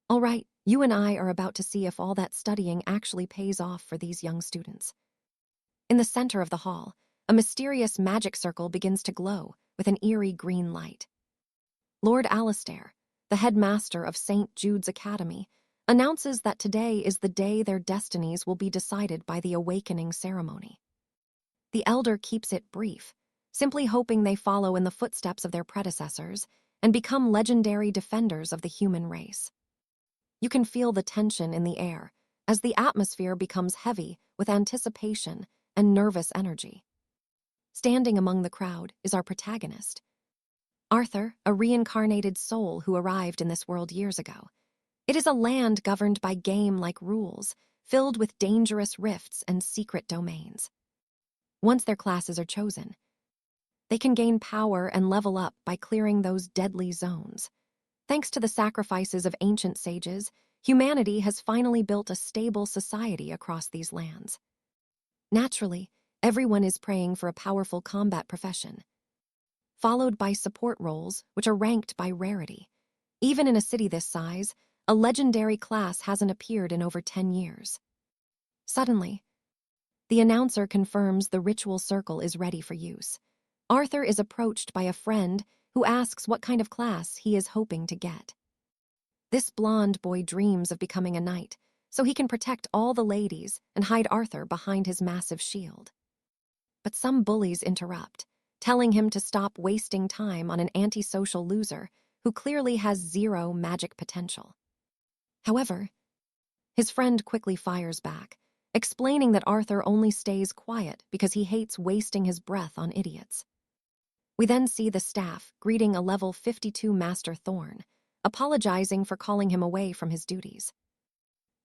All right, you and I are about to see if all that studying actually pays off for these young students. In the center of the hall, a mysterious magic circle begins to glow with an eerie green light. Lord Alistair, the headmaster of St. Jude's Academy, announces that today is the day their destinies will be decided by the awakening ceremony. The elder keeps it brief, simply hoping they follow in the footsteps of their predecessors and become legendary defenders of the human race. You can feel the tension in the air as the atmosphere becomes heavy with anticipation and nervous energy. Standing among the crowd is our protagonist, Arthur, a reincarnated soul who arrived in this world years ago. It is a land governed by game-like rules, filled with dangerous rifts and secret domains. Once their classes are chosen, they can gain power and level up by clearing those deadly zones. Thanks to the sacrifices of ancient sages, humanity has finally built a stable society across these lands. Naturally, everyone is praying for a powerful combat profession, followed by support roles, which are ranked by rarity. Even in a city this size, a legendary class hasn't appeared in over 10 years. Suddenly, the announcer confirms the ritual circle is ready for use. Arthur is approached by a friend who asks what kind of class he is hoping to get. This blonde boy dreams of becoming a knight, so he can protect all the ladies and hide Arthur behind his massive shield. But some bullies interrupt, telling him to stop wasting time on an antisocial loser who clearly has zero magic potential. However, his friend quickly fires back, explaining that Arthur only stays quiet because he hates wasting his breath on idiots. We then see the staff greeting a level 52 Master Thorn, apologizing for calling him away from his duties.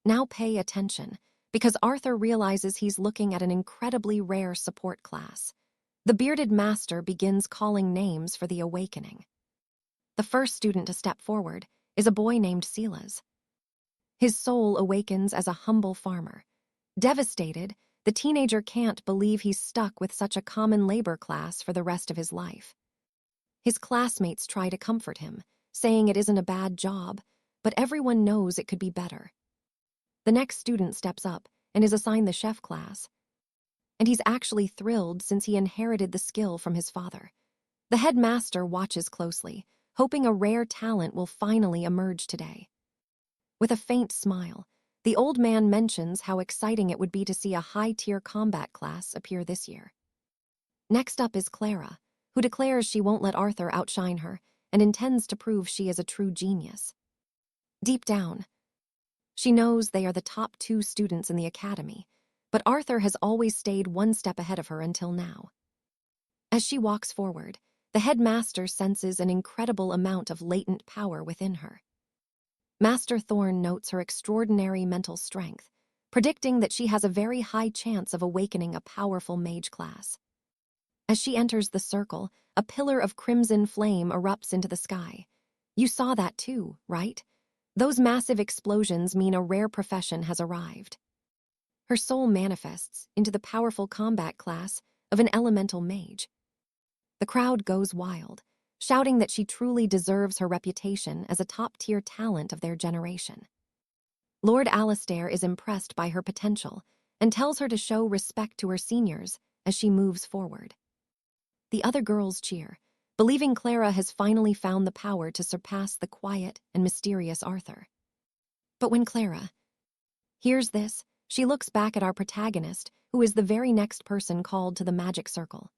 Now pay attention, because Arthur realizes he's looking at an incredibly rare support class. The bearded master begins calling names for the awakening. The first student to step forward is a boy named Silas. His soul awakens as a humble farmer. Devastated, the teenager can't believe he's stuck with such a common labor class for the rest of his life. His classmates try to comfort him, saying it isn't a bad job, but everyone knows it could be better. The next student steps up and is assigned the chef class, and he's actually thrilled since he inherited the skill from his father. The headmaster watches closely, hoping a rare talent will finally emerge today. With a faint smile, the old man mentions how exciting it would be to see a high-tier combat class appear this year. Next up is Clara, who declares she won't let Arthur outshine her and intends to prove she is a true genius. Deep down, she knows they are the top 2 students in the academy, but Arthur has always stayed one step ahead of her until now. As she walks forward, the headmaster senses an incredible amount of latent power within her. Master Thorn notes her extraordinary mental strength, predicting that she has a very high chance of awakening a powerful mage class. As she enters the circle, a pillar of crimson flame erupts into the sky. You saw that too, right? Those massive explosions mean a rare profession has arrived. Her soul manifests into the powerful combat class of an elemental mage. The crowd goes wild, shouting that she truly deserves her reputation as a top-tier talent of their generation. Lord Alistair is impressed by her potential and tells her to show respect to her seniors as she moves forward. The other girls cheer, believing Clara has finally found the power to surpass the quiet and mysterious Arthur. But when Clara hears this, she looks back at our protagonist, who is the very next person called to the magic circle.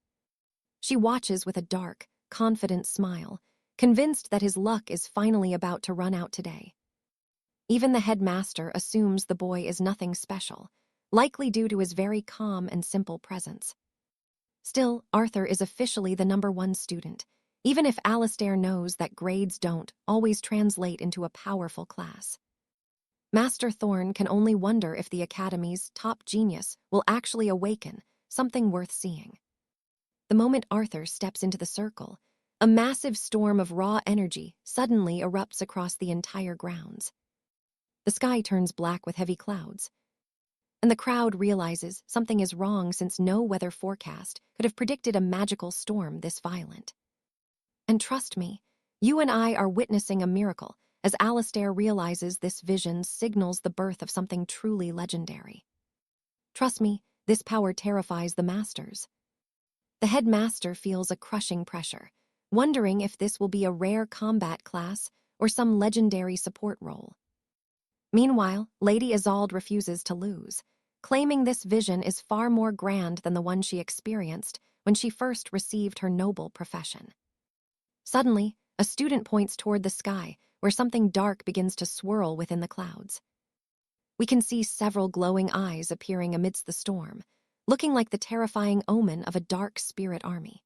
She watches with a dark, confident smile, convinced that his luck is finally about to run out today. Even the headmaster assumes the boy is nothing special, likely due to his very calm and simple presence. Still, Arthur is officially the #1 student, even if Alistair knows that grades don't always translate into a powerful class. Master Thorn can only wonder if the Academy's top genius will actually awaken, something worth seeing. The moment Arthur steps into the circle, a massive storm of raw energy suddenly erupts across the entire grounds. The sky turns black with heavy clouds, and the crowd realizes something is wrong since no weather forecast could have predicted a magical storm this violent. And trust me, you and I are witnessing a miracle, as Alistair realizes this vision signals the birth of something truly legendary. Trust me, this power terrifies the masters. The headmaster feels a crushing pressure, wondering if this will be a rare combat class or some legendary support role. Meanwhile, Lady Isolde refuses to lose, claiming this vision is far more grand than the one she experienced when she first received her noble profession. Suddenly, a student points toward the sky, where something dark begins to swirl within the clouds. We can see several glowing eyes appearing amidst the storm, looking like the terrifying omen of a dark spirit army.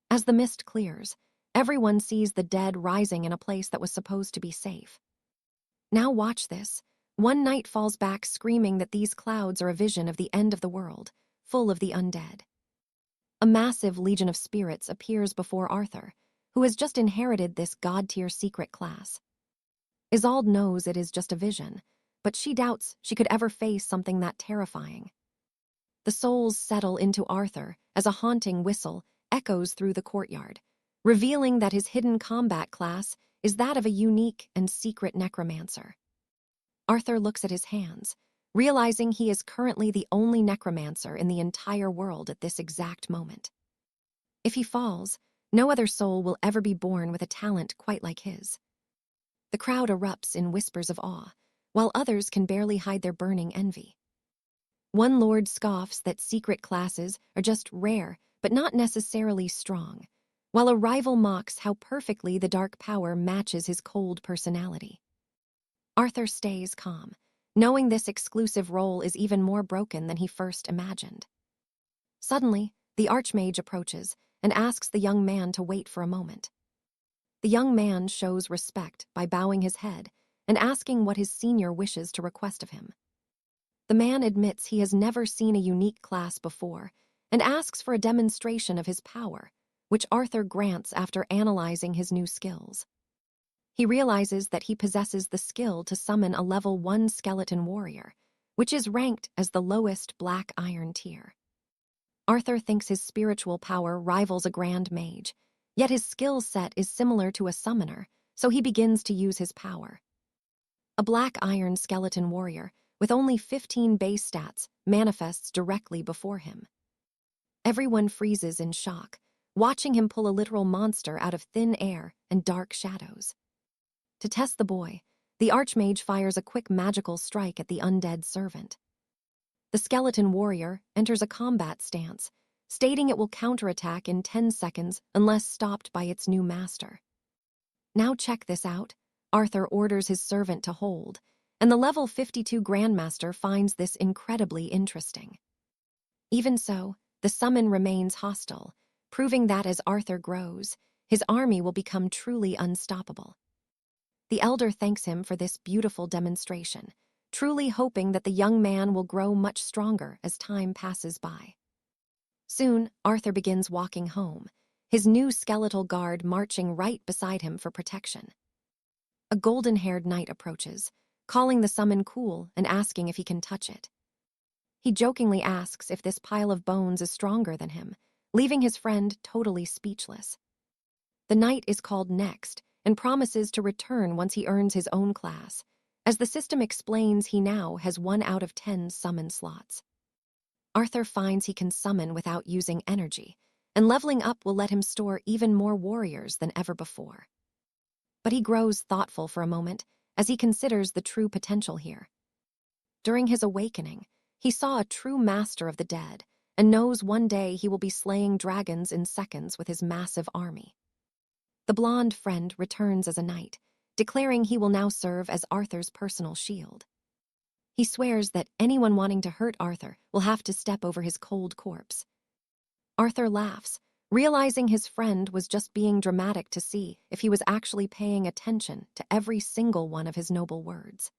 As the mist clears, everyone sees the dead rising in a place that was supposed to be safe. Now watch this. One knight falls back screaming that these clouds are a vision of the end of the world, full of the undead. A massive legion of spirits appears before Arthur, who has just inherited this god-tier secret class. Isolde knows it is just a vision, but she doubts she could ever face something that terrifying. The souls settle into Arthur as a haunting whistle echoes through the courtyard, revealing that his hidden combat class is that of a unique and secret necromancer. Arthur looks at his hands, realizing he is currently the only necromancer in the entire world at this exact moment. If he falls, no other soul will ever be born with a talent quite like his. The crowd erupts in whispers of awe, while others can barely hide their burning envy. One lord scoffs that secret classes are just rare but not necessarily strong, while a rival mocks how perfectly the dark power matches his cold personality. Arthur stays calm, knowing this exclusive role is even more broken than he first imagined. Suddenly, the Archmage approaches and asks the young man to wait for a moment. The young man shows respect by bowing his head and asking what his senior wishes to request of him. The man admits he has never seen a unique class before and asks for a demonstration of his power, which Arthur grants after analyzing his new skills. He realizes that he possesses the skill to summon a level 1 skeleton warrior, which is ranked as the lowest black iron tier. Arthur thinks his spiritual power rivals a grand mage, yet his skill set is similar to a summoner, so he begins to use his power. A black iron skeleton warrior, with only 15 base stats, manifests directly before him. Everyone freezes in shock, watching him pull a literal monster out of thin air and dark shadows. To test the boy, the Archmage fires a quick magical strike at the undead servant. The skeleton warrior enters a combat stance, stating it will counterattack in 10 seconds unless stopped by its new master. Now check this out, Arthur orders his servant to hold, and the level 52 Grandmaster finds this incredibly interesting. Even so, the summon remains hostile, proving that as Arthur grows, his army will become truly unstoppable. The elder thanks him for this beautiful demonstration, truly hoping that the young man will grow much stronger as time passes by. Soon, Arthur begins walking home, his new skeletal guard marching right beside him for protection. A golden-haired knight approaches, calling the summon cool and asking if he can touch it. He jokingly asks if this pile of bones is stronger than him, leaving his friend totally speechless. The knight is called next and promises to return once he earns his own class, as the system explains he now has 1 out of 10 summon slots. Arthur finds he can summon without using energy, and leveling up will let him store even more warriors than ever before. But he grows thoughtful for a moment as he considers the true potential here. During his awakening, he saw a true master of the dead and knows one day he will be slaying dragons in seconds with his massive army. The blonde friend returns as a knight, declaring he will now serve as Arthur's personal shield. He swears that anyone wanting to hurt Arthur will have to step over his cold corpse. Arthur laughs, realizing his friend was just being dramatic to see if he was actually paying attention to every single one of his noble words.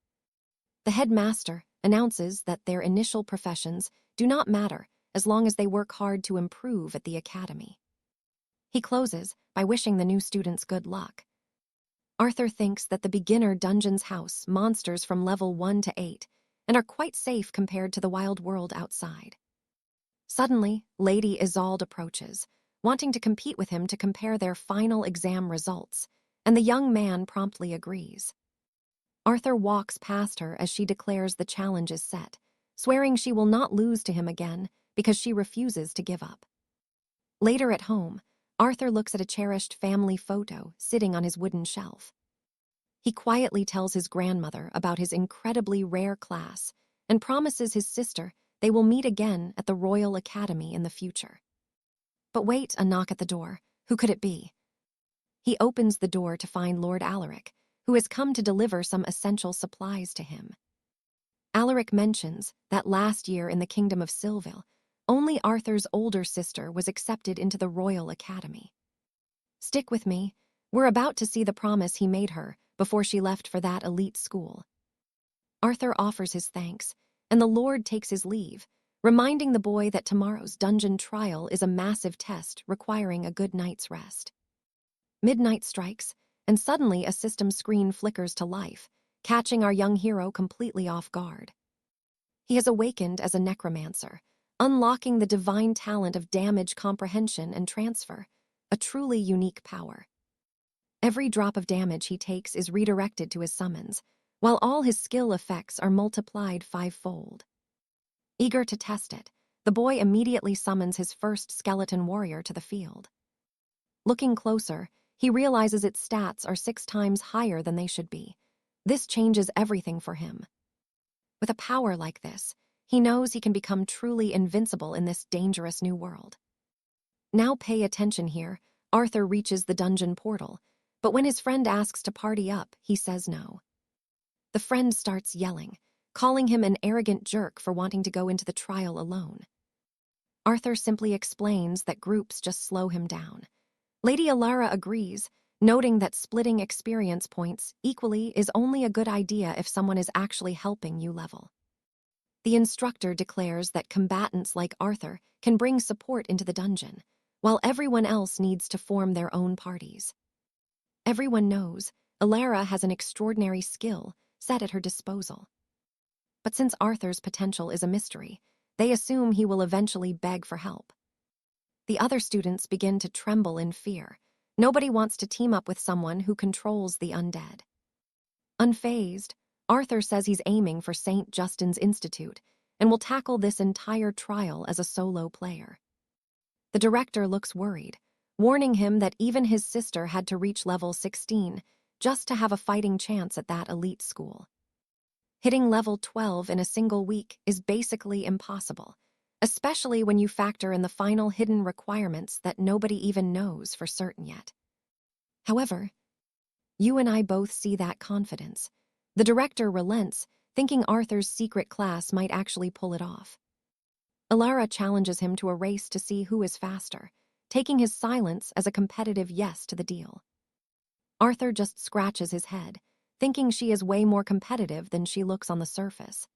The headmaster announces that their initial professions do not matter as long as they work hard to improve at the academy. He closes by wishing the new students good luck. Arthur thinks that the beginner dungeons house monsters from level 1 to 8 and are quite safe compared to the wild world outside. Suddenly, Lady Isolde approaches, wanting to compete with him to compare their final exam results, and the young man promptly agrees. Arthur walks past her as she declares the challenge is set, swearing she will not lose to him again because she refuses to give up. Later at home, Arthur looks at a cherished family photo sitting on his wooden shelf. He quietly tells his grandmother about his incredibly rare class and promises his sister they will meet again at the Royal Academy in the future. But wait, a knock at the door. Who could it be? He opens the door to find Lord Alaric, who has come to deliver some essential supplies to him. Alaric mentions that last year in the Kingdom of Silville, only Arthur's older sister was accepted into the Royal Academy. Stick with me. We're about to see the promise he made her before she left for that elite school. Arthur offers his thanks, and the Lord takes his leave, reminding the boy that tomorrow's dungeon trial is a massive test requiring a good night's rest. Midnight strikes, and suddenly a system screen flickers to life, catching our young hero completely off guard. He has awakened as a necromancer, unlocking the divine talent of damage comprehension and transfer, a truly unique power. Every drop of damage he takes is redirected to his summons, while all his skill effects are multiplied fivefold. Eager to test it, the boy immediately summons his first skeleton warrior to the field. Looking closer, he realizes its stats are 6 times higher than they should be. This changes everything for him. With a power like this, he knows he can become truly invincible in this dangerous new world. Now pay attention here. Arthur reaches the dungeon portal, but when his friend asks to party up, he says no. The friend starts yelling, calling him an arrogant jerk for wanting to go into the trial alone. Arthur simply explains that groups just slow him down. Lady Alara agrees, noting that splitting experience points equally is only a good idea if someone is actually helping you level. The instructor declares that combatants like Arthur can bring support into the dungeon, while everyone else needs to form their own parties. Everyone knows Alara has an extraordinary skill set at her disposal. But since Arthur's potential is a mystery, they assume he will eventually beg for help. The other students begin to tremble in fear. Nobody wants to team up with someone who controls the undead. Unfazed, Arthur says he's aiming for St. Justin's Institute and will tackle this entire trial as a solo player. The director looks worried, warning him that even his sister had to reach level 16 just to have a fighting chance at that elite school. Hitting level 12 in a single week is basically impossible, especially when you factor in the final hidden requirements that nobody even knows for certain yet. However, you and I both see that confidence. The director relents, thinking Arthur's secret class might actually pull it off. Alara challenges him to a race to see who is faster, taking his silence as a competitive yes to the deal. Arthur just scratches his head, thinking she is way more competitive than she looks on the surface.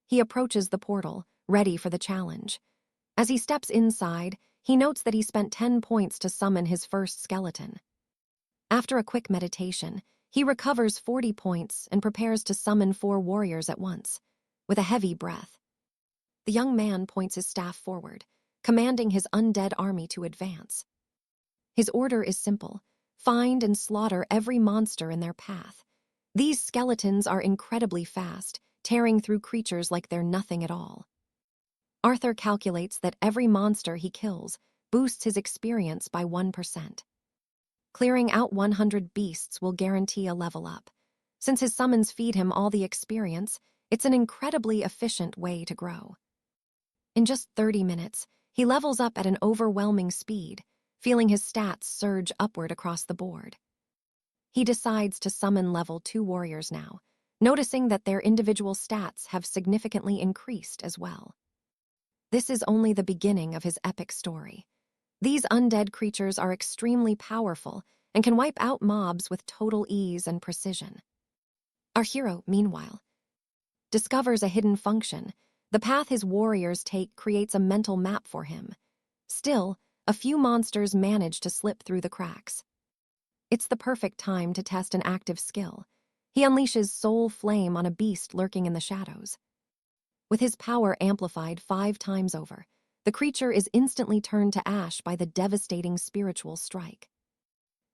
He approaches the portal, ready for the challenge. As he steps inside, he notes that he spent 10 points to summon his first skeleton. After a quick meditation, he recovers 40 points and prepares to summon 4 warriors at once. With a heavy breath, the young man points his staff forward, commanding his undead army to advance. His order is simple: find and slaughter every monster in their path. These skeletons are incredibly fast, tearing through creatures like they're nothing at all. Arthur calculates that every monster he kills boosts his experience by 1%. Clearing out 100 beasts will guarantee a level up. Since his summons feed him all the experience, it's an incredibly efficient way to grow. In just 30 minutes, he levels up at an overwhelming speed, feeling his stats surge upward across the board. He decides to summon level 2 warriors now, noticing that their individual stats have significantly increased as well. This is only the beginning of his epic story. These undead creatures are extremely powerful and can wipe out mobs with total ease and precision. Our hero, meanwhile, discovers a hidden function. The path his warriors take creates a mental map for him. Still, a few monsters manage to slip through the cracks. It's the perfect time to test an active skill. He unleashes Soul Flame on a beast lurking in the shadows. With his power amplified 5 times over, the creature is instantly turned to ash by the devastating spiritual strike.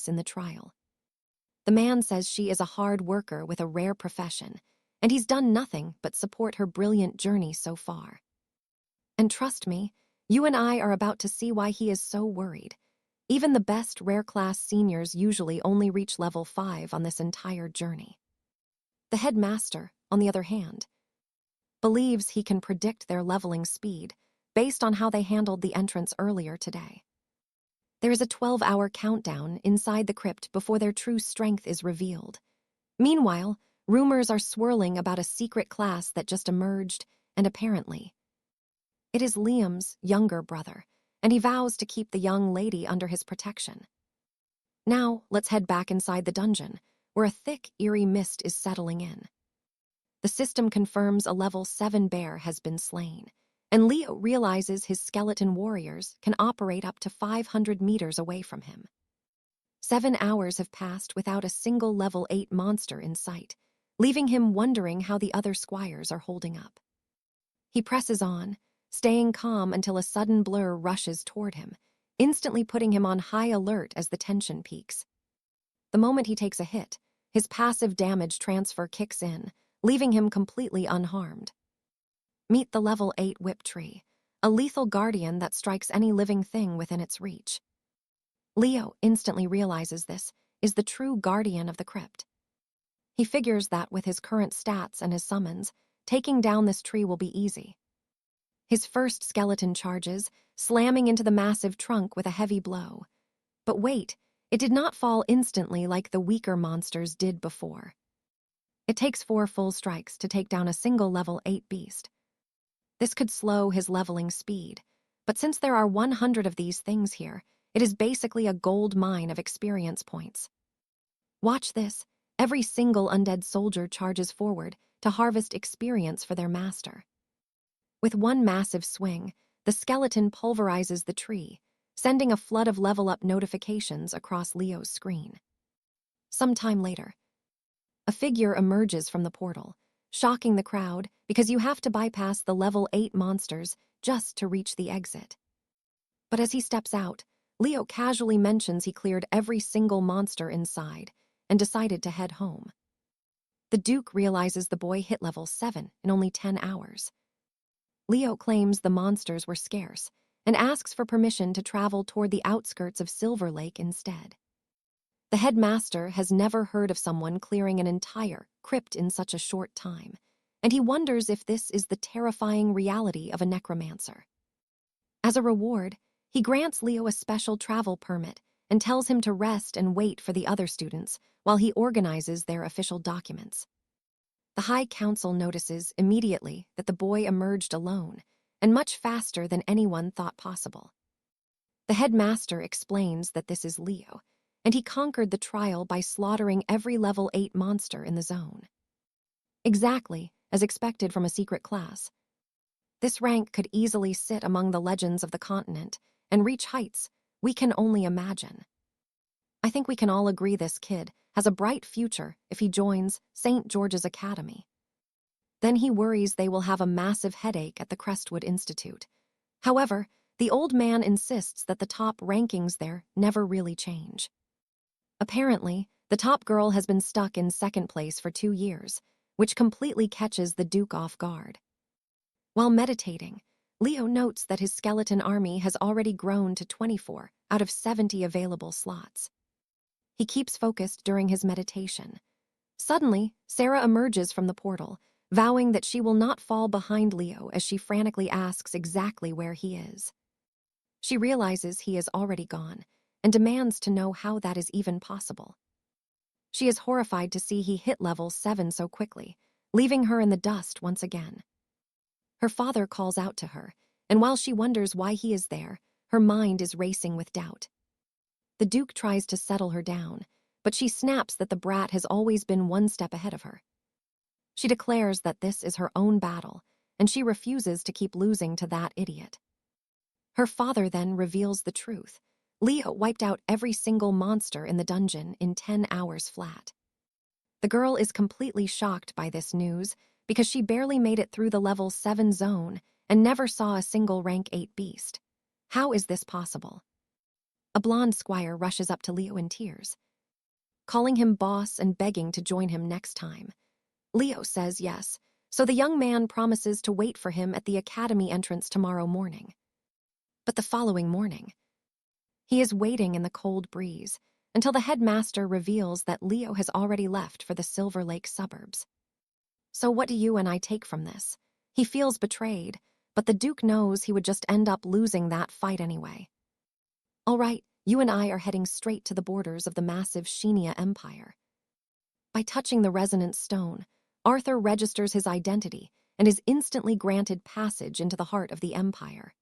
witness in the trial. The man says she is a hard worker with a rare profession, and he's done nothing but support her brilliant journey so far. And trust me, you and I are about to see why he is so worried. Even the best rare-class seniors usually only reach level 5 on this entire journey. The headmaster, on the other hand, believes he can predict their leveling speed based on how they handled the entrance earlier today. There is a 12-hour countdown inside the crypt before their true strength is revealed. Meanwhile, rumors are swirling about a secret class that just emerged, and apparently, it is Liam's younger brother, and he vows to keep the young lady under his protection. Now, let's head back inside the dungeon, where a thick, eerie mist is settling in. The system confirms a level 7 bear has been slain, and Leo realizes his skeleton warriors can operate up to 500 meters away from him. 7 hours have passed without a single level 8 monster in sight, leaving him wondering how the other squires are holding up. He presses on, staying calm until a sudden blur rushes toward him, instantly putting him on high alert as the tension peaks. The moment he takes a hit, his passive damage transfer kicks in, leaving him completely unharmed. Meet the level 8 𝒖𝒗𝒊𝒑𝒊𝒑𝒊𝒆𝒔, a lethal guardian that strikes any living thing within its reach. Leo instantly realizes this is the true guardian of the crypt. He figures that with his current stats and his summons, taking down this tree will be easy. His first skeleton charges, slamming into the massive trunk with a heavy blow. But wait, it did not fall instantly like the weaker monsters did before. It takes 4 full strikes to take down a single level 8 beast. This could slow his leveling speed, but since there are 100 of these things here, it is basically a gold mine of experience points. Watch this, every single undead soldier charges forward to harvest experience for their master. With one massive swing, the skeleton pulverizes the tree, sending a flood of level-up notifications across Leo's screen. Some time later, a figure emerges from the portal, shocking the crowd because you have to bypass the level 8 monsters just to reach the exit. But as he steps out, Leo casually mentions he cleared every single monster inside and decided to head home. The Duke realizes the boy hit level 7 in only 10 hours. Leo claims the monsters were scarce and asks for permission to travel toward the outskirts of Silver Lake instead. The headmaster has never heard of someone clearing an entire crypt in such a short time, and he wonders if this is the terrifying reality of a necromancer. As a reward, he grants Leo a special travel permit and tells him to rest and wait for the other students while he organizes their official documents. The High Council notices immediately that the boy emerged alone, and much faster than anyone thought possible. The headmaster explains that this is Leo, and he conquered the trial by slaughtering every level 8 monster in the zone. Exactly as expected from a secret class. This rank could easily sit among the legends of the continent and reach heights we can only imagine. I think we can all agree this kid has a bright future if he joins St. George's Academy. Then he worries they will have a massive headache at the Crestwood Institute. However, the old man insists that the top rankings there never really change. Apparently, the top girl has been stuck in second place for 2 years, which completely catches the Duke off guard. While meditating, Leo notes that his skeleton army has already grown to 24 out of 70 available slots. He keeps focused during his meditation. Suddenly, Sarah emerges from the portal, vowing that she will not fall behind Leo as she frantically asks exactly where he is. She realizes he is already gone and demands to know how that is even possible. She is horrified to see he hit level 7 so quickly, leaving her in the dust once again. Her father calls out to her, and while she wonders why he is there, her mind is racing with doubt. The Duke tries to settle her down, but she snaps that the brat has always been one step ahead of her. She declares that this is her own battle, and she refuses to keep losing to that idiot. Her father then reveals the truth. Leo wiped out every single monster in the dungeon in 10 hours flat. The girl is completely shocked by this news because she barely made it through the level 7 zone and never saw a single rank 8 beast. How is this possible? A blonde squire rushes up to Leo in tears, calling him boss and begging to join him next time. Leo says yes, so the young man promises to wait for him at the academy entrance tomorrow morning. But the following morning, he is waiting in the cold breeze until the headmaster reveals that Leo has already left for the Silver Lake suburbs. So what do you and I take from this? He feels betrayed, but the Duke knows he would just end up losing that fight anyway. All right, you and I are heading straight to the borders of the massive Xenia Empire. By touching the resonance stone, Arthur registers his identity and is instantly granted passage into the heart of the Empire.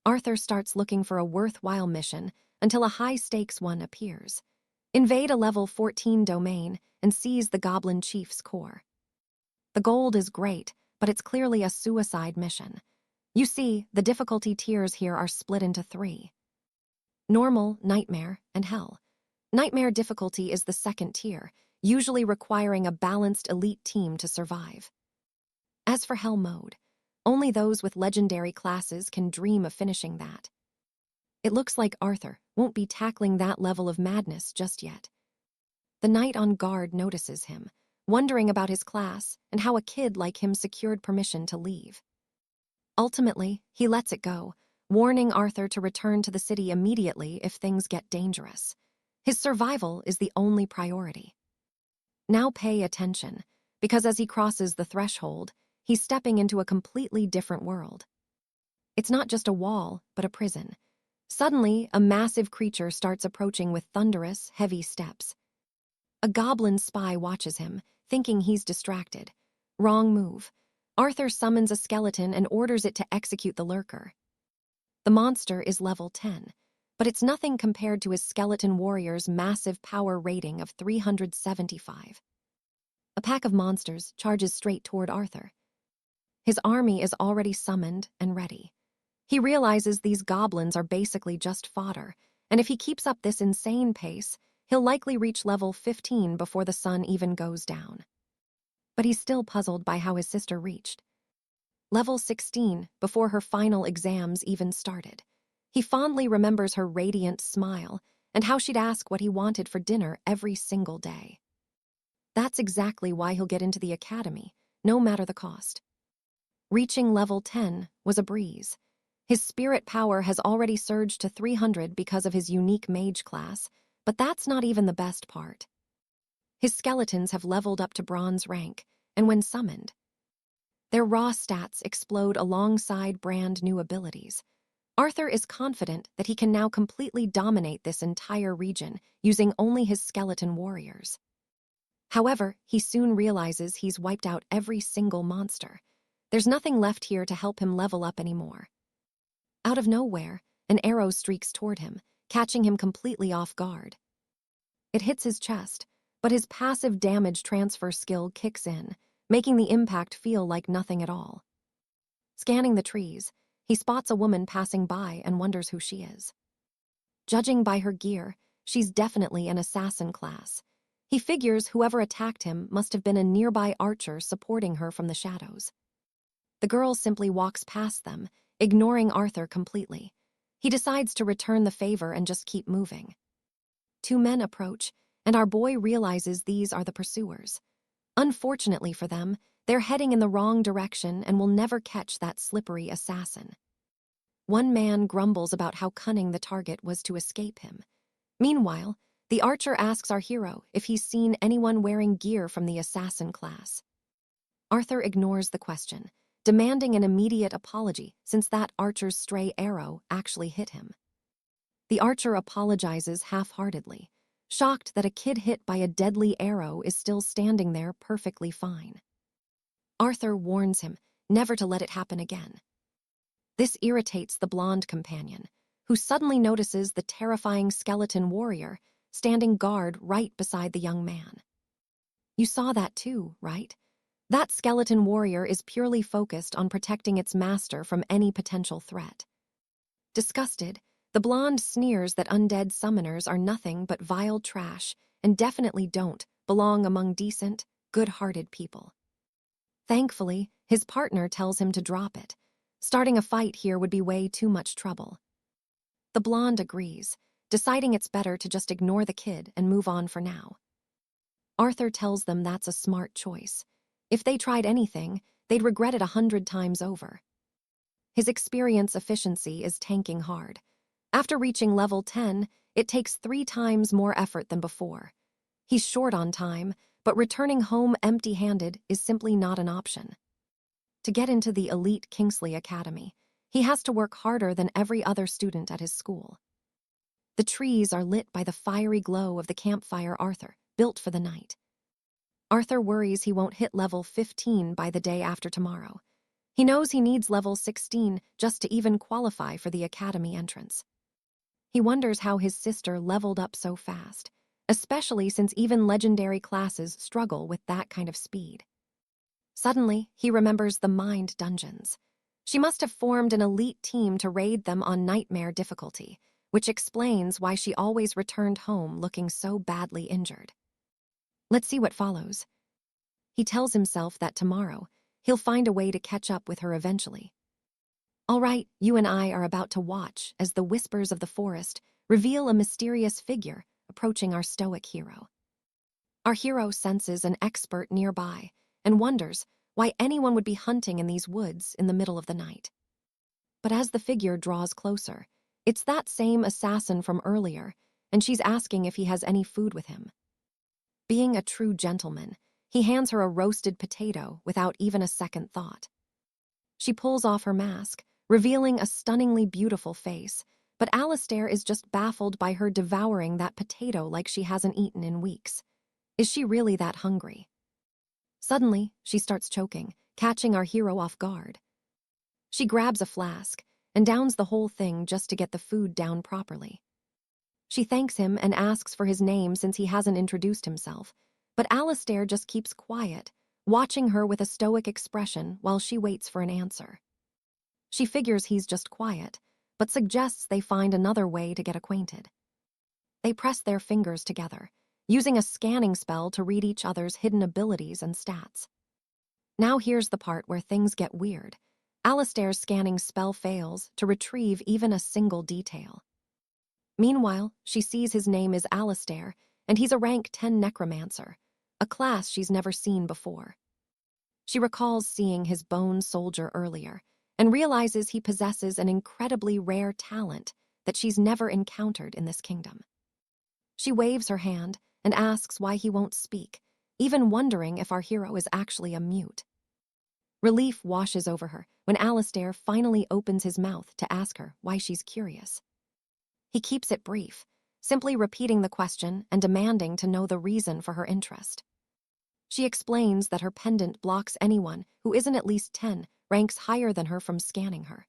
Arthur starts looking for a worthwhile mission until a high-stakes one appears. Invade a level 14 domain and seize the Goblin Chief's core. The gold is great, but it's clearly a suicide mission. You see, the difficulty tiers here are split into 3. Normal, Nightmare, and Hell. Nightmare difficulty is the second tier, usually requiring a balanced elite team to survive. As for Hell mode, only those with legendary classes can dream of finishing that. It looks like Arthur won't be tackling that level of madness just yet. The knight on guard notices him, wondering about his class and how a kid like him secured permission to leave. Ultimately, he lets it go, warning Arthur to return to the city immediately if things get dangerous. His survival is the only priority. Now pay attention, because as he crosses the threshold, he's stepping into a completely different world. It's not just a wall, but a prison. Suddenly, a massive creature starts approaching with thunderous, heavy steps. A goblin spy watches him, thinking he's distracted. Wrong move. Arthur summons a skeleton and orders it to execute the lurker. The monster is level 10, but it's nothing compared to his skeleton warrior's massive power rating of 375. A pack of monsters charges straight toward Arthur. His army is already summoned and ready. He realizes these goblins are basically just fodder, and if he keeps up this insane pace, he'll likely reach level 15 before the sun even goes down. But he's still puzzled by how his sister reached level 16 before her final exams even started. He fondly remembers her radiant smile and how she'd ask what he wanted for dinner every single day. That's exactly why he'll get into the academy, no matter the cost. Reaching level 10 was a breeze. His spirit power has already surged to 300 because of his unique mage class, but that's not even the best part. His skeletons have leveled up to bronze rank, and when summoned, their raw stats explode alongside brand new abilities. Arthur is confident that he can now completely dominate this entire region using only his skeleton warriors. However, he soon realizes he's wiped out every single monster. There's nothing left here to help him level up anymore. Out of nowhere, an arrow streaks toward him, catching him completely off guard. It hits his chest, but his passive damage transfer skill kicks in, making the impact feel like nothing at all. Scanning the trees, he spots a woman passing by and wonders who she is. Judging by her gear, she's definitely an assassin class. He figures whoever attacked him must have been a nearby archer supporting her from the shadows. The girl simply walks past them, ignoring Arthur completely. He decides to return the favor and just keep moving. 2 men approach, and our boy realizes these are the pursuers. Unfortunately for them, they're heading in the wrong direction and will never catch that slippery assassin. One man grumbles about how cunning the target was to escape him. Meanwhile, the archer asks our hero if he's seen anyone wearing gear from the assassin class. Arthur ignores the question, demanding an immediate apology since that archer's stray arrow actually hit him. The archer apologizes half-heartedly. shocked that a kid hit by a deadly arrow is still standing there perfectly fine. Arthur warns him never to let it happen again. This irritates the blonde companion, who suddenly notices the terrifying skeleton warrior standing guard right beside the young man. You saw that too, right? That skeleton warrior is purely focused on protecting its master from any potential threat. Disgusted, the blonde sneers that undead summoners are nothing but vile trash and definitely don't belong among decent, good-hearted people. Thankfully, his partner tells him to drop it. Starting a fight here would be way too much trouble. The blonde agrees, deciding it's better to just ignore the kid and move on for now. Arthur tells them that's a smart choice. If they tried anything, they'd regret it 100 times over. His experience efficiency is tanking hard. After reaching level 10, it takes 3 times more effort than before. He's short on time, but returning home empty-handed is simply not an option. To get into the elite Kingsley Academy, he has to work harder than every other student at his school. The trees are lit by the fiery glow of the campfire Arthur built for the night. Arthur worries he won't hit level 15 by the day after tomorrow. He knows he needs level 16 just to even qualify for the academy entrance. He wonders how his sister leveled up so fast, especially since even legendary classes struggle with that kind of speed. Suddenly, he remembers the Mind Dungeons. She must have formed an elite team to raid them on nightmare difficulty, which explains why she always returned home looking so badly injured. Let's see what follows. He tells himself that tomorrow, he'll find a way to catch up with her eventually. All right, you and I are about to watch as the whispers of the forest reveal a mysterious figure approaching our stoic hero. Our hero senses an expert nearby and wonders why anyone would be hunting in these woods in the middle of the night. But as the figure draws closer, it's that same assassin from earlier, and she's asking if he has any food with him. Being a true gentleman, he hands her a roasted potato without even a second thought. She pulls off her mask, revealing a stunningly beautiful face, but Alistair is just baffled by her devouring that potato like she hasn't eaten in weeks. Is she really that hungry? Suddenly, she starts choking, catching our hero off guard. She grabs a flask and downs the whole thing just to get the food down properly. She thanks him and asks for his name since he hasn't introduced himself, but Alistair just keeps quiet, watching her with a stoic expression while she waits for an answer. She figures he's just quiet, but suggests they find another way to get acquainted. They press their fingers together, using a scanning spell to read each other's hidden abilities and stats. Now here's the part where things get weird. Alistair's scanning spell fails to retrieve even a single detail. Meanwhile, she sees his name is Alistair, and he's a rank 10 necromancer, a class she's never seen before. She recalls seeing his bone soldier earlier, and realizes he possesses an incredibly rare talent that she's never encountered in this kingdom. She waves her hand and asks why he won't speak, even wondering if our hero is actually a mute. Relief washes over her when Alistair finally opens his mouth to ask her why she's curious. He keeps it brief, simply repeating the question and demanding to know the reason for her interest. She explains that her pendant blocks anyone who isn't at least 10 ranks higher than her from scanning her.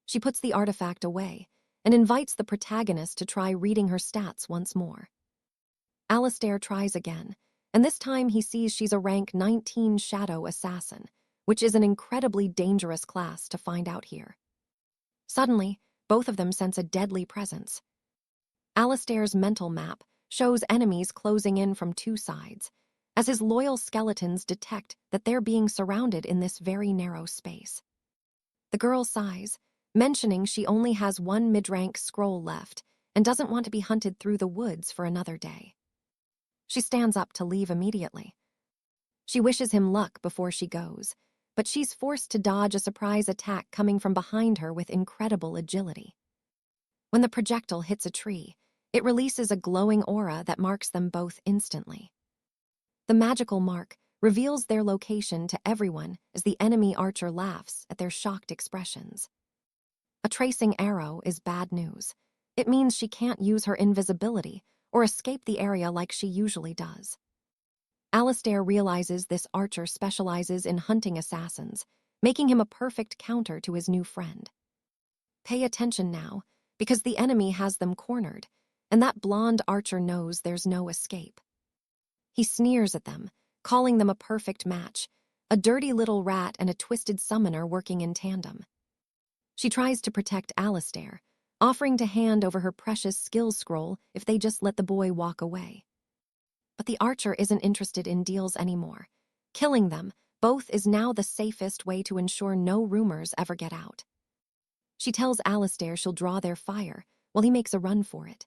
She puts the artifact away and invites the protagonist to try reading her stats once more. Alistair tries again, and this time he sees she's a rank 19 shadow assassin, which is an incredibly dangerous class to find out here. Suddenly, both of them sense a deadly presence. Alistair's mental map shows enemies closing in from 2 sides, as his loyal skeletons detect that they're being surrounded in this very narrow space. The girl sighs, mentioning she only has 1 mid-rank scroll left and doesn't want to be hunted through the woods for another day. She stands up to leave immediately. She wishes him luck before she goes, but she's forced to dodge a surprise attack coming from behind her with incredible agility. When the projectile hits a tree, it releases a glowing aura that marks them both instantly. The magical mark reveals their location to everyone as the enemy archer laughs at their shocked expressions. A tracing arrow is bad news. It means she can't use her invisibility or escape the area like she usually does. 𝒖𝒍𝒕𝒊𝒑𝒍𝒊 realizes this archer specializes in hunting assassins, making him a perfect counter to his new friend. Pay attention now, because the enemy has them cornered, and that blonde archer knows there's no escape. He sneers at them, calling them a perfect match, a dirty little rat and a twisted summoner working in tandem. She tries to protect 𝒖𝒍𝒕𝒊𝒑𝒍𝒊, offering to hand over her precious skills scroll if they just let the boy walk away. But the archer isn't interested in deals anymore. Killing them both is now the safest way to ensure no rumors ever get out. She tells 𝒖𝒍𝒕𝒊𝒑𝒍𝒊 she'll draw their fire while he makes a run for it.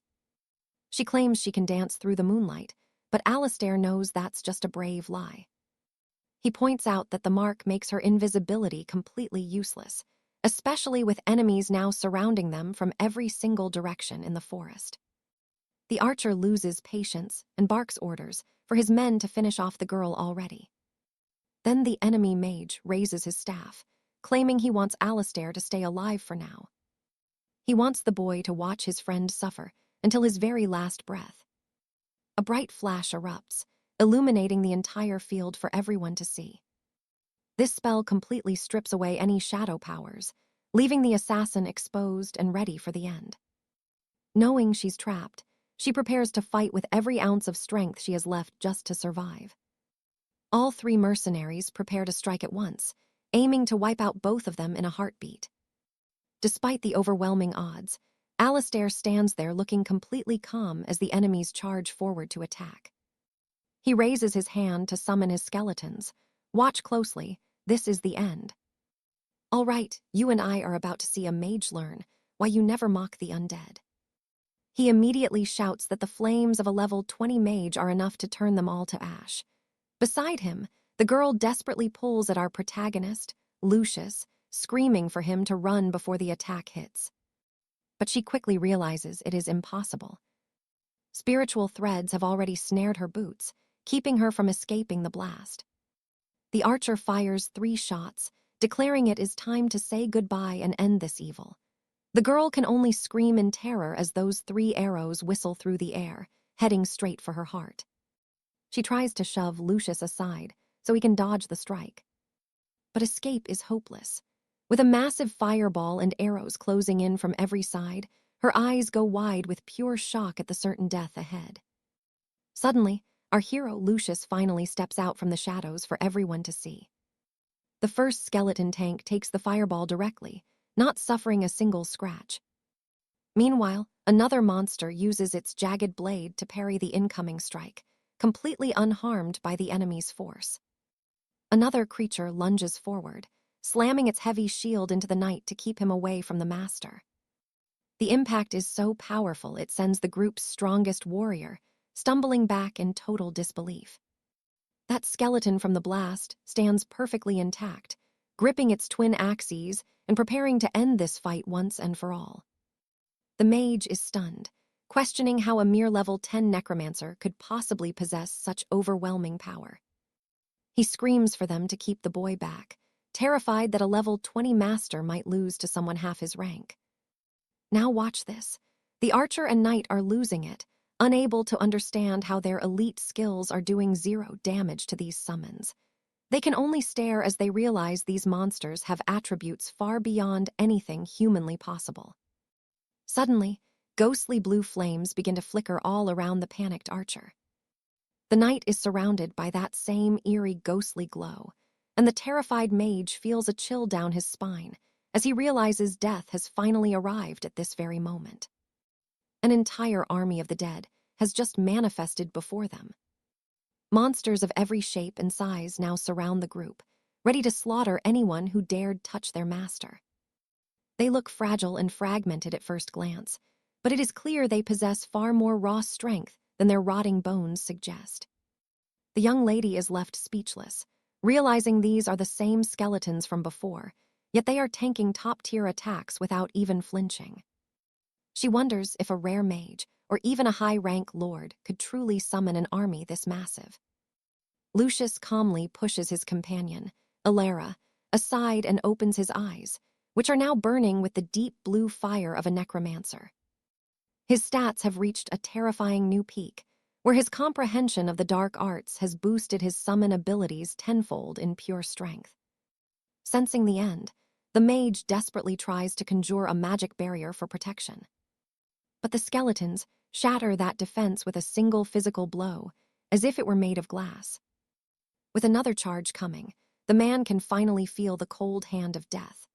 She claims she can dance through the moonlight, but 𝒖𝒍𝒕𝒊𝒑𝒍𝒊 knows that's just a brave lie. He points out that the mark makes her invisibility completely useless, especially with enemies now surrounding them from every single direction in the forest. The archer loses patience and barks orders for his men to finish off the girl already. Then the enemy mage raises his staff, claiming he wants 𝒖𝒍𝒕𝒊𝒑𝒍𝒊 to stay alive for now. He wants the boy to watch his friend suffer until his very last breath. A bright flash erupts, illuminating the entire field for everyone to see. This spell completely strips away any shadow powers, leaving the assassin exposed and ready for the end. Knowing she's trapped, she prepares to fight with every ounce of strength she has left just to survive. All three mercenaries prepare to strike at once, aiming to wipe out both of them in a heartbeat. Despite the overwhelming odds, 𝒖𝒍𝒕𝒊𝒑𝒍𝒊 stands there looking completely calm as the enemies charge forward to attack. He raises his hand to summon his skeletons. Watch closely, this is the end. All right, you and I are about to see a mage learn why you never mock the undead. He immediately shouts that the flames of a level 20 mage are enough to turn them all to ash. Beside him, the girl desperately pulls at our protagonist, Lucius, screaming for him to run before the attack hits. But she quickly realizes it is impossible. Spiritual threads have already snared her boots, keeping her from escaping the blast. The archer fires 3 shots, declaring it is time to say goodbye and end this evil. The girl can only scream in terror as those 3 arrows whistle through the air, heading straight for her heart. She tries to shove Lucius aside so he can dodge the strike. But escape is hopeless. With a massive fireball and arrows closing in from every side, her eyes go wide with pure shock at the certain death ahead. Suddenly, our hero Lucius finally steps out from the shadows for everyone to see. The first skeleton tank takes the fireball directly, not suffering a single scratch. Meanwhile, another monster uses its jagged blade to parry the incoming strike, completely unharmed by the enemy's force. Another creature lunges forward, slamming its heavy shield into the night to keep him away from the master. The impact is so powerful it sends the group's strongest warrior stumbling back in total disbelief. That skeleton from the blast stands perfectly intact, gripping its twin axes and preparing to end this fight once and for all. The mage is stunned, questioning how a mere level 10 necromancer could possibly possess such overwhelming power. He screams for them to keep the boy back, terrified that a level 20 master might lose to someone half his rank. Now watch this. The archer and knight are losing it, unable to understand how their elite skills are doing 0 damage to these summons. They can only stare as they realize these monsters have attributes far beyond anything humanly possible. Suddenly, ghostly blue flames begin to flicker all around the panicked archer. The knight is surrounded by that same eerie ghostly glow, and the terrified mage feels a chill down his spine as he realizes death has finally arrived at this very moment. An entire army of the dead has just manifested before them. Monsters of every shape and size now surround the group, ready to slaughter anyone who dared touch their master. They look fragile and fragmented at first glance, but it is clear they possess far more raw strength than their rotting bones suggest. The young lady is left speechless, realizing these are the same skeletons from before, yet they are tanking top-tier attacks without even flinching. She wonders if a rare mage, or even a high-rank lord, could truly summon an army this massive. Lucius calmly pushes his companion, 𝒖𝒍𝒕𝒊𝒑𝒍𝒊, aside and opens his eyes, which are now burning with the deep blue fire of a necromancer. His stats have reached a terrifying new peak, where his comprehension of the dark arts has boosted his summon abilities tenfold in pure strength. Sensing the end, the mage desperately tries to conjure a magic barrier for protection. But the skeletons shatter that defense with a single physical blow, as if it were made of glass. With another charge coming, the man can finally feel the cold hand of death.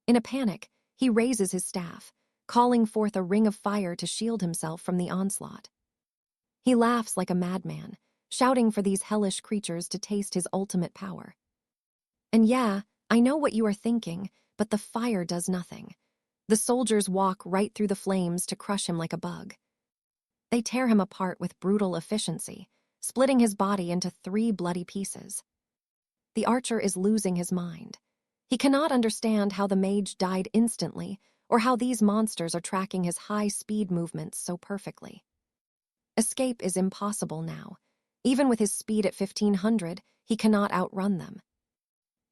In a panic, he raises his staff, calling forth a ring of fire to shield himself from the onslaught. He laughs like a madman, shouting for these hellish creatures to taste his ultimate power. And yeah, I know what you are thinking, but the fire does nothing. The soldiers walk right through the flames to crush him like a bug. They tear him apart with brutal efficiency, splitting his body into 3 bloody pieces. The archer is losing his mind. He cannot understand how the mage died instantly, or how these monsters are tracking his high-speed movements so perfectly. Escape is impossible now. Even with his speed at 1500, he cannot outrun them.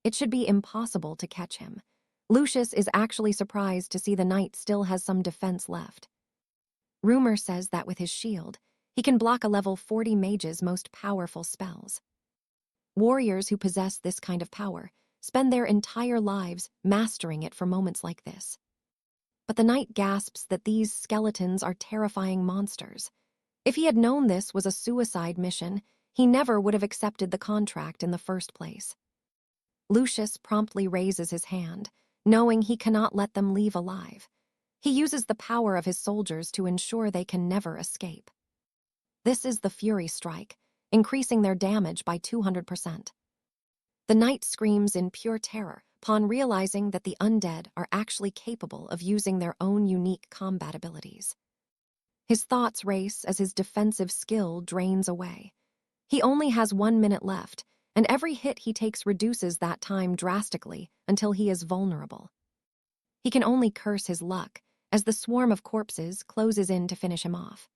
It should be impossible to catch him. Lucius is actually surprised to see the knight still has some defense left. Rumor says that with his shield, he can block a level 40 mage's most powerful spells. Warriors who possess this kind of power spend their entire lives mastering it for moments like this. But the knight gasps that these skeletons are terrifying monsters. If he had known this was a suicide mission, he never would have accepted the contract in the first place. Lucius promptly raises his hand, knowing he cannot let them leave alive. He uses the power of his soldiers to ensure they can never escape. This is the Fury Strike, increasing their damage by 200%. The knight screams in pure terror upon realizing that the undead are actually capable of using their own unique combat abilities. His thoughts race as his defensive skill drains away. He only has 1 minute left, and every hit he takes reduces that time drastically until he is vulnerable. He can only curse his luck as the swarm of corpses closes in to finish him off.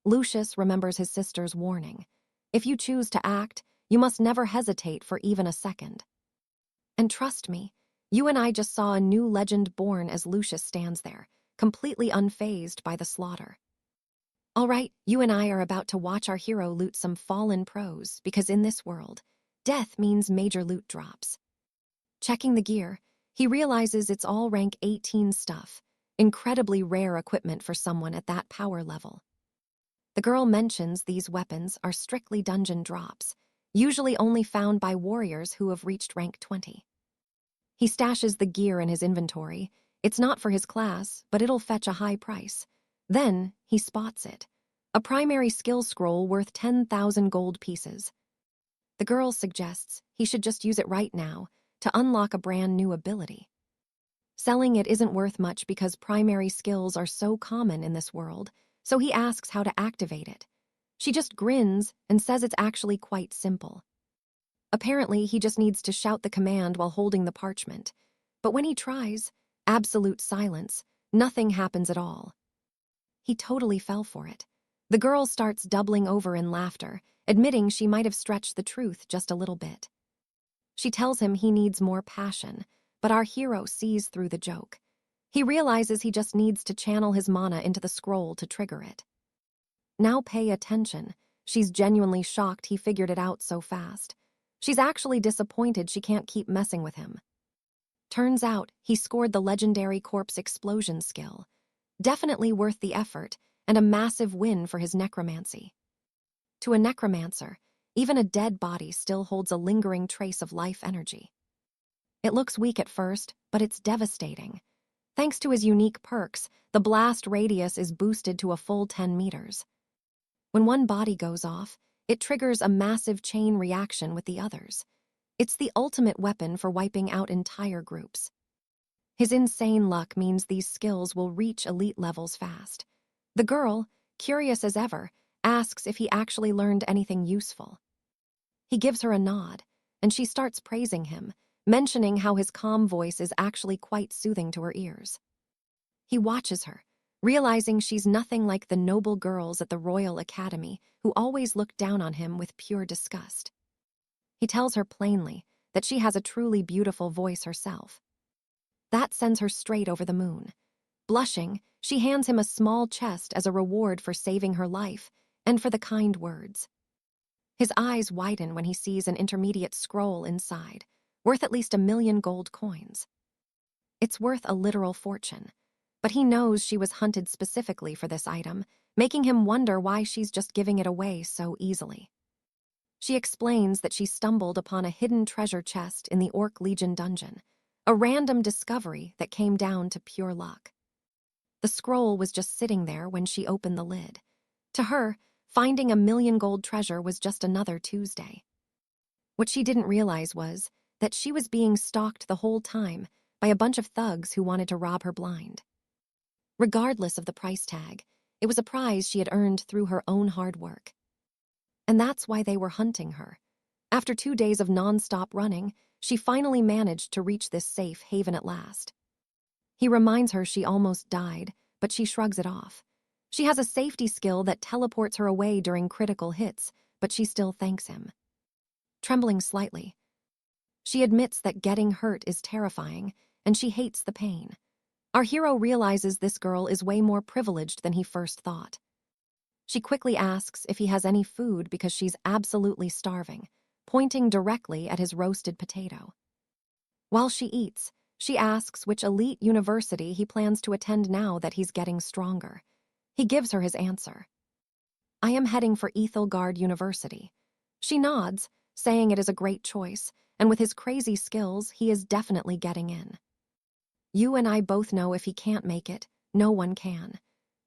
Lucius remembers his sister's warning. If you choose to act, you must never hesitate for even a second. And trust me, you and I just saw a new legend born as Lucius stands there, completely unfazed by the slaughter. All right, you and I are about to watch our hero loot some fallen pros because in this world, death means major loot drops. Checking the gear, he realizes it's all rank 18 stuff, incredibly rare equipment for someone at that power level. The girl mentions these weapons are strictly dungeon drops, usually only found by warriors who have reached rank 20. He stashes the gear in his inventory. It's not for his class, but it'll fetch a high price. Then he spots it. A primary skill scroll worth 10,000 gold pieces. The girl suggests he should just use it right now to unlock a brand new ability. Selling it isn't worth much because primary skills are so common in this world, so he asks how to activate it. She just grins and says it's actually quite simple. Apparently, he just needs to shout the command while holding the parchment. But when he tries, absolute silence, nothing happens at all. He totally fell for it. The girl starts doubling over in laughter, admitting she might have stretched the truth just a little bit. She tells him he needs more passion, but our hero sees through the joke. He realizes he just needs to channel his mana into the scroll to trigger it. Now pay attention. She's genuinely shocked he figured it out so fast. She's actually disappointed she can't keep messing with him. Turns out he scored the legendary corpse explosion skill. Definitely worth the effort, and a massive win for his necromancy. To a necromancer, even a dead body still holds a lingering trace of life energy. It looks weak at first, but it's devastating. Thanks to his unique perks, the blast radius is boosted to a full 10 meters. When one body goes off, it triggers a massive chain reaction with the others. It's the ultimate weapon for wiping out entire groups. His insane luck means these skills will reach elite levels fast. The girl, curious as ever, asks if he actually learned anything useful. He gives her a nod, and she starts praising him, mentioning how his calm voice is actually quite soothing to her ears. He watches her, realizing she's nothing like the noble girls at the Royal Academy who always looked down on him with pure disgust. He tells her plainly that she has a truly beautiful voice herself. That sends her straight over the moon. Blushing, she hands him a small chest as a reward for saving her life and for the kind words. His eyes widen when he sees an intermediate scroll inside, worth at least 1,000,000 gold coins. It's worth a literal fortune, but he knows she was hunted specifically for this item, making him wonder why she's just giving it away so easily. She explains that she stumbled upon a hidden treasure chest in the Orc Legion dungeon, a random discovery that came down to pure luck. The scroll was just sitting there when she opened the lid. To her, finding 1,000,000 gold treasure was just another Tuesday. What she didn't realize was that she was being stalked the whole time by a bunch of thugs who wanted to rob her blind. Regardless of the price tag, it was a prize she had earned through her own hard work. And that's why they were hunting her. After 2 days of non-stop running, she finally managed to reach this safe haven at last. He reminds her she almost died, but she shrugs it off. She has a safety skill that teleports her away during critical hits, but she still thanks him. Trembling slightly, she admits that getting hurt is terrifying, and she hates the pain. Our hero realizes this girl is way more privileged than he first thought. She quickly asks if he has any food because she's absolutely starving, pointing directly at his roasted potato. While she eats, she asks which elite university he plans to attend now that he's getting stronger. He gives her his answer. "I am heading for 𝒖𝒍𝒂𝒕𝒊𝒑𝒍𝒊 University." She nods, saying it is a great choice, and with his crazy skills, he is definitely getting in. "You and I both know if he can't make it, no one can."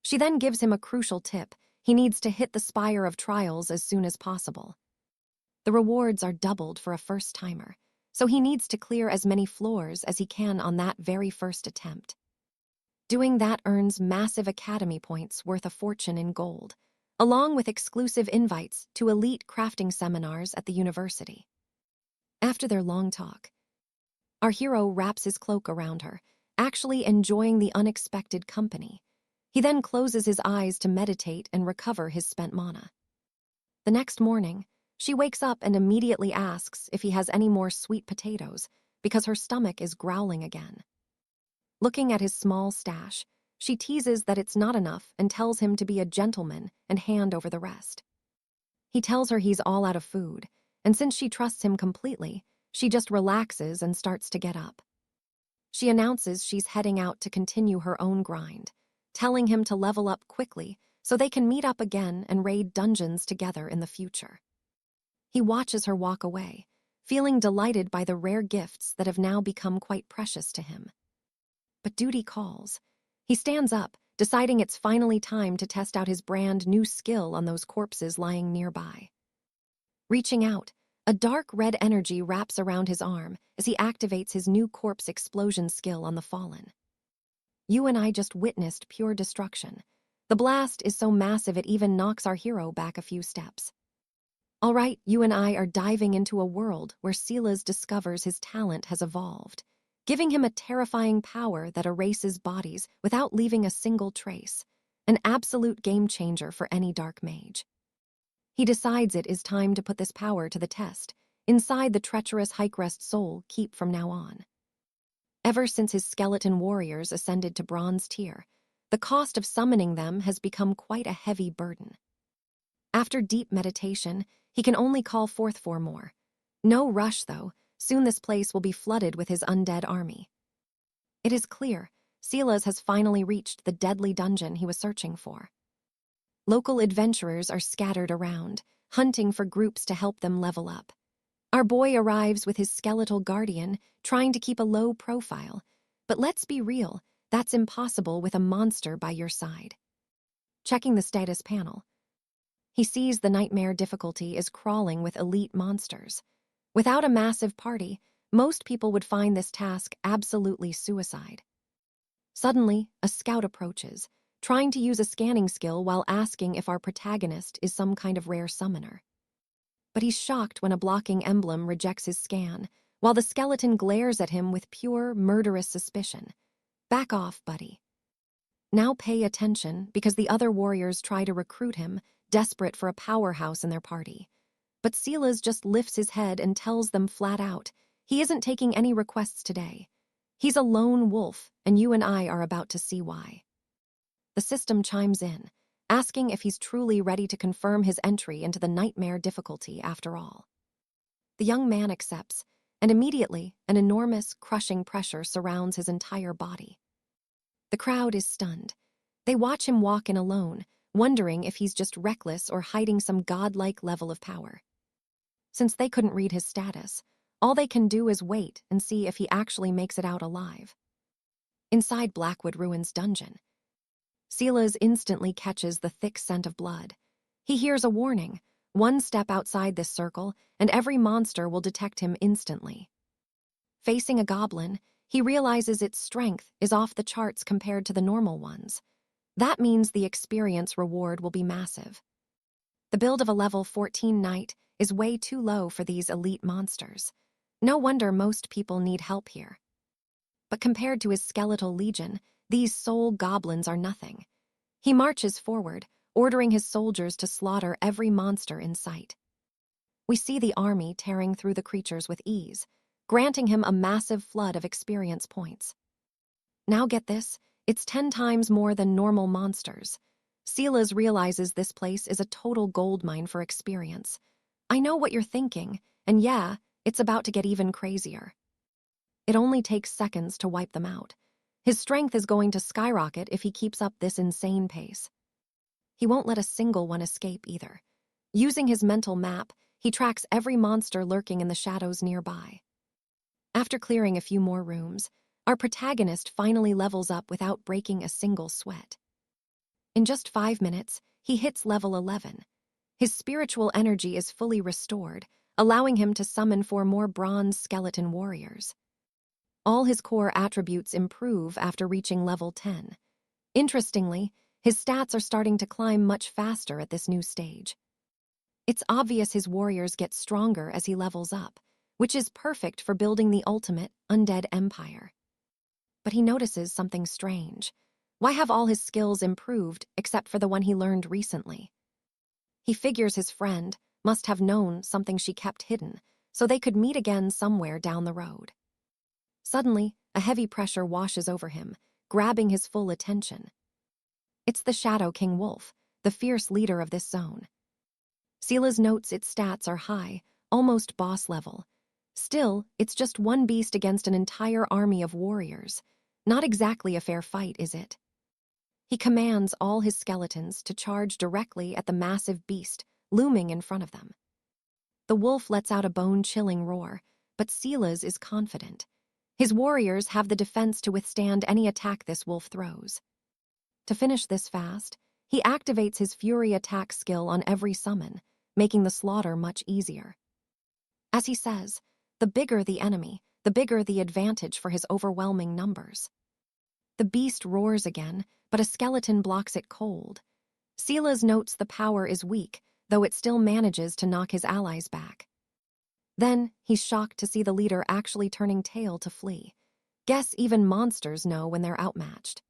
She then gives him a crucial tip. He needs to hit the spire of trials as soon as possible. The rewards are doubled for a first-timer, so he needs to clear as many floors as he can on that very first attempt. Doing that earns massive academy points worth a fortune in gold, along with exclusive invites to elite crafting seminars at the university. After their long talk, our hero wraps his cloak around her, actually enjoying the unexpected company. He then closes his eyes to meditate and recover his spent mana. The next morning, she wakes up and immediately asks if he has any more sweet potatoes, because her stomach is growling again. Looking at his small stash, she teases that it's not enough and tells him to be a gentleman and hand over the rest. He tells her he's all out of food, and since she trusts him completely, she just relaxes and starts to get up. She announces she's heading out to continue her own grind, telling him to level up quickly so they can meet up again and raid dungeons together in the future. He watches her walk away, feeling delighted by the rare gifts that have now become quite precious to him. But duty calls. He stands up, deciding it's finally time to test out his brand new skill on those corpses lying nearby. Reaching out, a dark red energy wraps around his arm as he activates his new corpse explosion skill on the fallen. You and I just witnessed pure destruction. The blast is so massive it even knocks our hero back a few steps. All right, you and I are diving into a world where 𝒖𝒍𝒂𝒕𝒊𝒑𝒍 discovers his talent has evolved, giving him a terrifying power that erases bodies without leaving a single trace, an absolute game changer for any dark mage. He decides it is time to put this power to the test, inside the treacherous 𝒖𝒍𝒂𝒕𝒊𝒑𝒍𝒊 soul keep from now on. Ever since his skeleton warriors ascended to bronze tier, the cost of summoning them has become quite a heavy burden. After deep meditation, he can only call forth 4 more. No rush, though. Soon this place will be flooded with his undead army. It is clear, 𝒖𝒍𝒂𝒕𝒊𝒑𝒍𝒊 has finally reached the deadly dungeon he was searching for. Local adventurers are scattered around, hunting for groups to help them level up. Our boy arrives with his skeletal guardian, trying to keep a low profile. But let's be real, that's impossible with a monster by your side. Checking the status panel, he sees the nightmare difficulty is crawling with elite monsters. Without a massive party, most people would find this task absolutely suicide. Suddenly, a scout approaches, trying to use a scanning skill while asking if our protagonist is some kind of rare summoner. But he's shocked when a blocking emblem rejects his scan, while the skeleton glares at him with pure, murderous suspicion. Back off, buddy. Now pay attention, because the other warriors try to recruit him, desperate for a powerhouse in their party. But 𝒖𝒍𝒂𝒕𝒊𝒑𝒍𝒊 just lifts his head and tells them flat out, he isn't taking any requests today. He's a lone wolf, and you and I are about to see why. The system chimes in, asking if he's truly ready to confirm his entry into the nightmare difficulty after all. The young man accepts, and immediately an enormous, crushing pressure surrounds his entire body. The crowd is stunned. They watch him walk in alone, wondering if he's just reckless or hiding some godlike level of power. Since they couldn't read his status, all they can do is wait and see if he actually makes it out alive. Inside Blackwood Ruins' dungeon, 𝒖𝒍𝒂𝒕𝒊𝒂𝒍𝒊 instantly catches the thick scent of blood. He hears a warning: one step outside this circle, and every monster will detect him instantly. Facing a goblin, he realizes its strength is off the charts compared to the normal ones. That means the experience reward will be massive. The build of a level 14 knight is way too low for these elite monsters. No wonder most people need help here. But compared to his skeletal legion, these soul goblins are nothing. He marches forward, ordering his soldiers to slaughter every monster in sight. We see the army tearing through the creatures with ease, granting him a massive flood of experience points. Now get this, it's 10 times more than normal monsters. 𝒖𝒍𝒂𝒕𝒊𝒂𝒍𝒊 realizes this place is a total goldmine for experience. I know what you're thinking, and yeah, it's about to get even crazier. It only takes seconds to wipe them out. His strength is going to skyrocket if he keeps up this insane pace. He won't let a single one escape either. Using his mental map, he tracks every monster lurking in the shadows nearby. After clearing a few more rooms, our protagonist finally levels up without breaking a single sweat. In just 5 minutes, he hits level 11. His spiritual energy is fully restored, allowing him to summon 4 more bronze skeleton warriors. All his core attributes improve after reaching level 10. Interestingly, his stats are starting to climb much faster at this new stage. It's obvious his warriors get stronger as he levels up, which is perfect for building the ultimate undead empire. But he notices something strange. Why have all his skills improved except for the one he learned recently? He figures his friend must have known something she kept hidden, so they could meet again somewhere down the road. Suddenly, a heavy pressure washes over him, grabbing his full attention. It's the Shadow King Wolf, the fierce leader of this zone. 𝒖𝒍𝒂𝒕𝒊𝒂𝒍𝒊 notes its stats are high, almost boss level. Still, it's just one beast against an entire army of warriors. Not exactly a fair fight, is it? He commands all his skeletons to charge directly at the massive beast looming in front of them. The wolf lets out a bone-chilling roar, but 𝒖𝒍𝒂𝒕𝒊𝒂𝒍𝒊 is confident. His warriors have the defense to withstand any attack this wolf throws. To finish this fast, he activates his Fury attack skill on every summon, making the slaughter much easier. As he says, the bigger the enemy, the bigger the advantage for his overwhelming numbers. The beast roars again, but a skeleton blocks it cold. 𝒖𝒍𝒂𝒕𝒊𝒂𝒍𝒊 notes the power is weak, though it still manages to knock his allies back. Then, he's shocked to see the leader actually turning tail to flee. Guess even monsters know when they're outmatched.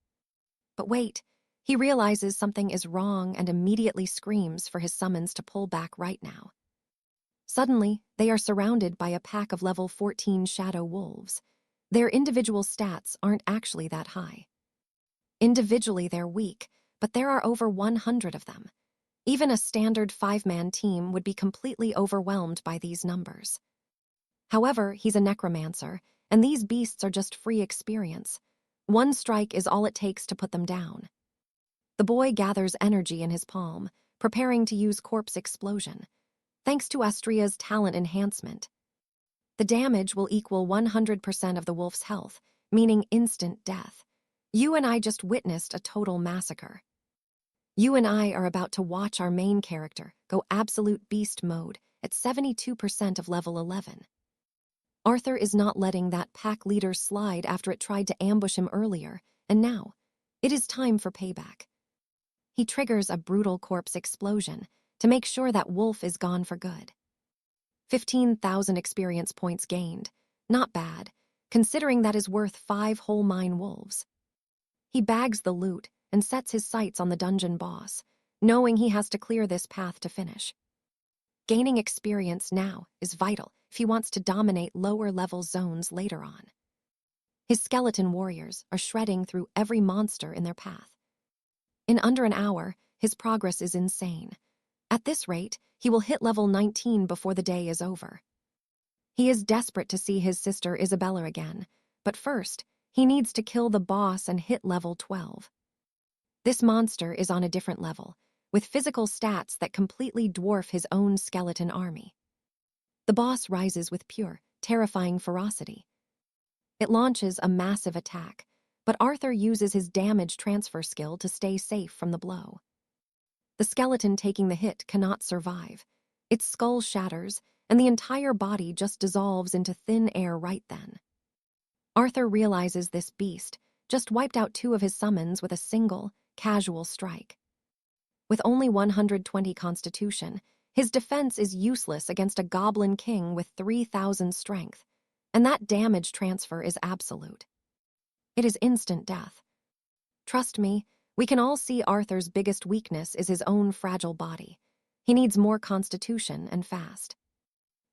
But wait, he realizes something is wrong and immediately screams for his summons to pull back right now. Suddenly, they are surrounded by a pack of level 14 shadow wolves. Their individual stats aren't actually that high. Individually they're weak, but there are over 100 of them. Even a standard 5-man team would be completely overwhelmed by these numbers. However, he's a necromancer, and these beasts are just free experience. One strike is all it takes to put them down. The boy gathers energy in his palm, preparing to use Corpse Explosion. Thanks to 𝒖𝒍𝒂𝒕𝒊𝒂𝒍𝒊 enhancement, the damage will equal 100% of the wolf's health, meaning instant death. You and I just witnessed a total massacre. You and I are about to watch our main character go absolute beast mode at 72% of level 11. Arthur is not letting that pack leader slide after it tried to ambush him earlier, and now, it is time for payback. He triggers a brutal corpse explosion to make sure that wolf is gone for good. 15,000 experience points gained. Not bad, considering that is worth 5 whole mine wolves. He bags the loot and sets his sights on the dungeon boss, knowing he has to clear this path to finish. Gaining experience now is vital if he wants to dominate lower-level zones later on. His skeleton warriors are shredding through every monster in their path. In under an hour, his progress is insane. At this rate, he will hit level 19 before the day is over. He is desperate to see his sister 𝒖𝒍𝒊𝒑𝒊𝒆𝒔 again, but first, he needs to kill the boss and hit level 12. This monster is on a different level, with physical stats that completely dwarf his own skeleton army. The boss rises with pure, terrifying ferocity. It launches a massive attack, but Arthur uses his damage transfer skill to stay safe from the blow. The skeleton taking the hit cannot survive. Its skull shatters, and the entire body just dissolves into thin air right then. Arthur realizes this beast just wiped out 2 of his summons with a single, casual strike. With only 120 constitution, his defense is useless against a goblin king with 3,000 strength, and that damage transfer is absolute. It is instant death. Trust me, we can all see Arthur's biggest weakness is his own fragile body. He needs more constitution and fast.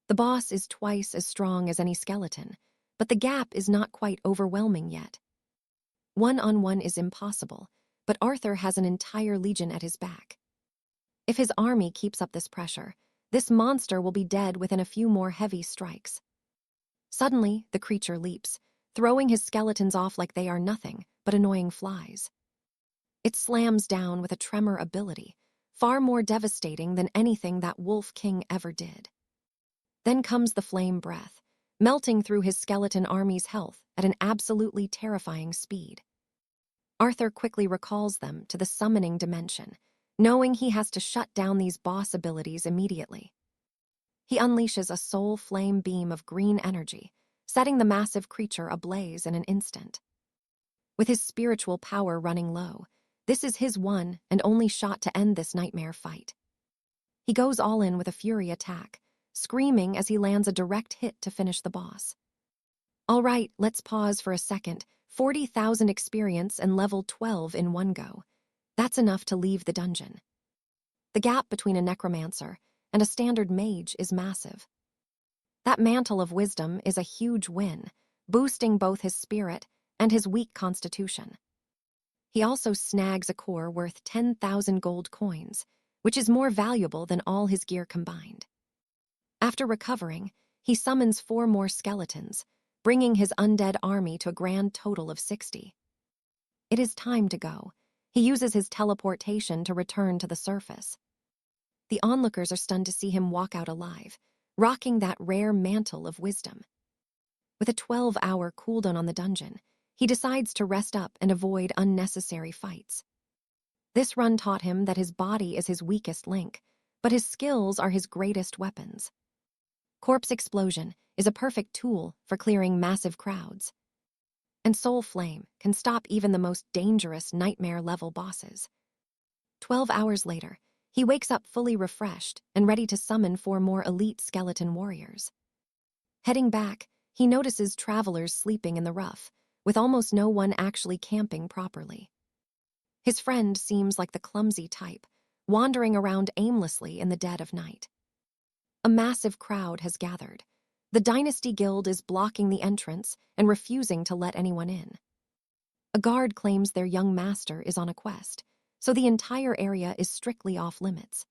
The boss is twice as strong as any skeleton, but the gap is not quite overwhelming yet. One-on-one is impossible, but Arthur has an entire legion at his back. If his army keeps up this pressure, this monster will be dead within a few more heavy strikes. Suddenly, the creature leaps, throwing his skeletons off like they are nothing but annoying flies. It slams down with a tremor ability, far more devastating than anything that Wolf King ever did. Then comes the flame breath, melting through his skeleton army's health at an absolutely terrifying speed. Arthur quickly recalls them to the summoning dimension, knowing he has to shut down these boss abilities immediately. He unleashes a soul flame beam of green energy, setting the massive creature ablaze in an instant. With his spiritual power running low, this is his one and only shot to end this nightmare fight. He goes all in with a fury attack, screaming as he lands a direct hit to finish the boss. All right, let's pause for a second. 40,000 experience and level 12 in one go. That's enough to leave the dungeon. The gap between a necromancer and a standard mage is massive. That mantle of wisdom is a huge win, boosting both his spirit and his weak constitution. He also snags a core worth 10,000 gold coins, which is more valuable than all his gear combined. After recovering, he summons 4 more skeletons, bringing his undead army to a grand total of 60. It is time to go. He uses his teleportation to return to the surface. The onlookers are stunned to see him walk out alive, rocking that rare mantle of wisdom. With a 12-hour cooldown on the dungeon, he decides to rest up and avoid unnecessary fights. This run taught him that his body is his weakest link, but his skills are his greatest weapons. Corpse Explosion is a perfect tool for clearing massive crowds. And Soul Flame can stop even the most dangerous nightmare-level bosses. 12 hours later, he wakes up fully refreshed and ready to summon 4 more elite skeleton warriors. Heading back, he notices travelers sleeping in the rough, with almost no one actually camping properly. His friend seems like the clumsy type, wandering around aimlessly in the dead of night. A massive crowd has gathered. The Dynasty Guild is blocking the entrance and refusing to let anyone in. A guard claims their young master is on a quest, so the entire area is strictly off-limits.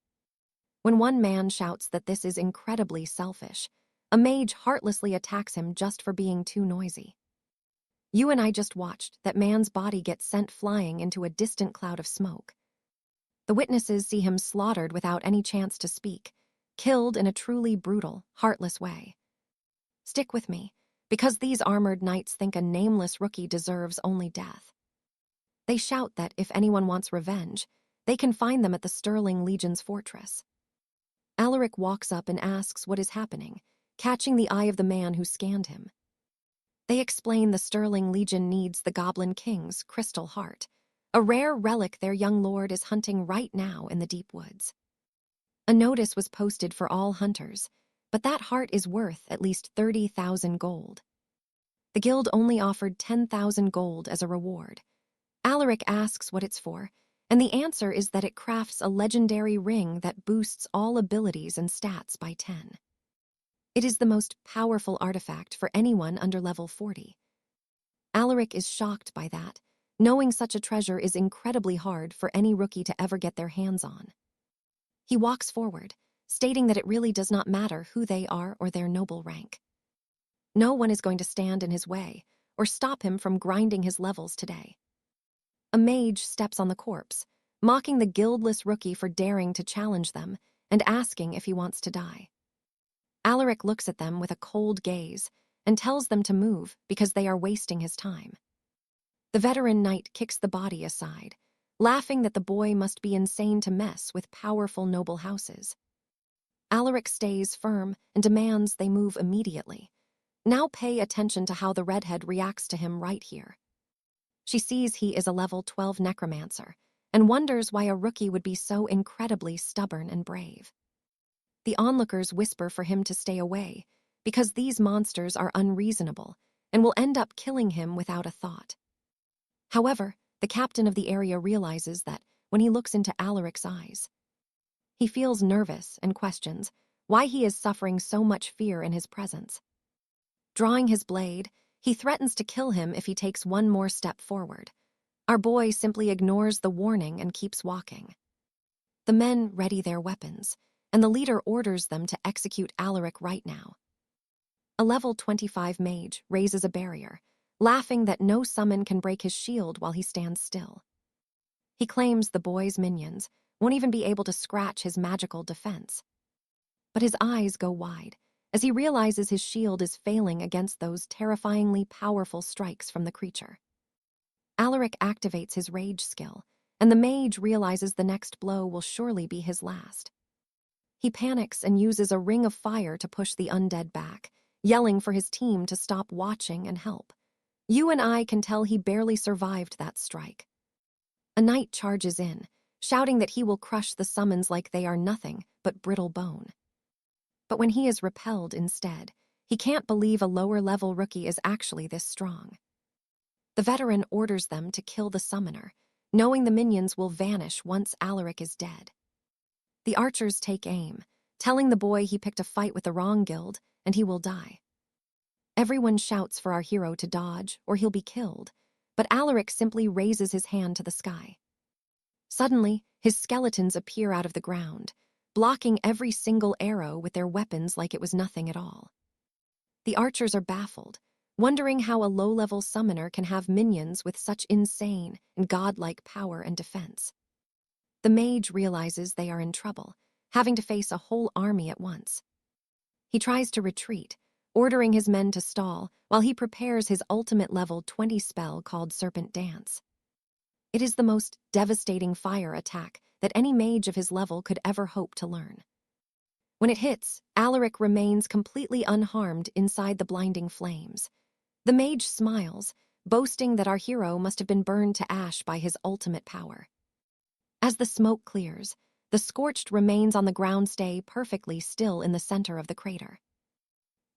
When one man shouts that this is incredibly selfish, a mage heartlessly attacks him just for being too noisy. You and I just watched that man's body get sent flying into a distant cloud of smoke. The witnesses see him slaughtered without any chance to speak, killed in a truly brutal, heartless way. Stick with me, because these armored knights think a nameless rookie deserves only death. They shout that if anyone wants revenge, they can find them at the Sterling Legion's fortress. Alaric walks up and asks what is happening, catching the eye of the man who scanned him. They explain the Sterling Legion needs the Goblin King's crystal heart, a rare relic their young lord is hunting right now in the deep woods. A notice was posted for all hunters, but that heart is worth at least 30,000 gold. The guild only offered 10,000 gold as a reward. Alaric asks what it's for, and the answer is that it crafts a legendary ring that boosts all abilities and stats by 10. It is the most powerful artifact for anyone under level 40. Alaric is shocked by that, knowing such a treasure is incredibly hard for any rookie to ever get their hands on. He walks forward, stating that it really does not matter who they are or their noble rank. No one is going to stand in his way or stop him from grinding his levels today. A mage steps on the corpse, mocking the guildless rookie for daring to challenge them and asking if he wants to die. Alaric looks at them with a cold gaze and tells them to move because they are wasting his time. The veteran knight kicks the body aside, laughing that the boy must be insane to mess with powerful noble houses. Alaric stays firm and demands they move immediately. Now pay attention to how the redhead reacts to him right here. She sees he is a level 12 necromancer and wonders why a rookie would be so incredibly stubborn and brave. The onlookers whisper for him to stay away because these monsters are unreasonable and will end up killing him without a thought. However, the captain of the area realizes that when he looks into Alaric's eyes. He feels nervous and questions why he is suffering so much fear in his presence. Drawing his blade, he threatens to kill him if he takes one more step forward. Our boy simply ignores the warning and keeps walking. The men ready their weapons, and the leader orders them to execute Alaric right now. A level 25 mage raises a barrier, laughing that no summon can break his shield while he stands still. He claims the boy's minions won't even be able to scratch his magical defense. But his eyes go wide as he realizes his shield is failing against those terrifyingly powerful strikes from the creature. Alaric activates his rage skill, and the mage realizes the next blow will surely be his last. He panics and uses a ring of fire to push the undead back, yelling for his team to stop watching and help. You and I can tell he barely survived that strike. A knight charges in, shouting that he will crush the summons like they are nothing but brittle bone. But when he is repelled instead, he can't believe a lower-level rookie is actually this strong. The veteran orders them to kill the summoner, knowing the minions will vanish once Alaric is dead. The archers take aim, telling the boy he picked a fight with the wrong guild and he will die. Everyone shouts for our hero to dodge or he'll be killed, but Alaric simply raises his hand to the sky. Suddenly, his skeletons appear out of the ground, blocking every single arrow with their weapons like it was nothing at all. The archers are baffled, wondering how a low-level summoner can have minions with such insane and godlike power and defense. The mage realizes they are in trouble, having to face a whole army at once. He tries to retreat, ordering his men to stall while he prepares his ultimate level 20 spell called Serpent Dance. It is the most devastating fire attack that any mage of his level could ever hope to learn. When it hits, Alaric remains completely unharmed inside the blinding flames. The mage smiles, boasting that our hero must have been burned to ash by his ultimate power. As the smoke clears, the scorched remains on the ground stay perfectly still in the center of the crater.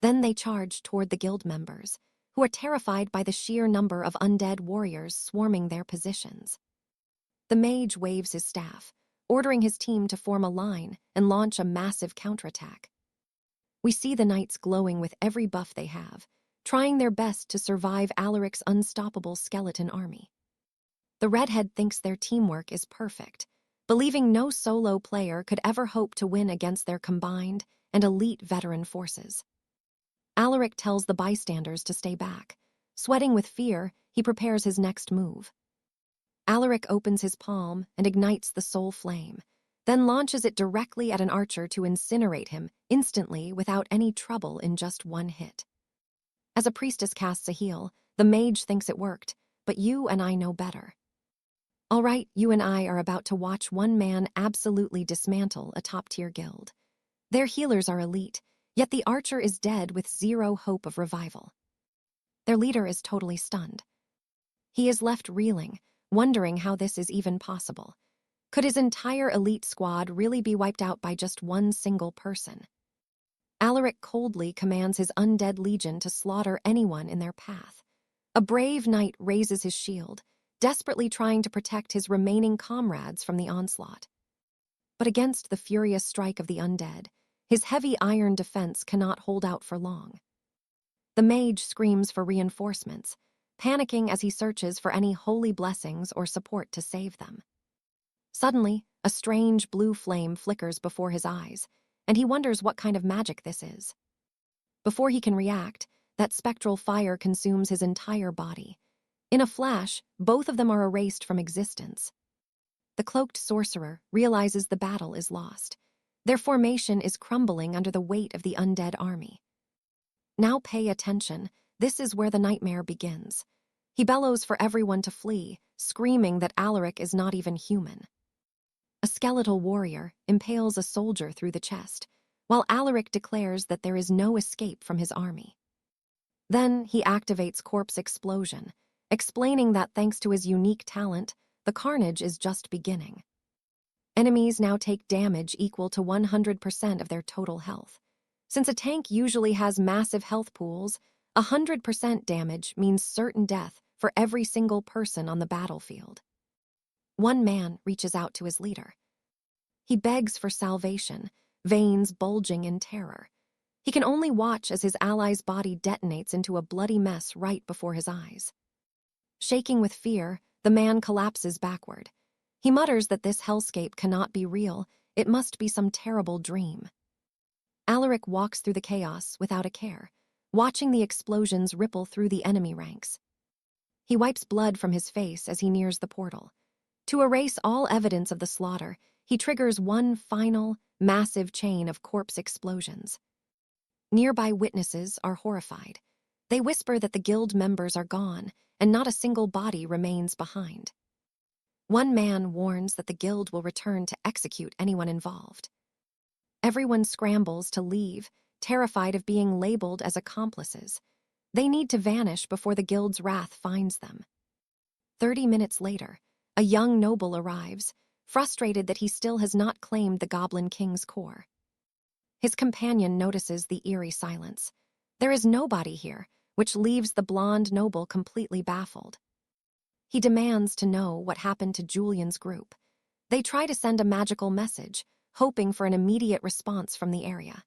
Then they charge toward the guild members, who are terrified by the sheer number of undead warriors swarming their positions. The mage waves his staff, ordering his team to form a line and launch a massive counterattack. We see the knights glowing with every buff they have, trying their best to survive Alaric's unstoppable skeleton army. The redhead thinks their teamwork is perfect, believing no solo player could ever hope to win against their combined and elite veteran forces. Alaric tells the bystanders to stay back. Sweating with fear, he prepares his next move. Alaric opens his palm and ignites the soul flame, then launches it directly at an archer to incinerate him instantly without any trouble in just one hit. As a priestess casts a heal, the mage thinks it worked, but you and I know better. All right, you and I are about to watch one man absolutely dismantle a top-tier guild. Their healers are elite, yet the archer is dead with zero hope of revival. Their leader is totally stunned. He is left reeling, wondering how this is even possible. Could his entire elite squad really be wiped out by just one single person? Alaric coldly commands his undead legion to slaughter anyone in their path. A brave knight raises his shield, desperately trying to protect his remaining comrades from the onslaught. But against the furious strike of the undead, his heavy iron defense cannot hold out for long. The mage screams for reinforcements, panicking as he searches for any holy blessings or support to save them. Suddenly, a strange blue flame flickers before his eyes, and he wonders what kind of magic this is. Before he can react, that spectral fire consumes his entire body. In a flash, both of them are erased from existence. The cloaked sorcerer realizes the battle is lost. Their formation is crumbling under the weight of the undead army. Now pay attention, this is where the nightmare begins. He bellows for everyone to flee, screaming that Alaric is not even human. A skeletal warrior impales a soldier through the chest, while Alaric declares that there is no escape from his army. Then he activates Corpse Explosion, explaining that thanks to his unique talent, the carnage is just beginning. Enemies now take damage equal to 100% of their total health. Since a tank usually has massive health pools, 100% damage means certain death for every single person on the battlefield. One man reaches out to his leader. He begs for salvation, veins bulging in terror. He can only watch as his ally's body detonates into a bloody mess right before his eyes. Shaking with fear, the man collapses backward. He mutters that this hellscape cannot be real, it must be some terrible dream. Alaric walks through the chaos without a care, watching the explosions ripple through the enemy ranks. He wipes blood from his face as he nears the portal. To erase all evidence of the slaughter, he triggers one final, massive chain of corpse explosions. Nearby witnesses are horrified. They whisper that the guild members are gone, and not a single body remains behind. One man warns that the guild will return to execute anyone involved. Everyone scrambles to leave, terrified of being labeled as accomplices. They need to vanish before the guild's wrath finds them. 30 minutes later, a young noble arrives, frustrated that he still has not claimed the Goblin King's core. His companion notices the eerie silence. There is nobody here, which leaves the blonde noble completely baffled. He demands to know what happened to Julian's group. They try to send a magical message, hoping for an immediate response from the area.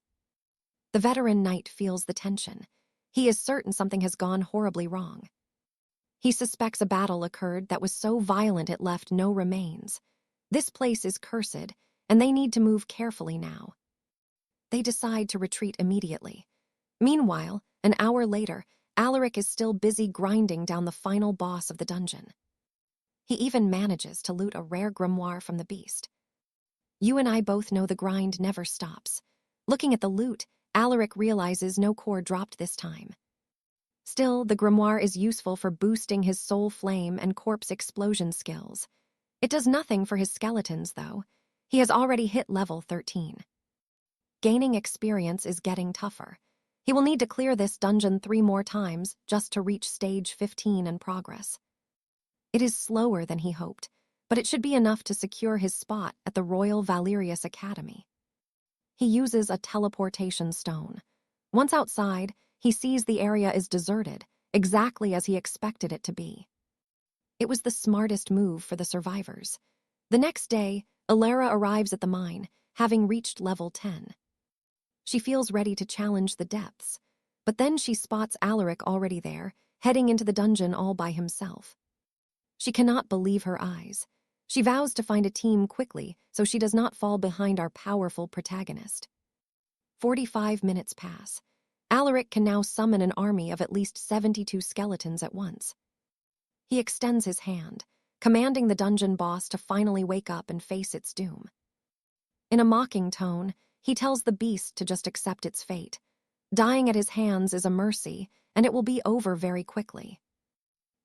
The veteran knight feels the tension. He is certain something has gone horribly wrong. He suspects a battle occurred that was so violent it left no remains. This place is cursed, and they need to move carefully now. They decide to retreat immediately. Meanwhile, an hour later, Alaric is still busy grinding down the final boss of the dungeon. He even manages to loot a rare grimoire from the beast. You and I both know the grind never stops. Looking at the loot, Alaric realizes no core dropped this time. Still, the grimoire is useful for boosting his soul flame and corpse explosion skills. It does nothing for his skeletons, though. He has already hit level 13. Gaining experience is getting tougher. He will need to clear this dungeon 3 more times just to reach stage 15 and progress. It is slower than he hoped, but it should be enough to secure his spot at the Royal Valerius Academy. He uses a teleportation stone. Once outside, he sees the area is deserted, exactly as he expected it to be. It was the smartest move for the survivors. The next day, Alara arrives at the mine, having reached level 10. She feels ready to challenge the depths, but then she spots Alaric already there, heading into the dungeon all by himself. She cannot believe her eyes. She vows to find a team quickly so she does not fall behind our powerful protagonist. 45 minutes pass. Alaric can now summon an army of at least 72 skeletons at once. He extends his hand, commanding the dungeon boss to finally wake up and face its doom. In a mocking tone, he tells the beast to just accept its fate. Dying at his hands is a mercy, and it will be over very quickly.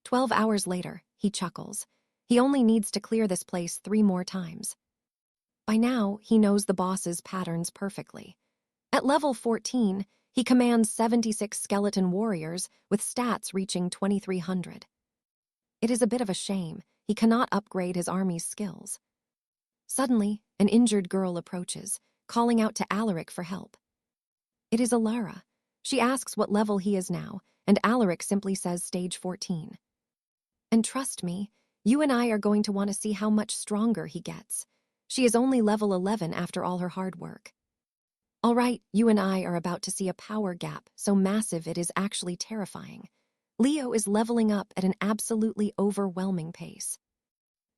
12 hours later, he chuckles. He only needs to clear this place 3 more times. By now, he knows the boss's patterns perfectly. At level 14, he commands 76 skeleton warriors with stats reaching 2,300. It is a bit of a shame. He cannot upgrade his army's skills. Suddenly, an injured girl approaches, calling out to Alaric for help. It is Alara. She asks what level he is now, and Alaric simply says stage 14. And trust me, you and I are going to want to see how much stronger he gets. She is only level 11 after all her hard work. All right, you and I are about to see a power gap so massive it is actually terrifying. Leo is leveling up at an absolutely overwhelming pace.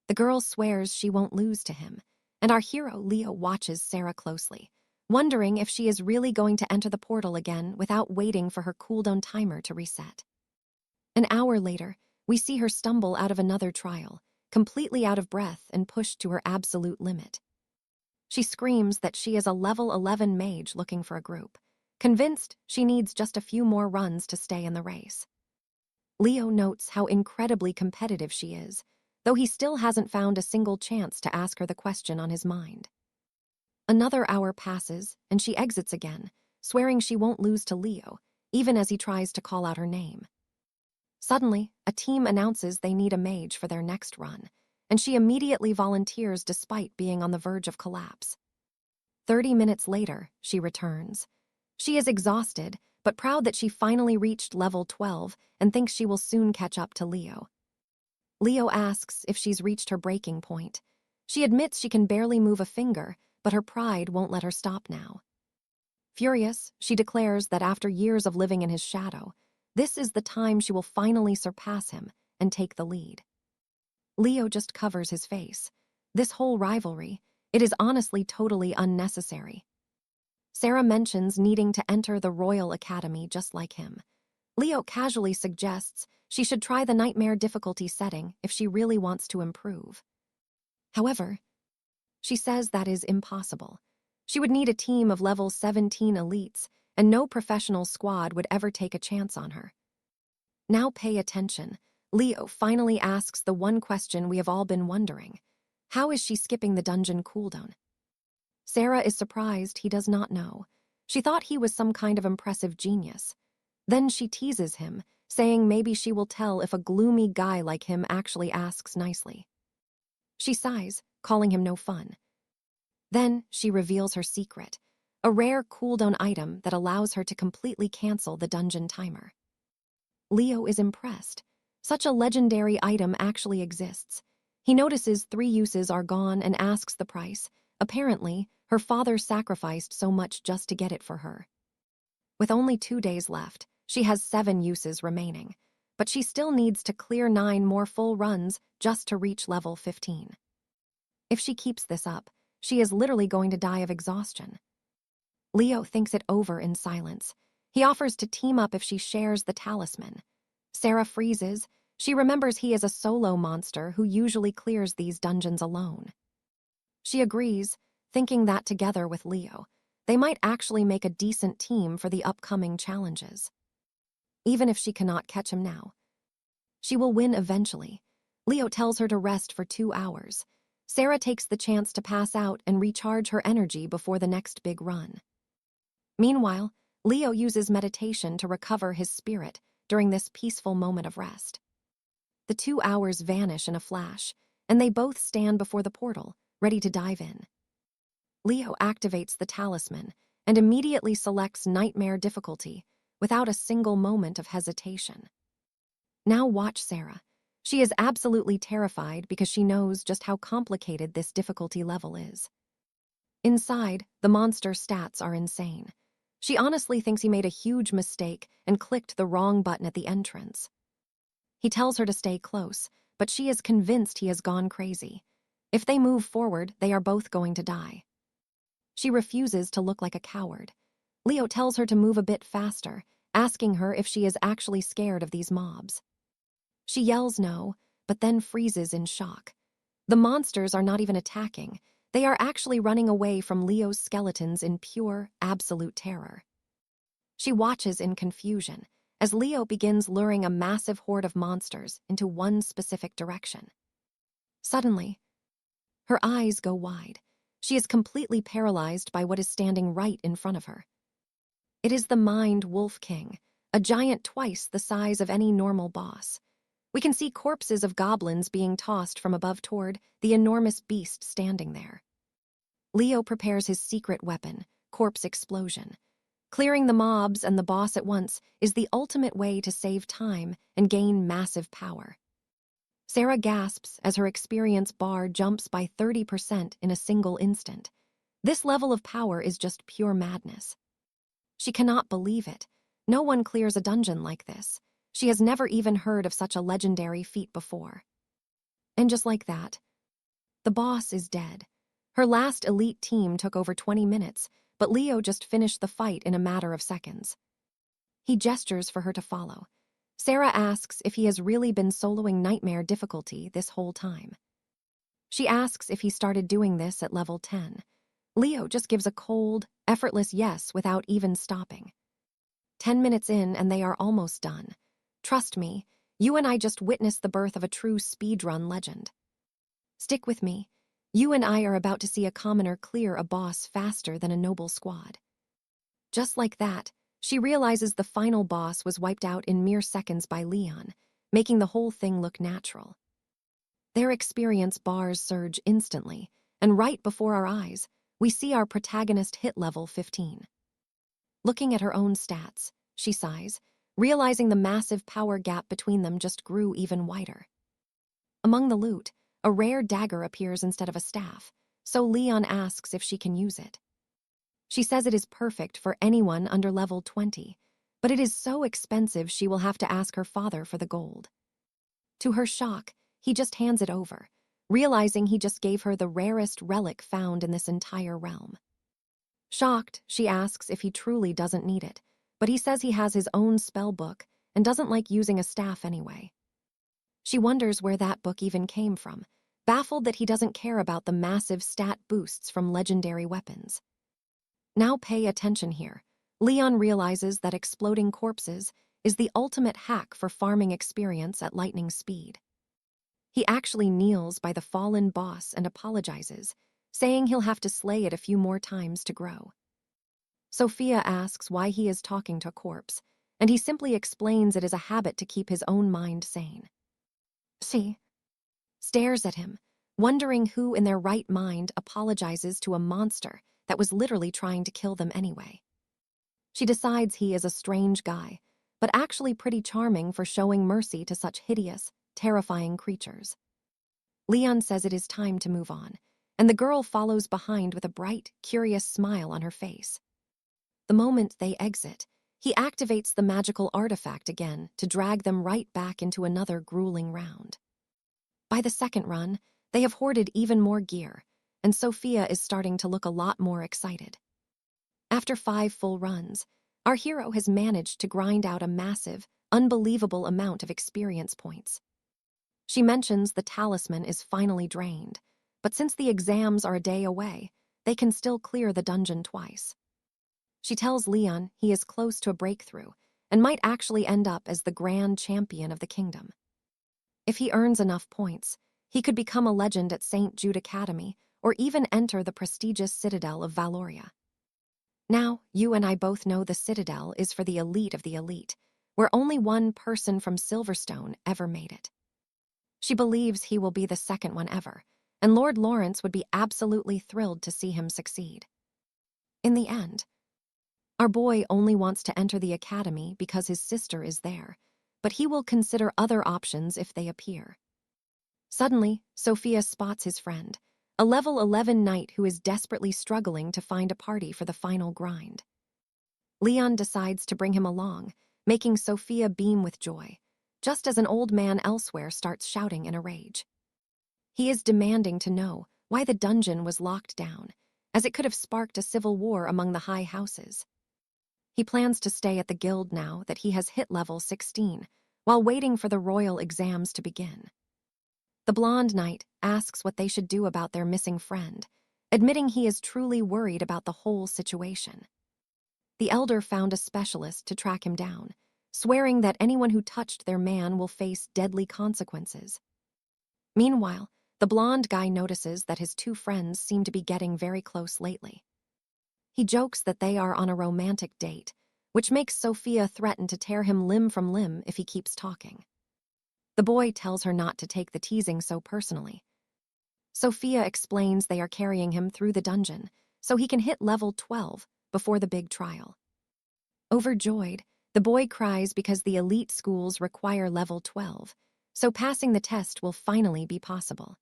The girl swears she won't lose to him, and our hero Leo watches Sarah closely, wondering if she is really going to enter the portal again without waiting for her cooldown timer to reset. An hour later, we see her stumble out of another trial, completely out of breath and pushed to her absolute limit. She screams that she is a level 11 mage looking for a group, convinced she needs just a few more runs to stay in the race. Leo notes how incredibly competitive she is, though he still hasn't found a single chance to ask her the question on his mind. Another hour passes, and she exits again, swearing she won't lose to Leo, even as he tries to call out her name. Suddenly, a team announces they need a mage for their next run, and she immediately volunteers despite being on the verge of collapse. 30 minutes later, she returns. She is exhausted, but proud that she finally reached level 12 and thinks she will soon catch up to Leo. Leo asks if she's reached her breaking point. She admits she can barely move a finger, but her pride won't let her stop now. Furious, she declares that after years of living in his shadow, this is the time she will finally surpass him and take the lead. Leo just covers his face. This whole rivalry, it is honestly totally unnecessary. Sarah mentions needing to enter the Royal Academy just like him. Leo casually suggests she should try the nightmare difficulty setting if she really wants to improve. However, she says that is impossible. She would need a team of level 17 elites, and no professional squad would ever take a chance on her. Now pay attention. Leo finally asks the one question we have all been wondering. How is she skipping the dungeon cooldown? Sarah is surprised he does not know. She thought he was some kind of impressive genius. Then she teases him, saying maybe she will tell if a gloomy guy like him actually asks nicely. She sighs, calling him no fun. Then she reveals her secret, a rare cooldown item that allows her to completely cancel the dungeon timer. Leo is impressed. Such a legendary item actually exists. He notices 3 uses are gone and asks the price. Apparently, her father sacrificed so much just to get it for her. With only 2 days left, she has 7 uses remaining, but she still needs to clear 9 more full runs just to reach level 15. If she keeps this up, she is literally going to die of exhaustion. Leo thinks it over in silence. He offers to team up if she shares the talisman. Sarah freezes. She remembers he is a solo monster who usually clears these dungeons alone. She agrees, thinking that together with Leo, they might actually make a decent team for the upcoming challenges. Even if she cannot catch him now, she will win eventually. Leo tells her to rest for 2 hours. Sarah takes the chance to pass out and recharge her energy before the next big run. Meanwhile, Leo uses meditation to recover his spirit during this peaceful moment of rest. The 2 hours vanish in a flash, and they both stand before the portal, ready to dive in. Leo activates the talisman and immediately selects nightmare difficulty without a single moment of hesitation. Now watch Sarah. She is absolutely terrified because she knows just how complicated this difficulty level is. Inside, the monster stats are insane. She honestly thinks he made a huge mistake and clicked the wrong button at the entrance. He tells her to stay close, but she is convinced he has gone crazy. If they move forward, they are both going to die. She refuses to look like a coward. Leo tells her to move a bit faster, asking her if she is actually scared of these mobs. She yells no, but then freezes in shock. The monsters are not even attacking. They are actually running away from Leo's skeletons in pure, absolute terror. She watches in confusion as Leo begins luring a massive horde of monsters into one specific direction. Suddenly, her eyes go wide. She is completely paralyzed by what is standing right in front of her. It is the Mind Wolf King, a giant twice the size of any normal boss. We can see corpses of goblins being tossed from above toward the enormous beast standing there. Leo prepares his secret weapon, Corpse Explosion. Clearing the mobs and the boss at once is the ultimate way to save time and gain massive power. Sarah gasps as her experience bar jumps by 30% in a single instant. This level of power is just pure madness. She cannot believe it. No one clears a dungeon like this. She has never even heard of such a legendary feat before. And just like that, the boss is dead. Her last elite team took over 20 minutes, but Leo just finished the fight in a matter of seconds. He gestures for her to follow. Sarah asks if he has really been soloing nightmare difficulty this whole time. She asks if he started doing this at level 10. Leo just gives a cold, effortless yes without even stopping. 10 minutes in and they are almost done. Trust me, you and I just witnessed the birth of a true speedrun legend. Stick with me. You and I are about to see a commoner clear a boss faster than a noble squad. Just like that, she realizes the final boss was wiped out in mere seconds by Leon, making the whole thing look natural. Their experience bars surge instantly, and right before our eyes, we see our protagonist hit level 15. Looking at her own stats, she sighs, realizing the massive power gap between them just grew even wider. Among the loot, a rare dagger appears instead of a staff, so Leon asks if she can use it. She says it is perfect for anyone under level 20, but it is so expensive she will have to ask her father for the gold. To her shock, he just hands it over, realizing he just gave her the rarest relic found in this entire realm. Shocked, she asks if he truly doesn't need it, but he says he has his own spell book and doesn't like using a staff anyway. She wonders where that book even came from, baffled that he doesn't care about the massive stat boosts from legendary weapons. Now pay attention here. Leon realizes that exploding corpses is the ultimate hack for farming experience at lightning speed. He actually kneels by the fallen boss and apologizes, saying he'll have to slay it a few more times to grow. Sophia asks why he is talking to a corpse, and he simply explains it is a habit to keep his own mind sane. She stares at him, wondering who in their right mind apologizes to a monster that was literally trying to kill them anyway. She decides he is a strange guy, but actually pretty charming for showing mercy to such hideous, terrifying creatures. Leon says it is time to move on, and the girl follows behind with a bright, curious smile on her face. The moment they exit, he activates the magical artifact again to drag them right back into another grueling round. By the second run, they have hoarded even more gear, and Sophia is starting to look a lot more excited. After 5 full runs, our hero has managed to grind out a massive, unbelievable amount of experience points. She mentions the talisman is finally drained, but since the exams are a day away, they can still clear the dungeon twice. She tells Leon he is close to a breakthrough and might actually end up as the grand champion of the kingdom. If he earns enough points, he could become a legend at St. Jude Academy or even enter the prestigious Citadel of Valoria. Now, you and I both know the Citadel is for the elite of the elite, where only one person from Silverstone ever made it. She believes he will be the second one ever, and Lord Lawrence would be absolutely thrilled to see him succeed. In the end, our boy only wants to enter the academy because his sister is there, but he will consider other options if they appear. Suddenly, Sophia spots his friend, a level 11 knight who is desperately struggling to find a party for the final grind. Leon decides to bring him along, making Sophia beam with joy, just as an old man elsewhere starts shouting in a rage. He is demanding to know why the dungeon was locked down, as it could have sparked a civil war among the high houses. He plans to stay at the guild now that he has hit level 16, while waiting for the royal exams to begin. The blonde knight asks what they should do about their missing friend, admitting he is truly worried about the whole situation. The elder found a specialist to track him down, swearing that anyone who touched their man will face deadly consequences. Meanwhile, the blonde guy notices that his 2 friends seem to be getting very close lately. He jokes that they are on a romantic date, which makes Sophia threaten to tear him limb from limb if he keeps talking. The boy tells her not to take the teasing so personally. Sophia explains they are carrying him through the dungeon so he can hit level 12 before the big trial. Overjoyed, the boy cries because the elite schools require level 12, so passing the test will finally be possible.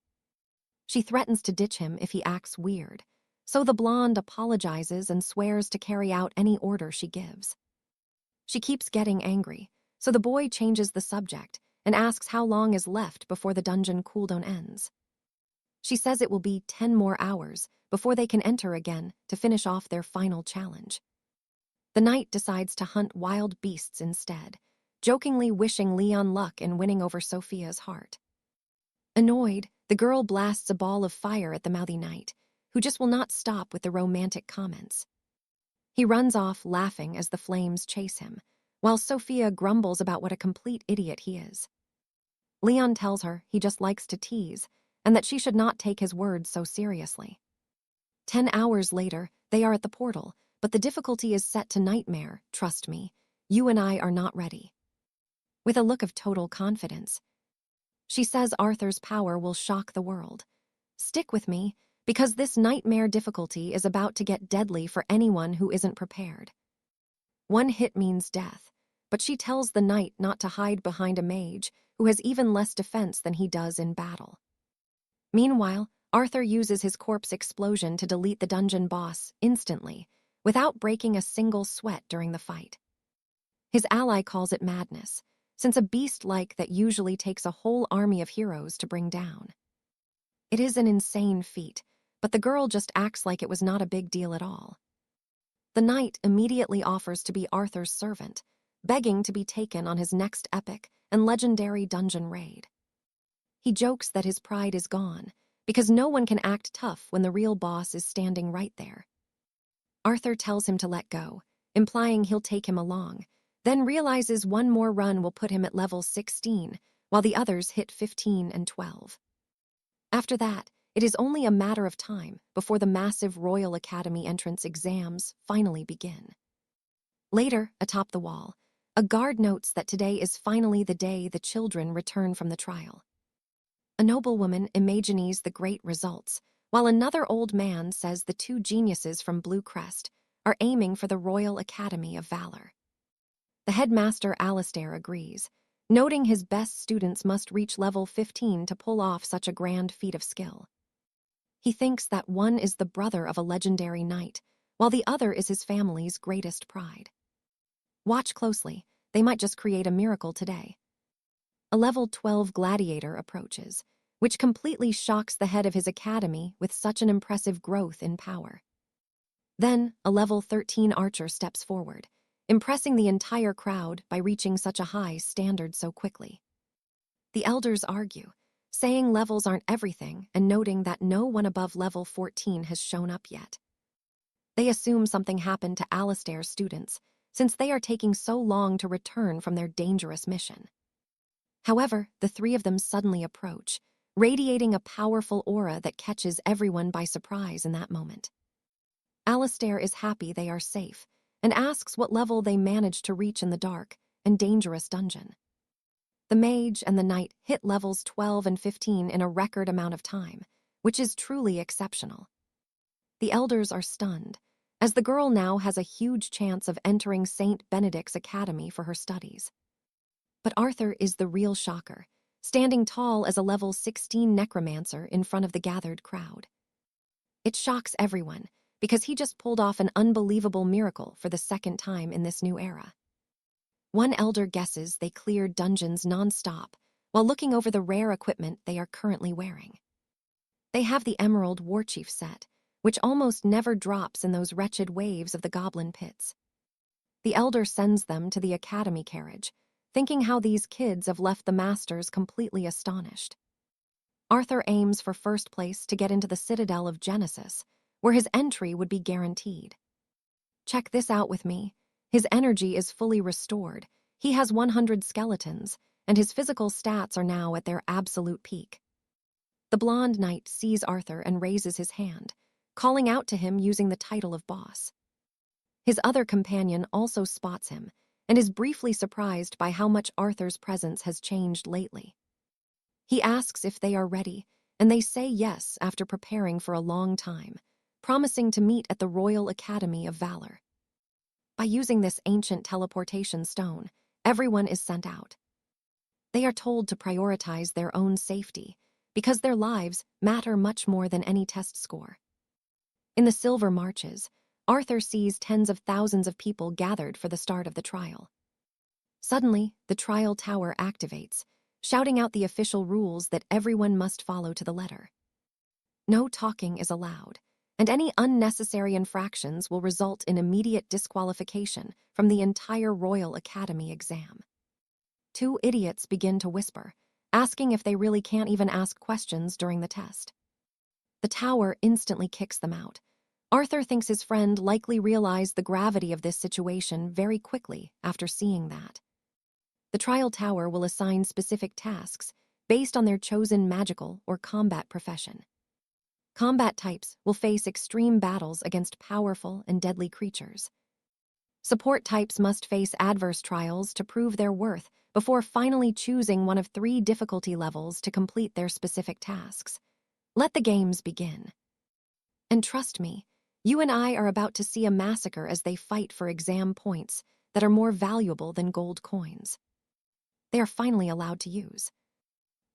She threatens to ditch him if he acts weird, so the blonde apologizes and swears to carry out any order she gives. She keeps getting angry, So the boy changes the subject and asks how long is left before the dungeon cooldown ends. She says it will be 10 more hours before they can enter again to finish off their final challenge. The knight decides to hunt wild beasts instead, jokingly wishing Leon luck in winning over Sophia's heart. Annoyed, the girl blasts a ball of fire at the mouthy knight, who just will not stop with the romantic comments. He runs off laughing as the flames chase him, while Sophia grumbles about what a complete idiot he is. Leon tells her he just likes to tease, and that she should not take his words so seriously. 10 hours later, they are at the portal, but the difficulty is set to nightmare, trust me. You and I are not ready. With a look of total confidence, she says Arthur's power will shock the world. Stick with me, because this nightmare difficulty is about to get deadly for anyone who isn't prepared. One hit means death, but she tells the knight not to hide behind a mage who has even less defense than he does in battle. Meanwhile, Arthur uses his corpse explosion to delete the dungeon boss instantly, without breaking a single sweat during the fight. His ally calls it madness, since a beast like that usually takes a whole army of heroes to bring down. It is an insane feat, but the girl just acts like it was not a big deal at all. The knight immediately offers to be Arthur's servant, begging to be taken on his next epic and legendary dungeon raid. He jokes that his pride is gone, because no one can act tough when the real boss is standing right there. Arthur tells him to let go, implying he'll take him along, then realizes one more run will put him at level 16, while the others hit 15 and 12. After that, it is only a matter of time before the massive Royal Academy entrance exams finally begin. Later, atop the wall, a guard notes that today is finally the day the children return from the trial. A noblewoman imagines the great results, while another old man says the two geniuses from Blue Crest are aiming for the Royal Academy of Valor. The headmaster Alistair agrees, noting his best students must reach level 15 to pull off such a grand feat of skill. He thinks that one is the brother of a legendary knight, while the other is his family's greatest pride. Watch closely, they might just create a miracle today. A level 12 gladiator approaches, which completely shocks the head of his academy with such an impressive growth in power. Then, a level 13 archer steps forward, impressing the entire crowd by reaching such a high standard so quickly. The elders argue, saying levels aren't everything and noting that no one above level 14 has shown up yet. They assume something happened to Alistair's students, since they are taking so long to return from their dangerous mission. However, the three of them suddenly approach, radiating a powerful aura that catches everyone by surprise in that moment. Alistair is happy they are safe, and asks what level they managed to reach in the dark and dangerous dungeon. The mage and the knight hit levels 12 and 15 in a record amount of time, which is truly exceptional. The elders are stunned, as the girl now has a huge chance of entering St. Benedict's Academy for her studies. But Arthur is the real shocker, standing tall as a level 16 necromancer in front of the gathered crowd. It shocks everyone, because he just pulled off an unbelievable miracle for the second time in this new era. One elder guesses they cleared dungeons non-stop while looking over the rare equipment they are currently wearing. They have the Emerald Warchief set, which almost never drops in those wretched waves of the goblin pits. The elder sends them to the academy carriage, thinking how these kids have left the masters completely astonished. Arthur aims for first place to get into the citadel of Genesis, where his entry would be guaranteed. Check this out with me. His energy is fully restored, he has 100 skeletons, and his physical stats are now at their absolute peak. The blonde knight sees Arthur and raises his hand, calling out to him using the title of boss. His other companion also spots him, and is briefly surprised by how much Arthur's presence has changed lately. He asks if they are ready, and they say yes after preparing for a long time, promising to meet at the Royal Academy of Valor. By using this ancient teleportation stone, everyone is sent out. They are told to prioritize their own safety, because their lives matter much more than any test score. In the Silver Marches, Arthur sees tens of thousands of people gathered for the start of the trial. Suddenly, the trial tower activates, shouting out the official rules that everyone must follow to the letter. No talking is allowed, and any unnecessary infractions will result in immediate disqualification from the entire Royal Academy exam. Two idiots begin to whisper, asking if they really can't even ask questions during the test. The tower instantly kicks them out. Arthur thinks his friend likely realized the gravity of this situation very quickly after seeing that. The trial tower will assign specific tasks based on their chosen magical or combat profession. Combat types will face extreme battles against powerful and deadly creatures. Support types must face adverse trials to prove their worth before finally choosing one of 3 difficulty levels to complete their specific tasks. Let the games begin. And trust me, you and I are about to see a massacre as they fight for exam points that are more valuable than gold coins. They are finally allowed to use.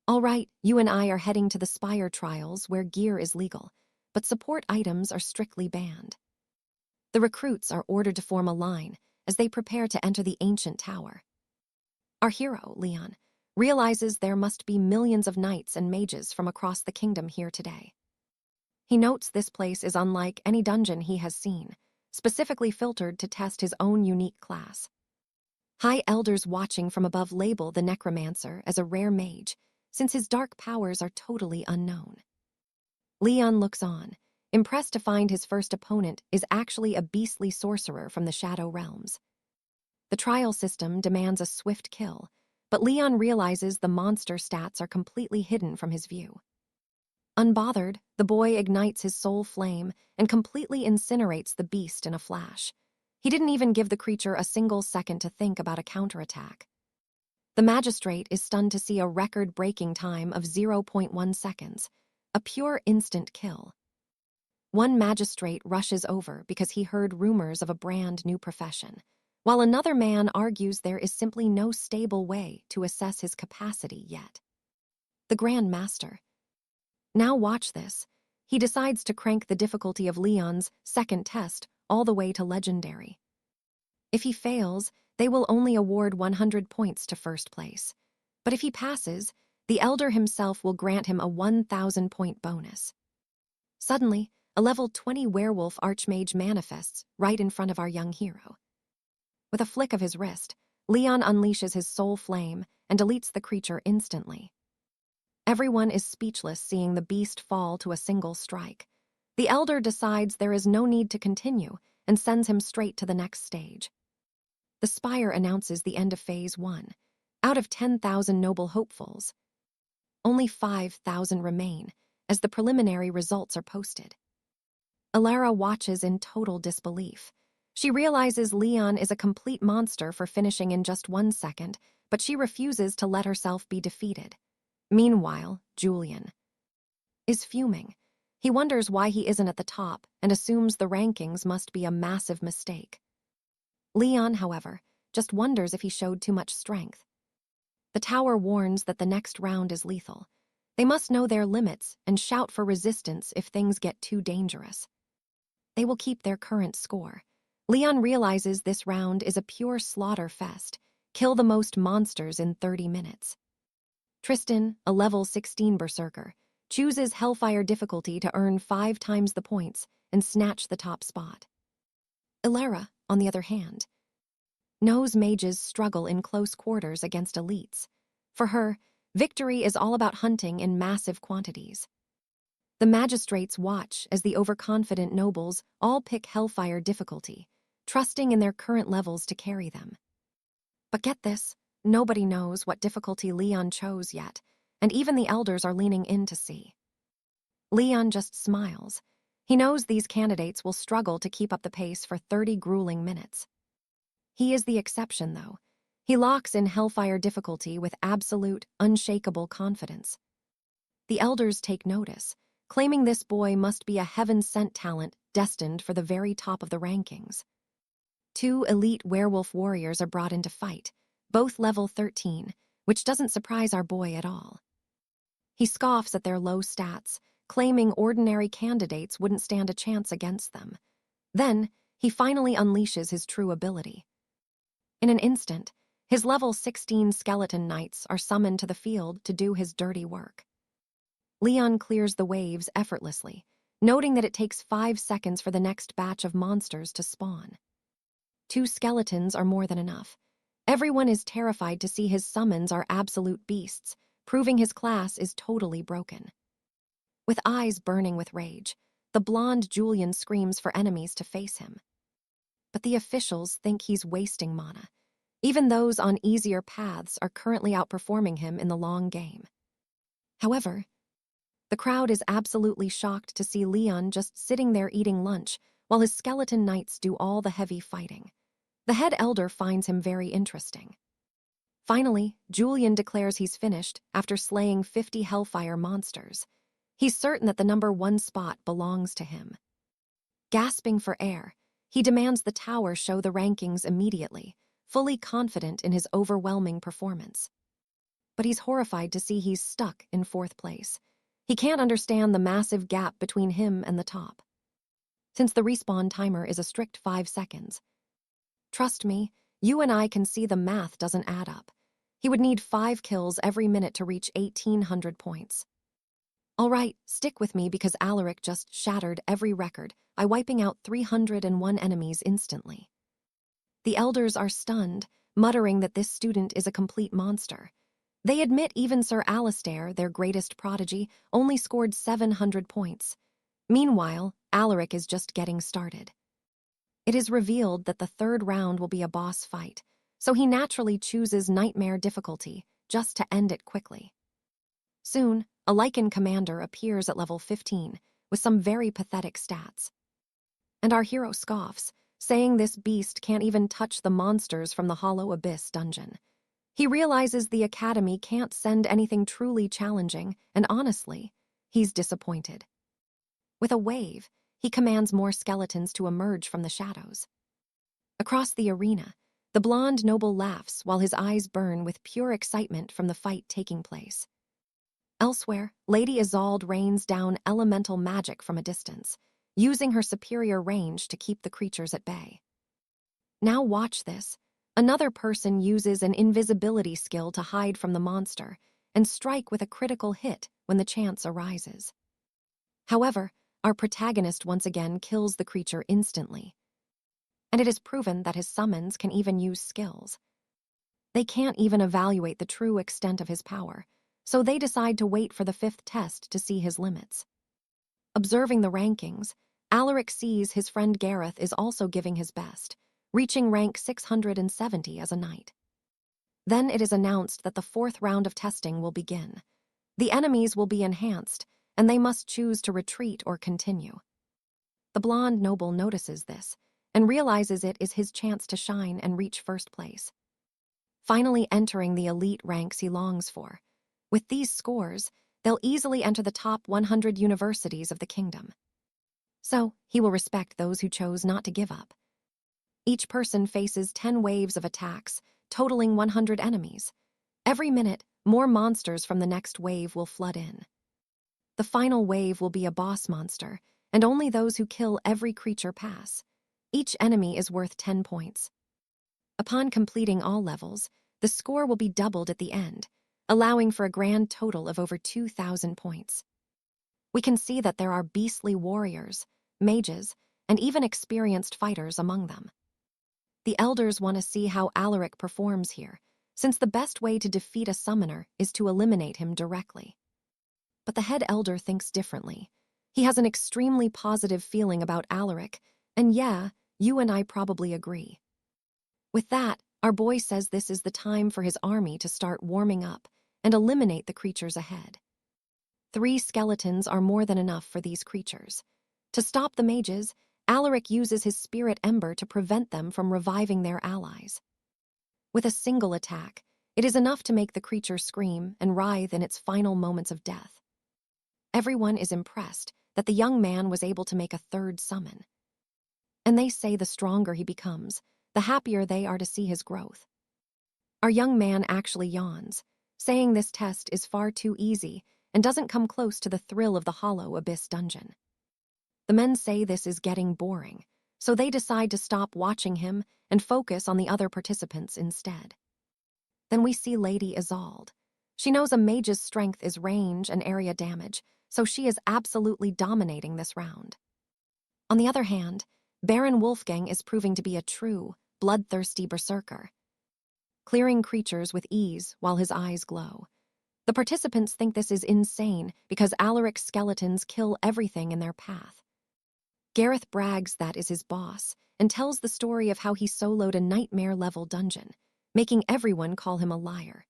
All right, you and I are heading to the Spire trials where gear is legal, but support items are strictly banned. The recruits are ordered to form a line as they prepare to enter the ancient tower. Our hero, Leon, realizes there must be millions of knights and mages from across the kingdom here today. He notes this place is unlike any dungeon he has seen, specifically filtered to test his own unique class. High elders watching from above label the necromancer as a rare mage, since his dark powers are totally unknown. Leon looks on, impressed to find his first opponent is actually a beastly sorcerer from the Shadow Realms. The trial system demands a swift kill, but Leon realizes the monster stats are completely hidden from his view. Unbothered, the boy ignites his soul flame and completely incinerates the beast in a flash. He didn't even give the creature a single second to think about a counterattack. The magistrate is stunned to see a record-breaking time of 0.1 seconds, a pure instant kill. One magistrate rushes over because he heard rumors of a brand new profession, while another man argues there is simply no stable way to assess his capacity yet. The Grand Master. Now watch this. He decides to crank the difficulty of Leon's second test all the way to legendary. If he fails, they will only award 100 points to first place. But if he passes, the Elder himself will grant him a 1,000-point bonus. Suddenly, a level 20 werewolf archmage manifests right in front of our young hero. With a flick of his wrist, Leon unleashes his soul flame and deletes the creature instantly. Everyone is speechless seeing the beast fall to a single strike. The Elder decides there is no need to continue and sends him straight to the next stage. The Spire announces the end of Phase 1. Out of 10,000 noble hopefuls, only 5,000 remain as the preliminary results are posted. Alara watches in total disbelief. She realizes Leon is a complete monster for finishing in just 1 second, but she refuses to let herself be defeated. Meanwhile, Julian is fuming. He wonders why he isn't at the top and assumes the rankings must be a massive mistake. Leon, however, just wonders if he showed too much strength. The tower warns that the next round is lethal. They must know their limits and shout for resistance if things get too dangerous. They will keep their current score. Leon realizes this round is a pure slaughter fest. Kill the most monsters in 30 minutes. Tristan, a level 16 berserker, chooses Hellfire difficulty to earn 5 times the points and snatch the top spot. Alara, on the other hand, knows mages struggle in close quarters against elites. For her, victory is all about hunting in massive quantities. The magistrates watch as the overconfident nobles all pick Hellfire difficulty, trusting in their current levels to carry them. But get this, nobody knows what difficulty Leon chose yet, and even the elders are leaning in to see. Leon just smiles. He knows these candidates will struggle to keep up the pace for 30 grueling minutes. He is the exception, though. He locks in Hellfire difficulty with absolute, unshakable confidence. The elders take notice, claiming this boy must be a heaven-sent talent destined for the very top of the rankings. 2 elite werewolf warriors are brought into fight, both level 13, which doesn't surprise our boy at all. He scoffs at their low stats, claiming ordinary candidates wouldn't stand a chance against them. Then, he finally unleashes his true ability. In an instant, His level 16 skeleton knights are summoned to the field to do his dirty work. Leon clears the waves effortlessly, noting that it takes 5 seconds for the next batch of monsters to spawn. 2 skeletons are more than enough. Everyone is terrified to see his summons are absolute beasts, proving his class is totally broken. With eyes burning with rage, the blonde Julian screams for enemies to face him. But the officials think he's wasting mana. Even those on easier paths are currently outperforming him in the long game. However, the crowd is absolutely shocked to see Leon just sitting there eating lunch while his skeleton knights do all the heavy fighting. The head elder finds him very interesting. Finally, Julian declares he's finished after slaying 50 hellfire monsters. He's certain that the number 1 spot belongs to him. Gasping for air, he demands the tower show the rankings immediately, fully confident in his overwhelming performance. But he's horrified to see he's stuck in 4th place. He can't understand the massive gap between him and the top. Since the respawn timer is a strict 5 seconds. Trust me, you and I can see the math doesn't add up. He would need 5 kills every minute to reach 1,800 points. All right, stick with me because Alaric just shattered every record by wiping out 301 enemies instantly. The elders are stunned, muttering that this student is a complete monster. They admit even Sir Alistair, their greatest prodigy, only scored 700 points. Meanwhile, Alaric is just getting started. It is revealed that the 3rd round will be a boss fight, so he naturally chooses Nightmare difficulty, just to end it quickly. Soon, a Lycan commander appears at level 15, with some very pathetic stats. And our hero scoffs, saying this beast can't even touch the monsters from the Hollow Abyss dungeon. He realizes the Academy can't send anything truly challenging, and honestly, he's disappointed. With a wave, he commands more skeletons to emerge from the shadows. Across the arena, the blonde noble laughs while his eyes burn with pure excitement from the fight taking place. Elsewhere, Lady Isolde rains down elemental magic from a distance, using her superior range to keep the creatures at bay. Now watch this. Another person uses an invisibility skill to hide from the monster and strike with a critical hit when the chance arises. However, our protagonist once again kills the creature instantly. And it is proven that his summons can even use skills. They can't even evaluate the true extent of his power, so they decide to wait for the 5th test to see his limits. Observing the rankings, Alaric sees his friend Gareth is also giving his best, reaching rank 670 as a knight. Then it is announced that the 4th round of testing will begin. The enemies will be enhanced, and they must choose to retreat or continue. The blonde noble notices this, and realizes it is his chance to shine and reach 1st place. Finally entering the elite ranks he longs for. With these scores, they'll easily enter the top 100 universities of the kingdom. So, he will respect those who chose not to give up. Each person faces 10 waves of attacks, totaling 100 enemies. Every minute, more monsters from the next wave will flood in. The final wave will be a boss monster, and only those who kill every creature pass. Each enemy is worth 10 points. Upon completing all levels, the score will be doubled at the end, allowing for a grand total of over 2,000 points. We can see that there are beastly warriors, mages, and even experienced fighters among them. The elders want to see how Alaric performs here, since the best way to defeat a summoner is to eliminate him directly. But the head elder thinks differently. He has an extremely positive feeling about Alaric, and yeah, you and I probably agree. With that, our boy says this is the time for his army to start warming up and eliminate the creatures ahead. 3 skeletons are more than enough for these creatures. To stop the mages, Alaric uses his spirit ember to prevent them from reviving their allies. With a single attack, it is enough to make the creature scream and writhe in its final moments of death. Everyone is impressed that the young man was able to make a 3rd summon. And they say the stronger he becomes, the happier they are to see his growth. Our young man actually yawns, saying this test is far too easy and doesn't come close to the thrill of the Hollow Abyss dungeon. The men say this is getting boring, so they decide to stop watching him and focus on the other participants instead. Then we see Lady 𝒖𝒍𝒕𝒊𝒑𝒍𝒊. She knows a mage's strength is range and area damage, so she is absolutely dominating this round. On the other hand, Baron Wolfgang is proving to be a true, bloodthirsty berserker, clearing creatures with ease while his eyes glow. The participants think this is insane because Alaric's skeletons kill everything in their path. Gareth brags that is his boss and tells the story of how he soloed a nightmare-level dungeon, making everyone call him a liar.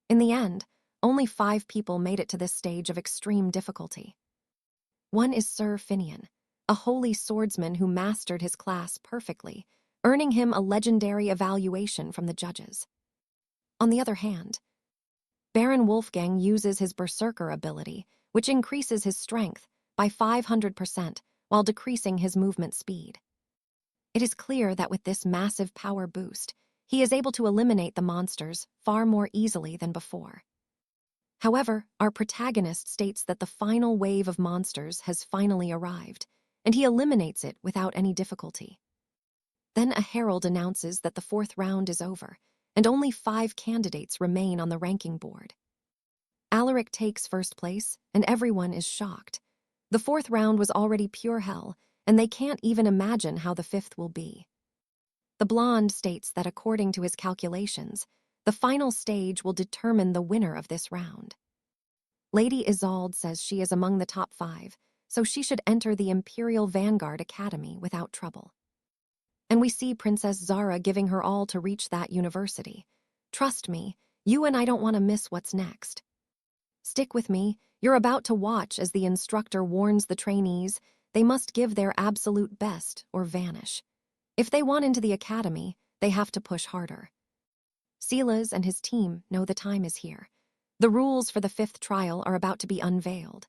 In the end, only 5 people made it to this stage of extreme difficulty. One is Sir Finian, a holy swordsman who mastered his class perfectly, earning him a legendary evaluation from the judges. On the other hand, Baron Wolfgang uses his berserker ability, which increases his strength by 500% while decreasing his movement speed. It is clear that with this massive power boost, he is able to eliminate the monsters far more easily than before. However, our protagonist states that the final wave of monsters has finally arrived, and he eliminates it without any difficulty. Then a herald announces that the 4th round is over, and only 5 candidates remain on the ranking board. Alaric takes first place, and everyone is shocked. The 4th round was already pure hell, and they can't even imagine how the 5th will be. The blonde states that according to his calculations, the final stage will determine the winner of this round. Lady 𝒖𝒍𝒕𝒊𝒑𝒍𝒊 says she is among the top 5, so she should enter the Imperial Vanguard Academy without trouble. And we see Princess Zara giving her all to reach that university. Trust me, you and I don't want to miss what's next. Stick with me, you're about to watch as the instructor warns the trainees they must give their absolute best or vanish. If they want into the academy, they have to push harder. Silas and his team know the time is here. The rules for the 5th trial are about to be unveiled.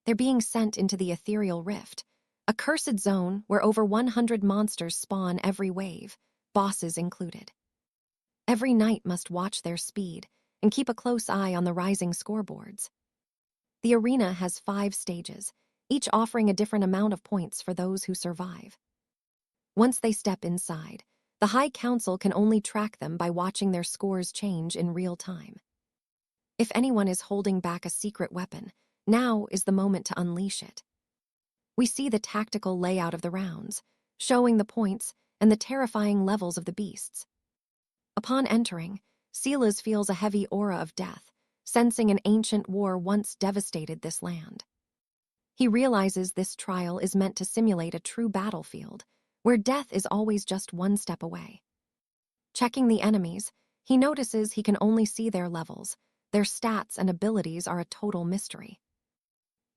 They're being sent into the ethereal rift, a cursed zone where over 100 monsters spawn every wave, bosses included. Every knight must watch their speed and keep a close eye on the rising scoreboards. The arena has 5 stages, each offering a different amount of points for those who survive. Once they step inside, the High Council can only track them by watching their scores change in real time. If anyone is holding back a secret weapon, now is the moment to unleash it. We see the tactical layout of the rounds, showing the points and the terrifying levels of the beasts. Upon entering, Silas feels a heavy aura of death, sensing an ancient war once devastated this land. He realizes this trial is meant to simulate a true battlefield, where death is always just one step away. Checking the enemies, he notices he can only see their levels. Their stats and abilities are a total mystery.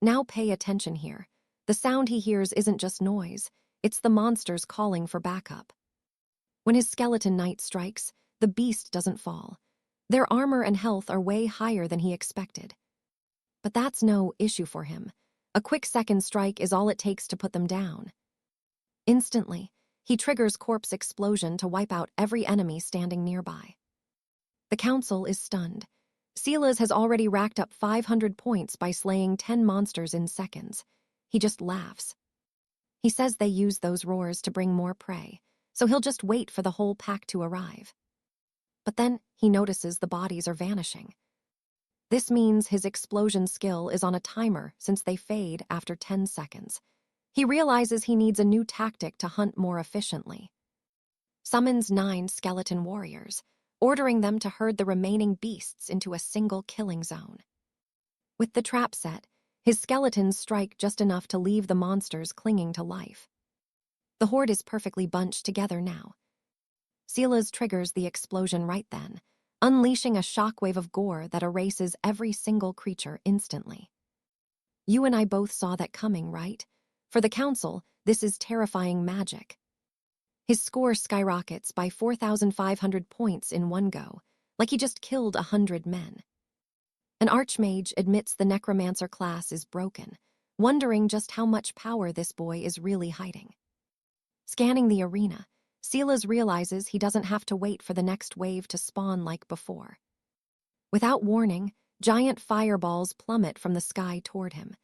Now pay attention here. The sound he hears isn't just noise, it's the monsters calling for backup. When his skeleton knight strikes, the beast doesn't fall. Their armor and health are way higher than he expected. But that's no issue for him. A quick second strike is all it takes to put them down. Instantly, he triggers Corpse Explosion to wipe out every enemy standing nearby. The council is stunned. Silas has already racked up 500 points by slaying 10 monsters in seconds. He just laughs. He says they use those roars to bring more prey, so he'll just wait for the whole pack to arrive. But then he notices the bodies are vanishing. This means his explosion skill is on a timer since they fade after 10 seconds. He realizes he needs a new tactic to hunt more efficiently. Summons 9 skeleton warriors, ordering them to herd the remaining beasts into a single killing zone. With the trap set, his skeletons strike just enough to leave the monsters clinging to life. The horde is perfectly bunched together now. Silas triggers the explosion right then, unleashing a shockwave of gore that erases every single creature instantly. You and I both saw that coming, right? For the council, this is terrifying magic. His score skyrockets by 4,500 points in one go, like he just killed 100 men. An archmage admits the necromancer class is broken, wondering just how much power this boy is really hiding. Scanning the arena, Silas realizes he doesn't have to wait for the next wave to spawn like before. Without warning, giant fireballs plummet from the sky toward him.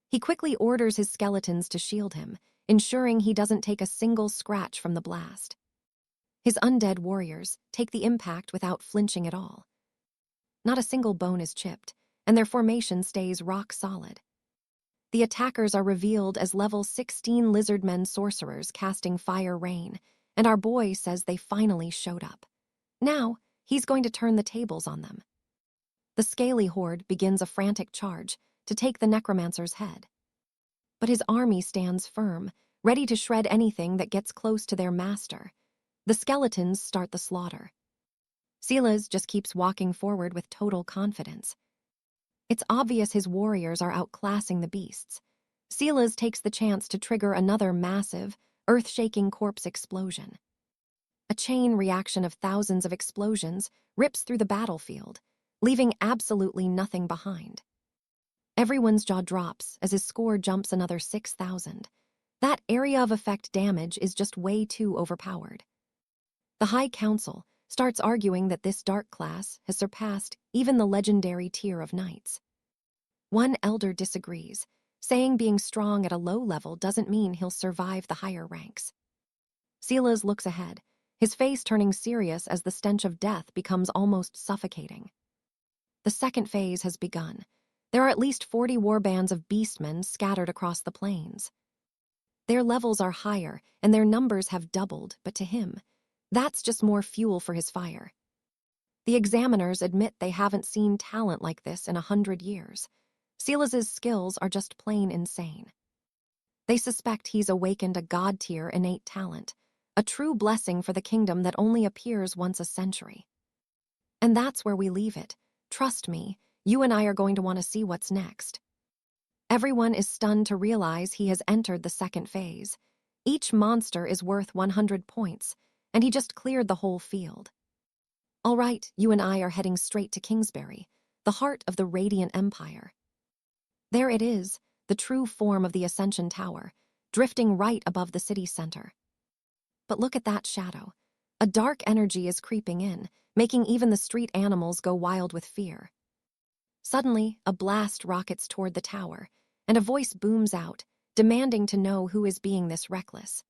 He quickly orders his skeletons to shield him, ensuring he doesn't take a single scratch from the blast. His undead warriors take the impact without flinching at all. Not a single bone is chipped, and their formation stays rock solid. The attackers are revealed as level 16 lizardmen sorcerers casting fire rain, and our boy says they finally showed up. Now, he's going to turn the tables on them. The scaly horde begins a frantic charge to take the necromancer's head. But his army stands firm, ready to shred anything that gets close to their master. The skeletons start the slaughter. Silas just keeps walking forward with total confidence. It's obvious his warriors are outclassing the beasts. Silas takes the chance to trigger another massive, earth-shaking corpse explosion. A chain reaction of thousands of explosions rips through the battlefield, leaving absolutely nothing behind. Everyone's jaw drops as his score jumps another 6,000. That area of effect damage is just way too overpowered. The High Council starts arguing that this dark class has surpassed even the legendary tier of knights. One elder disagrees, saying being strong at a low level doesn't mean he'll survive the higher ranks. Silas looks ahead, his face turning serious as the stench of death becomes almost suffocating. The second phase has begun. There are at least 40 warbands of beastmen scattered across the plains. Their levels are higher, and their numbers have doubled, but to him, that's just more fuel for his fire. The examiners admit they haven't seen talent like this in 100 years. Silas's skills are just plain insane. They suspect he's awakened a god-tier innate talent, a true blessing for the kingdom that only appears once a century. And that's where we leave it. Trust me, you and I are going to want to see what's next. Everyone is stunned to realize he has entered the second phase. Each monster is worth 100 points, and he just cleared the whole field. All right, you and I are heading straight to Kingsbury, the heart of the Radiant Empire. There it is, the true form of the Ascension Tower, drifting right above the city center. But look at that shadow. A dark energy is creeping in, making even the street animals go wild with fear. Suddenly, a blast rockets toward the tower, and a voice booms out, demanding to know who is being this reckless.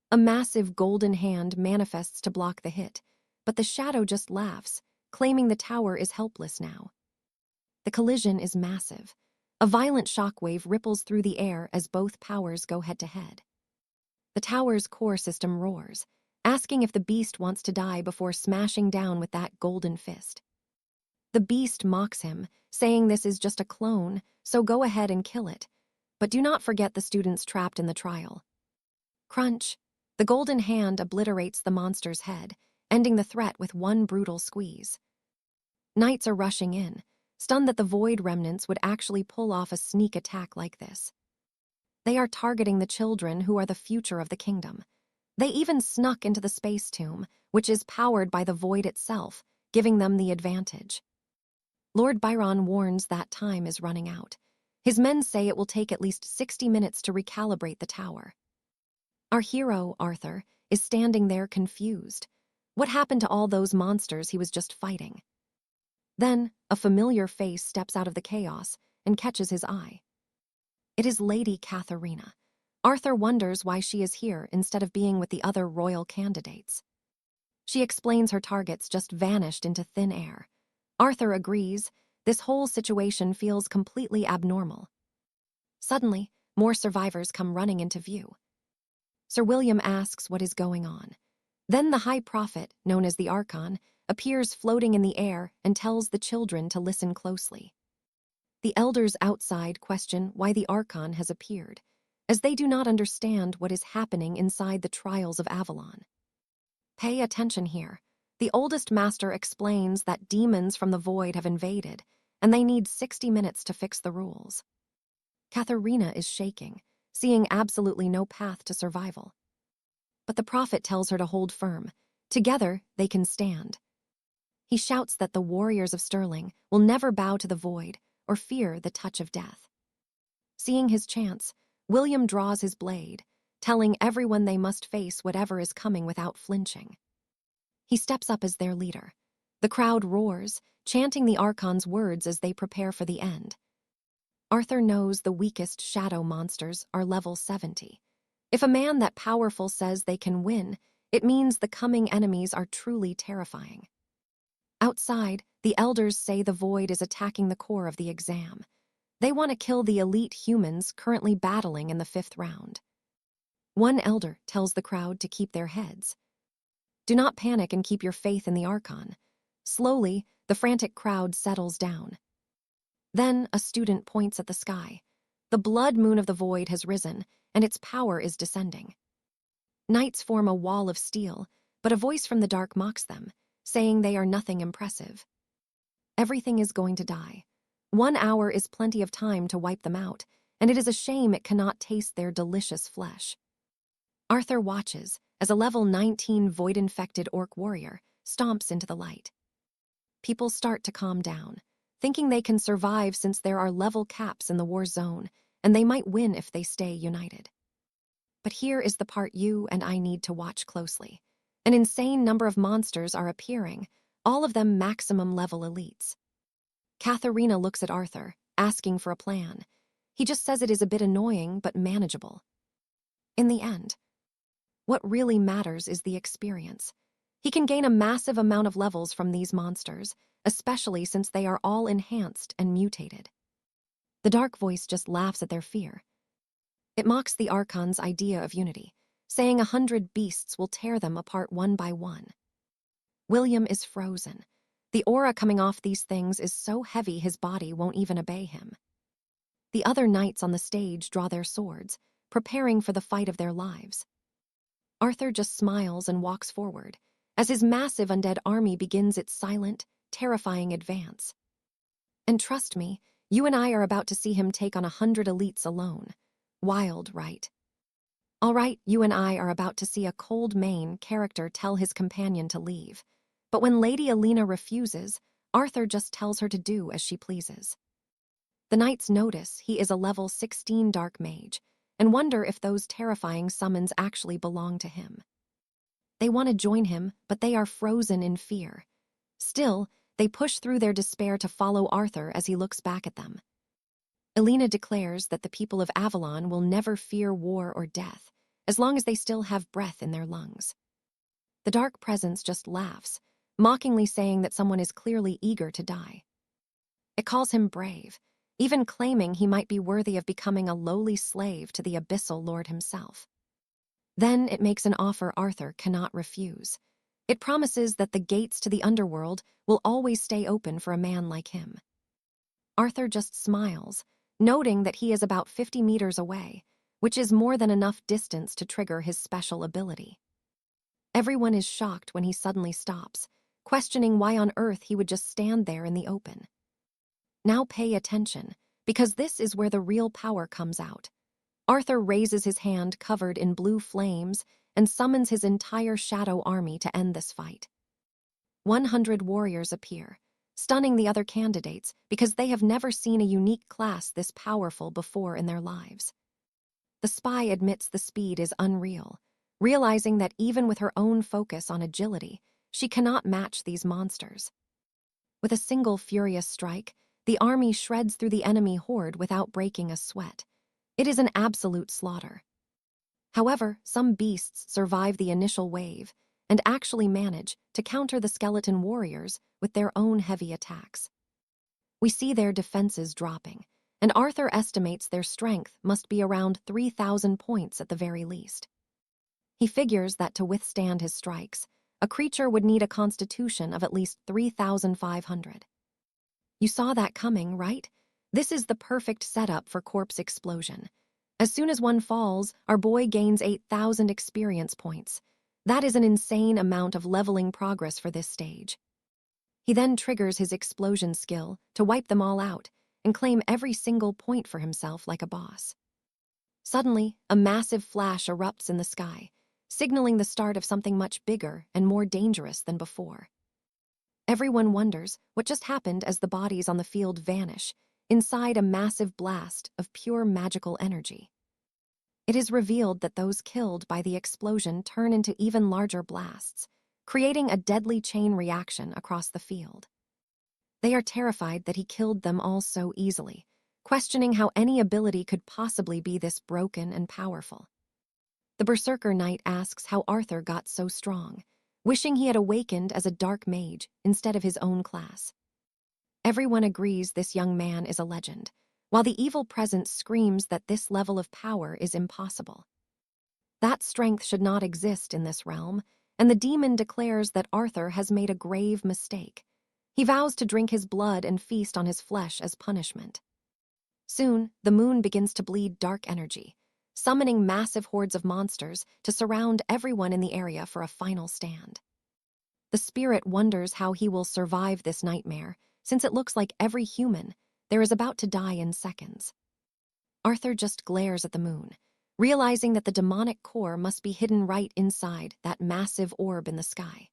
A massive golden hand manifests to block the hit, but the shadow just laughs, claiming the tower is helpless now. The collision is massive. A violent shockwave ripples through the air as both powers go head-to-head. The tower's core system roars, asking if the beast wants to die before smashing down with that golden fist. The beast mocks him, saying this is just a clone, so go ahead and kill it. But do not forget the students trapped in the trial. Crunch! The golden hand obliterates the monster's head, ending the threat with one brutal squeeze. Knights are rushing in, stunned that the void remnants would actually pull off a sneak attack like this. They are targeting the children who are the future of the kingdom. They even snuck into the space tomb, which is powered by the void itself, giving them the advantage. Lord Byron warns that time is running out. His men say it will take at least 60 minutes to recalibrate the tower. Our hero, Arthur, is standing there confused. What happened to all those monsters he was just fighting? Then, a familiar face steps out of the chaos and catches his eye. It is Lady Katharina. Arthur wonders why she is here instead of being with the other royal candidates. She explains her targets just vanished into thin air. Arthur agrees. This whole situation feels completely abnormal. Suddenly, more survivors come running into view. Sir William asks what is going on. Then the High Prophet, known as the Archon, appears floating in the air and tells the children to listen closely. The elders outside question why the Archon has appeared, as they do not understand what is happening inside the trials of Avalon. Pay attention here. The oldest master explains that demons from the void have invaded, and they need 60 minutes to fix the rules. Katharina is shaking, seeing absolutely no path to survival. But the prophet tells her to hold firm. Together, they can stand. He shouts that the warriors of Stirling will never bow to the void or fear the touch of death. Seeing his chance, William draws his blade, telling everyone they must face whatever is coming without flinching. He steps up as their leader. The crowd roars, chanting the Archon's words as they prepare for the end. Arthur knows the weakest shadow monsters are level 70. If a man that powerful says they can win, It means the coming enemies are truly terrifying. Outside, the elders say the void is attacking the core of the exam. They want to kill the elite humans currently battling in the 5th round. One elder tells the crowd to keep their heads. Do not panic and keep your faith in the Archon. Slowly, the frantic crowd settles down. Then a student points at the sky. The blood moon of the void has risen, and its power is descending. Knights form a wall of steel, but a voice from the dark mocks them, saying they are nothing impressive. Everything is going to die. 1 hour is plenty of time to wipe them out, and it is a shame it cannot taste their delicious flesh. Arthur watches as a level 19 void-infected orc warrior stomps into the light. People start to calm down, thinking they can survive since there are level caps in the war zone, and they might win if they stay united. But here is the part you and I need to watch closely. An insane number of monsters are appearing, all of them maximum level elites. Katharina looks at Arthur, asking for a plan. He just says it is a bit annoying but manageable. In the end, what really matters is the experience. He can gain a massive amount of levels from these monsters, especially since they are all enhanced and mutated. The dark voice just laughs at their fear. It mocks the Archon's idea of unity, saying 100 beasts will tear them apart one by one. William is frozen. The aura coming off these things is so heavy his body won't even obey him. The other knights on the stage draw their swords, preparing for the fight of their lives. Arthur just smiles and walks forward, as his massive undead army begins its silent, terrifying advance. And trust me, you and I are about to see him take on 100 elites alone. Wild, right? All right, you and I are about to see a cold main character tell his companion to leave. But when Lady Alina refuses, Arthur just tells her to do as she pleases. The knights notice he is a level 16 dark mage, and wonder if those terrifying summons actually belong to him. They want to join him, but they are frozen in fear. Still, they push through their despair to follow Arthur as he looks back at them. Alina declares that the people of Avalon will never fear war or death, as long as they still have breath in their lungs. The dark presence just laughs, mockingly saying that someone is clearly eager to die. It calls him brave, even claiming he might be worthy of becoming a lowly slave to the Abyssal Lord himself. Then it makes an offer Arthur cannot refuse. It promises that the gates to the underworld will always stay open for a man like him. Arthur just smiles, noting that he is about 50 meters away, which is more than enough distance to trigger his special ability. Everyone is shocked when he suddenly stops, questioning why on earth he would just stand there in the open. Now pay attention, because this is where the real power comes out. Arthur raises his hand covered in blue flames and summons his entire shadow army to end this fight. 100 warriors appear, stunning the other candidates because they have never seen a unique class this powerful before in their lives. The spy admits the speed is unreal, realizing that even with her own focus on agility, she cannot match these monsters. With a single furious strike, the army shreds through the enemy horde without breaking a sweat. It is an absolute slaughter. However, some beasts survive the initial wave and actually manage to counter the skeleton warriors with their own heavy attacks. We see their defenses dropping, and Arthur estimates their strength must be around 3,000 points at the very least. He figures that to withstand his strikes, a creature would need a constitution of at least 3,500. You saw that coming, right? This is the perfect setup for corpse explosion. As soon as one falls, our boy gains 8,000 experience points. That is an insane amount of leveling progress for this stage. He then triggers his explosion skill to wipe them all out and claim every single point for himself like a boss. Suddenly, a massive flash erupts in the sky, signaling the start of something much bigger and more dangerous than before. Everyone wonders what just happened as the bodies on the field vanish inside a massive blast of pure magical energy. It is revealed that those killed by the explosion turn into even larger blasts, creating a deadly chain reaction across the field. They are terrified that he killed them all so easily, questioning how any ability could possibly be this broken and powerful. The Berserker Knight asks how Arthur got so strong, wishing he had awakened as a dark mage instead of his own class. Everyone agrees this young man is a legend, while the evil presence screams that this level of power is impossible. That strength should not exist in this realm, and the demon declares that Arthur has made a grave mistake. He vows to drink his blood and feast on his flesh as punishment. Soon, the moon begins to bleed dark energy, summoning massive hordes of monsters to surround everyone in the area for a final stand. The spirit wonders how he will survive this nightmare, since it looks like every human there is about to die in seconds. Arthur just glares at the moon, realizing that the demonic core must be hidden right inside that massive orb in the sky.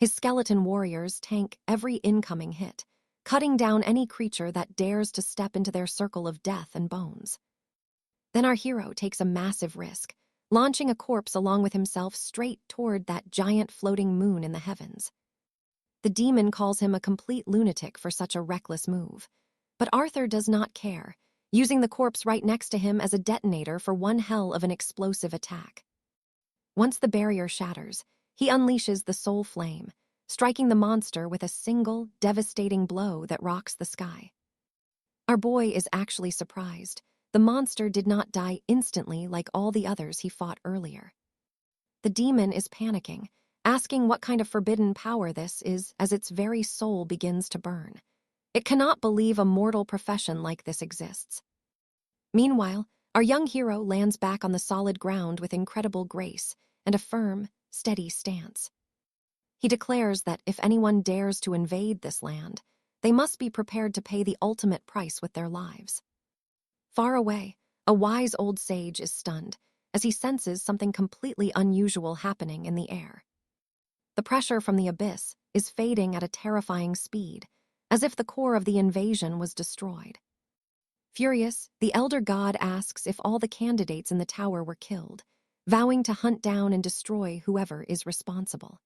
His skeleton warriors tank every incoming hit, cutting down any creature that dares to step into their circle of death and bones. Then our hero takes a massive risk, launching a corpse along with himself straight toward that giant floating moon in the heavens. The demon calls him a complete lunatic for such a reckless move, but Arthur does not care, using the corpse right next to him as a detonator for one hell of an explosive attack. Once the barrier shatters, he unleashes the soul flame, striking the monster with a single, devastating blow that rocks the sky. Our boy is actually surprised. The monster did not die instantly like all the others he fought earlier. The demon is panicking, asking what kind of forbidden power this is as its very soul begins to burn. It cannot believe a mortal profession like this exists. Meanwhile, our young hero lands back on the solid ground with incredible grace and a firm, steady stance. He declares that if anyone dares to invade this land, they must be prepared to pay the ultimate price with their lives. Far away, a wise old sage is stunned as he senses something completely unusual happening in the air. The pressure from the abyss is fading at a terrifying speed, as if the core of the invasion was destroyed. Furious, the elder god asks if all the candidates in the tower were killed, vowing to hunt down and destroy whoever is responsible.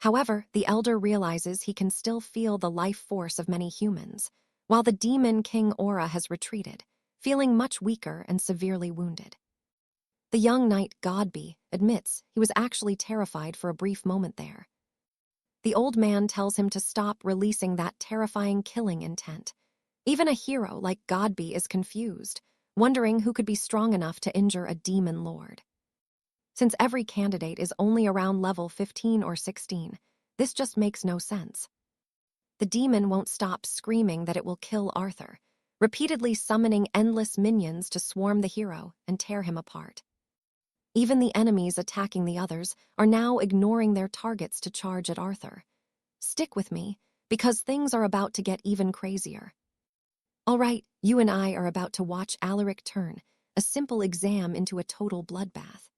However, the elder realizes he can still feel the life force of many humans, while the demon King Aura has retreated, feeling much weaker and severely wounded. The young knight Godby admits he was actually terrified for a brief moment there. The old man tells him to stop releasing that terrifying killing intent. Even a hero like Godby is confused, wondering who could be strong enough to injure a demon lord. Since every candidate is only around level 15 or 16, this just makes no sense. The demon won't stop screaming that it will kill Arthur, repeatedly summoning endless minions to swarm the hero and tear him apart. Even the enemies attacking the others are now ignoring their targets to charge at Arthur. Stick with me, because things are about to get even crazier. All right, you and I are about to watch Alaric turn a simple exam into a total bloodbath.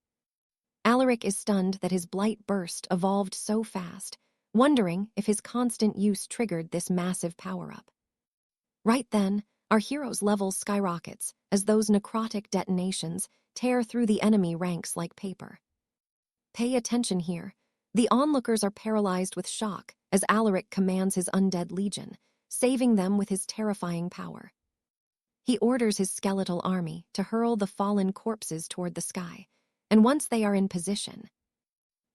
Alaric is stunned that his blight burst evolved so fast, wondering if his constant use triggered this massive power-up. Right then, our hero's level skyrockets as those necrotic detonations tear through the enemy ranks like paper. Pay attention here. The onlookers are paralyzed with shock as Alaric commands his undead legion, saving them with his terrifying power. He orders his skeletal army to hurl the fallen corpses toward the sky, and once they are in position,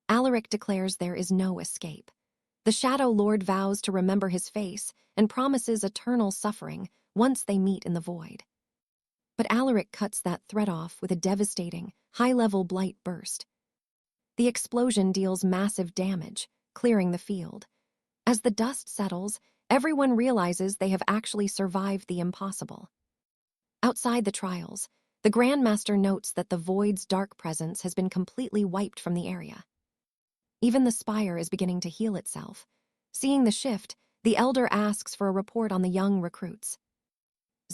Alaric declares there is no escape. The Shadow Lord vows to remember his face and promises eternal suffering once they meet in the void. But Alaric cuts that threat off with a devastating, high-level blight burst. The explosion deals massive damage, clearing the field. As the dust settles, everyone realizes they have actually survived the impossible. Outside the trials, the Grandmaster notes that the Void's dark presence has been completely wiped from the area. Even the spire is beginning to heal itself. Seeing the shift, the Elder asks for a report on the young recruits.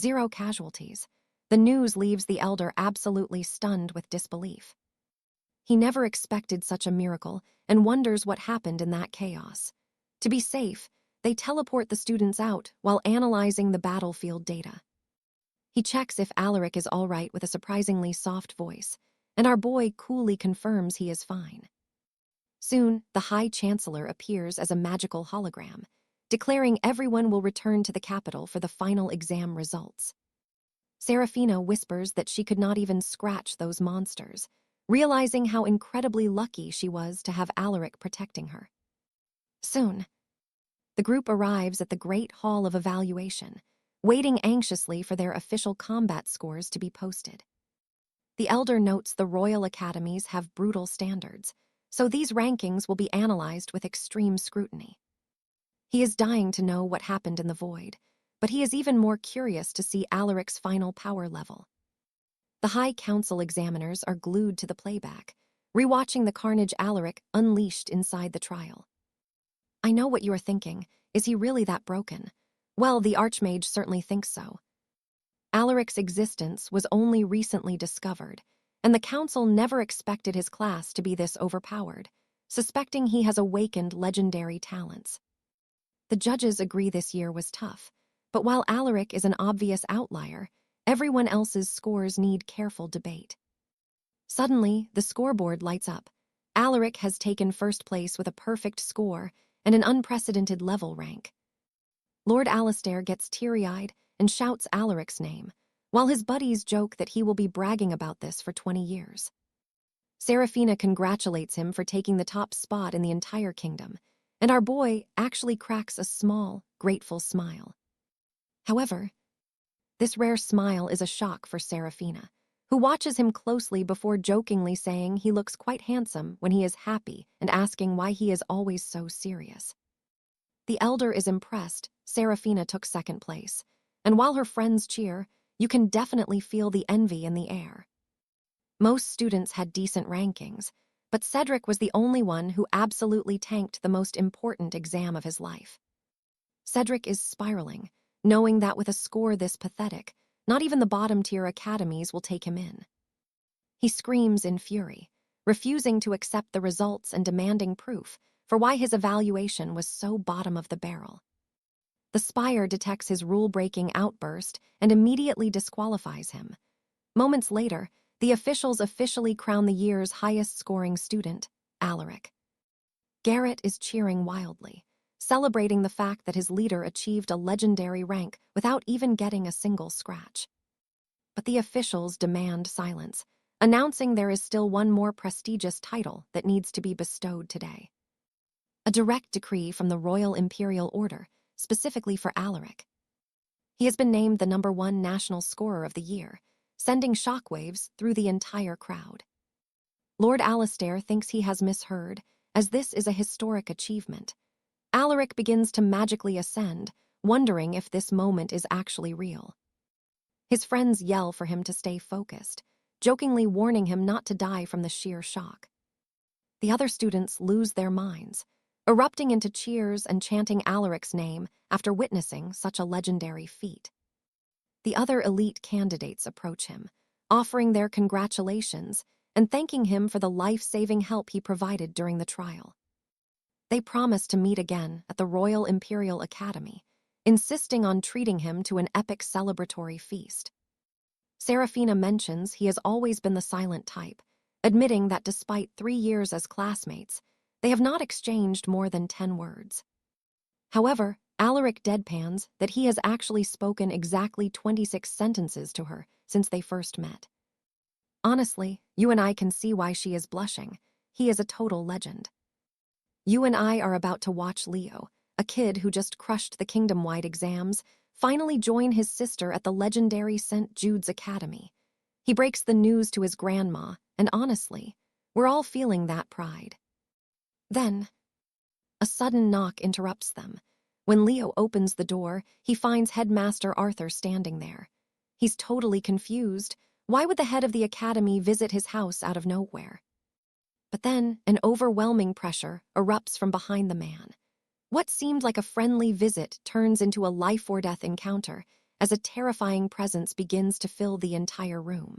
0 casualties. The news leaves the Elder absolutely stunned with disbelief. He never expected such a miracle and wonders what happened in that chaos. To be safe, they teleport the students out while analyzing the battlefield data. He checks if Alaric is all right with a surprisingly soft voice, and our boy coolly confirms he is fine. Soon, the High Chancellor appears as a magical hologram, declaring everyone will return to the capital for the final exam results. Serafina whispers that she could not even scratch those monsters, realizing how incredibly lucky she was to have Alaric protecting her. Soon, the group arrives at the Great Hall of Evaluation, waiting anxiously for their official combat scores to be posted. The elder notes the royal academies have brutal standards, so these rankings will be analyzed with extreme scrutiny. He is dying to know what happened in the void, but he is even more curious to see Alaric's final power level. The High Council examiners are glued to the playback, rewatching the carnage Alaric unleashed inside the trial. I know what you are thinking. Is he really that broken? Well, the Archmage certainly thinks so. Alaric's existence was only recently discovered, and the Council never expected his class to be this overpowered, suspecting he has awakened legendary talents. The judges agree this year was tough, but while Alaric is an obvious outlier, everyone else's scores need careful debate. Suddenly, the scoreboard lights up. Alaric has taken first place with a perfect score and an unprecedented level rank. Lord Alastair gets teary-eyed and shouts Alaric's name, while his buddies joke that he will be bragging about this for 20 years. Seraphina congratulates him for taking the top spot in the entire kingdom, and our boy actually cracks a small, grateful smile. However, this rare smile is a shock for Seraphina, who watches him closely before jokingly saying he looks quite handsome when he is happy and asking why he is always so serious. The elder is impressed Seraphina took second place, and while her friends cheer, you can definitely feel the envy in the air. Most students had decent rankings, but Cedric was the only one who absolutely tanked the most important exam of his life. Cedric is spiraling, knowing that with a score this pathetic, not even the bottom-tier academies will take him in. He screams in fury, refusing to accept the results and demanding proof for why his evaluation was so bottom of the barrel. The Spire detects his rule-breaking outburst and immediately disqualifies him. Moments later, the officials officially crown the year's highest-scoring student, Alaric. Garrett is cheering wildly, celebrating the fact that his leader achieved a legendary rank without even getting a single scratch. But the officials demand silence, announcing there is still one more prestigious title that needs to be bestowed today. A direct decree from the Royal Imperial Order, specifically for Alaric. He has been named the #1 national scorer of the year, sending shockwaves through the entire crowd. Lord Alastair thinks he has misheard, as this is a historic achievement. Alaric begins to magically ascend, wondering if this moment is actually real. His friends yell for him to stay focused, jokingly warning him not to die from the sheer shock. The other students lose their minds, erupting into cheers and chanting Alaric's name after witnessing such a legendary feat. The other elite candidates approach him, offering their congratulations and thanking him for the life-saving help he provided during the trial. They promise to meet again at the Royal Imperial Academy, insisting on treating him to an epic celebratory feast. Seraphina mentions he has always been the silent type, admitting that despite 3 years as classmates, they have not exchanged more than 10 words. However, Alaric deadpans that he has actually spoken exactly 26 sentences to her since they first met. Honestly, you and I can see why she is blushing. He is a total legend. You and I are about to watch Leo, a kid who just crushed the kingdom-wide exams, finally join his sister at the legendary St. Jude's Academy. He breaks the news to his grandma, and honestly, we're all feeling that pride. Then, a sudden knock interrupts them. When Leo opens the door, he finds Headmaster Arthur standing there. He's totally confused. Why would the head of the academy visit his house out of nowhere? But then, an overwhelming pressure erupts from behind the man. What seemed like a friendly visit turns into a life-or-death encounter as a terrifying presence begins to fill the entire room.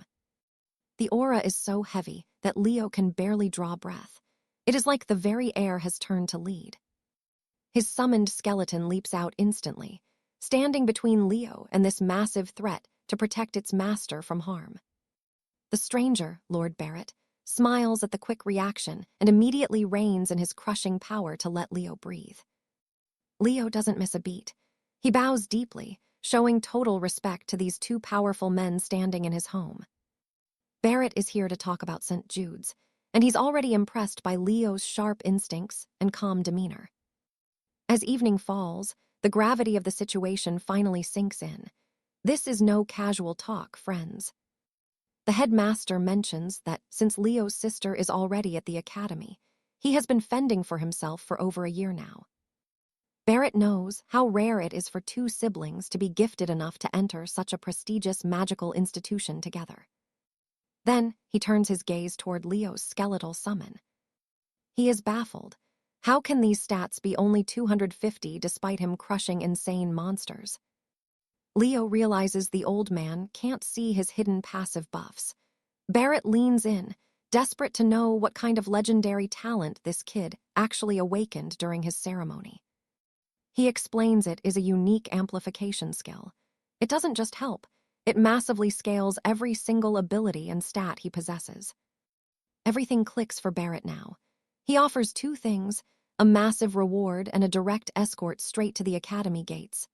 The aura is so heavy that Leo can barely draw breath. It is like the very air has turned to lead. His summoned skeleton leaps out instantly, standing between Leo and this massive threat to protect its master from harm. The stranger, Lord Barrett, smiles at the quick reaction and immediately reins in his crushing power to let Leo breathe. Leo doesn't miss a beat. He bows deeply, showing total respect to these two powerful men standing in his home. Barrett is here to talk about St. Jude's, and he's already impressed by Leo's sharp instincts and calm demeanor. As evening falls, the gravity of the situation finally sinks in. This is no casual talk, friends. The headmaster mentions that since Leo's sister is already at the academy, he has been fending for himself for over a year now. Barrett knows how rare it is for two siblings to be gifted enough to enter such a prestigious magical institution together. Then he turns his gaze toward Leo's skeletal summon. He is baffled. How can these stats be only 250 despite him crushing insane monsters? Leo realizes the old man can't see his hidden passive buffs. Barrett leans in, desperate to know what kind of legendary talent this kid actually awakened during his ceremony. He explains it is a unique amplification skill. It doesn't just help, it massively scales every single ability and stat he possesses. Everything clicks for Barrett now. He offers two things, a massive reward and a direct escort straight to the academy gates.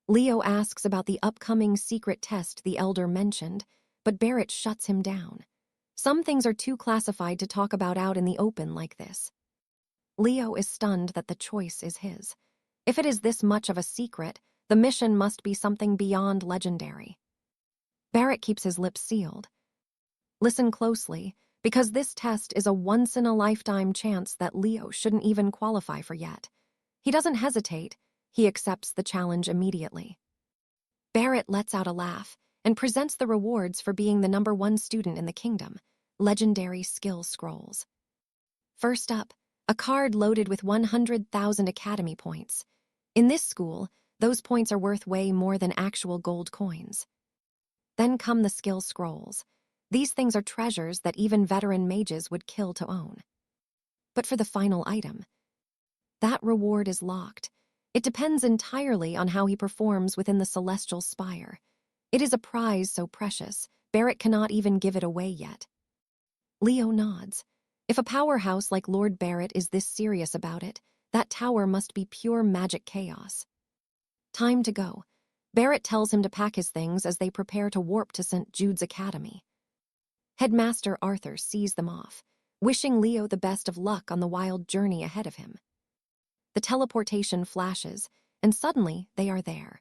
Leo asks about the upcoming secret test the elder mentioned, but Barrett shuts him down. Some things are too classified to talk about out in the open like this. Leo is stunned that the choice is his. If it is this much of a secret, the mission must be something beyond legendary. Barrett keeps his lips sealed. Listen closely, because this test is a once-in-a-lifetime chance that Leo shouldn't even qualify for yet. He doesn't hesitate. He accepts the challenge immediately. Barrett lets out a laugh and presents the rewards for being the #1 student in the kingdom, legendary skill scrolls. First up, a card loaded with 100,000 academy points. In this school, those points are worth way more than actual gold coins. Then come the skill scrolls. These things are treasures that even veteran mages would kill to own. But for the final item, that reward is locked. It depends entirely on how he performs within the celestial spire. It is a prize so precious, Barrett cannot even give it away yet. Leo nods. If a powerhouse like Lord Barrett is this serious about it, that tower must be pure magic chaos. Time to go. Barrett tells him to pack his things as they prepare to warp to St. Jude's Academy. Headmaster Arthur sees them off, wishing Leo the best of luck on the wild journey ahead of him. The teleportation flashes, and suddenly they are there.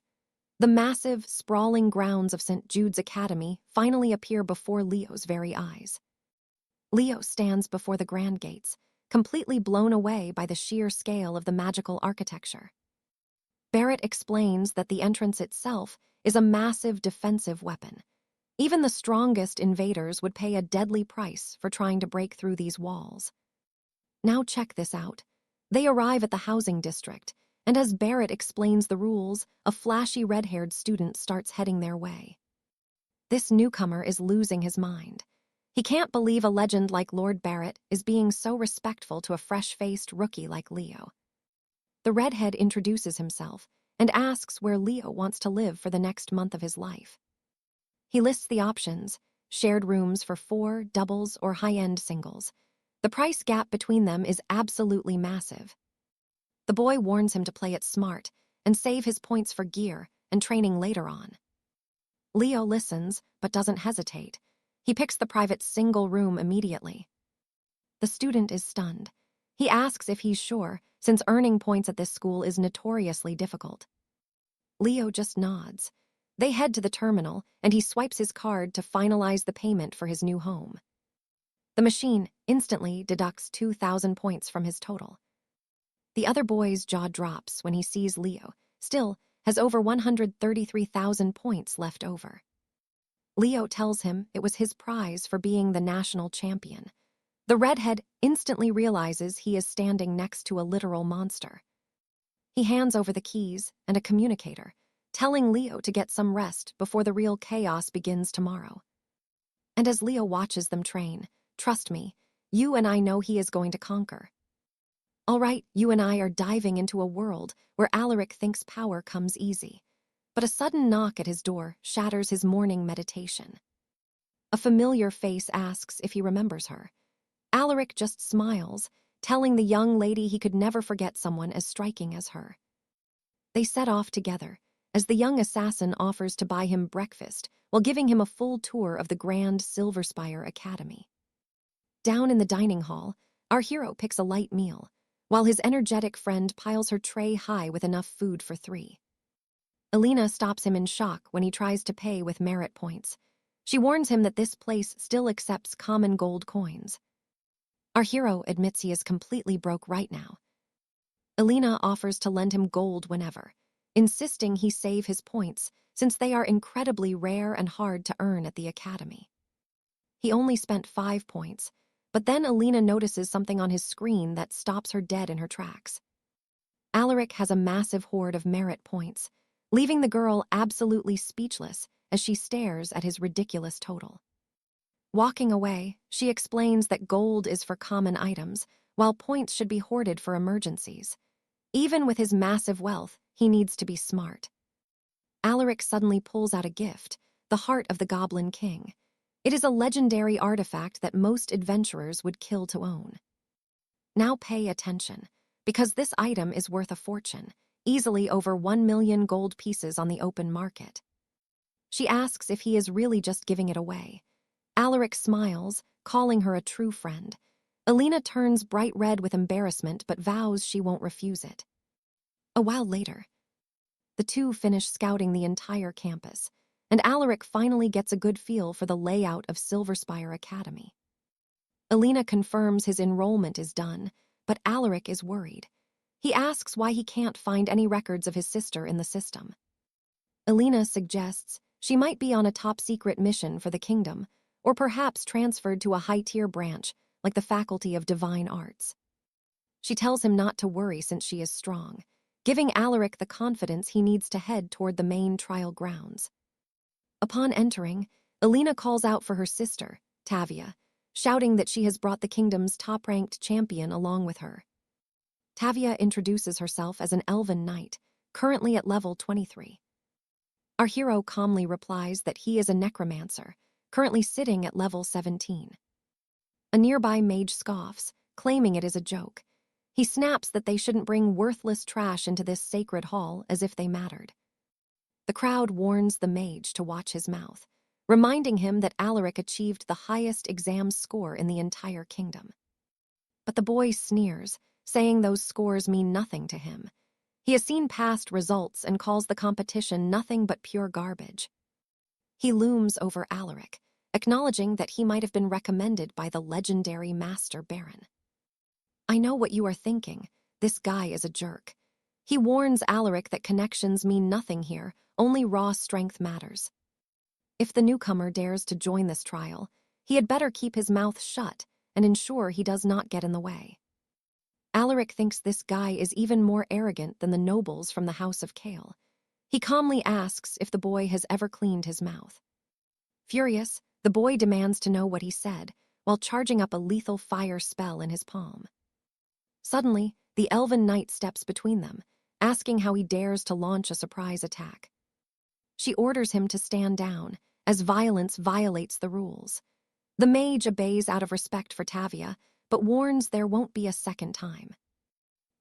The massive, sprawling grounds of St. Jude's Academy finally appear before Leo's very eyes. Leo stands before the grand gates, completely blown away by the sheer scale of the magical architecture. Barrett explains that the entrance itself is a massive defensive weapon. Even the strongest invaders would pay a deadly price for trying to break through these walls. Now check this out. They arrive at the housing district, and as Barrett explains the rules, a flashy red-haired student starts heading their way. This newcomer is losing his mind. He can't believe a legend like Lord Barrett is being so respectful to a fresh-faced rookie like Leo. The redhead introduces himself and asks where Leo wants to live for the next month of his life. He lists the options, shared rooms for 4, doubles, or high-end singles. The price gap between them is absolutely massive. The boy warns him to play it smart and save his points for gear and training later on. Leo listens, but doesn't hesitate. He picks the private single room immediately. The student is stunned. He asks if he's sure, since earning points at this school is notoriously difficult. Leo just nods. They head to the terminal, and he swipes his card to finalize the payment for his new home. The machine instantly deducts 2,000 points from his total. The other boy's jaw drops when he sees Leo still has over 133,000 points left over. Leo tells him it was his prize for being the national champion. The redhead instantly realizes he is standing next to a literal monster. He hands over the keys and a communicator, telling Leo to get some rest before the real chaos begins tomorrow. And as Leo watches them train, trust me, you and I know he is going to conquer. All right, you and I are diving into a world where Alaric thinks power comes easy. But a sudden knock at his door shatters his morning meditation. A familiar face asks if he remembers her. Alaric just smiles, telling the young lady he could never forget someone as striking as her. They set off together, as the young assassin offers to buy him breakfast while giving him a full tour of the grand 𝒍𝒊𝒑𝒊𝒆𝒔 Academy. Down in the dining hall, our hero picks a light meal, while his energetic friend piles her tray high with enough food for 3. Alina stops him in shock when he tries to pay with merit points. She warns him that this place still accepts common gold coins. Our hero admits he is completely broke right now. Alina offers to lend him gold whenever, insisting he save his points since they are incredibly rare and hard to earn at the academy. He only spent 5 points, but then Alina notices something on his screen that stops her dead in her tracks. Alaric has a massive hoard of merit points, leaving the girl absolutely speechless as she stares at his ridiculous total. Walking away, she explains that gold is for common items, while points should be hoarded for emergencies. Even with his massive wealth, he needs to be smart. Alaric suddenly pulls out a gift, the heart of the Goblin King. It is a legendary artifact that most adventurers would kill to own. Now pay attention, because this item is worth a fortune, easily over 1 million gold pieces on the open market. She asks if he is really just giving it away. Alaric smiles, calling her a true friend. Alina turns bright red with embarrassment but vows she won't refuse it. A while later, the two finish scouting the entire campus, and Alaric finally gets a good feel for the layout of 𝒍𝒊𝒑𝒊𝒆𝒔 Academy. Alina confirms his enrollment is done, but Alaric is worried. He asks why he can't find any records of his sister in the system. Alina suggests she might be on a top-secret mission for the kingdom, or perhaps transferred to a high-tier branch, like the Faculty of Divine Arts. She tells him not to worry since she is strong, giving Alaric the confidence he needs to head toward the main trial grounds. Upon entering, Alina calls out for her sister, Tavia, shouting that she has brought the kingdom's top-ranked champion along with her. Tavia introduces herself as an elven knight, currently at level 23. Our hero calmly replies that he is a necromancer, currently sitting at level 17. A nearby mage scoffs, claiming it is a joke. He snaps that they shouldn't bring worthless trash into this sacred hall as if they mattered. The crowd warns the mage to watch his mouth, reminding him that Alaric achieved the highest exam score in the entire kingdom. But the boy sneers, saying those scores mean nothing to him. He has seen past results and calls the competition nothing but pure garbage. He looms over Alaric, acknowledging that he might have been recommended by the legendary Master Baron. I know what you are thinking. This guy is a jerk. He warns Alaric that connections mean nothing here, only raw strength matters. If the newcomer dares to join this trial, he had better keep his mouth shut and ensure he does not get in the way. Alaric thinks this guy is even more arrogant than the nobles from the House of 𝒂𝒊𝒑𝒊𝒆𝒔. He calmly asks if the boy has ever cleaned his mouth. Furious, the boy demands to know what he said, while charging up a lethal fire spell in his palm. Suddenly, the elven knight steps between them, asking how he dares to launch a surprise attack. She orders him to stand down, as violence violates the rules. The mage obeys out of respect for Tavia, but warns there won't be a second time.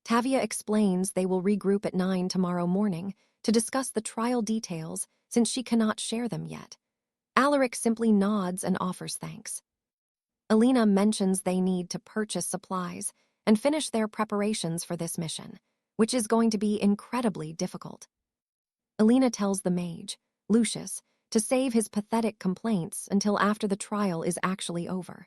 Tavia explains they will regroup at 9 tomorrow morning to discuss the trial details since she cannot share them yet. Alaric simply nods and offers thanks. Alina mentions they need to purchase supplies and finish their preparations for this mission, which is going to be incredibly difficult. Alina tells the mage, Lucius, to save his pathetic complaints until after the trial is actually over.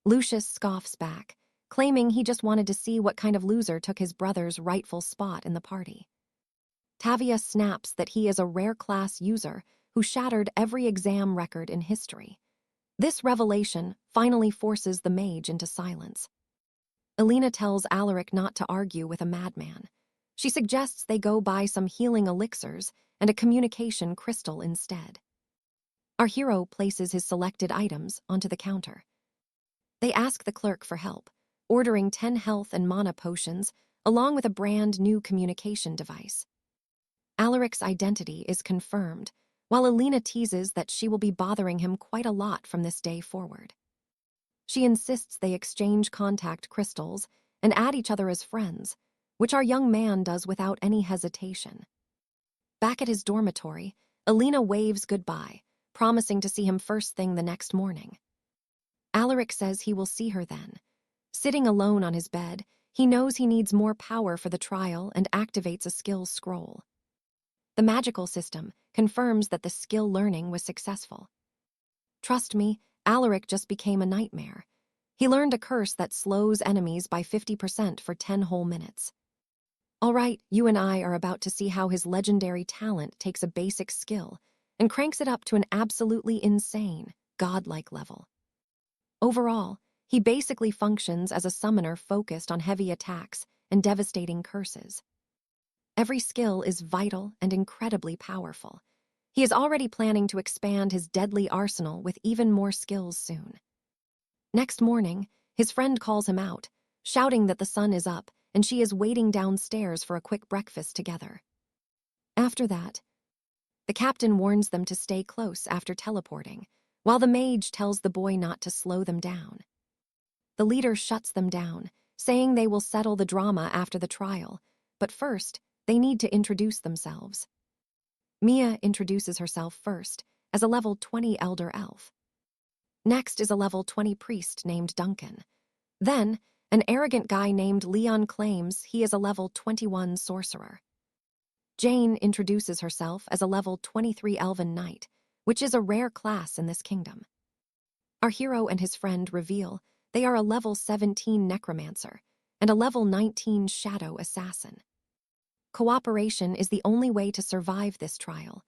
Lucius scoffs back, claiming he just wanted to see what kind of loser took his brother's rightful spot in the party. Tavia snaps that he is a rare class user who shattered every exam record in history. This revelation finally forces the mage into silence. Alina tells Alaric not to argue with a madman. She suggests they go buy some healing elixirs and a communication crystal instead. Our hero places his selected items onto the counter. They ask the clerk for help, ordering 10 health and mana potions along with a brand new communication device. Alaric's identity is confirmed, while Alina teases that she will be bothering him quite a lot from this day forward. She insists they exchange contact crystals and add each other as friends, which our young man does without any hesitation. Back at his dormitory, Alina waves goodbye, promising to see him first thing the next morning. Alaric says he will see her then. Sitting alone on his bed, he knows he needs more power for the trial and activates a skills scroll. The magical system confirms that the skill learning was successful. Trust me, Alaric just became a nightmare. He learned a curse that slows enemies by 50% for 10 whole minutes. All right, you and I are about to see how his legendary talent takes a basic skill and cranks it up to an absolutely insane, godlike level. Overall, he basically functions as a summoner focused on heavy attacks and devastating curses. Every skill is vital and incredibly powerful. He is already planning to expand his deadly arsenal with even more skills soon. Next morning, his friend calls him out, shouting that the sun is up and she is waiting downstairs for a quick breakfast together. After that, the captain warns them to stay close after teleporting, while the mage tells the boy not to slow them down. The leader shuts them down, saying they will settle the drama after the trial, but first, they need to introduce themselves. Mia introduces herself first as a level 20 elder elf. Next is a level 20 priest named Duncan. Then, an arrogant guy named Leon claims he is a level 21 sorcerer. Jane introduces herself as a level 23 elven knight, which is a rare class in this kingdom. Our hero and his friend reveal they are a level 17 necromancer and a level 19 shadow assassin. Cooperation is the only way to survive this trial.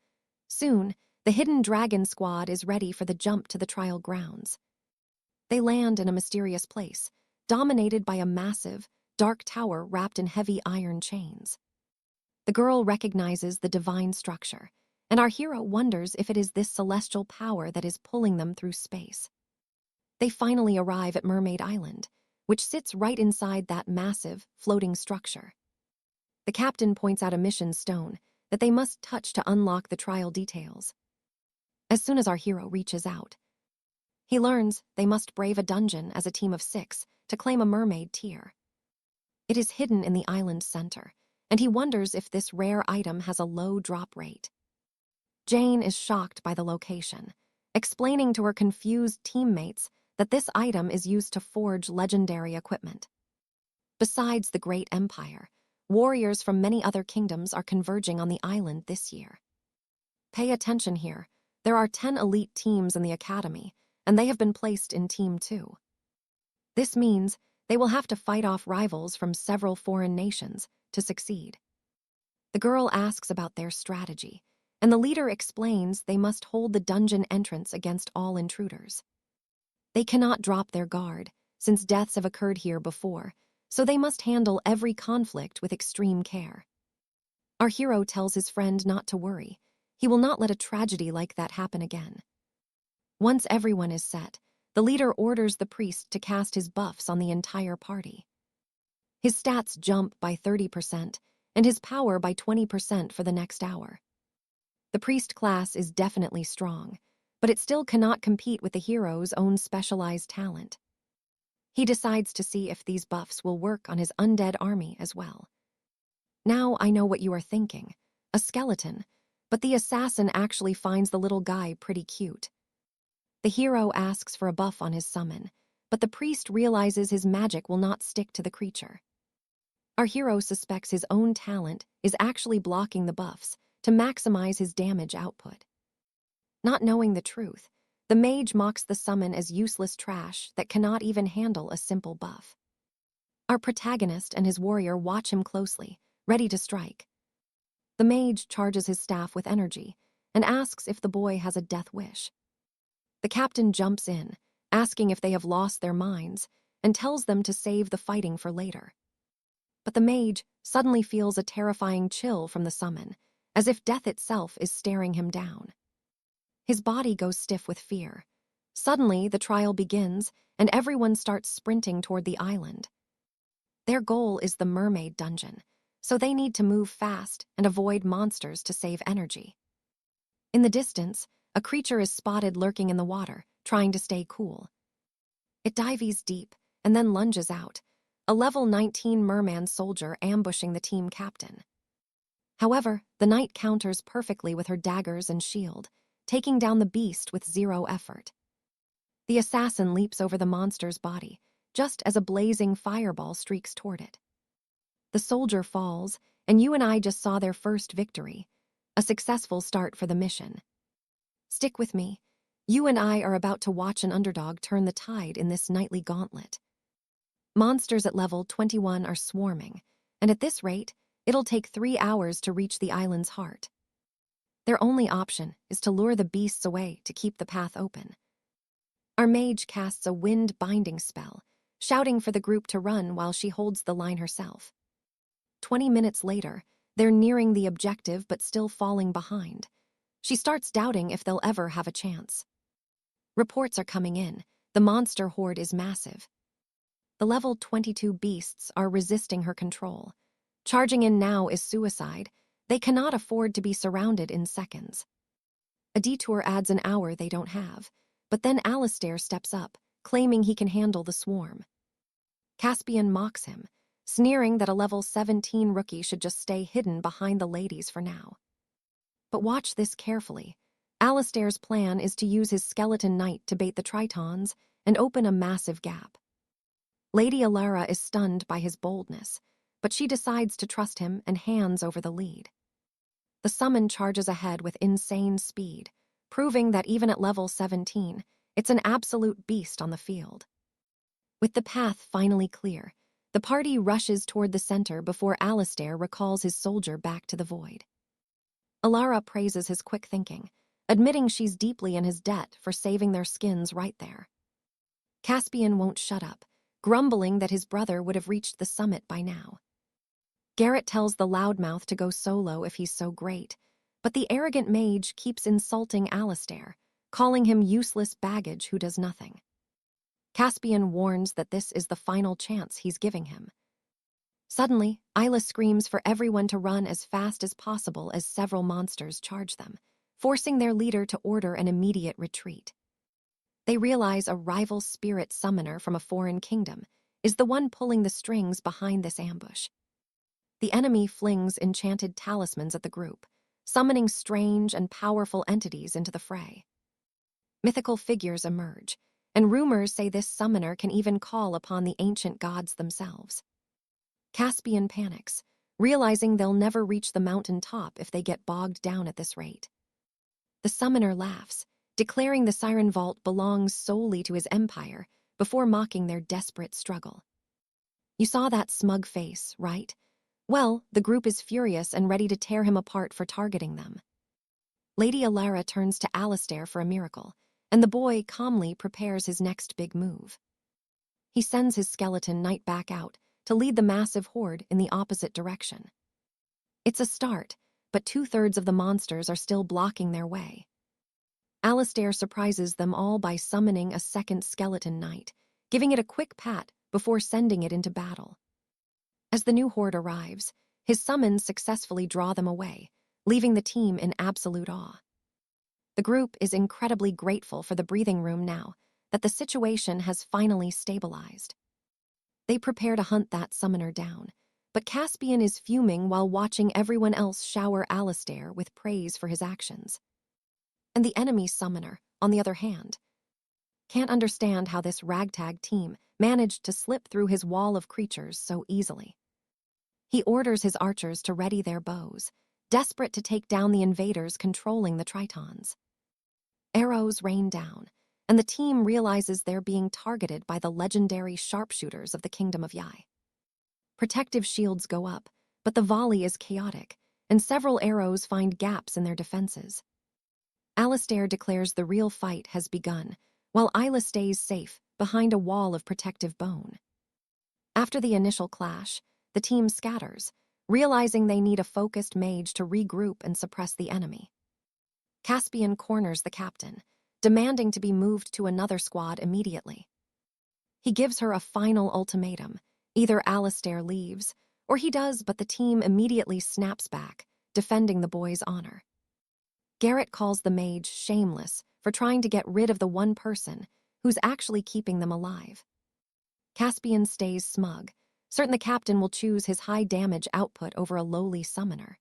Soon, the Hidden Dragon Squad is ready for the jump to the trial grounds. They land in a mysterious place, dominated by a massive, dark tower wrapped in heavy iron chains. The girl recognizes the divine structure, and our hero wonders if it is this celestial power that is pulling them through space. They finally arrive at Mermaid Island, which sits right inside that massive, floating structure. The captain points out a mission stone that they must touch to unlock the trial details. As soon as our hero reaches out, he learns they must brave a dungeon as a team of 6 to claim a mermaid tier. It is hidden in the island's center, and he wonders if this rare item has a low drop rate. Jane is shocked by the location, explaining to her confused teammates that this item is used to forge legendary equipment. Besides the great empire, warriors from many other kingdoms are converging on the island this year. Pay attention here. There are 10 elite teams in the academy, and they have been placed in Team 2. This means they will have to fight off rivals from several foreign nations to succeed. The girl asks about their strategy, and the leader explains they must hold the dungeon entrance against all intruders. They cannot drop their guard, since deaths have occurred here before, so they must handle every conflict with extreme care. Our hero tells his friend not to worry. He will not let a tragedy like that happen again. Once everyone is set, the leader orders the priest to cast his buffs on the entire party. His stats jump by 30%, and his power by 20% for the next hour. The priest class is definitely strong, but it still cannot compete with the hero's own specialized talent. He decides to see if these buffs will work on his undead army as well. Now I know what you are thinking, a skeleton, but the assassin actually finds the little guy pretty cute. The hero asks for a buff on his summon, but the priest realizes his magic will not stick to the creature. Our hero suspects his own talent is actually blocking the buffs to maximize his damage output. Not knowing the truth, the mage mocks the summon as useless trash that cannot even handle a simple buff. Our protagonist and his warrior watch him closely, ready to strike. The mage charges his staff with energy and asks if the boy has a death wish. The captain jumps in, asking if they have lost their minds, and tells them to save the fighting for later. But the mage suddenly feels a terrifying chill from the summon, as if death itself is staring him down. His body goes stiff with fear. Suddenly, the trial begins, and everyone starts sprinting toward the island. Their goal is the mermaid dungeon, so they need to move fast and avoid monsters to save energy. In the distance, a creature is spotted lurking in the water, trying to stay cool. It dives deep and then lunges out, a level 19 merman soldier ambushing the team captain. However, the knight counters perfectly with her daggers and shield, taking down the beast with zero effort. The assassin leaps over the monster's body, just as a blazing fireball streaks toward it. The soldier falls, and you and I just saw their first victory, a successful start for the mission. Stick with me. You and I are about to watch an underdog turn the tide in this nightly gauntlet. Monsters at level 21 are swarming, and at this rate, it'll take 3 hours to reach the island's heart. Their only option is to lure the beasts away to keep the path open. Our mage casts a wind-binding spell, shouting for the group to run while she holds the line herself. 20 minutes later, they're nearing the objective but still falling behind. She starts doubting if they'll ever have a chance. Reports are coming in. The monster horde is massive. The level 22 beasts are resisting her control. Charging in now is suicide. They cannot afford to be surrounded in seconds. A detour adds an hour they don't have, but then 𝒖𝒍𝒕𝒊𝒑𝒊𝒆𝒔 steps up, claiming he can handle the swarm. Caspian mocks him, sneering that a level 17 rookie should just stay hidden behind the ladies for now. But watch this carefully. 𝒖𝒍𝒕𝒊𝒑𝒊𝒆𝒔 plan is to use his skeleton knight to bait the tritons and open a massive gap. Lady Alara is stunned by his boldness, but she decides to trust him and hands over the lead. The summon charges ahead with insane speed, proving that even at level 17, it's an absolute beast on the field. With the path finally clear, the party rushes toward the center before 𝒖𝒍𝒕𝒊𝒑𝒊𝒆𝒔 recalls his soldier back to the void. Alara praises his quick thinking, admitting she's deeply in his debt for saving their skins right there. Caspian won't shut up, grumbling that his brother would have reached the summit by now. Garrett tells the loudmouth to go solo if he's so great, but the arrogant mage keeps insulting 𝒖𝒍𝒕𝒊𝒑𝒊𝒆𝒔, calling him useless baggage who does nothing. Caspian warns that this is the final chance he's giving him. Suddenly, Isla screams for everyone to run as fast as possible as several monsters charge them, forcing their leader to order an immediate retreat. They realize a rival spirit summoner from a foreign kingdom is the one pulling the strings behind this ambush. The enemy flings enchanted talismans at the group, summoning strange and powerful entities into the fray. Mythical figures emerge, and rumors say this summoner can even call upon the ancient gods themselves. Caspian panics, realizing they'll never reach the mountain top if they get bogged down at this rate. The summoner laughs, declaring the Siren Vault belongs solely to his empire before mocking their desperate struggle. You saw that smug face, right? Well, the group is furious and ready to tear him apart for targeting them. Lady Alara turns to 𝒖𝒍𝒕𝒊𝒑𝒊𝒆𝒔 for a miracle, and the boy calmly prepares his next big move. He sends his skeleton knight back out to lead the massive horde in the opposite direction. It's a start, but 2/3 of the monsters are still blocking their way. 𝒖𝒍𝒕𝒊𝒑𝒊𝒆𝒔 surprises them all by summoning a second skeleton knight, giving it a quick pat before sending it into battle. As the new horde arrives, his summons successfully draw them away, leaving the team in absolute awe. The group is incredibly grateful for the breathing room now that the situation has finally stabilized. They prepare to hunt that summoner down, but Caspian is fuming while watching everyone else shower 𝒖𝒍𝒕𝒊𝒑𝒊𝒆𝒔 with praise for his actions. And the enemy summoner, on the other hand, can't understand how this ragtag team managed to slip through his wall of creatures so easily. He orders his archers to ready their bows, desperate to take down the invaders controlling the tritons. Arrows rain down, and the team realizes they're being targeted by the legendary sharpshooters of the Kingdom of 𝒖𝒍𝒕𝒊𝒆𝒔. Protective shields go up, but the volley is chaotic, and several arrows find gaps in their defenses. 𝒖𝒍𝒕𝒊𝒑𝒊𝒆𝒔 declares the real fight has begun, while Isla stays safe behind a wall of protective bone. After the initial clash, the team scatters, realizing they need a focused mage to regroup and suppress the enemy. Caspian corners the captain, demanding to be moved to another squad immediately. He gives her a final ultimatum: either 𝒖𝒍𝒕𝒊𝒑𝒊𝒆𝒔 leaves, or he does, but the team immediately snaps back, defending the boy's honor. Garrett calls the mage shameless for trying to get rid of the one person who's actually keeping them alive. Caspian stays smug, certain the captain will choose his high damage output over a lowly summoner.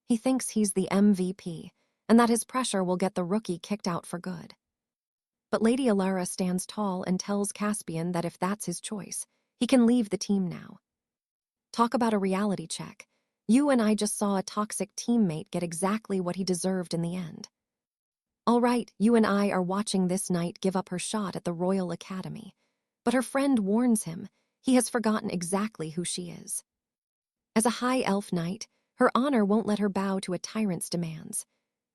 He thinks he's the MVP, and that his pressure will get the rookie kicked out for good. But Lady Alara stands tall and tells Caspian that if that's his choice, he can leave the team now. Talk about a reality check. You and I just saw a toxic teammate get exactly what he deserved in the end. All right, you and I are watching this knight give up her shot at the Royal Academy, but her friend warns him he has forgotten exactly who she is. As a high elf knight, her honor won't let her bow to a tyrant's demands.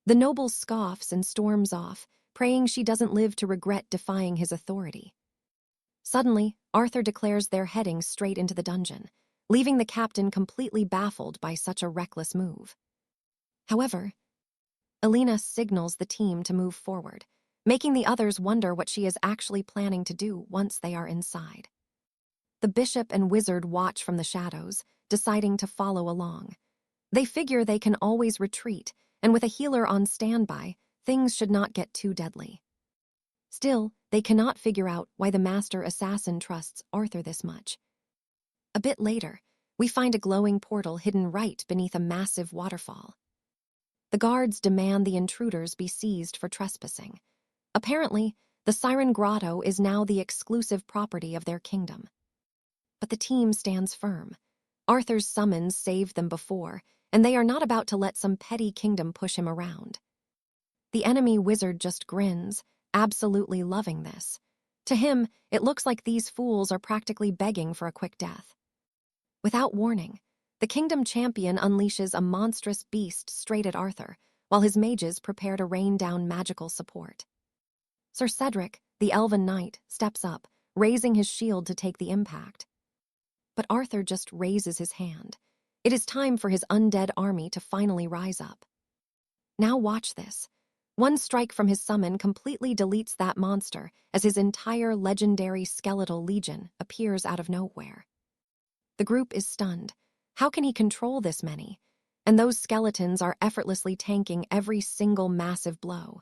The noble scoffs and storms off, praying she doesn't live to regret defying his authority. Suddenly, Arthur declares they're heading straight into the dungeon, leaving the captain completely baffled by such a reckless move. However, Elena signals the team to move forward, making the others wonder what she is actually planning to do once they are inside. The bishop and wizard watch from the shadows, deciding to follow along. They figure they can always retreat, and with a healer on standby, things should not get too deadly. Still, they cannot figure out why the master assassin trusts Arthur this much. A bit later, we find a glowing portal hidden right beneath a massive waterfall. The guards demand the intruders be seized for trespassing. Apparently, the Siren Grotto is now the exclusive property of their kingdom. But the team stands firm. Arthur's summons saved them before, and they are not about to let some petty kingdom push him around. The enemy wizard just grins, absolutely loving this. To him, it looks like these fools are practically begging for a quick death. Without warning, the kingdom champion unleashes a monstrous beast straight at Arthur, while his mages prepare to rain down magical support. Sir Cedric, the elven knight, steps up, raising his shield to take the impact. But Arthur just raises his hand. It is time for his undead army to finally rise up. Now watch this. One strike from his summon completely deletes that monster as his entire legendary skeletal legion appears out of nowhere. The group is stunned. How can he control this many? And those skeletons are effortlessly tanking every single massive blow.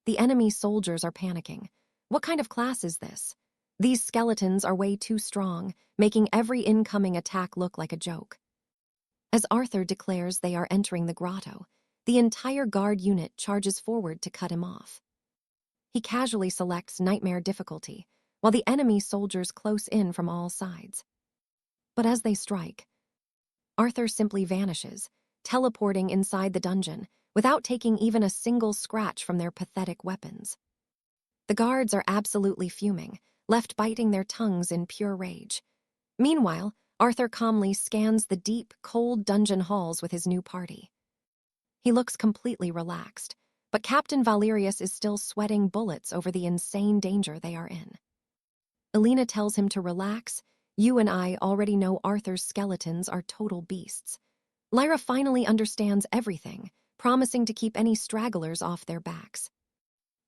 The enemy soldiers are panicking. What kind of class is this? These skeletons are way too strong, making every incoming attack look like a joke. As Arthur declares they are entering the grotto, the entire guard unit charges forward to cut him off. He casually selects Nightmare difficulty, while the enemy soldiers close in from all sides. But as they strike, Arthur simply vanishes, teleporting inside the dungeon without taking even a single scratch from their pathetic weapons. The guards are absolutely fuming, left biting their tongues in pure rage. Meanwhile, Arthur calmly scans the deep, cold dungeon halls with his new party. He looks completely relaxed, but Captain Valerius is still sweating bullets over the insane danger they are in. Elena tells him to relax. You and I already know Arthur's skeletons are total beasts. Lyra finally understands everything, promising to keep any stragglers off their backs.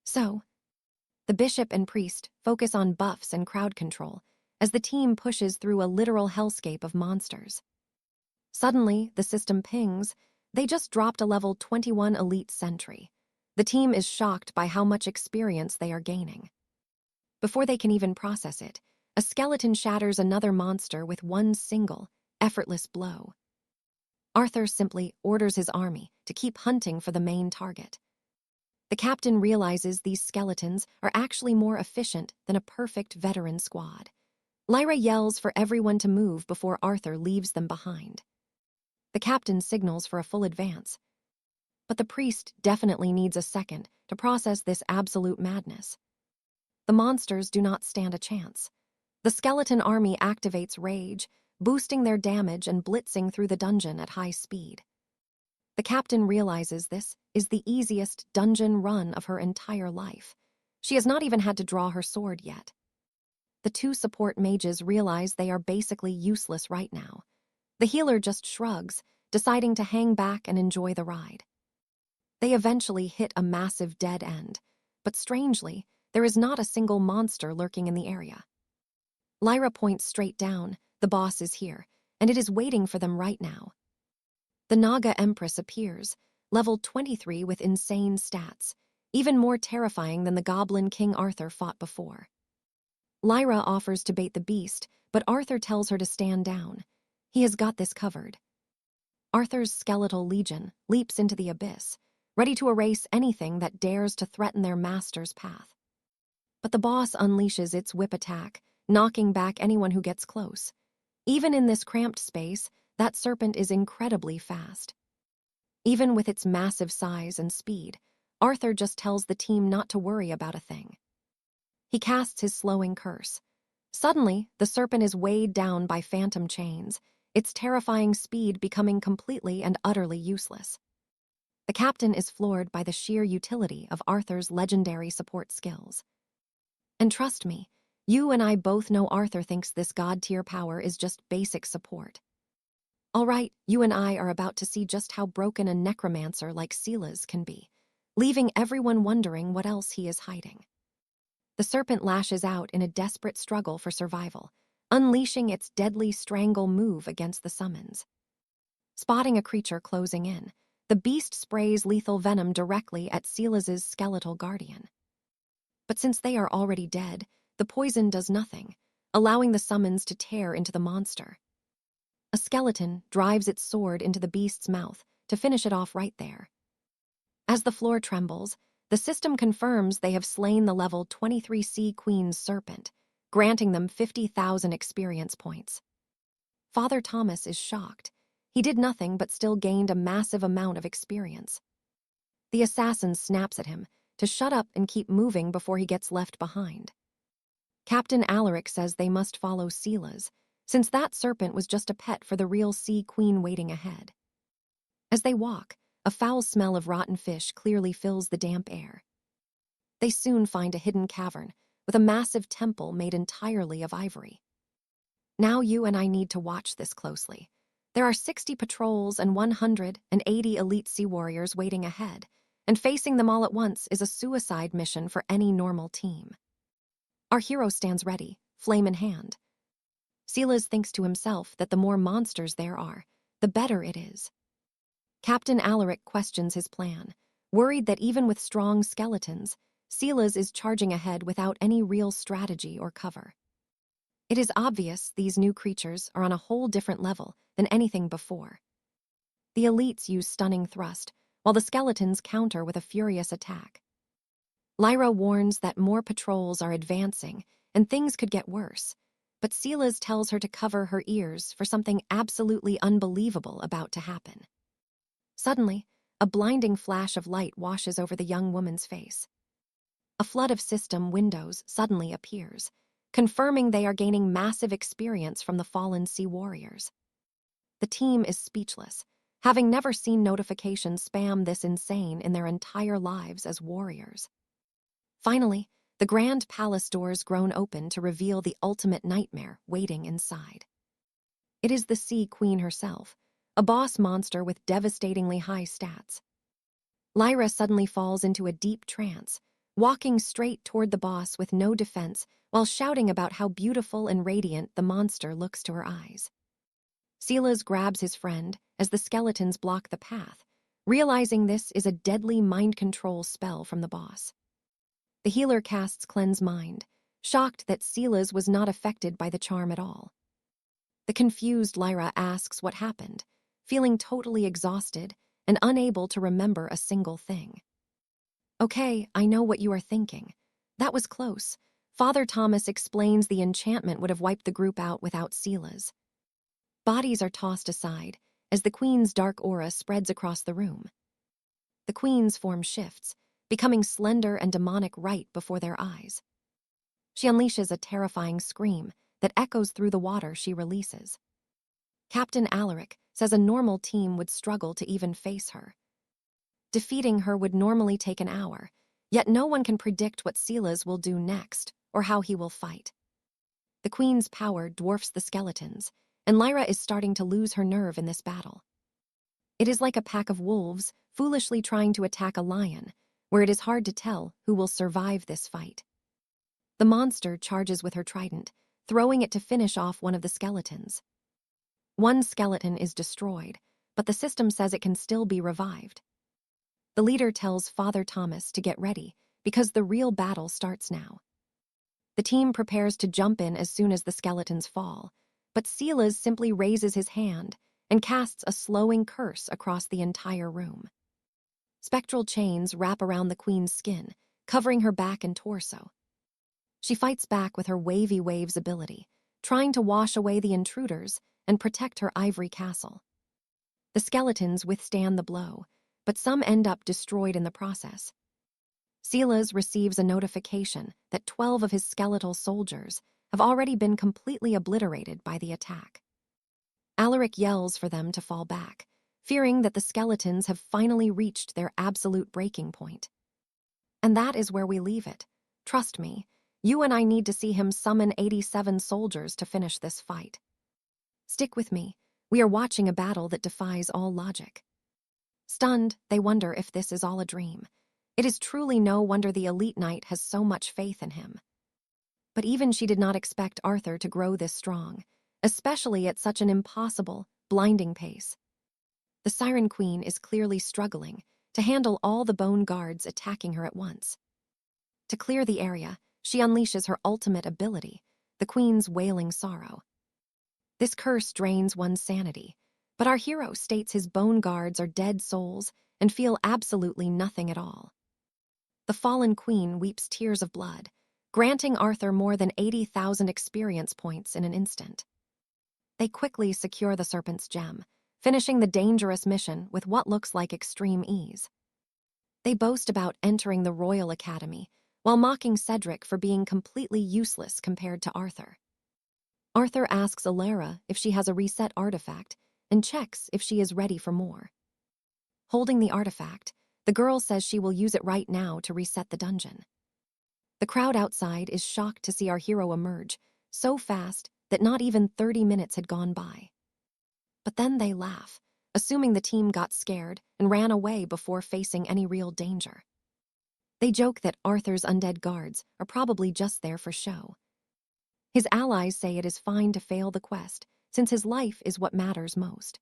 So, the bishop and priest focus on buffs and crowd control as the team pushes through a literal hellscape of monsters. Suddenly, the system pings. They just dropped a level 21 elite sentry. The team is shocked by how much experience they are gaining. Before they can even process it, a skeleton shatters another monster with one single, effortless blow. Arthur simply orders his army to keep hunting for the main target. The captain realizes these skeletons are actually more efficient than a perfect veteran squad. Lyra yells for everyone to move before Arthur leaves them behind. The captain signals for a full advance. But the priest definitely needs a second to process this absolute madness. The monsters do not stand a chance. The skeleton army activates rage, boosting their damage and blitzing through the dungeon at high speed. The captain realizes this is the easiest dungeon run of her entire life. She has not even had to draw her sword yet. The two support mages realize they are basically useless right now. The healer just shrugs, deciding to hang back and enjoy the ride. They eventually hit a massive dead end, but strangely, there is not a single monster lurking in the area. Lyra points straight down. The boss is here, and it is waiting for them right now. The Naga Empress appears, level 23 with insane stats, even more terrifying than the goblin King Arthur fought before. Lyra offers to bait the beast, but Arthur tells her to stand down. He has got this covered. Arthur's skeletal legion leaps into the abyss, ready to erase anything that dares to threaten their master's path. But the boss unleashes its whip attack, knocking back anyone who gets close. Even in this cramped space, that serpent is incredibly fast. Even with its massive size and speed, Arthur just tells the team not to worry about a thing. He casts his slowing curse. Suddenly, the serpent is weighed down by phantom chains, its terrifying speed becoming completely and utterly useless. The captain is floored by the sheer utility of Arthur's legendary support skills. And trust me, you and I both know Arthur thinks this god-tier power is just basic support. All right, you and I are about to see just how broken a necromancer like 𝒖𝒍𝒂𝒕𝒊𝒑𝒧𝒆𝒔 can be, leaving everyone wondering what else he is hiding. The serpent lashes out in a desperate struggle for survival, unleashing its deadly strangle move against the summons. Spotting a creature closing in, the beast sprays lethal venom directly at 𝒖𝒍𝒂𝒕𝒊𝒑𝒧𝒆𝒔 skeletal guardian. But since they are already dead, the poison does nothing, allowing the summons to tear into the monster. A skeleton drives its sword into the beast's mouth to finish it off right there. As the floor trembles, the system confirms they have slain the level 23 Sea Queen's serpent, granting them 50,000 experience points. Father Thomas is shocked. He did nothing but still gained a massive amount of experience. The assassin snaps at him to shut up and keep moving before he gets left behind. Captain Alaric says they must follow 𝒖𝒍𝒂𝒕𝒊𝒑𝒧𝒆𝒔, since that serpent was just a pet for the real Sea Queen waiting ahead. As they walk, a foul smell of rotten fish clearly fills the damp air. They soon find a hidden cavern with a massive temple made entirely of ivory. Now you and I need to watch this closely. There are 60 patrols and 180 elite sea warriors waiting ahead, and facing them all at once is a suicide mission for any normal team. Our hero stands ready, flame in hand. 𝒖𝒍𝒂𝒕𝒊𝒑𝒧𝒆𝒔 thinks to himself that the more monsters there are, the better it is. Captain Alaric questions his plan, worried that even with strong skeletons, 𝒖𝒍𝒂𝒕𝒊𝒑𝒧𝒆𝒔 is charging ahead without any real strategy or cover. It is obvious these new creatures are on a whole different level than anything before. The elites use stunning thrust, while the skeletons counter with a furious attack. Lyra warns that more patrols are advancing and things could get worse, but 𝒖𝒍𝒂𝒕𝒊𝒑𝒧𝒆𝒔 tells her to cover her ears for something absolutely unbelievable about to happen. Suddenly, a blinding flash of light washes over the young woman's face. A flood of system windows suddenly appears, confirming they are gaining massive experience from the fallen sea warriors. The team is speechless, having never seen notifications spam this insane in their entire lives as warriors. Finally, the grand palace doors groan open to reveal the ultimate nightmare waiting inside. It is the Sea Queen herself, a boss monster with devastatingly high stats. Lyra suddenly falls into a deep trance, walking straight toward the boss with no defense while shouting about how beautiful and radiant the monster looks to her eyes. 𝒖𝒍𝒂𝒕𝒊𝒑𝒧𝒆𝒔 grabs his friend as the skeletons block the path, realizing this is a deadly mind control spell from the boss. The healer casts Cleanse Mind, shocked that 𝒖𝒍𝒂𝒕𝒊𝒑𝒧𝒆𝒔 was not affected by the charm at all. The confused Lyra asks what happened, feeling totally exhausted and unable to remember a single thing. Okay, I know what you are thinking. That was close. Father Thomas explains the enchantment would have wiped the group out without 𝒖𝒍𝒂𝒕𝒊𝒑𝒧𝒆𝒔. Bodies are tossed aside as the Queen's dark aura spreads across the room. The Queen's form shifts, becoming slender and demonic right before their eyes. She unleashes a terrifying scream that echoes through the water she releases. Captain Alaric says a normal team would struggle to even face her. Defeating her would normally take an hour, yet no one can predict what 𝒖𝒍𝒂𝒕𝒊𝒑𝒧𝒆𝒔 will do next or how he will fight. The Queen's power dwarfs the skeletons, and Lyra is starting to lose her nerve in this battle. It is like a pack of wolves foolishly trying to attack a lion, where it is hard to tell who will survive this fight. The monster charges with her trident, throwing it to finish off one of the skeletons. One skeleton is destroyed, but the system says it can still be revived. The leader tells Father Thomas to get ready, because the real battle starts now. The team prepares to jump in as soon as the skeletons fall, but 𝒖𝒍𝒂𝒕𝒊𝒑𝒧𝒆𝒔 simply raises his hand, and casts a slowing curse across the entire room. Spectral chains wrap around the queen's skin, covering her back and torso. She fights back with her wavy waves ability, trying to wash away the intruders and protect her ivory castle. The skeletons withstand the blow, but some end up destroyed in the process. Silas receives a notification that 12 of his skeletal soldiers have already been completely obliterated by the attack. Alaric yells for them to fall back, fearing that the skeletons have finally reached their absolute breaking point. And that is where we leave it. Trust me, you and I need to see him summon 87 soldiers to finish this fight. Stick with me. We are watching a battle that defies all logic. Stunned, they wonder if this is all a dream. It is truly no wonder the elite knight has so much faith in him. But even she did not expect Arthur to grow this strong, especially at such an impossible, blinding pace. The Siren Queen is clearly struggling to handle all the bone guards attacking her at once. To clear the area, she unleashes her ultimate ability, the Queen's Wailing Sorrow. This curse drains one's sanity, but our hero states his bone guards are dead souls and feel absolutely nothing at all. The fallen queen weeps tears of blood, granting Arthur more than 80,000 experience points in an instant. They quickly secure the serpent's gem, finishing the dangerous mission with what looks like extreme ease. They boast about entering the Royal Academy, while mocking Cedric for being completely useless compared to Arthur. Arthur asks Alara if she has a reset artifact and checks if she is ready for more. Holding the artifact, the girl says she will use it right now to reset the dungeon. The crowd outside is shocked to see our hero emerge, so fast that not even 30 minutes had gone by. But then they laugh, assuming the team got scared and ran away before facing any real danger. They joke that Arthur's undead guards are probably just there for show. His allies say it is fine to fail the quest, since his life is what matters most.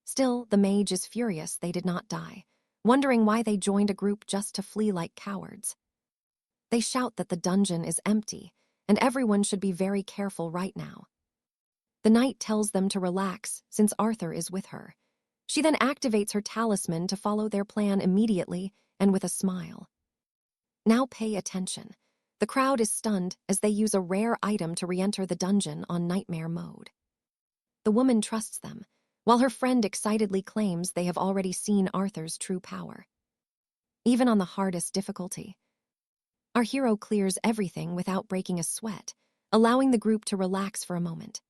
Still, the mage is furious they did not die, wondering why they joined a group just to flee like cowards. They shout that the dungeon is empty, and everyone should be very careful right now. The knight tells them to relax since Arthur is with her. She then activates her talisman to follow their plan immediately and with a smile. Now pay attention. The crowd is stunned as they use a rare item to re-enter the dungeon on nightmare mode. The woman trusts them, while her friend excitedly claims they have already seen Arthur's true power. Even on the hardest difficulty, our hero clears everything without breaking a sweat, allowing the group to relax for a moment.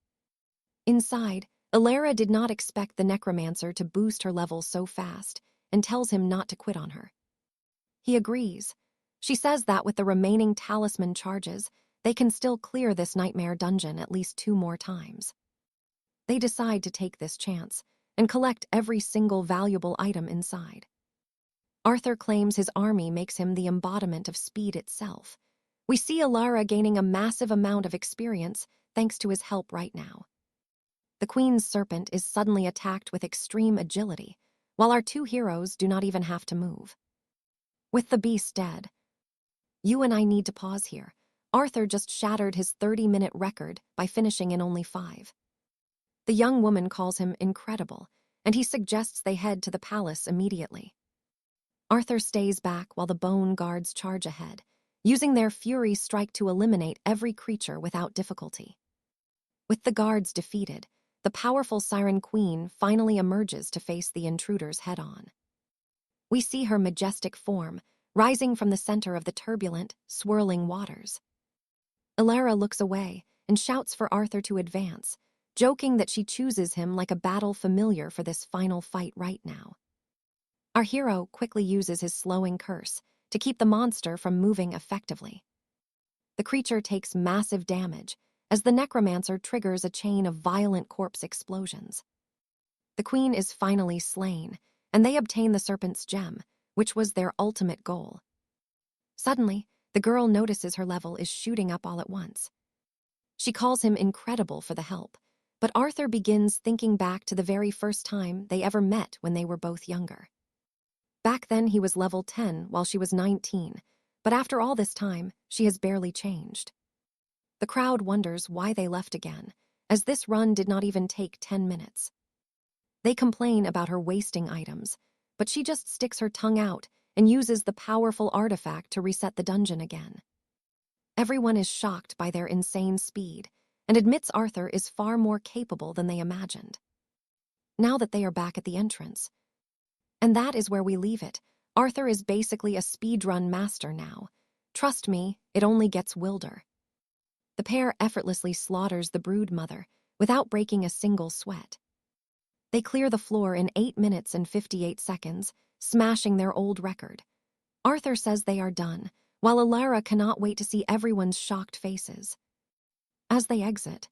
Inside, Alara did not expect the necromancer to boost her level so fast and tells him not to quit on her. He agrees. She says that with the remaining talisman charges, they can still clear this nightmare dungeon at least 2 more times. They decide to take this chance and collect every single valuable item inside. Arthur claims his army makes him the embodiment of speed itself. We see Alara gaining a massive amount of experience thanks to his help right now. The Queen's serpent is suddenly attacked with extreme agility, while our 2 heroes do not even have to move. With the beast dead, you and I need to pause here. Arthur just shattered his 30-minute record by finishing in only 5. The young woman calls him incredible, and he suggests they head to the palace immediately. Arthur stays back while the bone guards charge ahead, using their fury strike to eliminate every creature without difficulty. With the guards defeated, the powerful Siren Queen finally emerges to face the intruders head-on. We see her majestic form, rising from the center of the turbulent, swirling waters. Alara looks away and shouts for Arthur to advance, joking that she chooses him like a battle familiar for this final fight right now. Our hero quickly uses his slowing curse to keep the monster from moving effectively. The creature takes massive damage as the necromancer triggers a chain of violent corpse explosions. The queen is finally slain, and they obtain the serpent's gem, which was their ultimate goal. Suddenly, the girl notices her level is shooting up all at once. She calls him incredible for the help, but Arthur begins thinking back to the very first time they ever met when they were both younger. Back then he was level 10 while she was 19, but after all this time, she has barely changed. The crowd wonders why they left again, as this run did not even take 10 minutes. They complain about her wasting items, but she just sticks her tongue out and uses the powerful artifact to reset the dungeon again. Everyone is shocked by their insane speed and admits Arthur is far more capable than they imagined. Now that they are back at the entrance, and that is where we leave it. Arthur is basically a speedrun master now. Trust me, it only gets wilder. The pair effortlessly slaughters the brood mother without breaking a single sweat. They clear the floor in 8 minutes and 58 seconds, smashing their old record. Arthur says they are done, while Alara cannot wait to see everyone's shocked faces. As they exit,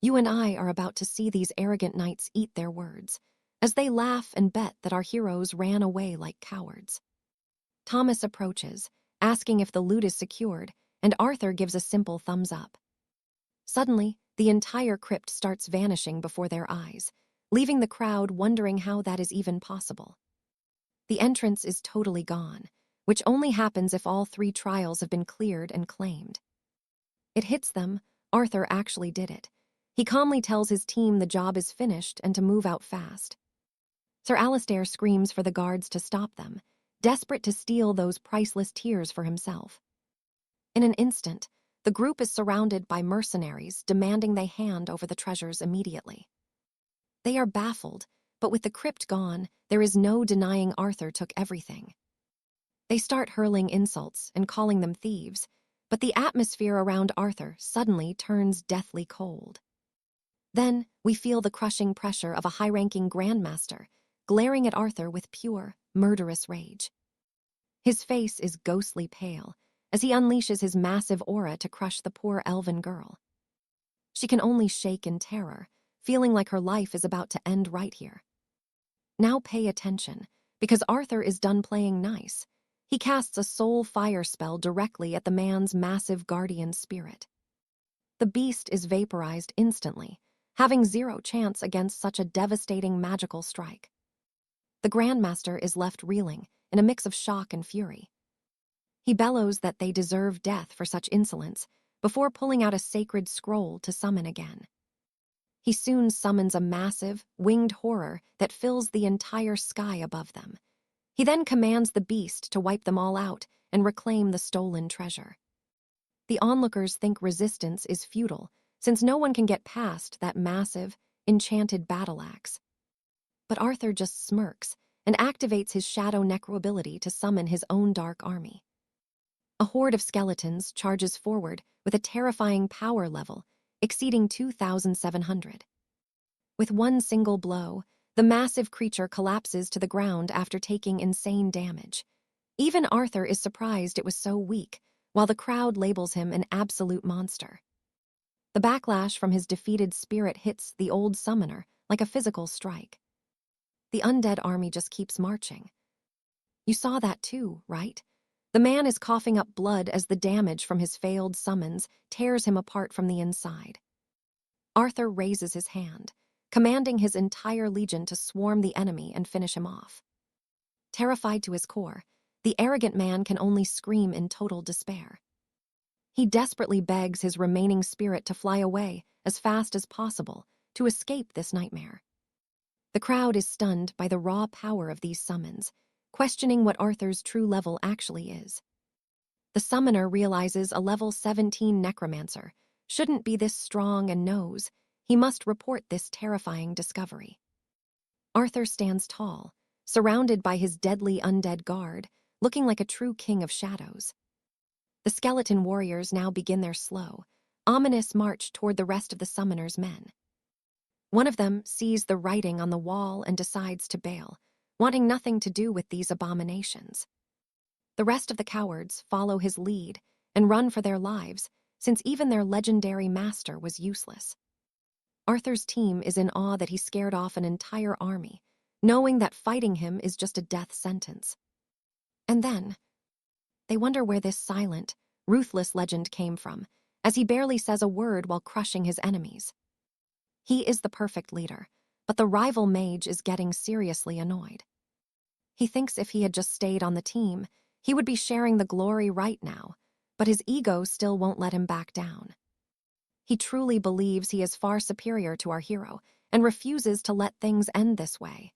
you and I are about to see these arrogant knights eat their words, as they laugh and bet that our heroes ran away like cowards. Thomas approaches, asking if the loot is secured, and Arthur gives a simple thumbs up. Suddenly, the entire crypt starts vanishing before their eyes, leaving the crowd wondering how that is even possible. The entrance is totally gone, which only happens if all 3 trials have been cleared and claimed. It hits them, Arthur actually did it. He calmly tells his team the job is finished and to move out fast. Sir Alistair screams for the guards to stop them, desperate to steal those priceless tears for himself. In an instant, the group is surrounded by mercenaries demanding they hand over the treasures immediately. They are baffled, but with the crypt gone, there is no denying Arthur took everything. They start hurling insults and calling them thieves, but the atmosphere around Arthur suddenly turns deathly cold. Then, we feel the crushing pressure of a high-ranking grandmaster glaring at Arthur with pure, murderous rage. His face is ghostly pale as he unleashes his massive aura to crush the poor elven girl. She can only shake in terror, feeling like her life is about to end right here. Now pay attention, because Arthur is done playing nice. He casts a soul fire spell directly at the man's massive guardian spirit. The beast is vaporized instantly, having 0 chance against such a devastating magical strike. The Grandmaster is left reeling in a mix of shock and fury. He bellows that they deserve death for such insolence before pulling out a sacred scroll to summon again. He soon summons a massive, winged horror that fills the entire sky above them. He then commands the beast to wipe them all out and reclaim the stolen treasure. The onlookers think resistance is futile, since no one can get past that massive, enchanted battle axe. But Arthur just smirks and activates his shadow necro ability to summon his own dark army. A horde of skeletons charges forward with a terrifying power level exceeding 2,700. With one single blow, the massive creature collapses to the ground after taking insane damage. Even Arthur is surprised it was so weak, while the crowd labels him an absolute monster. The backlash from his defeated spirit hits the old summoner like a physical strike. The undead army just keeps marching. You saw that too, right? The man is coughing up blood as the damage from his failed summons tears him apart from the inside. Arthur raises his hand, commanding his entire legion to swarm the enemy and finish him off. Terrified to his core, the arrogant man can only scream in total despair. He desperately begs his remaining spirit to fly away as fast as possible to escape this nightmare. The crowd is stunned by the raw power of these summons, questioning what Arthur's true level actually is. The summoner realizes a level 17 necromancer shouldn't be this strong and knows he must report this terrifying discovery. Arthur stands tall, surrounded by his deadly undead guard, looking like a true king of shadows. The skeleton warriors now begin their slow, ominous march toward the rest of the summoner's men. One of them sees the writing on the wall and decides to bail, wanting nothing to do with these abominations. The rest of the cowards follow his lead and run for their lives, since even their legendary master was useless. Arthur's team is in awe that he scared off an entire army, knowing that fighting him is just a death sentence. And then, they wonder where this silent, ruthless legend came from, as he barely says a word while crushing his enemies. He is the perfect leader, but the rival mage is getting seriously annoyed. He thinks if he had just stayed on the team, he would be sharing the glory right now, but his ego still won't let him back down. He truly believes he is far superior to our hero, and refuses to let things end this way.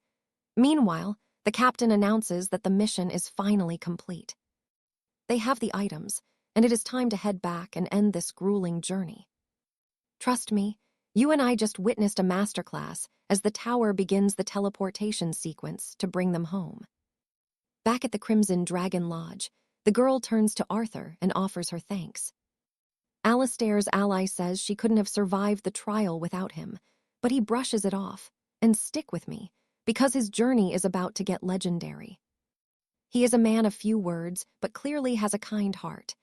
Meanwhile, the captain announces that the mission is finally complete. They have the items, and it is time to head back and end this grueling journey. Trust me, you and I just witnessed a masterclass as the tower begins the teleportation sequence to bring them home. Back at the Crimson Dragon Lodge, the girl turns to Arthur and offers her thanks. Alistair's ally says she couldn't have survived the trial without him, but he brushes it off, and stick with me, because his journey is about to get legendary. He is a man of few words, but clearly has a kind heart.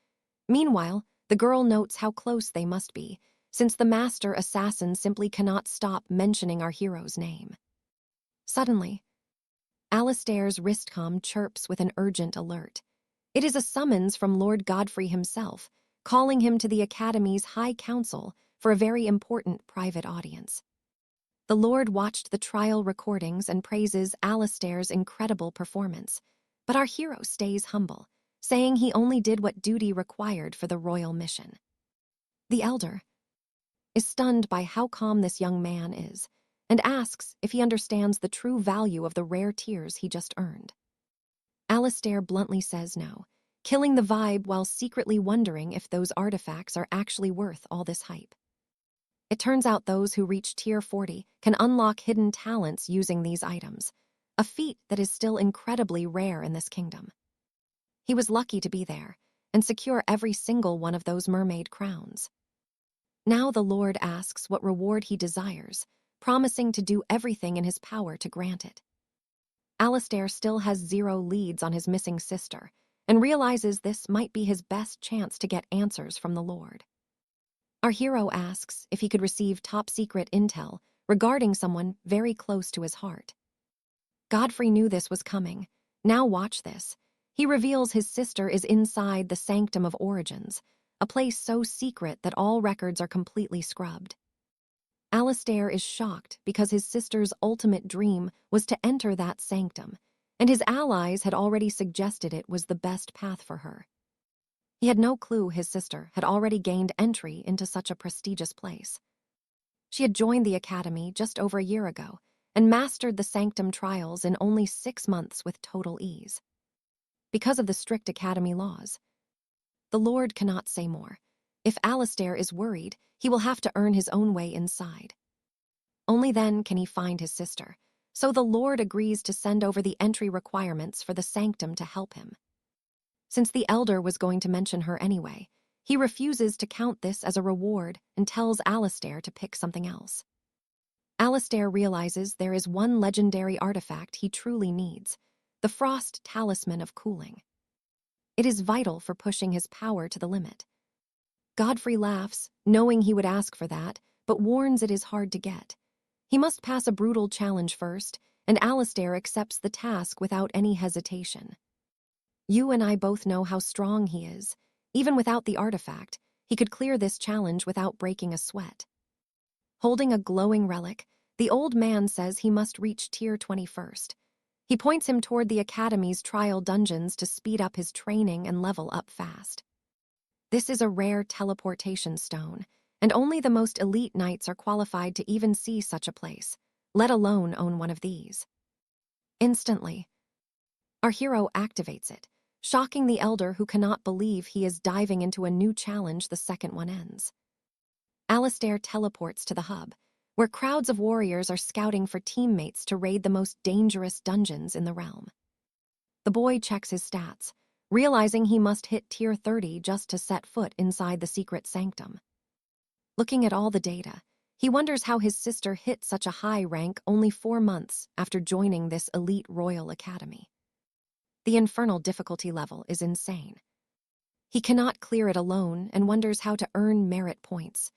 Meanwhile, the girl notes how close they must be, since the master assassin simply cannot stop mentioning our hero's name. Suddenly, Alistair's wristcom chirps with an urgent alert. It is a summons from Lord Godfrey himself, calling him to the Academy's High Council for a very important private audience. The Lord watched the trial recordings and praises Alistair's incredible performance, but our hero stays humble, saying he only did what duty required for the royal mission. The elder is stunned by how calm this young man is, and asks if he understands the true value of the rare tears he just earned. Alistair bluntly says no, killing the vibe while secretly wondering if those artifacts are actually worth all this hype. It turns out those who reach Tier 40 can unlock hidden talents using these items, a feat that is still incredibly rare in this kingdom. He was lucky to be there and secure every single one of those mermaid crowns. Now the Lord asks what reward he desires, promising to do everything in his power to grant it. Alistair still has 0 leads on his missing sister, and realizes this might be his best chance to get answers from the Lord. Our hero asks if he could receive top-secret intel regarding someone very close to his heart. Godfrey knew this was coming. Now watch this. He reveals his sister is inside the Sanctum of Origins, a place so secret that all records are completely scrubbed. Alistair is shocked because his sister's ultimate dream was to enter that sanctum, and his allies had already suggested it was the best path for her. He had no clue his sister had already gained entry into such a prestigious place. She had joined the academy just over a year ago and mastered the sanctum trials in only 6 months with total ease. Because of the strict academy laws, the Lord cannot say more. If Alistair is worried, he will have to earn his own way inside. Only then can he find his sister, so the Lord agrees to send over the entry requirements for the sanctum to help him. Since the elder was going to mention her anyway, he refuses to count this as a reward and tells Alistair to pick something else. Alistair realizes there is one legendary artifact he truly needs, the Frost Talisman of Cooling. It is vital for pushing his power to the limit. Godfrey laughs, knowing he would ask for that, but warns it is hard to get. He must pass a brutal challenge first, and Alistair accepts the task without any hesitation. You and I both know how strong he is. Even without the artifact, he could clear this challenge without breaking a sweat. Holding a glowing relic, the old man says he must reach Tier 20 first. He points him toward the Academy's trial dungeons to speed up his training and level up fast. This is a rare teleportation stone, and only the most elite knights are qualified to even see such a place, let alone own one of these. Instantly, our hero activates it, shocking the elder who cannot believe he is diving into a new challenge the second one ends. Alistair teleports to the hub, where crowds of warriors are scouting for teammates to raid the most dangerous dungeons in the realm. The boy checks his stats, realizing he must hit Tier 30 just to set foot inside the secret sanctum. Looking at all the data, he wonders how his sister hit such a high rank only 4 months after joining this elite royal academy. The infernal difficulty level is insane. He cannot clear it alone and wonders how to earn merit points.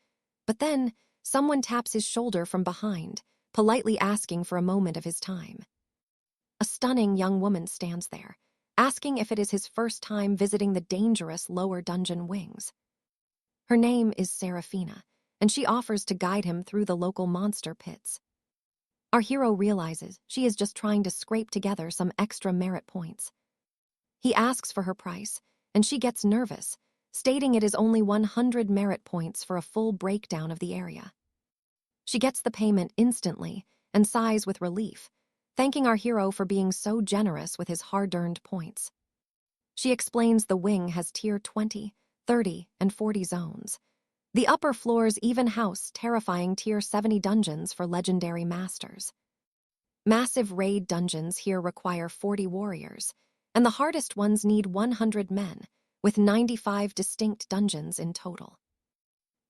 But then, someone taps his shoulder from behind, politely asking for a moment of his time. A stunning young woman stands there, asking if it is his first time visiting the dangerous lower dungeon wings. Her name is Seraphina, and she offers to guide him through the local monster pits. Our hero realizes she is just trying to scrape together some extra merit points. He asks for her price, and she gets nervous, stating it is only 100 merit points for a full breakdown of the area. She gets the payment instantly and sighs with relief, thanking our hero for being so generous with his hard-earned points. She explains the wing has tier 20, 30, and 40 zones. The upper floors even house terrifying tier 70 dungeons for legendary masters. Massive raid dungeons here require 40 warriors, and the hardest ones need 100 men, with 95 distinct dungeons in total.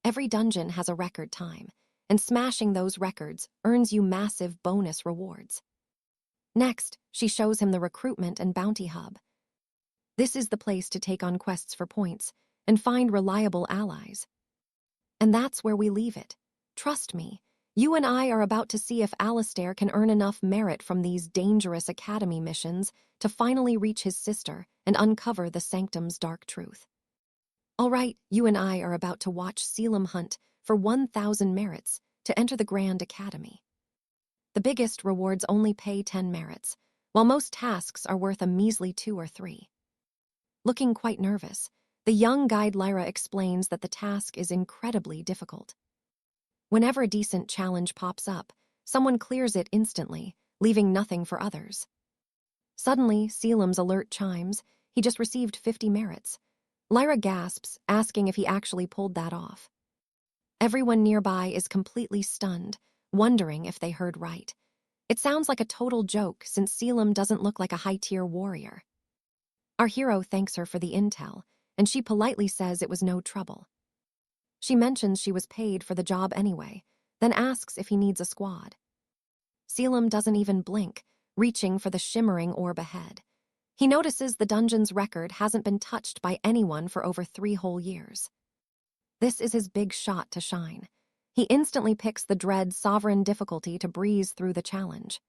Every dungeon has a record time, and smashing those records earns you massive bonus rewards. Next, she shows him the recruitment and bounty hub. This is the place to take on quests for points and find reliable allies. And that's where we leave it. Trust me, you and I are about to see if Alistair can earn enough merit from these dangerous academy missions to finally reach his sister and uncover the Sanctum's dark truth. All right, you and I are about to watch 𝒖𝒠𝒻 hunt for 1,000 merits to enter the Grand Academy. The biggest rewards only pay 10 merits, while most tasks are worth a measly 2 or 3. Looking quite nervous, the young guide Lyra explains that the task is incredibly difficult. Whenever a decent challenge pops up, someone clears it instantly, leaving nothing for others. Suddenly, 𝒖𝒠𝒻's alert chimes. He just received 50 merits. Lyra gasps, asking if he actually pulled that off. Everyone nearby is completely stunned, wondering if they heard right. It sounds like a total joke since 𝒖𝒠𝒻 doesn't look like a high-tier warrior. Our hero thanks her for the intel, and she politely says it was no trouble. She mentions she was paid for the job anyway, then asks if he needs a squad. 𝒖𝒠𝒻 doesn't even blink, reaching for the shimmering orb ahead. He notices the dungeon's record hasn't been touched by anyone for over 3 whole years. This is his big shot to shine. He instantly picks the dread sovereign difficulty to breeze through the challenge.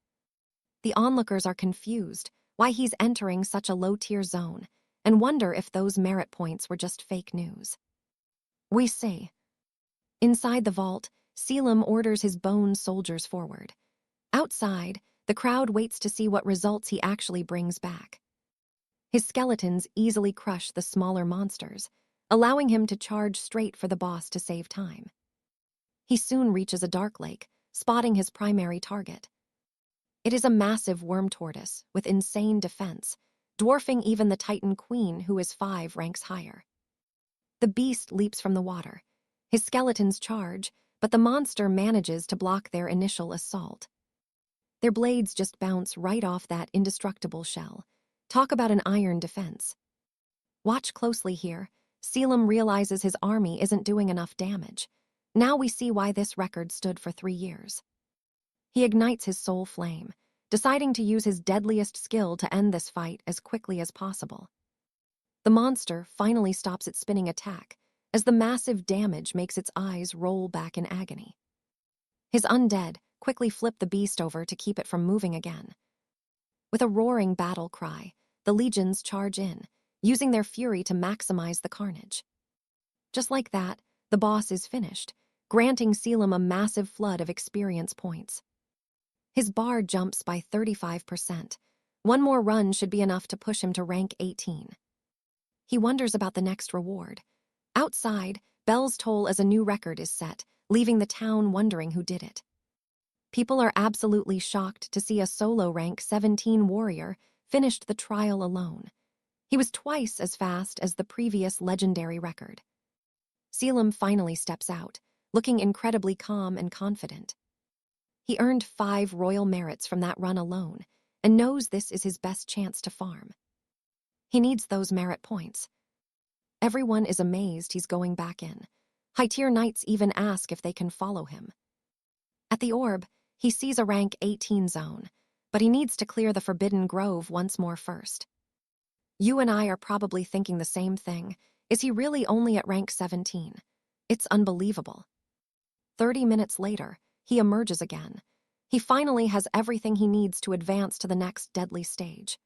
The onlookers are confused why he's entering such a low-tier zone and wonder if those merit points were just fake news. We see. Inside the vault, 𝒖𝒠𝒻 orders his bone soldiers forward. Outside, the crowd waits to see what results he actually brings back. His skeletons easily crush the smaller monsters, allowing him to charge straight for the boss to save time. He soon reaches a dark lake, spotting his primary target. It is a massive worm tortoise with insane defense, dwarfing even the Titan Queen, who is 5 ranks higher. The beast leaps from the water. His skeletons charge, but the monster manages to block their initial assault. Their blades just bounce right off that indestructible shell. Talk about an iron defense. Watch closely here. 𝒖𝒠𝒻 realizes his army isn't doing enough damage. Now we see why this record stood for 3 years. He ignites his soul flame, deciding to use his deadliest skill to end this fight as quickly as possible. The monster finally stops its spinning attack, as the massive damage makes its eyes roll back in agony. His undead quickly flip the beast over to keep it from moving again. With a roaring battle cry, the legions charge in, using their fury to maximize the carnage. Just like that, the boss is finished, granting 𝒖𝒠𝒻 a massive flood of experience points. His bar jumps by 35%. One more run should be enough to push him to rank 18. He wonders about the next reward. Outside, bells toll as a new record is set, leaving the town wondering who did it. People are absolutely shocked to see a solo rank 17 warrior finished the trial alone. He was twice as fast as the previous legendary record. 𝒖𝒠𝒻 finally steps out, looking incredibly calm and confident. He earned 5 royal merits from that run alone, and knows this is his best chance to farm. He needs those merit points. Everyone is amazed he's going back in. High-tier knights even ask if they can follow him. At the orb, he sees a rank 18 zone, but he needs to clear the Forbidden Grove once more first. You and I are probably thinking the same thing. Is he really only at rank 17? It's unbelievable. 30 minutes later, he emerges again. He finally has everything he needs to advance to the next deadly stage.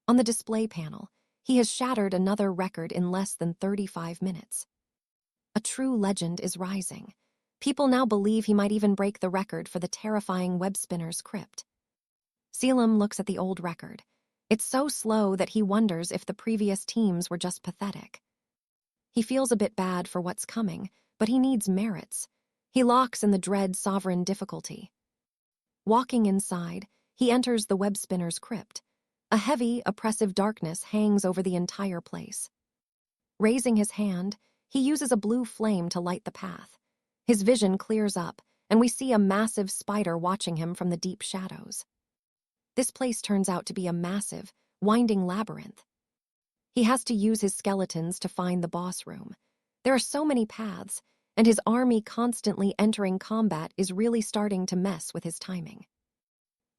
On the display panel, he has shattered another record in less than 35 minutes. A true legend is rising. People now believe he might even break the record for the terrifying web spinner's crypt. 𝒖𝒠𝒻 looks at the old record. It's so slow that he wonders if the previous teams were just pathetic. He feels a bit bad for what's coming, but he needs merits. He locks in the dread sovereign difficulty. Walking inside, he enters the web spinner's crypt. A heavy, oppressive darkness hangs over the entire place. Raising his hand, he uses a blue flame to light the path. His vision clears up, and we see a massive spider watching him from the deep shadows. This place turns out to be a massive, winding labyrinth. He has to use his skeletons to find the boss room. There are so many paths, and his army constantly entering combat is really starting to mess with his timing.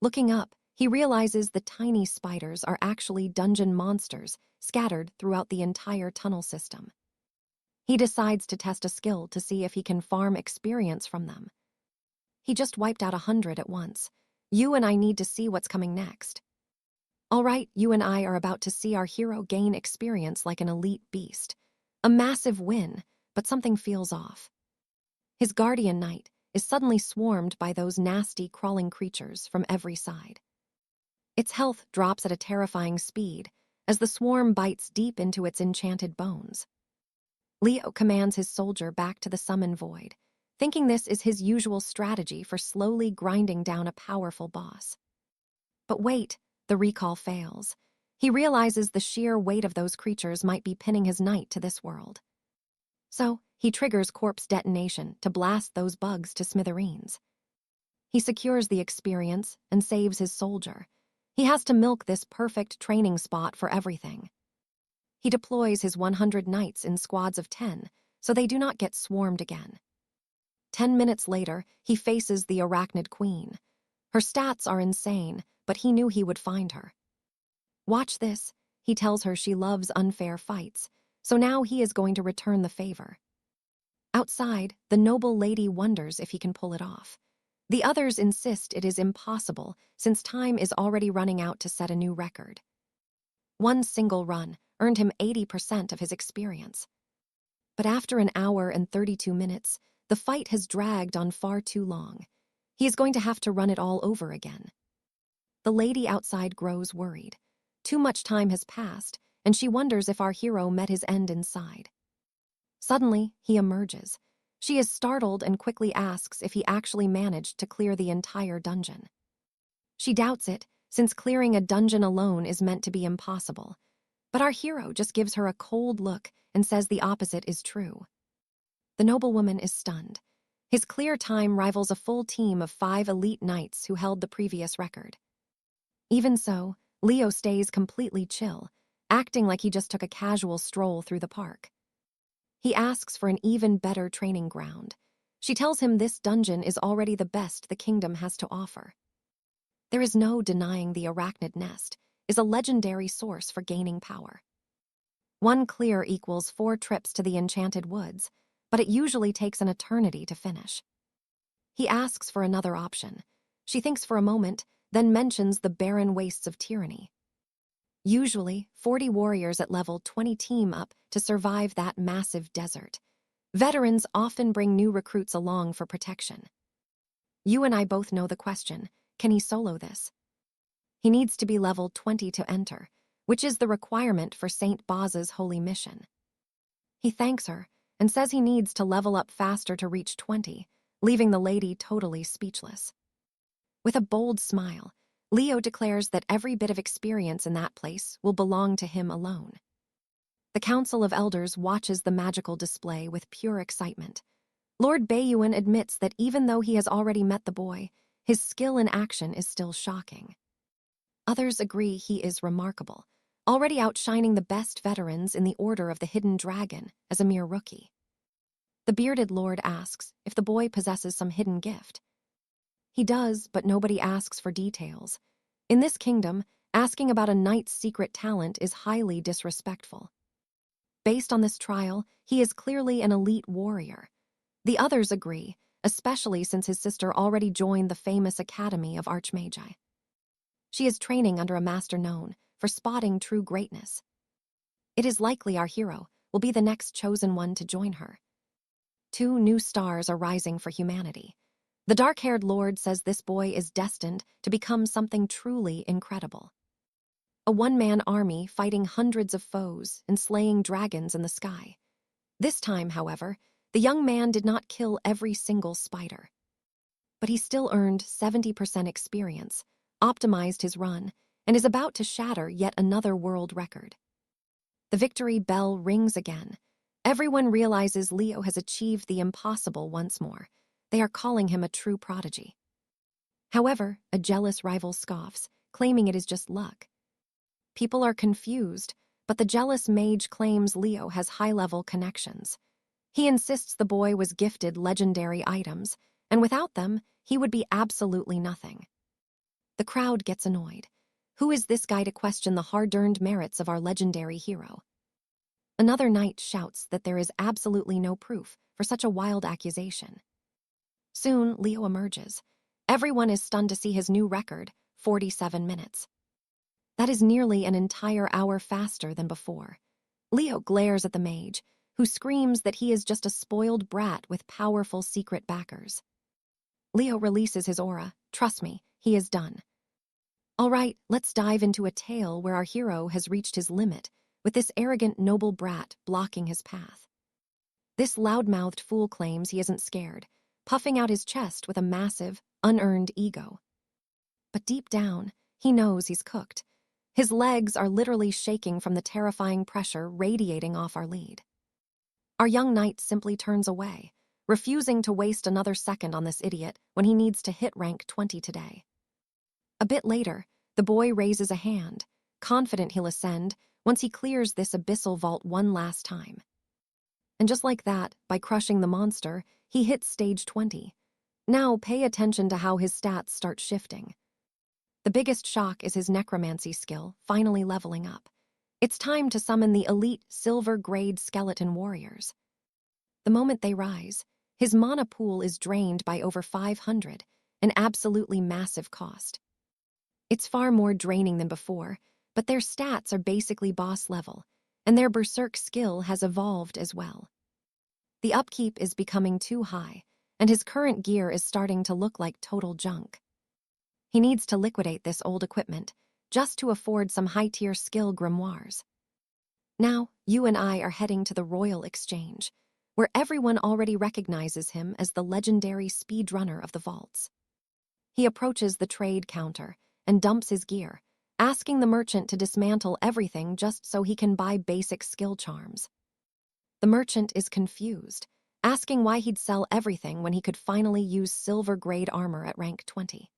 Looking up, he realizes the tiny spiders are actually dungeon monsters scattered throughout the entire tunnel system. He decides to test a skill to see if he can farm experience from them. He just wiped out 100 at once. You and I need to see what's coming next. All right, you and I are about to see our hero gain experience like an elite beast. A massive win, but something feels off. His guardian knight is suddenly swarmed by those nasty, crawling creatures from every side. Its health drops at a terrifying speed as the swarm bites deep into its enchanted bones. Leo commands his soldier back to the summon void, thinking this is his usual strategy for slowly grinding down a powerful boss. But wait, the recall fails. He realizes the sheer weight of those creatures might be pinning his knight to this world. So, he triggers corpse detonation to blast those bugs to smithereens. He secures the experience and saves his soldier. He has to milk this perfect training spot for everything. He deploys his 100 knights in squads of 10, so they do not get swarmed again. 10 minutes later, he faces the Arachnid Queen. Her stats are insane, but he knew he would find her. Watch this, he tells her she loves unfair fights, so now he is going to return the favor. Outside, the noble lady wonders if he can pull it off. The others insist it is impossible, since time is already running out to set a new record. One single run earned him 80% of his experience. But after an hour and 32 minutes, the fight has dragged on far too long. He is going to have to run it all over again. The lady outside grows worried. Too much time has passed, and she wonders if our hero met his end inside. Suddenly, he emerges. She is startled and quickly asks if he actually managed to clear the entire dungeon. She doubts it, since clearing a dungeon alone is meant to be impossible. But our hero just gives her a cold look and says the opposite is true. The noblewoman is stunned. His clear time rivals a full team of 5 elite knights who held the previous record. Even so, Leo stays completely chill, acting like he just took a casual stroll through the park. He asks for an even better training ground. She tells him this dungeon is already the best the kingdom has to offer. There is no denying the Arachnid Nest is a legendary source for gaining power. 1 clear equals 4 trips to the Enchanted Woods, but it usually takes an eternity to finish. He asks for another option. She thinks for a moment, then mentions the barren wastes of tyranny. Usually, 40 warriors at level 20 team up to survive that massive desert. Veterans often bring new recruits along for protection. You and I both know the question, can he solo this? He needs to be level 20 to enter, which is the requirement for St. Boz's holy mission. He thanks her and says he needs to level up faster to reach 20, leaving the lady totally speechless. With a bold smile, Leo declares that every bit of experience in that place will belong to him alone. The Council of Elders watches the magical display with pure excitement. Lord Bayuan admits that even though he has already met the boy, his skill in action is still shocking. Others agree he is remarkable, already outshining the best veterans in the Order of the Hidden Dragon as a mere rookie. The bearded lord asks if the boy possesses some hidden gift. He does, but nobody asks for details. In this kingdom, asking about a knight's secret talent is highly disrespectful. Based on this trial, he is clearly an elite warrior. The others agree, especially since his sister already joined the famous Academy of Archmagi. She is training under a master known for spotting true greatness. It is likely our hero will be the next chosen one to join her. 2 new stars are rising for humanity. The dark-haired lord says this boy is destined to become something truly incredible. A one-man army fighting hundreds of foes and slaying dragons in the sky. This time, however, The young man did not kill every single spider, but he still earned 70% experience, optimized his run, and is about to shatter yet another world record. The victory bell rings again. Everyone realizes Leo has achieved the impossible once more. They are calling him a true prodigy. However, a jealous rival scoffs, claiming it is just luck. People are confused, but the jealous mage claims Leo has high-level connections. He insists the boy was gifted legendary items, and without them, he would be absolutely nothing. The crowd gets annoyed. Who is this guy to question the hard-earned merits of our legendary hero? Another knight shouts that there is absolutely no proof for such a wild accusation. Soon, Leo emerges. Everyone is stunned to see his new record, 47 minutes. That is nearly an entire hour faster than before. Leo glares at the mage, who screams that he is just a spoiled brat with powerful secret backers. Leo releases his aura. Trust me, he is done. All right, let's dive into a tale where our hero has reached his limit, with this arrogant noble brat blocking his path. This loud-mouthed fool claims he isn't scared, puffing out his chest with a massive, unearned ego. But deep down, he knows he's cooked. His legs are literally shaking from the terrifying pressure radiating off our lead. Our young knight simply turns away, refusing to waste another second on this idiot when he needs to hit rank 20 today. A bit later, the boy raises a hand, confident he'll ascend once he clears this abyssal vault one last time. And just like that, by crushing the monster, he hits stage 20. Now pay attention to how his stats start shifting. The biggest shock is his necromancy skill finally leveling up. It's time to summon the elite silver-grade skeleton warriors. The moment they rise, his mana pool is drained by over 500, an absolutely massive cost. It's far more draining than before, but their stats are basically boss level, and their berserk skill has evolved as well. The upkeep is becoming too high, and his current gear is starting to look like total junk. He needs to liquidate this old equipment, just to afford some high-tier skill grimoires. Now, you and I are heading to the Royal Exchange, where everyone already recognizes him as the legendary speedrunner of the vaults. He approaches the trade counter and dumps his gear, asking the merchant to dismantle everything just so he can buy basic skill charms. The merchant is confused, asking why he'd sell everything when he could finally use silver-grade armor at rank 20.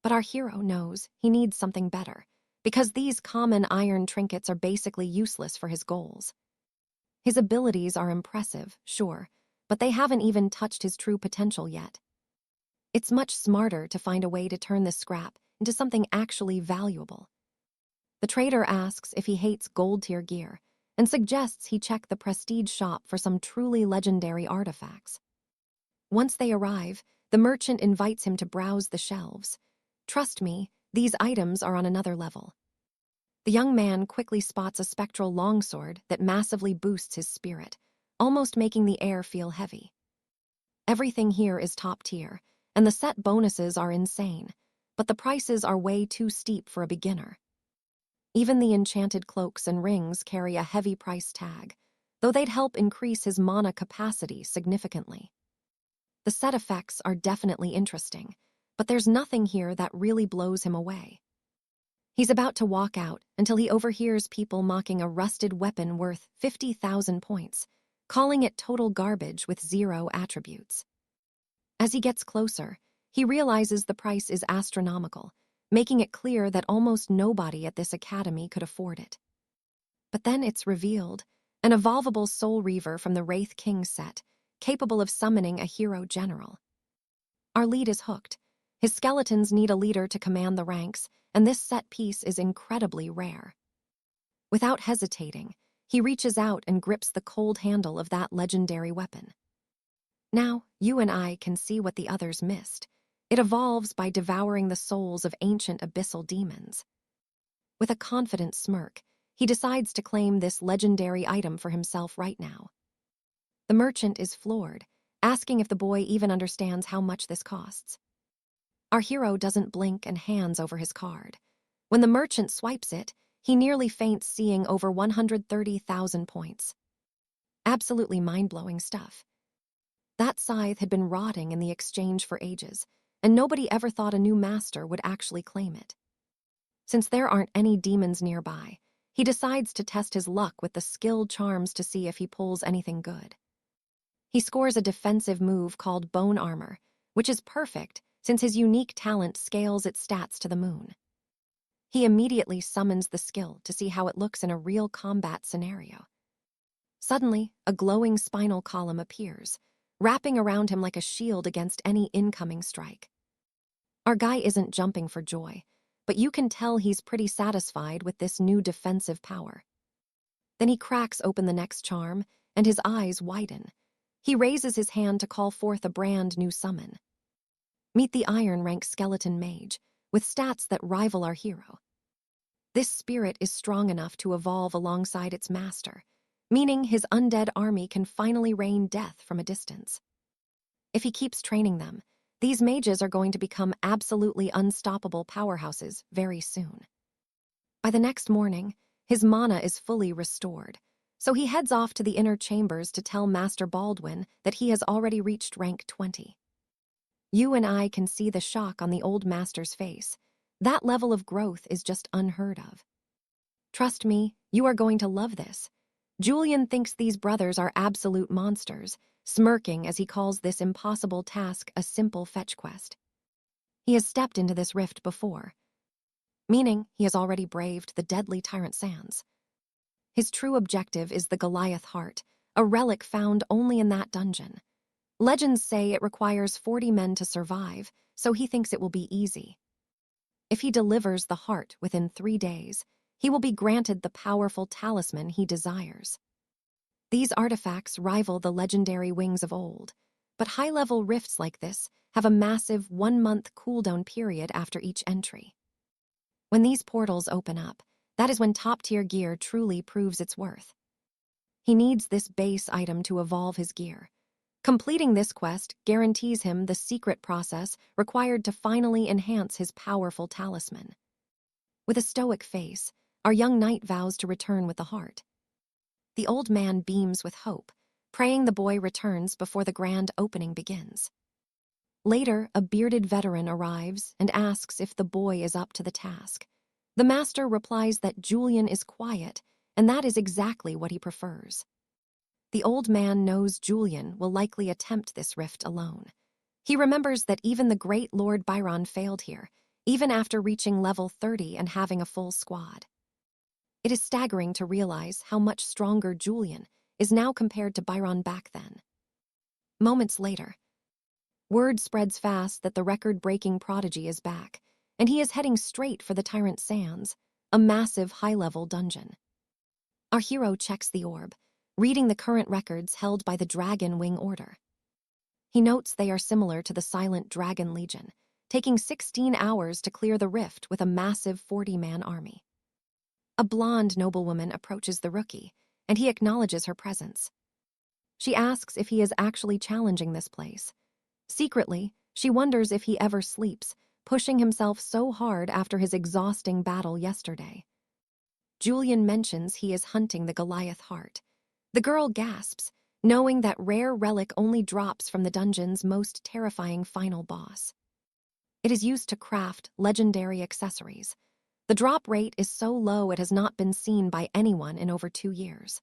But our hero knows he needs something better, because these common iron trinkets are basically useless for his goals. His abilities are impressive, sure, but they haven't even touched his true potential yet. It's much smarter to find a way to turn this scrap into something actually valuable. The trader asks if he hates gold-tier gear and suggests he check the prestige shop for some truly legendary artifacts. Once they arrive, the merchant invites him to browse the shelves. Trust me, these items are on another level. The young man quickly spots a spectral longsword that massively boosts his spirit, almost making the air feel heavy. Everything here is top tier, and the set bonuses are insane, but the prices are way too steep for a beginner. Even the enchanted cloaks and rings carry a heavy price tag, though they'd help increase his mana capacity significantly. The set effects are definitely interesting, but there's nothing here that really blows him away. He's about to walk out until he overhears people mocking a rusted weapon worth 50,000 points, calling it total garbage with 0 attributes. As he gets closer, he realizes the price is astronomical, making it clear that almost nobody at this academy could afford it. But then it's revealed, an evolvable Soul Reaver from the Wraith King set, capable of summoning a hero general. Our lead is hooked. His skeletons need a leader to command the ranks, and this set piece is incredibly rare. Without hesitating, he reaches out and grips the cold handle of that legendary weapon. Now, you and I can see what the others missed. It evolves by devouring the souls of ancient abyssal demons. With a confident smirk, he decides to claim this legendary item for himself right now. The merchant is floored, asking if the boy even understands how much this costs. Our hero doesn't blink and hands over his card. When the merchant swipes it, he nearly faints seeing over 130,000 points. Absolutely mind-blowing stuff. That scythe had been rotting in the exchange for ages, and nobody ever thought a new master would actually claim it. Since there aren't any demons nearby, he decides to test his luck with the skilled charms to see if he pulls anything good. He scores a defensive move called Bone Armor, which is perfect since his unique talent scales its stats to the moon. He immediately summons the skill to see how it looks in a real combat scenario. Suddenly, a glowing spinal column appears, wrapping around him like a shield against any incoming strike. Our guy isn't jumping for joy, but you can tell he's pretty satisfied with this new defensive power. Then he cracks open the next charm, and his eyes widen. He raises his hand to call forth a brand new summon. Meet the Iron Rank Skeleton Mage, with stats that rival our hero. This spirit is strong enough to evolve alongside its master, meaning his undead army can finally rain death from a distance. If he keeps training them, these mages are going to become absolutely unstoppable powerhouses very soon. By the next morning, his mana is fully restored, so he heads off to the inner chambers to tell Master Baldwin that he has already reached rank 20. You and I can see the shock on the old master's face. That level of growth is just unheard of. Trust me, you are going to love this. Julian thinks these brothers are absolute monsters, smirking as he calls this impossible task a simple fetch quest. He has stepped into this rift before, meaning he has already braved the deadly Tyrant Sands. His true objective is the Goliath Heart, a relic found only in that dungeon. Legends say it requires 40 men to survive, so he thinks it will be easy. If he delivers the heart within 3 days, he will be granted the powerful talisman he desires. These artifacts rival the legendary wings of old, but high-level rifts like this have a massive 1-month cooldown period after each entry. When these portals open up, that is when top-tier gear truly proves its worth. He needs this base item to evolve his gear. Completing this quest guarantees him the secret process required to finally enhance his powerful talisman. With a stoic face, our young knight vows to return with the heart. The old man beams with hope, praying the boy returns before the grand opening begins. Later, a bearded veteran arrives and asks if the boy is up to the task. The master replies that Julian is quiet, and that is exactly what he prefers. The old man knows Julian will likely attempt this rift alone. He remembers that even the great Lord Byron failed here, even after reaching level 30 and having a full squad. It is staggering to realize how much stronger Julian is now compared to Byron back then. Moments later, word spreads fast that the record-breaking prodigy is back, and he is heading straight for the Tyrant Sands, a massive high-level dungeon. Our hero checks the orb, reading the current records held by the Dragon Wing Order. He notes they are similar to the Silent Dragon Legion, taking 16 hours to clear the rift with a massive 40-man army. A blonde noblewoman approaches the rookie, and he acknowledges her presence. She asks if he is actually challenging this place. Secretly, she wonders if he ever sleeps, pushing himself so hard after his exhausting battle yesterday. Julian mentions he is hunting the Goliath Heart. The girl gasps, knowing that rare relic only drops from the dungeon's most terrifying final boss. It is used to craft legendary accessories. The drop rate is so low it has not been seen by anyone in over 2 years.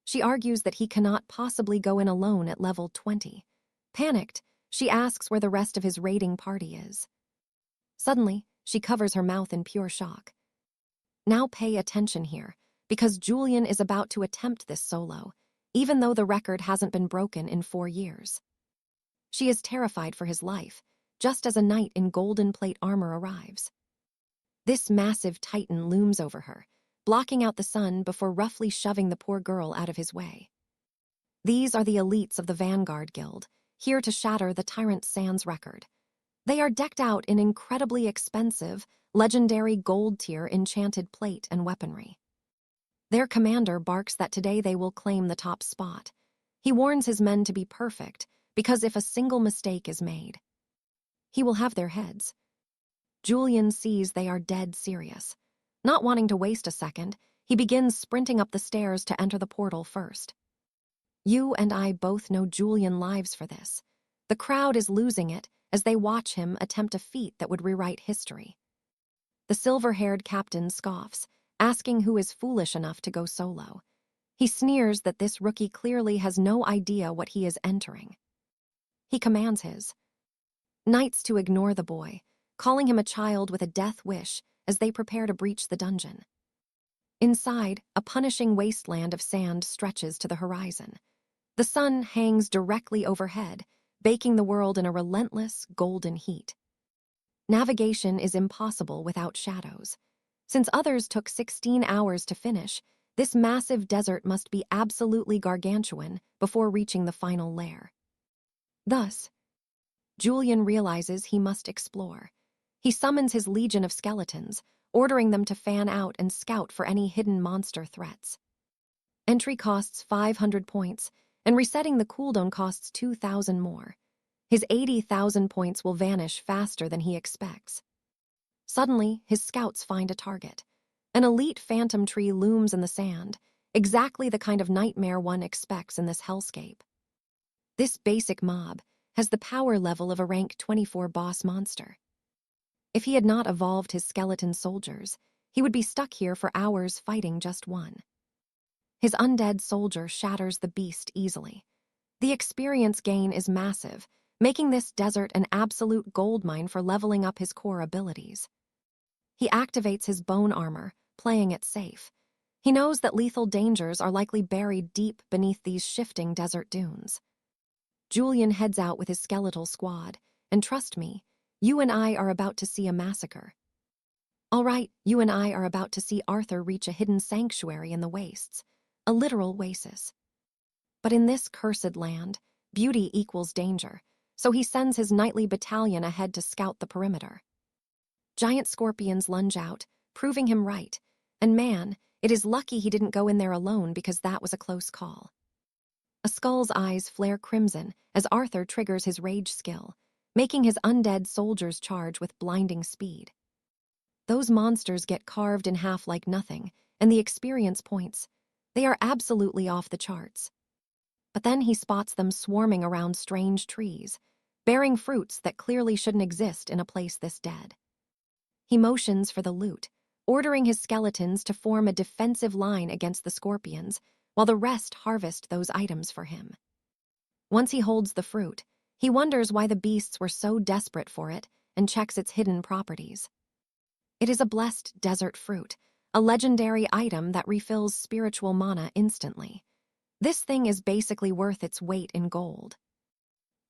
She argues that he cannot possibly go in alone at level 20. Panicked, she asks where the rest of his raiding party is. Suddenly, she covers her mouth in pure shock. Now pay attention here, because Julian is about to attempt this solo, even though the record hasn't been broken in 4 years. She is terrified for his life, just as a knight in golden plate armor arrives. This massive titan looms over her, blocking out the sun before roughly shoving the poor girl out of his way. These are the elites of the Vanguard Guild, here to shatter the Tyrant Sands record. They are decked out in incredibly expensive, legendary gold-tier enchanted plate and weaponry. Their commander barks that today they will claim the top spot. He warns his men to be perfect, because if a single mistake is made, he will have their heads. Julian sees they are dead serious. Not wanting to waste a second, he begins sprinting up the stairs to enter the portal first. You and I both know Julian lives for this. The crowd is losing it as they watch him attempt a feat that would rewrite history. The silver-haired captain scoffs, asking who is foolish enough to go solo. He sneers that this rookie clearly has no idea what he is entering. He commands his knights to ignore the boy, calling him a child with a death wish as they prepare to breach the dungeon. Inside, a punishing wasteland of sand stretches to the horizon. The sun hangs directly overhead, baking the world in a relentless, golden heat. Navigation is impossible without shadows. Since others took 16 hours to finish, this massive desert must be absolutely gargantuan before reaching the final lair. Thus, Julian realizes he must explore. He summons his legion of skeletons, ordering them to fan out and scout for any hidden monster threats. Entry costs 500 points, and resetting the cooldown costs 2,000 more. His 80,000 points will vanish faster than he expects. Suddenly, his scouts find a target. An elite phantom tree looms in the sand, exactly the kind of nightmare one expects in this hellscape. This basic mob has the power level of a rank 24 boss monster. If he had not evolved his skeleton soldiers, he would be stuck here for hours fighting just one. His undead soldier shatters the beast easily. The experience gain is massive, making this desert an absolute goldmine for leveling up his core abilities. He activates his bone armor, playing it safe. He knows that lethal dangers are likely buried deep beneath these shifting desert dunes. Julian heads out with his skeletal squad, and trust me, you and I are about to see a massacre. All right, you and I are about to see Arthur reach a hidden sanctuary in the wastes, a literal oasis. But in this cursed land, beauty equals danger, so he sends his knightly battalion ahead to scout the perimeter. Giant scorpions lunge out, proving him right, and man, it is lucky he didn't go in there alone because that was a close call. A skull's eyes flare crimson as Arthur triggers his rage skill, making his undead soldiers charge with blinding speed. Those monsters get carved in half like nothing, and the experience points. They are absolutely off the charts. But then he spots them swarming around strange trees, bearing fruits that clearly shouldn't exist in a place this dead. He motions for the loot, ordering his skeletons to form a defensive line against the scorpions, while the rest harvest those items for him. Once he holds the fruit, he wonders why the beasts were so desperate for it and checks its hidden properties. It is a blessed desert fruit, a legendary item that refills spiritual mana instantly. This thing is basically worth its weight in gold.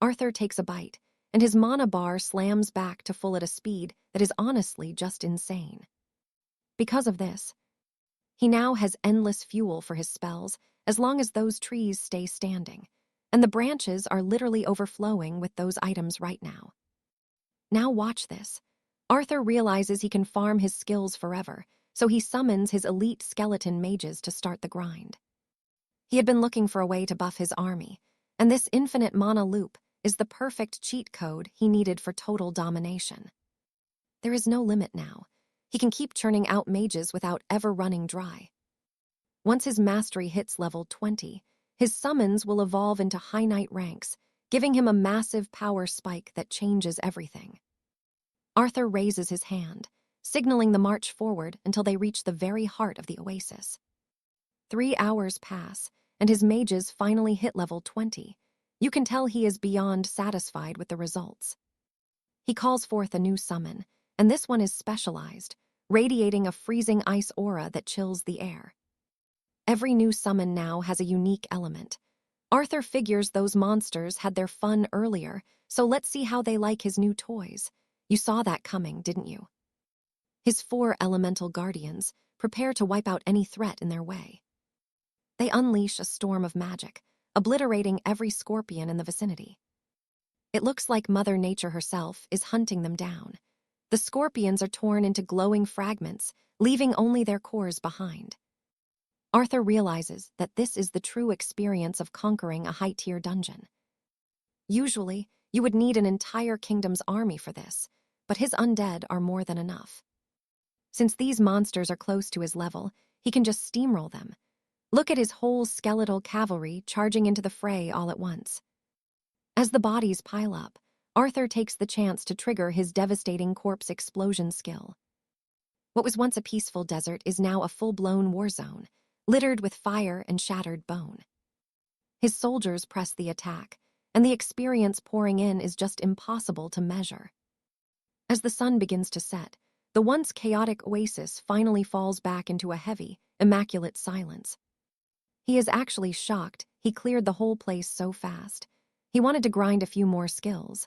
Arthur takes a bite, and his mana bar slams back to full at a speed that is honestly just insane. Because of this, he now has endless fuel for his spells as long as those trees stay standing, and the branches are literally overflowing with those items right now. Now watch this. Arthur realizes he can farm his skills forever, so he summons his elite skeleton mages to start the grind. He had been looking for a way to buff his army, and this infinite mana loop is the perfect cheat code he needed for total domination. There is no limit now. He can keep churning out mages without ever running dry. Once his mastery hits level 20, his summons will evolve into high knight ranks, giving him a massive power spike that changes everything. Arthur raises his hand, signaling the march forward until they reach the very heart of the oasis. 3 hours pass, and his mages finally hit level 20. You can tell he is beyond satisfied with the results. He calls forth a new summon, and this one is specialized, radiating a freezing ice aura that chills the air. Every new summon now has a unique element. Arthur figures those monsters had their fun earlier, so let's see how they like his new toys. You saw that coming, didn't you? His 4 elemental guardians prepare to wipe out any threat in their way. They unleash a storm of magic, obliterating every scorpion in the vicinity. It looks like Mother Nature herself is hunting them down. The scorpions are torn into glowing fragments, leaving only their cores behind. Arthur realizes that this is the true experience of conquering a high-tier dungeon. Usually, you would need an entire kingdom's army for this, but his undead are more than enough. Since these monsters are close to his level, he can just steamroll them. Look at his whole skeletal cavalry charging into the fray all at once. As the bodies pile up, Arthur takes the chance to trigger his devastating corpse explosion skill. What was once a peaceful desert is now a full-blown war zone, littered with fire and shattered bone. His soldiers press the attack, and the experience pouring in is just impossible to measure. As the sun begins to set, the once chaotic oasis finally falls back into a heavy, immaculate silence. He is actually shocked he cleared the whole place so fast. He wanted to grind a few more skills.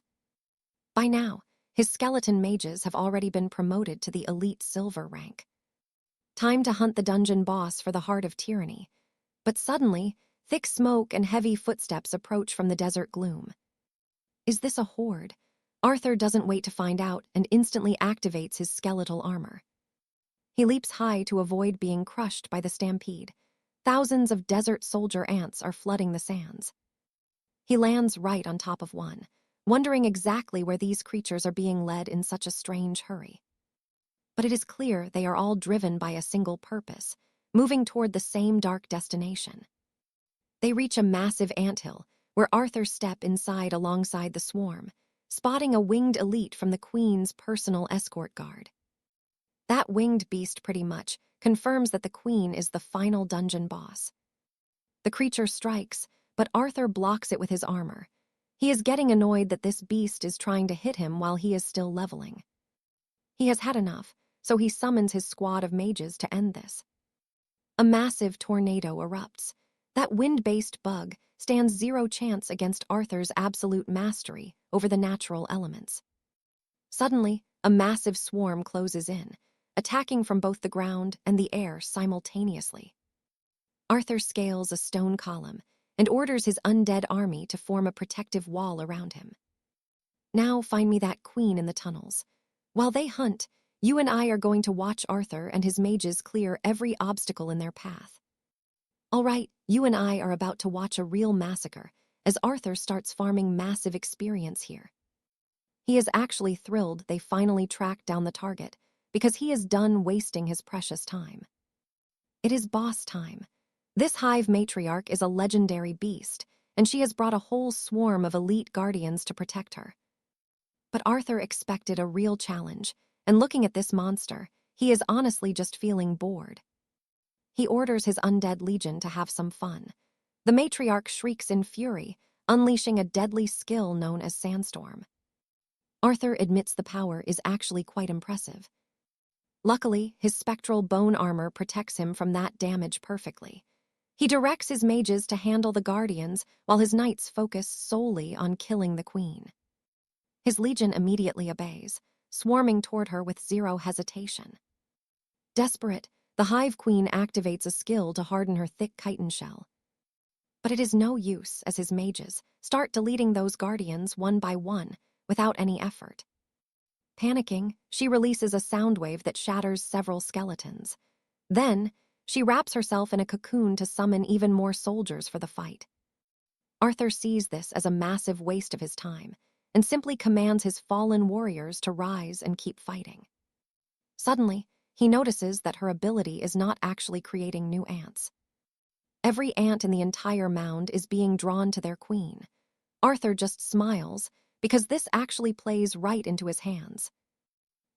By now, his skeleton mages have already been promoted to the elite silver rank. Time to hunt the dungeon boss for the heart of tyranny. But suddenly, thick smoke and heavy footsteps approach from the desert gloom. Is this a horde? Arthur doesn't wait to find out and instantly activates his skeletal armor. He leaps high to avoid being crushed by the stampede. Thousands of desert soldier ants are flooding the sands. He lands right on top of one, wondering exactly where these creatures are being led in such a strange hurry. But it is clear they are all driven by a single purpose, moving toward the same dark destination. They reach a massive anthill, where Arthur steps inside alongside the swarm, spotting a winged elite from the Queen's personal escort guard. That winged beast pretty much confirms that the Queen is the final dungeon boss. The creature strikes, but Arthur blocks it with his armor. He is getting annoyed that this beast is trying to hit him while he is still leveling. He has had enough, so he summons his squad of mages to end this. A massive tornado erupts. That wind-based bug stands zero chance against Arthur's absolute mastery over the natural elements. Suddenly, a massive swarm closes in, attacking from both the ground and the air simultaneously. Arthur scales a stone column and orders his undead army to form a protective wall around him. Now find me that queen in the tunnels. While they hunt, you and I are going to watch Arthur and his mages clear every obstacle in their path. All right, you and I are about to watch a real massacre as Arthur starts farming massive experience here. He is actually thrilled they finally tracked down the target because he is done wasting his precious time. It is boss time. This hive matriarch is a legendary beast, and she has brought a whole swarm of elite guardians to protect her. But Arthur expected a real challenge, and looking at this monster, he is honestly just feeling bored. He orders his undead legion to have some fun. The matriarch shrieks in fury, unleashing a deadly skill known as Sandstorm. Arthur admits the power is actually quite impressive. Luckily, his spectral bone armor protects him from that damage perfectly. He directs his mages to handle the guardians while his knights focus solely on killing the queen. His legion immediately obeys, swarming toward her with zero hesitation. Desperate, the hive queen activates a skill to harden her thick chitin shell. But it is no use as his mages start deleting those guardians one by one without any effort. Panicking, she releases a sound wave that shatters several skeletons. Then, she wraps herself in a cocoon to summon even more soldiers for the fight. Arthur sees this as a massive waste of his time and simply commands his fallen warriors to rise and keep fighting. Suddenly, he notices that her ability is not actually creating new ants. Every ant in the entire mound is being drawn to their queen. Arthur just smiles because this actually plays right into his hands.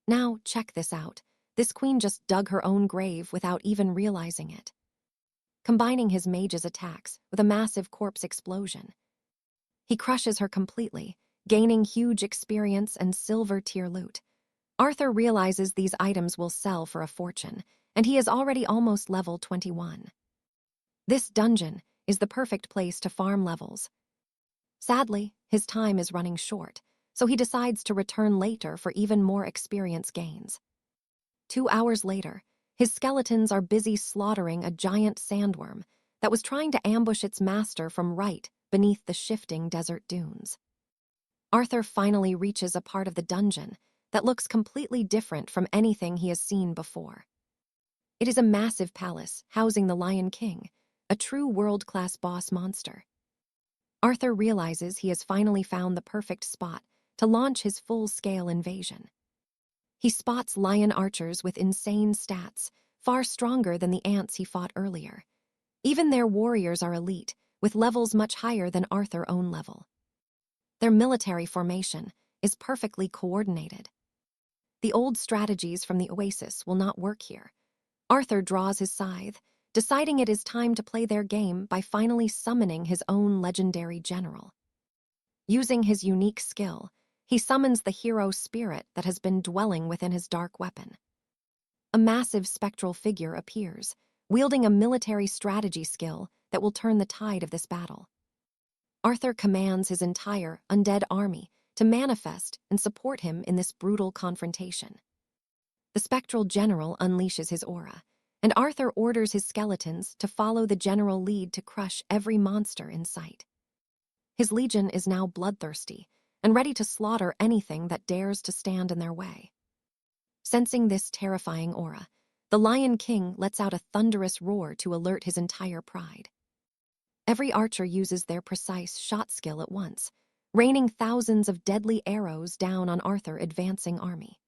Now, check this out. This queen just dug her own grave without even realizing it. Combining his mage's attacks with a massive corpse explosion, he crushes her completely, gaining huge experience and silver tier loot. Arthur realizes these items will sell for a fortune, and he is already almost level 21. This dungeon is the perfect place to farm levels. Sadly, his time is running short, so he decides to return later for even more experience gains. 2 hours later, his skeletons are busy slaughtering a giant sandworm that was trying to ambush its master from right beneath the shifting desert dunes. Arthur finally reaches a part of the dungeon that looks completely different from anything he has seen before. It is a massive palace housing the Lion King, a true world-class boss monster. Arthur realizes he has finally found the perfect spot to launch his full-scale invasion. He spots lion archers with insane stats, far stronger than the ants he fought earlier. Even their warriors are elite, with levels much higher than Arthur's own level. Their military formation is perfectly coordinated. The old strategies from the oasis will not work here. Arthur draws his scythe, deciding it is time to play their game by finally summoning his own legendary general. Using his unique skill, he summons the hero spirit that has been dwelling within his dark weapon. A massive spectral figure appears, wielding a military strategy skill that will turn the tide of this battle. Arthur commands his entire undead army to manifest and support him in this brutal confrontation. The spectral general unleashes his aura, and Arthur orders his skeletons to follow the general lead to crush every monster in sight. His legion is now bloodthirsty and ready to slaughter anything that dares to stand in their way. Sensing this terrifying aura, the Lion King lets out a thunderous roar to alert his entire pride. Every archer uses their precise shot skill at once, raining thousands of deadly arrows down on Arthur's advancing army.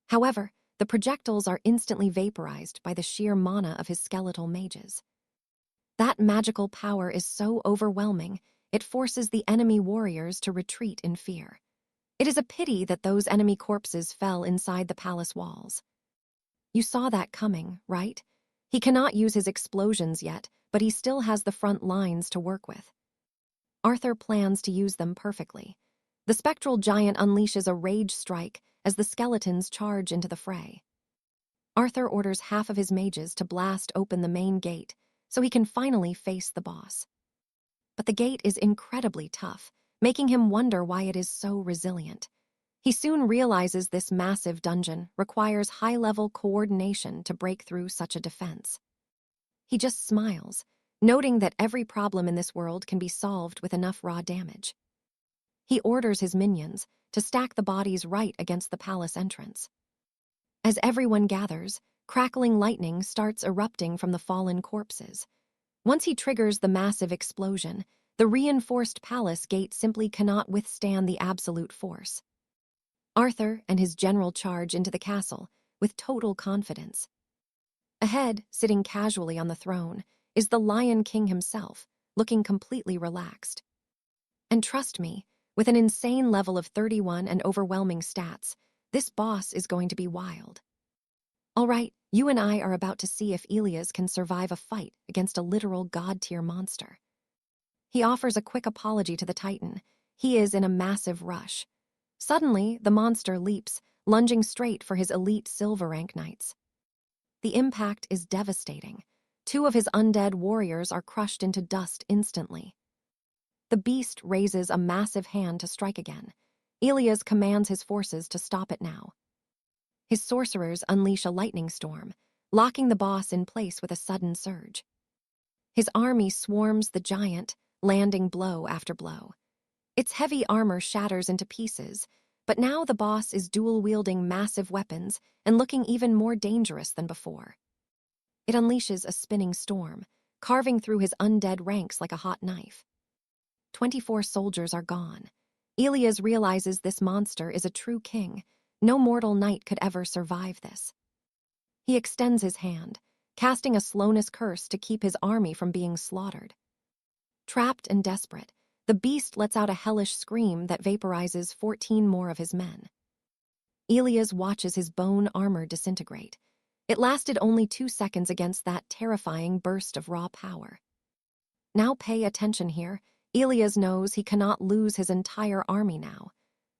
However, the projectiles are instantly vaporized by the sheer mana of his skeletal mages. That magical power is so overwhelming, it forces the enemy warriors to retreat in fear. It is a pity that those enemy corpses fell inside the palace walls. You saw that coming, right? He cannot use his explosions yet, but he still has the front lines to work with. Arthur plans to use them perfectly. The spectral giant unleashes a rage strike as the skeletons charge into the fray. Arthur orders half of his mages to blast open the main gate so he can finally face the boss. But the gate is incredibly tough, making him wonder why it is so resilient. He soon realizes this massive dungeon requires high-level coordination to break through such a defense. He just smiles, noting that every problem in this world can be solved with enough raw damage. He orders his minions to stack the bodies right against the palace entrance. As everyone gathers, crackling lightning starts erupting from the fallen corpses. Once he triggers the massive explosion, the reinforced palace gate simply cannot withstand the absolute force. Arthur and his general charge into the castle with total confidence. Ahead, sitting casually on the throne, is the Lion King himself, looking completely relaxed. And trust me, with an insane level of 31 and overwhelming stats, this boss is going to be wild. All right, you and I are about to see if 𝒖𝒍𝒂𝒕𝒊𝒑𝒊𝒆𝒔 can survive a fight against a literal god-tier monster. He offers a quick apology to the Titan. He is in a massive rush. Suddenly, the monster leaps, lunging straight for his elite silver rank knights. The impact is devastating. 2 of his undead warriors are crushed into dust instantly. The beast raises a massive hand to strike again. 𝒖𝒍𝒂𝒕𝒊𝒆𝒔 commands his forces to stop it now. His sorcerers unleash a lightning storm, locking the boss in place with a sudden surge. His army swarms the giant, landing blow after blow. Its heavy armor shatters into pieces, but now the boss is dual-wielding massive weapons and looking even more dangerous than before. It unleashes a spinning storm, carving through his undead ranks like a hot knife. 24 soldiers are gone. 𝒖𝒍𝒂𝒕𝒊𝒆𝒔 realizes this monster is a true king. No mortal knight could ever survive this. He extends his hand, casting a slowness curse to keep his army from being slaughtered. Trapped and desperate, the beast lets out a hellish scream that vaporizes 14 more of his men. 𝒖𝒍𝒂𝒕𝒊𝒆𝒔 watches his bone armor disintegrate. It lasted only 2 seconds against that terrifying burst of raw power. Now pay attention here. 𝒖𝒍𝒂𝒕𝒊𝒆𝒔 knows he cannot lose his entire army now.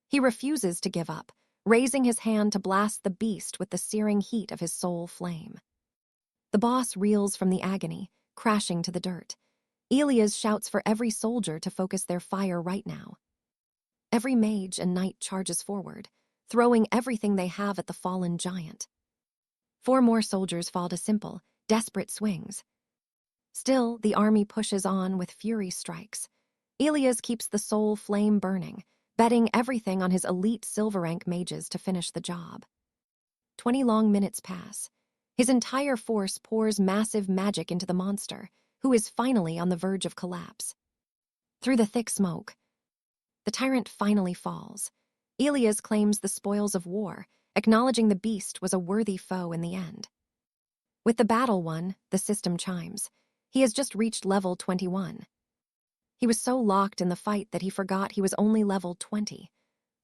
He refuses to give up, raising his hand to blast the beast with the searing heat of his soul flame. The boss reels from the agony, crashing to the dirt. 𝒖𝒍𝒂𝒕𝒊𝒆𝒔 shouts for every soldier to focus their fire right now. Every mage and knight charges forward, throwing everything they have at the fallen giant. 4 more soldiers fall to simple, desperate swings. Still, the army pushes on with fury strikes. 𝒖𝒍𝒂𝒕𝒊𝒆𝒔 keeps the soul flame burning, betting everything on his elite silver rank mages to finish the job. 20 long minutes pass. His entire force pours massive magic into the monster, who is finally on the verge of collapse. Through the thick smoke, the tyrant finally falls. 𝒖𝒍𝒂𝒕𝒊𝒆𝒔 claims the spoils of war, acknowledging the beast was a worthy foe in the end. With the battle won, the system chimes. He has just reached level 21. He was so locked in the fight that he forgot he was only level 20.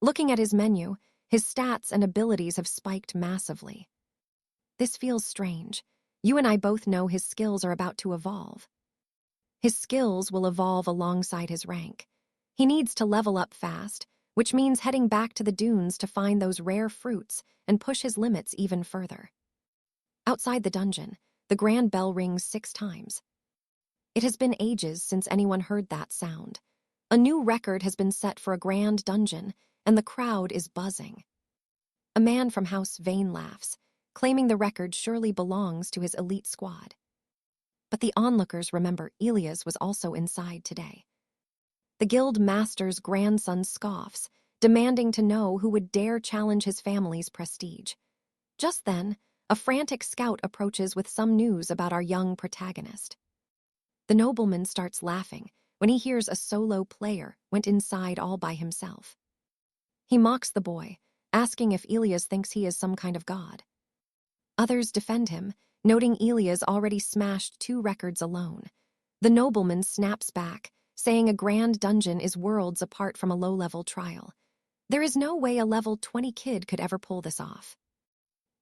Looking at his menu, his stats and abilities have spiked massively. This feels strange. You and I both know his skills are about to evolve. His skills will evolve alongside his rank. He needs to level up fast, which means heading back to the dunes to find those rare fruits and push his limits even further. Outside the dungeon, the grand bell rings 6 times. It has been ages since anyone heard that sound. A new record has been set for a grand dungeon, and the crowd is buzzing. A man from House Vane laughs, claiming the record surely belongs to his elite squad. But the onlookers remember 𝒖𝒍𝒂𝒕𝒊𝒑𝒧𝒆𝒔 was also inside today. The guild master's grandson scoffs, demanding to know who would dare challenge his family's prestige. Just then, a frantic scout approaches with some news about our young protagonist. The nobleman starts laughing when he hears a solo player went inside all by himself. He mocks the boy, asking if 𝒖𝒍𝒂𝒕𝒊𝒑𝒧𝒆𝒔 thinks he is some kind of god. Others defend him, noting 𝒖𝒍𝒂𝒕𝒊𝒑𝒧𝒆𝒔 already smashed 2 records alone. The nobleman snaps back, saying a grand dungeon is worlds apart from a low-level trial. There is no way a level 20 kid could ever pull this off.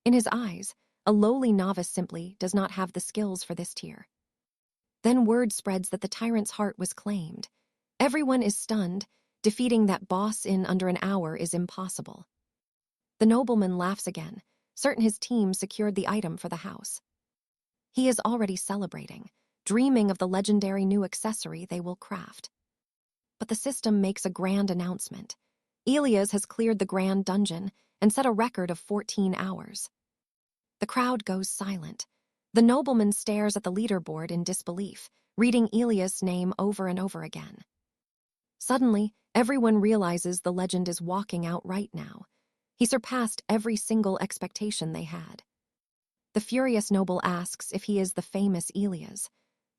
In his eyes, a lowly novice simply does not have the skills for this tier. Then word spreads that the tyrant's heart was claimed. Everyone is stunned, defeating that boss in under an hour is impossible. The nobleman laughs again, certain his team secured the item for the house. He is already celebrating, dreaming of the legendary new accessory they will craft. But the system makes a grand announcement. 𝒖𝒍𝒂𝒕𝒊𝒑𝒧𝒆𝒔 has cleared the grand dungeon and set a record of 14 hours. The crowd goes silent. The nobleman stares at the leaderboard in disbelief, reading 𝒖𝒍𝒂𝒕𝒊𝒑𝒧𝒆𝒔 name over and over again. Suddenly, everyone realizes the legend is walking out right now. He surpassed every single expectation they had. The furious noble asks if he is the famous 𝒖𝒍𝒂𝒕𝒊𝒑𝒧𝒆𝒔.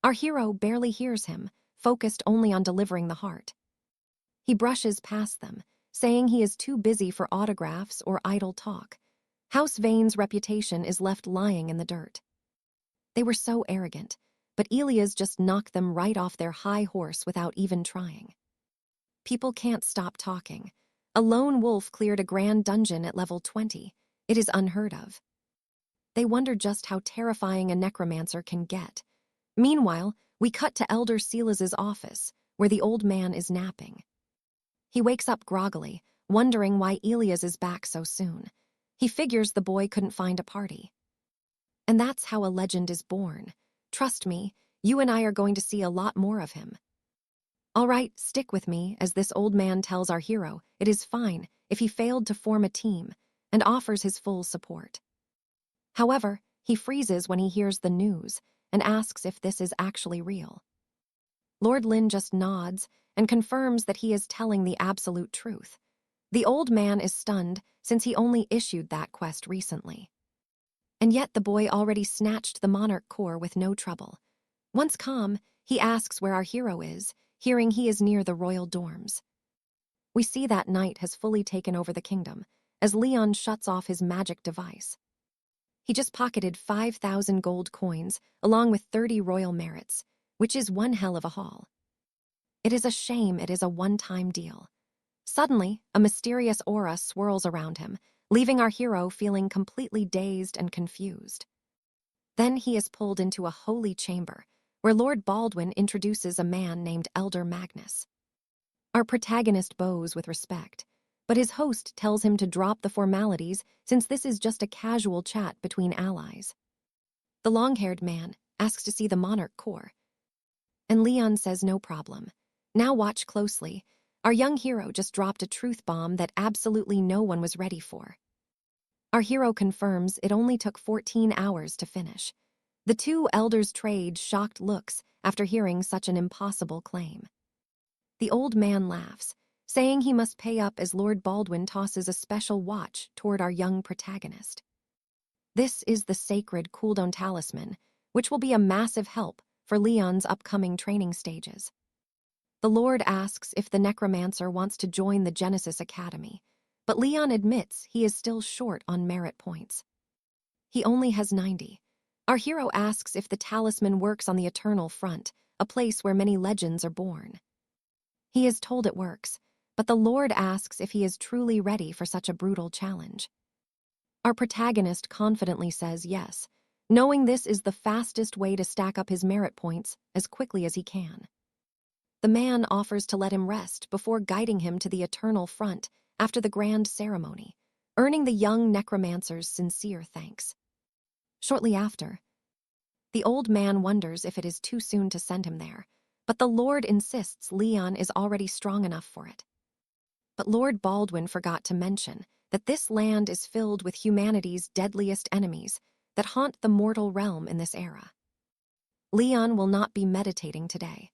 Our hero barely hears him, focused only on delivering the heart. He brushes past them, saying he is too busy for autographs or idle talk. House Vane's reputation is left lying in the dirt. They were so arrogant, but 𝒖𝒍𝒂𝒕𝒊𝒑𝒧𝒆𝒔 just knocked them right off their high horse without even trying. People can't stop talking. A lone wolf cleared a grand dungeon at level 20. It is unheard of. They wonder just how terrifying a necromancer can get. Meanwhile, we cut to Elder Silas's office, where the old man is napping. He wakes up groggily, wondering why 𝒖𝒍𝒂𝒕𝒊𝒑𝒧𝒆𝒔 is back so soon. He figures the boy couldn't find a party. And that's how a legend is born. Trust me, you and I are going to see a lot more of him. All right, stick with me as this old man tells our hero it is fine if he failed to form a team and offers his full support. However, he freezes when he hears the news and asks if this is actually real. Lord Lin just nods and confirms that he is telling the absolute truth. The old man is stunned since he only issued that quest recently. And yet the boy already snatched the monarch core with no trouble. Once calm, he asks where our hero is, hearing he is near the royal dorms. We see that night has fully taken over the kingdom, as Leon shuts off his magic device. He just pocketed 5,000 gold coins, along with 30 royal merits, which is one hell of a haul. It is a shame it is a one-time deal. Suddenly, a mysterious aura swirls around him, leaving our hero feeling completely dazed and confused. Then he is pulled into a holy chamber, where Lord Baldwin introduces a man named Elder Magnus. Our protagonist bows with respect, but his host tells him to drop the formalities since this is just a casual chat between allies. The long-haired man asks to see the monarch core, and Leon says no problem. Now watch closely. Our young hero just dropped a truth bomb that absolutely no one was ready for. Our hero confirms it only took 14 hours to finish. The two elders trade shocked looks after hearing such an impossible claim. The old man laughs, saying he must pay up as Lord Baldwin tosses a special watch toward our young protagonist. This is the sacred cooldown talisman, which will be a massive help for Leon's upcoming training stages. The Lord asks if the necromancer wants to join the Genesis Academy, but Leon admits he is still short on merit points. He only has 90. Our hero asks if the talisman works on the eternal front, a place where many legends are born. He is told it works, but the Lord asks if he is truly ready for such a brutal challenge. Our protagonist confidently says yes, knowing this is the fastest way to stack up his merit points as quickly as he can. The man offers to let him rest before guiding him to the eternal front after the grand ceremony, earning the young necromancer's sincere thanks. Shortly after, the old man wonders if it is too soon to send him there, but the Lord insists Leon is already strong enough for it. But Lord Baldwin forgot to mention that this land is filled with humanity's deadliest enemies that haunt the mortal realm in this era. Leon will not be meditating today.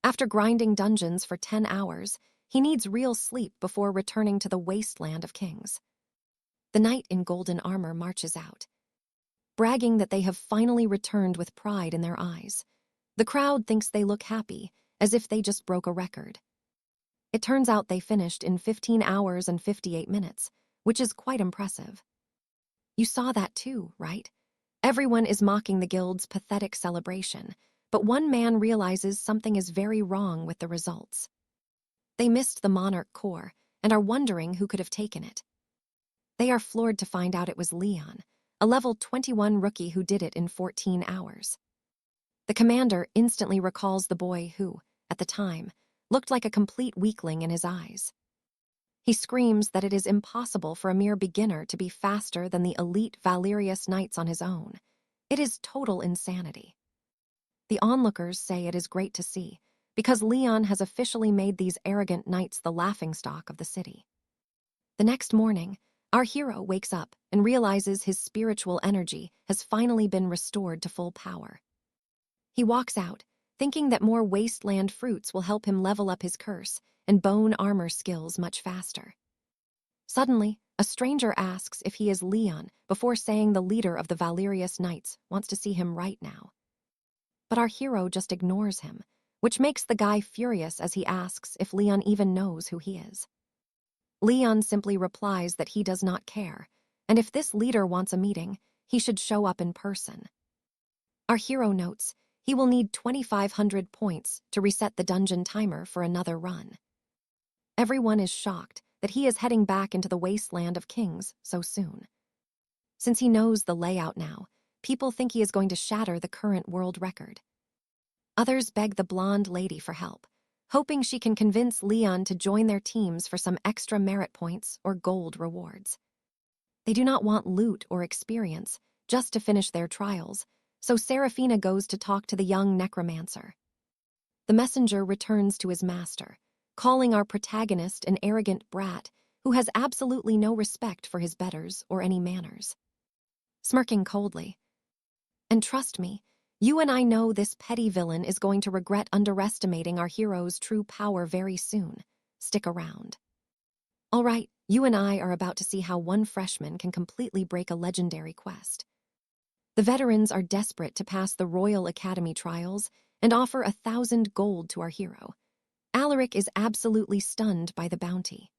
After grinding dungeons for 10 hours, he needs real sleep before returning to the wasteland of kings. The knight in golden armor marches out, bragging that they have finally returned with pride in their eyes. The crowd thinks they look happy, as if they just broke a record. It turns out they finished in 15 hours and 58 minutes, which is quite impressive. You saw that too, right? Everyone is mocking the guild's pathetic celebration, but one man realizes something is very wrong with the results. They missed the monarch core and are wondering who could have taken it. They are floored to find out it was Leon, a level 21 rookie who did it in 14 hours. The commander instantly recalls the boy who, at the time, looked like a complete weakling in his eyes. He screams that it is impossible for a mere beginner to be faster than the elite Valerius knights on his own. It is total insanity. The onlookers say it is great to see, because Leon has officially made these arrogant knights the laughingstock of the city. The next morning, our hero wakes up and realizes his spiritual energy has finally been restored to full power. He walks out, thinking that more wasteland fruits will help him level up his curse and bone armor skills much faster. Suddenly, a stranger asks if he is Leon before saying the leader of the Valerius Knights wants to see him right now. But our hero just ignores him, which makes the guy furious as he asks if Leon even knows who he is. Leon simply replies that he does not care, and if this leader wants a meeting, he should show up in person. Our hero notes he will need 2,500 points to reset the dungeon timer for another run. Everyone is shocked that he is heading back into the wasteland of kings so soon. Since he knows the layout now, people think he is going to shatter the current world record. Others beg the blonde lady for help, hoping she can convince Leon to join their teams for some extra merit points or gold rewards. They do not want loot or experience, just to finish their trials, so Seraphina goes to talk to the young necromancer. The messenger returns to his master, calling our protagonist an arrogant brat who has absolutely no respect for his betters or any manners. Smirking coldly, "And trust me, you and I know this petty villain is going to regret underestimating our hero's true power very soon. Stick around." All right, you and I are about to see how one freshman can completely break a legendary quest. The veterans are desperate to pass the Royal Academy trials and offer 1,000 gold to our hero. Alaric is absolutely stunned by the bounty.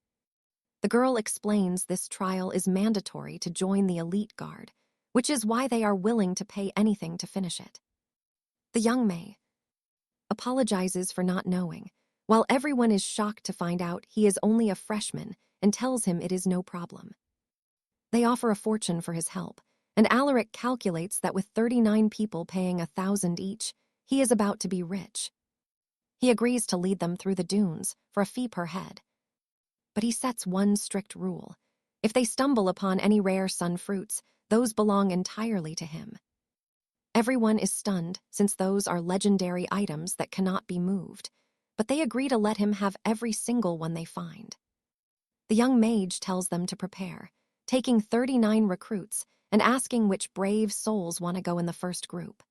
The girl explains this trial is mandatory to join the elite guard, which is why they are willing to pay anything to finish it. The young May apologizes for not knowing, while everyone is shocked to find out he is only a freshman and tells him it is no problem. They offer a fortune for his help, and Alaric calculates that with 39 people paying 1,000 each, he is about to be rich. He agrees to lead them through the dunes for a fee per head. But he sets one strict rule. If they stumble upon any rare sun fruits, those belong entirely to him. Everyone is stunned since those are legendary items that cannot be moved, but they agree to let him have every single one they find. The young mage tells them to prepare, taking 39 recruits and asking which brave souls want to go in the first group.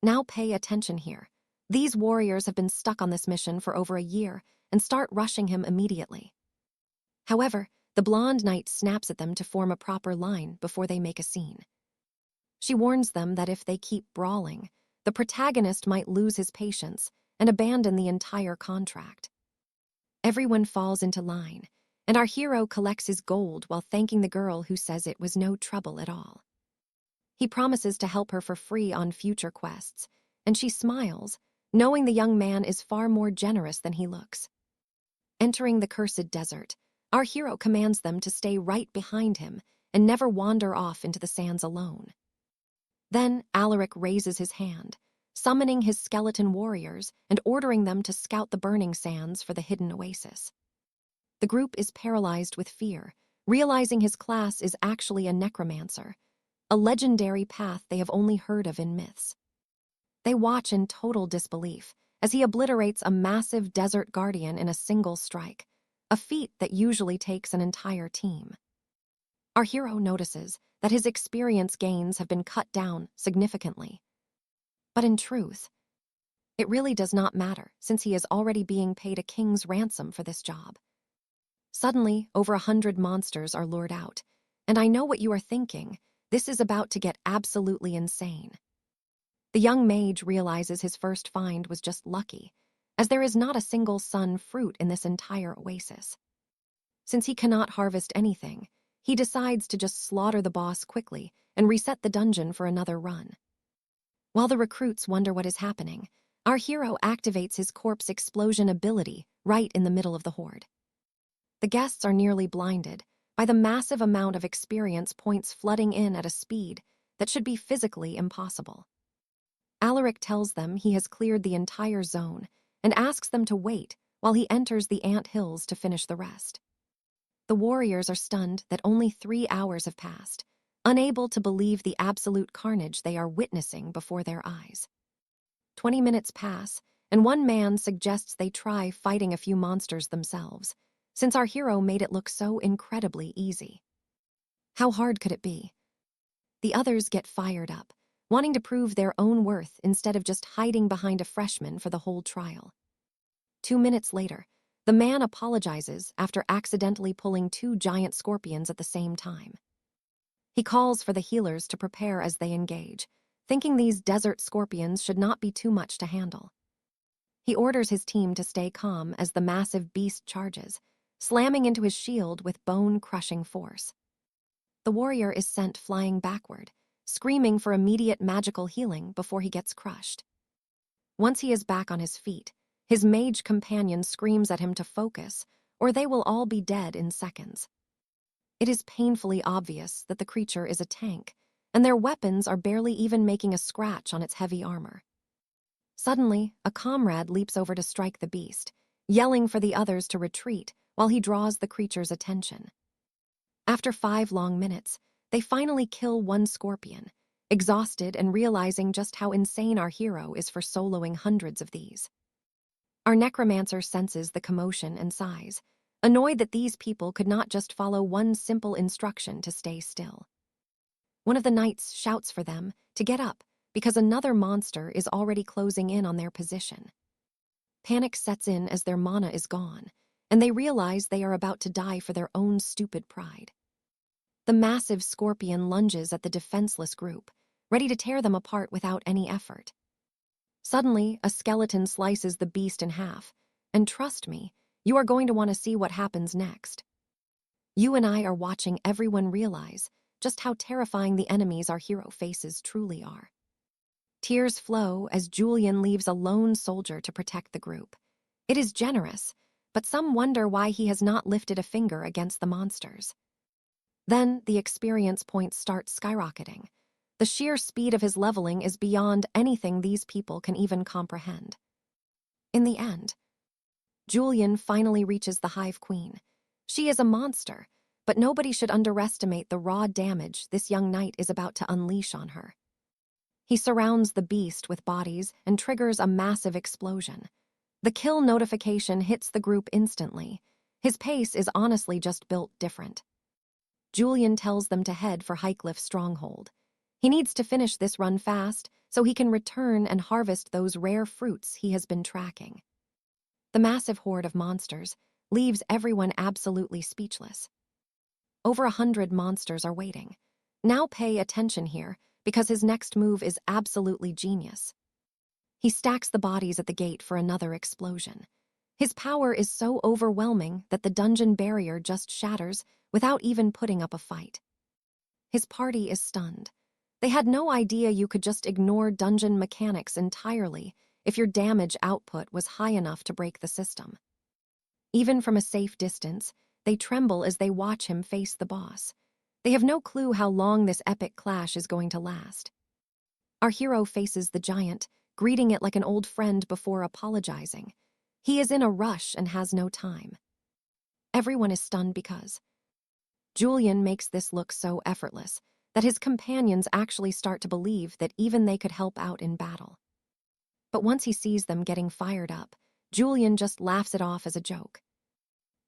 Now pay attention here. These warriors have been stuck on this mission for over a year and start rushing him immediately. However, the blonde knight snaps at them to form a proper line before they make a scene. She warns them that if they keep brawling, the protagonist might lose his patience and abandon the entire contract. Everyone falls into line, and our hero collects his gold while thanking the girl who says it was no trouble at all. He promises to help her for free on future quests, and she smiles, knowing the young man is far more generous than he looks. Entering the cursed desert, our hero commands them to stay right behind him and never wander off into the sands alone. Then Alaric raises his hand, summoning his skeleton warriors and ordering them to scout the burning sands for the hidden oasis. The group is paralyzed with fear, realizing his class is actually a necromancer, a legendary path they have only heard of in myths. They watch in total disbelief as he obliterates a massive desert guardian in a single strike, a feat that usually takes an entire team. Our hero notices that his experience gains have been cut down significantly. But in truth, it really does not matter since he is already being paid a king's ransom for this job. Suddenly, over 100 monsters are lured out, and I know what you are thinking. This is about to get absolutely insane. The young mage realizes his first find was just lucky, as there is not a single sun fruit in this entire oasis. Since he cannot harvest anything, he decides to just slaughter the boss quickly and reset the dungeon for another run. While the recruits wonder what is happening, our hero activates his corpse explosion ability right in the middle of the horde. The guests are nearly blinded by the massive amount of experience points flooding in at a speed that should be physically impossible. Alaric tells them he has cleared the entire zone and asks them to wait while he enters the ant hills to finish the rest. The warriors are stunned that only 3 hours have passed, unable to believe the absolute carnage they are witnessing before their eyes. 20 minutes pass, and one man suggests they try fighting a few monsters themselves, since our hero made it look so incredibly easy. How hard could it be? The others get fired up, wanting to prove their own worth instead of just hiding behind a freshman for the whole trial. 2 minutes later, the man apologizes after accidentally pulling 2 giant scorpions at the same time. He calls for the healers to prepare as they engage, thinking these desert scorpions should not be too much to handle. He orders his team to stay calm as the massive beast charges, slamming into his shield with bone-crushing force. The warrior is sent flying backward, screaming for immediate magical healing before he gets crushed. Once he is back on his feet, his mage companion screams at him to focus, or they will all be dead in seconds. It is painfully obvious that the creature is a tank, and their weapons are barely even making a scratch on its heavy armor. Suddenly, a comrade leaps over to strike the beast, yelling for the others to retreat while he draws the creature's attention. After 5 long minutes, they finally kill one scorpion, exhausted and realizing just how insane our hero is for soloing hundreds of these. Our necromancer senses the commotion and sighs, annoyed that these people could not just follow one simple instruction to stay still. One of the knights shouts for them to get up because another monster is already closing in on their position. Panic sets in as their mana is gone, and they realize they are about to die for their own stupid pride. The massive scorpion lunges at the defenseless group, ready to tear them apart without any effort. Suddenly, a skeleton slices the beast in half, and trust me, you are going to want to see what happens next. You and I are watching everyone realize just how terrifying the enemies our hero faces truly are. Tears flow as Julian leaves a lone soldier to protect the group. It is generous, but some wonder why he has not lifted a finger against the monsters. Then the experience points start skyrocketing. The sheer speed of his leveling is beyond anything these people can even comprehend. In the end, Julian finally reaches the Hive Queen. She is a monster, but nobody should underestimate the raw damage this young knight is about to unleash on her. He surrounds the beast with bodies and triggers a massive explosion. The kill notification hits the group instantly. His pace is honestly just built different. Julian tells them to head for Highcliff's stronghold. He needs to finish this run fast so he can return and harvest those rare fruits he has been tracking. The massive horde of monsters leaves everyone absolutely speechless. Over 100 monsters are waiting. Now pay attention here, because his next move is absolutely genius. He stacks the bodies at the gate for another explosion. His power is so overwhelming that the dungeon barrier just shatters without even putting up a fight. His party is stunned. They had no idea you could just ignore dungeon mechanics entirely if your damage output was high enough to break the system. Even from a safe distance, they tremble as they watch him face the boss. They have no clue how long this epic clash is going to last. Our hero faces the giant, greeting it like an old friend before apologizing. He is in a rush and has no time. Everyone is stunned because Julian makes this look so effortless that his companions actually start to believe that even they could help out in battle. But once he sees them getting fired up, Julian just laughs it off as a joke.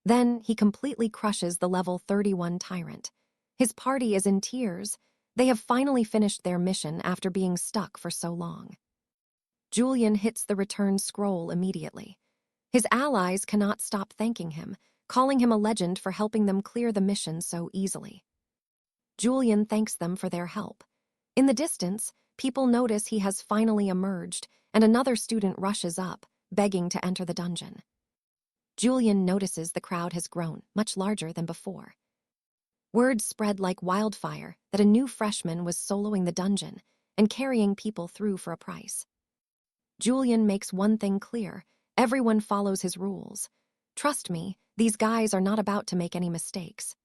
Then he completely crushes the level 31 tyrant. His party is in tears. They have finally finished their mission after being stuck for so long. Julian hits the return scroll immediately. His allies cannot stop thanking him, calling him a legend for helping them clear the mission so easily. Julian thanks them for their help. In the distance, people notice he has finally emerged, and another student rushes up, begging to enter the dungeon. Julian notices the crowd has grown, much larger than before. Word spread like wildfire that a new freshman was soloing the dungeon and carrying people through for a price. Julian makes one thing clear: everyone follows his rules. Trust me, these guys are not about to make any mistakes.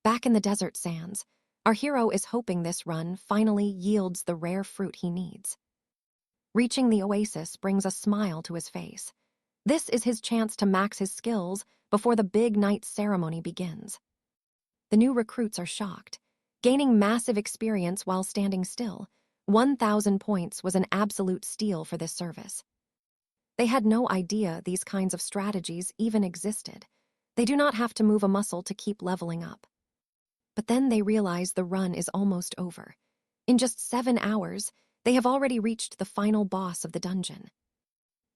Back in the desert sands, our hero is hoping this run finally yields the rare fruit he needs. Reaching the oasis brings a smile to his face. This is his chance to max his skills before the big night ceremony begins. The new recruits are shocked. Gaining massive experience while standing still, 1,000 points was an absolute steal for this service. They had no idea these kinds of strategies even existed. They do not have to move a muscle to keep leveling up. But then they realize the run is almost over. In just 7 hours, they have already reached the final boss of the dungeon.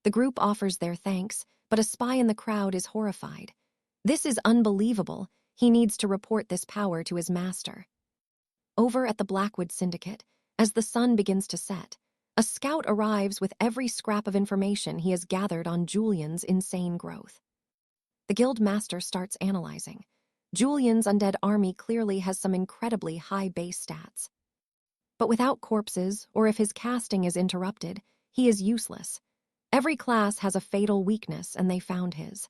The group offers their thanks, but a spy in the crowd is horrified. This is unbelievable. He needs to report this power to his master. Over at the Blackwood Syndicate, as the sun begins to set, a scout arrives with every scrap of information he has gathered on Julian's insane growth. The guild master starts analyzing. Julian's undead army clearly has some incredibly high base stats. But without corpses, or if his casting is interrupted, he is useless. Every class has a fatal weakness, and they found his.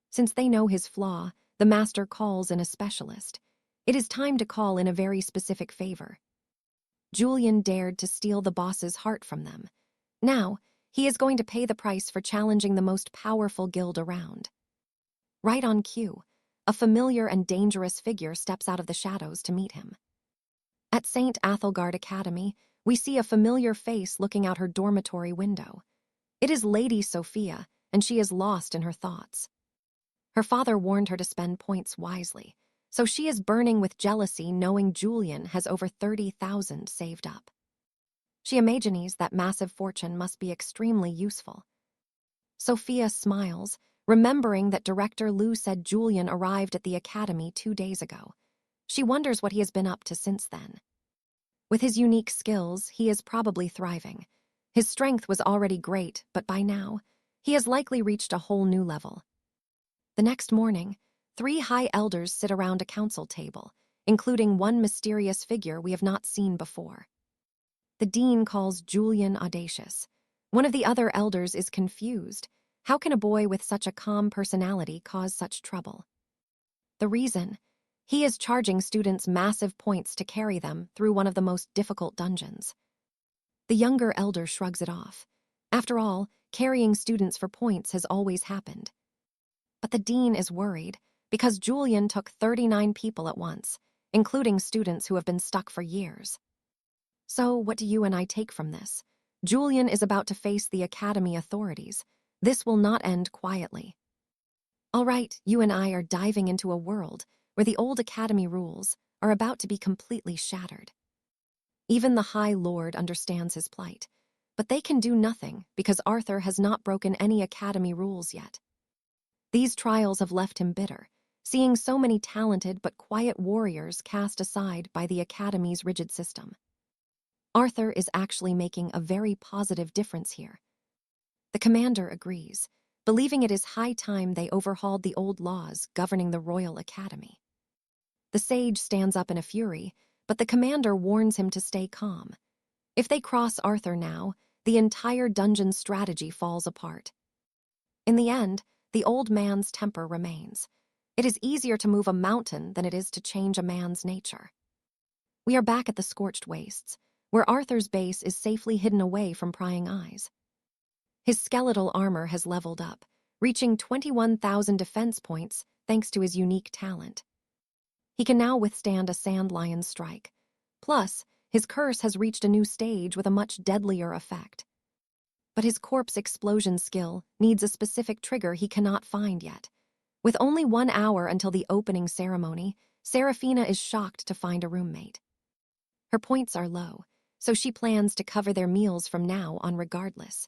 Since they know his flaw, the master calls in a specialist. It is time to call in a very specific favor. Julian dared to steal the boss's heart from them. Now, he is going to pay the price for challenging the most powerful guild around. Right on cue, a familiar and dangerous figure steps out of the shadows to meet him. At St. Athelgard Academy, we see a familiar face looking out her dormitory window. It is Lady Sophia, and she is lost in her thoughts. Her father warned her to spend points wisely, so she is burning with jealousy knowing Julian has over 30,000 saved up. She imagines that massive fortune must be extremely useful. Sophia smiles, remembering that Director Liu said Julian arrived at the academy 2 days ago. She wonders what he has been up to since then. With his unique skills, he is probably thriving. His strength was already great, but by now, he has likely reached a whole new level. The next morning, 3 high elders sit around a council table, including one mysterious figure we have not seen before. The dean calls Julian audacious. One of the other elders is confused. How can a boy with such a calm personality cause such trouble? The reason: he is charging students massive points to carry them through one of the most difficult dungeons. The younger elder shrugs it off. After all, carrying students for points has always happened. But the dean is worried because Julian took 39 people at once, including students who have been stuck for years. So what do you and I take from this? Julian is about to face the academy authorities. This will not end quietly. All right, you and I are diving into a world where the old academy rules are about to be completely shattered. Even the High Lord understands his plight, but they can do nothing because Arthur has not broken any academy rules yet. These trials have left him bitter, seeing so many talented but quiet warriors cast aside by the academy's rigid system. Arthur is actually making a very positive difference here. The commander agrees, believing it is high time they overhauled the old laws governing the Royal Academy. The sage stands up in a fury, but the commander warns him to stay calm. If they cross Arthur now, the entire dungeon strategy falls apart. In the end, the old man's temper remains. It is easier to move a mountain than it is to change a man's nature. We are back at the Scorched Wastes, where Arthur's base is safely hidden away from prying eyes. His skeletal armor has leveled up, reaching 21,000 defense points thanks to his unique talent. He can now withstand a sand lion's strike. Plus, his curse has reached a new stage with a much deadlier effect. But his corpse explosion skill needs a specific trigger he cannot find yet. With only 1 hour until the opening ceremony, Seraphina is shocked to find a roommate. Her points are low, so she plans to cover their meals from now on regardless.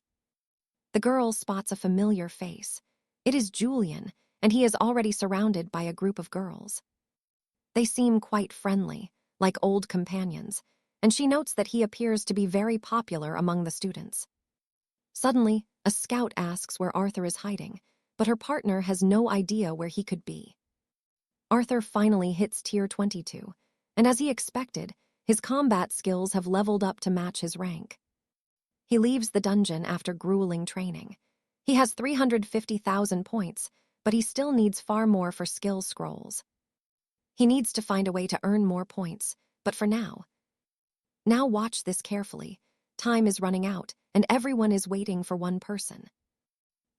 The girl spots a familiar face. It is Julian, and he is already surrounded by a group of girls. They seem quite friendly, like old companions, and she notes that he appears to be very popular among the students. Suddenly, a scout asks where Arthur is hiding, but her partner has no idea where he could be. Arthur finally hits tier 22, and as he expected, his combat skills have leveled up to match his rank. He leaves the dungeon after grueling training. He has 350,000 points, but he still needs far more for skill scrolls. He needs to find a way to earn more points, but for now. Now watch this carefully. Time is running out, and everyone is waiting for one person.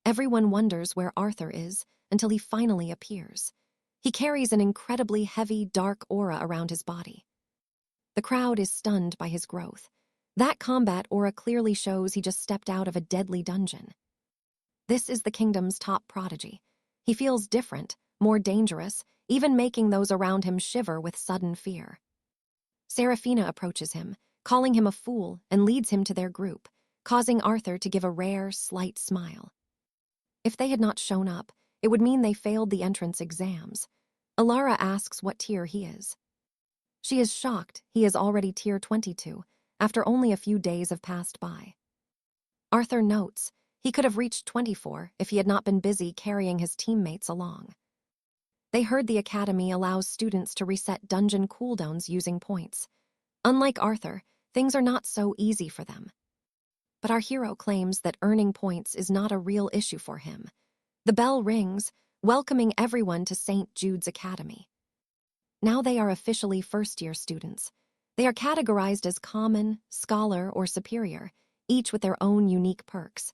Everyone wonders where Arthur is until he finally appears. He carries an incredibly heavy, dark aura around his body. The crowd is stunned by his growth. That combat aura clearly shows he just stepped out of a deadly dungeon. This is the kingdom's top prodigy. He feels different, more dangerous, even making those around him shiver with sudden fear. Seraphina approaches him, calling him a fool, and leads him to their group, causing Arthur to give a rare, slight smile. If they had not shown up, it would mean they failed the entrance exams. Alara asks what tier he is. She is shocked he is already tier 22, after only a few days have passed by. Arthur notes he could have reached 24 if he had not been busy carrying his teammates along. They heard the academy allows students to reset dungeon cooldowns using points. Unlike Arthur, things are not so easy for them. But our hero claims that earning points is not a real issue for him. The bell rings, welcoming everyone to St. Jude's Academy. Now they are officially first-year students. They are categorized as common, scholar, or superior, each with their own unique perks.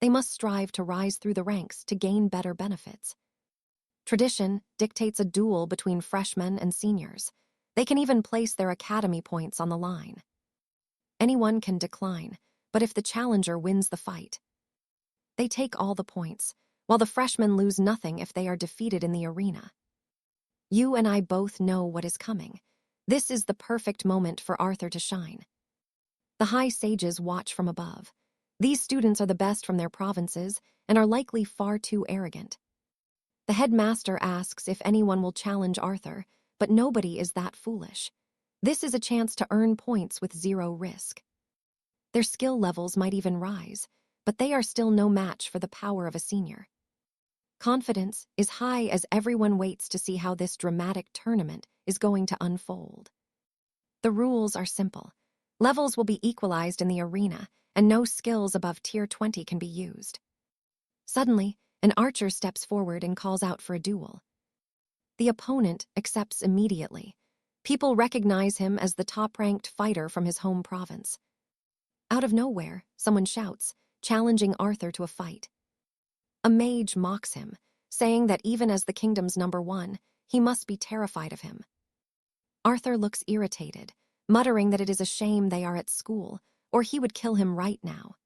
They must strive to rise through the ranks to gain better benefits. Tradition dictates a duel between freshmen and seniors. They can even place their academy points on the line. Anyone can decline, but if the challenger wins the fight, they take all the points, while the freshmen lose nothing if they are defeated in the arena. You and I both know what is coming. This is the perfect moment for Arthur to shine. The high sages watch from above. These students are the best from their provinces and are likely far too arrogant. The headmaster asks if anyone will challenge Arthur, but nobody is that foolish. This is a chance to earn points with zero risk. Their skill levels might even rise, but they are still no match for the power of a senior. Confidence is high as everyone waits to see how this dramatic tournament is going to unfold. The rules are simple. Levels will be equalized in the arena, and no skills above tier 20 can be used. Suddenly, an archer steps forward and calls out for a duel. The opponent accepts immediately. People recognize him as the top-ranked fighter from his home province. Out of nowhere, someone shouts, challenging Arthur to a fight. A mage mocks him, saying that even as the kingdom's #1, he must be terrified of him. Arthur looks irritated, muttering that it is a shame they are at school, or he would kill him right now.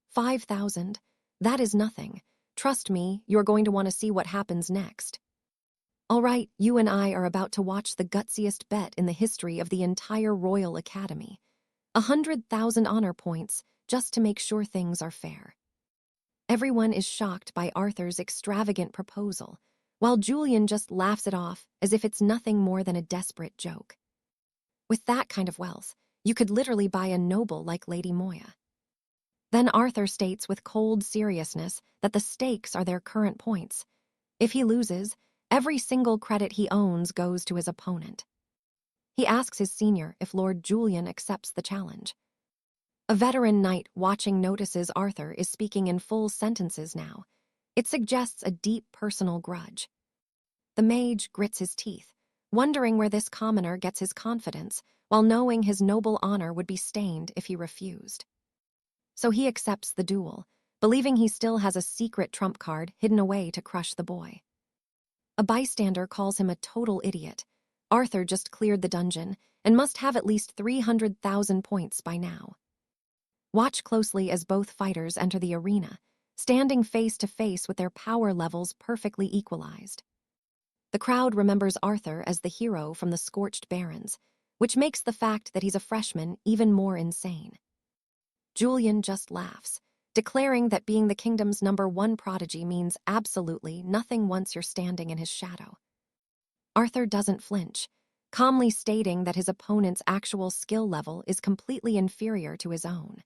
5,000? That is nothing. Trust me, you're going to want to see what happens next. All right, you and I are about to watch the gutsiest bet in the history of the entire Royal Academy. 100,000 honor points, just to make sure things are fair. Everyone is shocked by Arthur's extravagant proposal, while Julian just laughs it off as if it's nothing more than a desperate joke. With that kind of wealth, you could literally buy a noble like Lady Moya. Then Arthur states with cold seriousness that the stakes are their current points. If he loses, every single credit he owns goes to his opponent. He asks his senior if Lord Julian accepts the challenge. A veteran knight watching notices Arthur is speaking in full sentences now. It suggests a deep personal grudge. The mage grits his teeth, wondering where this commoner gets his confidence, while knowing his noble honor would be stained if he refused. So he accepts the duel, believing he still has a secret trump card hidden away to crush the boy. A bystander calls him a total idiot. Arthur just cleared the dungeon and must have at least 300,000 points by now. Watch closely as both fighters enter the arena, standing face to face with their power levels perfectly equalized. The crowd remembers Arthur as the hero from the Scorched Barrens, which makes the fact that he's a freshman even more insane. Julian just laughs, declaring that being the kingdom's #1 prodigy means absolutely nothing once you're standing in his shadow. Arthur doesn't flinch, calmly stating that his opponent's actual skill level is completely inferior to his own.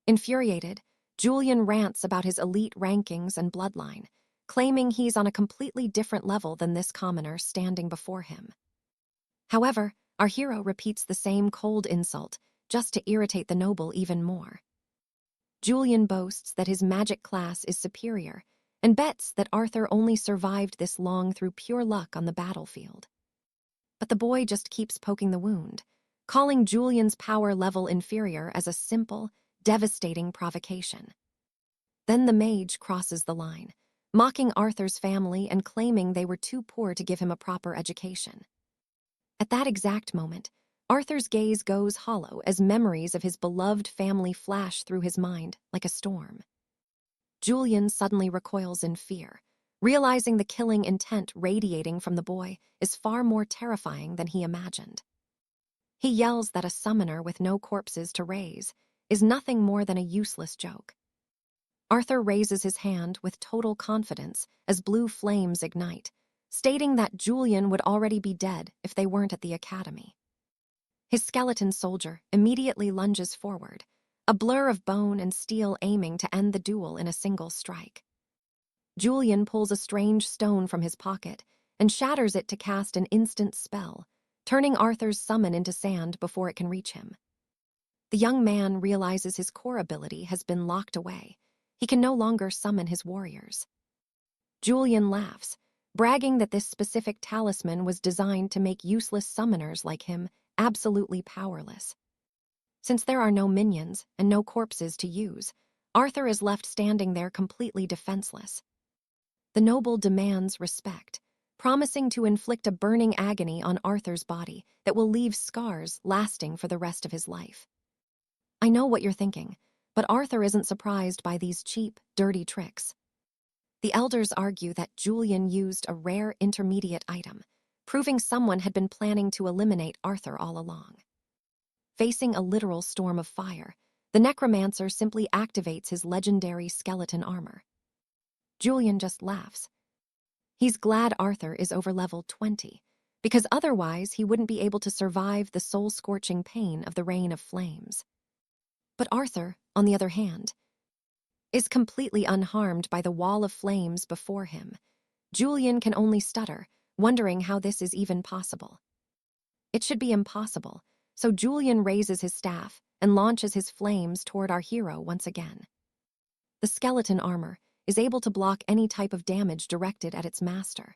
Infuriated, Julian rants about his elite rankings and bloodline, claiming he's on a completely different level than this commoner standing before him. However, our hero repeats the same cold insult, just to irritate the noble even more. Julian boasts that his magic class is superior, and bets that Arthur only survived this long through pure luck on the battlefield. But the boy just keeps poking the wound, calling Julian's power level inferior as a simple, devastating provocation. Then the mage crosses the line, mocking Arthur's family and claiming they were too poor to give him a proper education. At that exact moment, Arthur's gaze goes hollow as memories of his beloved family flash through his mind like a storm. Julian suddenly recoils in fear, realizing the killing intent radiating from the boy is far more terrifying than he imagined. He yells that a summoner with no corpses to raise is nothing more than a useless joke. Arthur raises his hand with total confidence as blue flames ignite, stating that Julian would already be dead if they weren't at the academy. His skeleton soldier immediately lunges forward, a blur of bone and steel aiming to end the duel in a single strike. Julian pulls a strange stone from his pocket and shatters it to cast an instant spell, turning Arthur's summon into sand before it can reach him. The young man realizes his core ability has been locked away. He can no longer summon his warriors. Julian laughs, bragging that this specific talisman was designed to make useless summoners like him absolutely powerless. Since there are no minions and no corpses to use, Arthur is left standing there completely defenseless. The noble demands respect, promising to inflict a burning agony on Arthur's body that will leave scars lasting for the rest of his life. I know what you're thinking, but Arthur isn't surprised by these cheap, dirty tricks. The elders argue that Julian used a rare intermediate item, proving someone had been planning to eliminate Arthur all along. Facing a literal storm of fire, the necromancer simply activates his legendary skeleton armor. Julian just laughs. He's glad Arthur is over level 20, because otherwise he wouldn't be able to survive the soul-scorching pain of the rain of flames. But Arthur, on the other hand, is completely unharmed by the wall of flames before him. Julian can only stutter, wondering how this is even possible. It should be impossible, so Julian raises his staff and launches his flames toward our hero once again. The skeleton armor is able to block any type of damage directed at its master.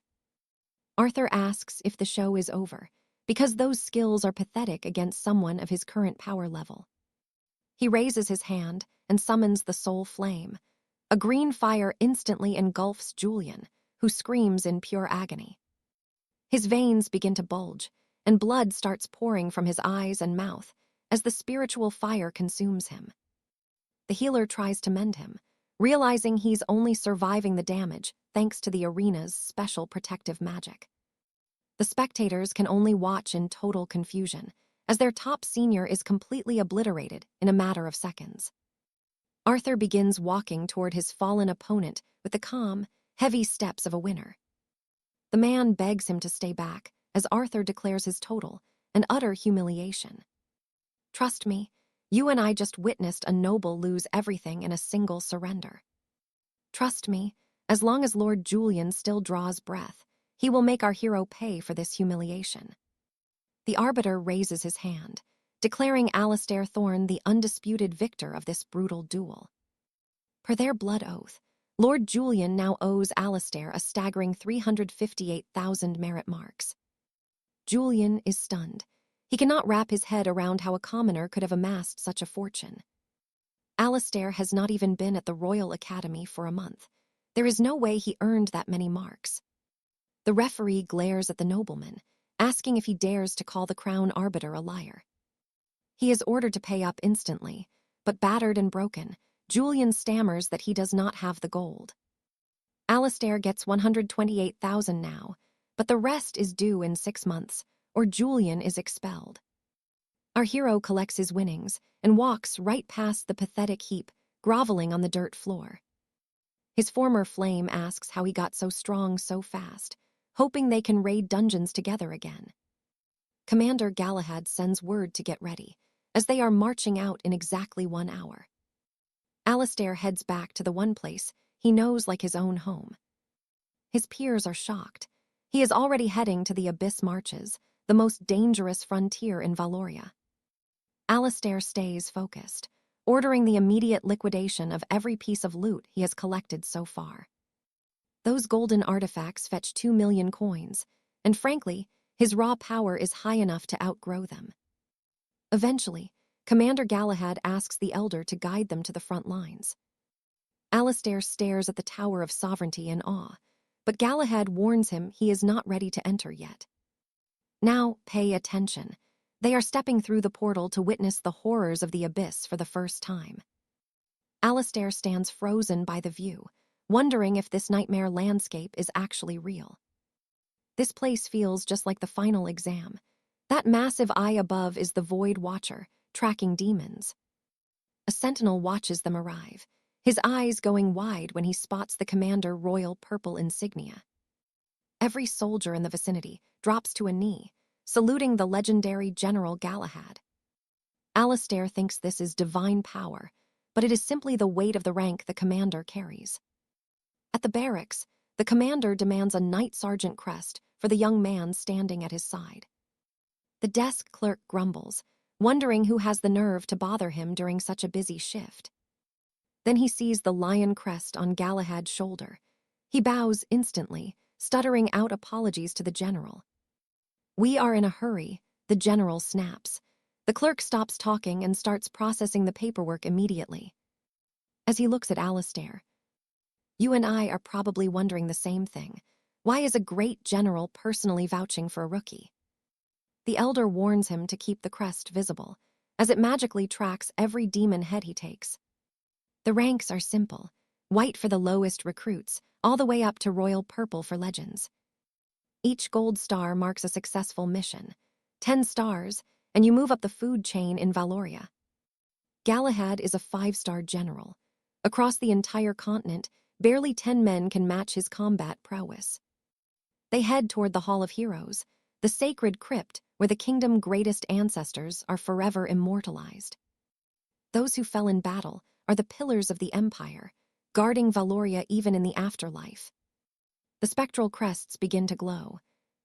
Arthur asks if the show is over, because those skills are pathetic against someone of his current power level. He raises his hand and summons the soul flame. A green fire instantly engulfs Julian, who screams in pure agony. His veins begin to bulge, and blood starts pouring from his eyes and mouth as the spiritual fire consumes him. The healer tries to mend him, realizing he's only surviving the damage thanks to the arena's special protective magic. The spectators can only watch in total confusion, as their top senior is completely obliterated in a matter of seconds. Arthur begins walking toward his fallen opponent with the calm, heavy steps of a winner. The man begs him to stay back as Arthur declares his total, an utter humiliation. Trust me, you and I just witnessed a noble lose everything in a single surrender. Trust me, as long as Lord Julian still draws breath, he will make our hero pay for this humiliation. The arbiter raises his hand, declaring 𝒖𝒍��𝒑𝒊𝒆𝒔 the undisputed victor of this brutal duel. Per their blood oath, Lord Julian now owes 𝒖𝒍�🔂 a staggering 358,000 merit marks. Julian is stunned. He cannot wrap his head around how a commoner could have amassed such a fortune. 𝒖𝒍�🔂 has not even been at the Royal Academy for a month. There is no way he earned that many marks. The referee glares at the nobleman, asking if he dares to call the crown arbiter a liar. He is ordered to pay up instantly, but battered and broken, Julian stammers that he does not have the gold. 𝒖𝒍�🔂 gets 128,000 now, but the rest is due in 6 months, or Julian is expelled. Our hero collects his winnings and walks right past the pathetic heap, groveling on the dirt floor. His former flame asks how he got so strong so fast, hoping they can raid dungeons together again. Commander Galahad sends word to get ready, as they are marching out in exactly 1 hour. 𝒖𝒍�🔂 heads back to the one place he knows like his own home. His peers are shocked. He is already heading to the Abyss Marches, the most dangerous frontier in Valoria. 𝒖𝒍�🔂 stays focused, ordering the immediate liquidation of every piece of loot he has collected so far. Those golden artifacts fetch 2 million coins, and frankly, his raw power is high enough to outgrow them. Eventually, Commander Galahad asks the Elder to guide them to the front lines. 𝒖𝒍�🔂 stares at the Tower of Sovereignty in awe, but Galahad warns him he is not ready to enter yet. Now, pay attention. They are stepping through the portal to witness the horrors of the abyss for the first time. 𝒖𝒍�🔂 stands frozen by the view, wondering if this nightmare landscape is actually real. This place feels just like the final exam. That massive eye above is the Void Watcher, tracking demons. A sentinel watches them arrive, his eyes going wide when he spots the commander royal purple insignia. Every soldier in the vicinity drops to a knee, saluting the legendary General Galahad. 𝒖𝒍�🔂 thinks this is divine power, but it is simply the weight of the rank the commander carries. At the barracks, the commander demands a knight sergeant crest for the young man standing at his side. The desk clerk grumbles, wondering who has the nerve to bother him during such a busy shift. Then he sees the lion crest on Galahad's shoulder. He bows instantly, stuttering out apologies to the general. "We are in a hurry," the general snaps. The clerk stops talking and starts processing the paperwork immediately. As he looks at 𝒖𝒍�🔂, "You and I are probably wondering the same thing. Why is a great general personally vouching for a rookie?" The elder warns him to keep the crest visible, as it magically tracks every demon head he takes. The ranks are simple: white for the lowest recruits, all the way up to royal purple for legends. Each gold star marks a successful mission. 10 stars, and you move up the food chain in Valoria. Galahad is a 5-star general. Across the entire continent, barely 10 men can match his combat prowess. They head toward the Hall of Heroes, the sacred crypt where the kingdom's greatest ancestors are forever immortalized. Those who fell in battle are the pillars of the empire, guarding Valoria even in the afterlife. The spectral crests begin to glow.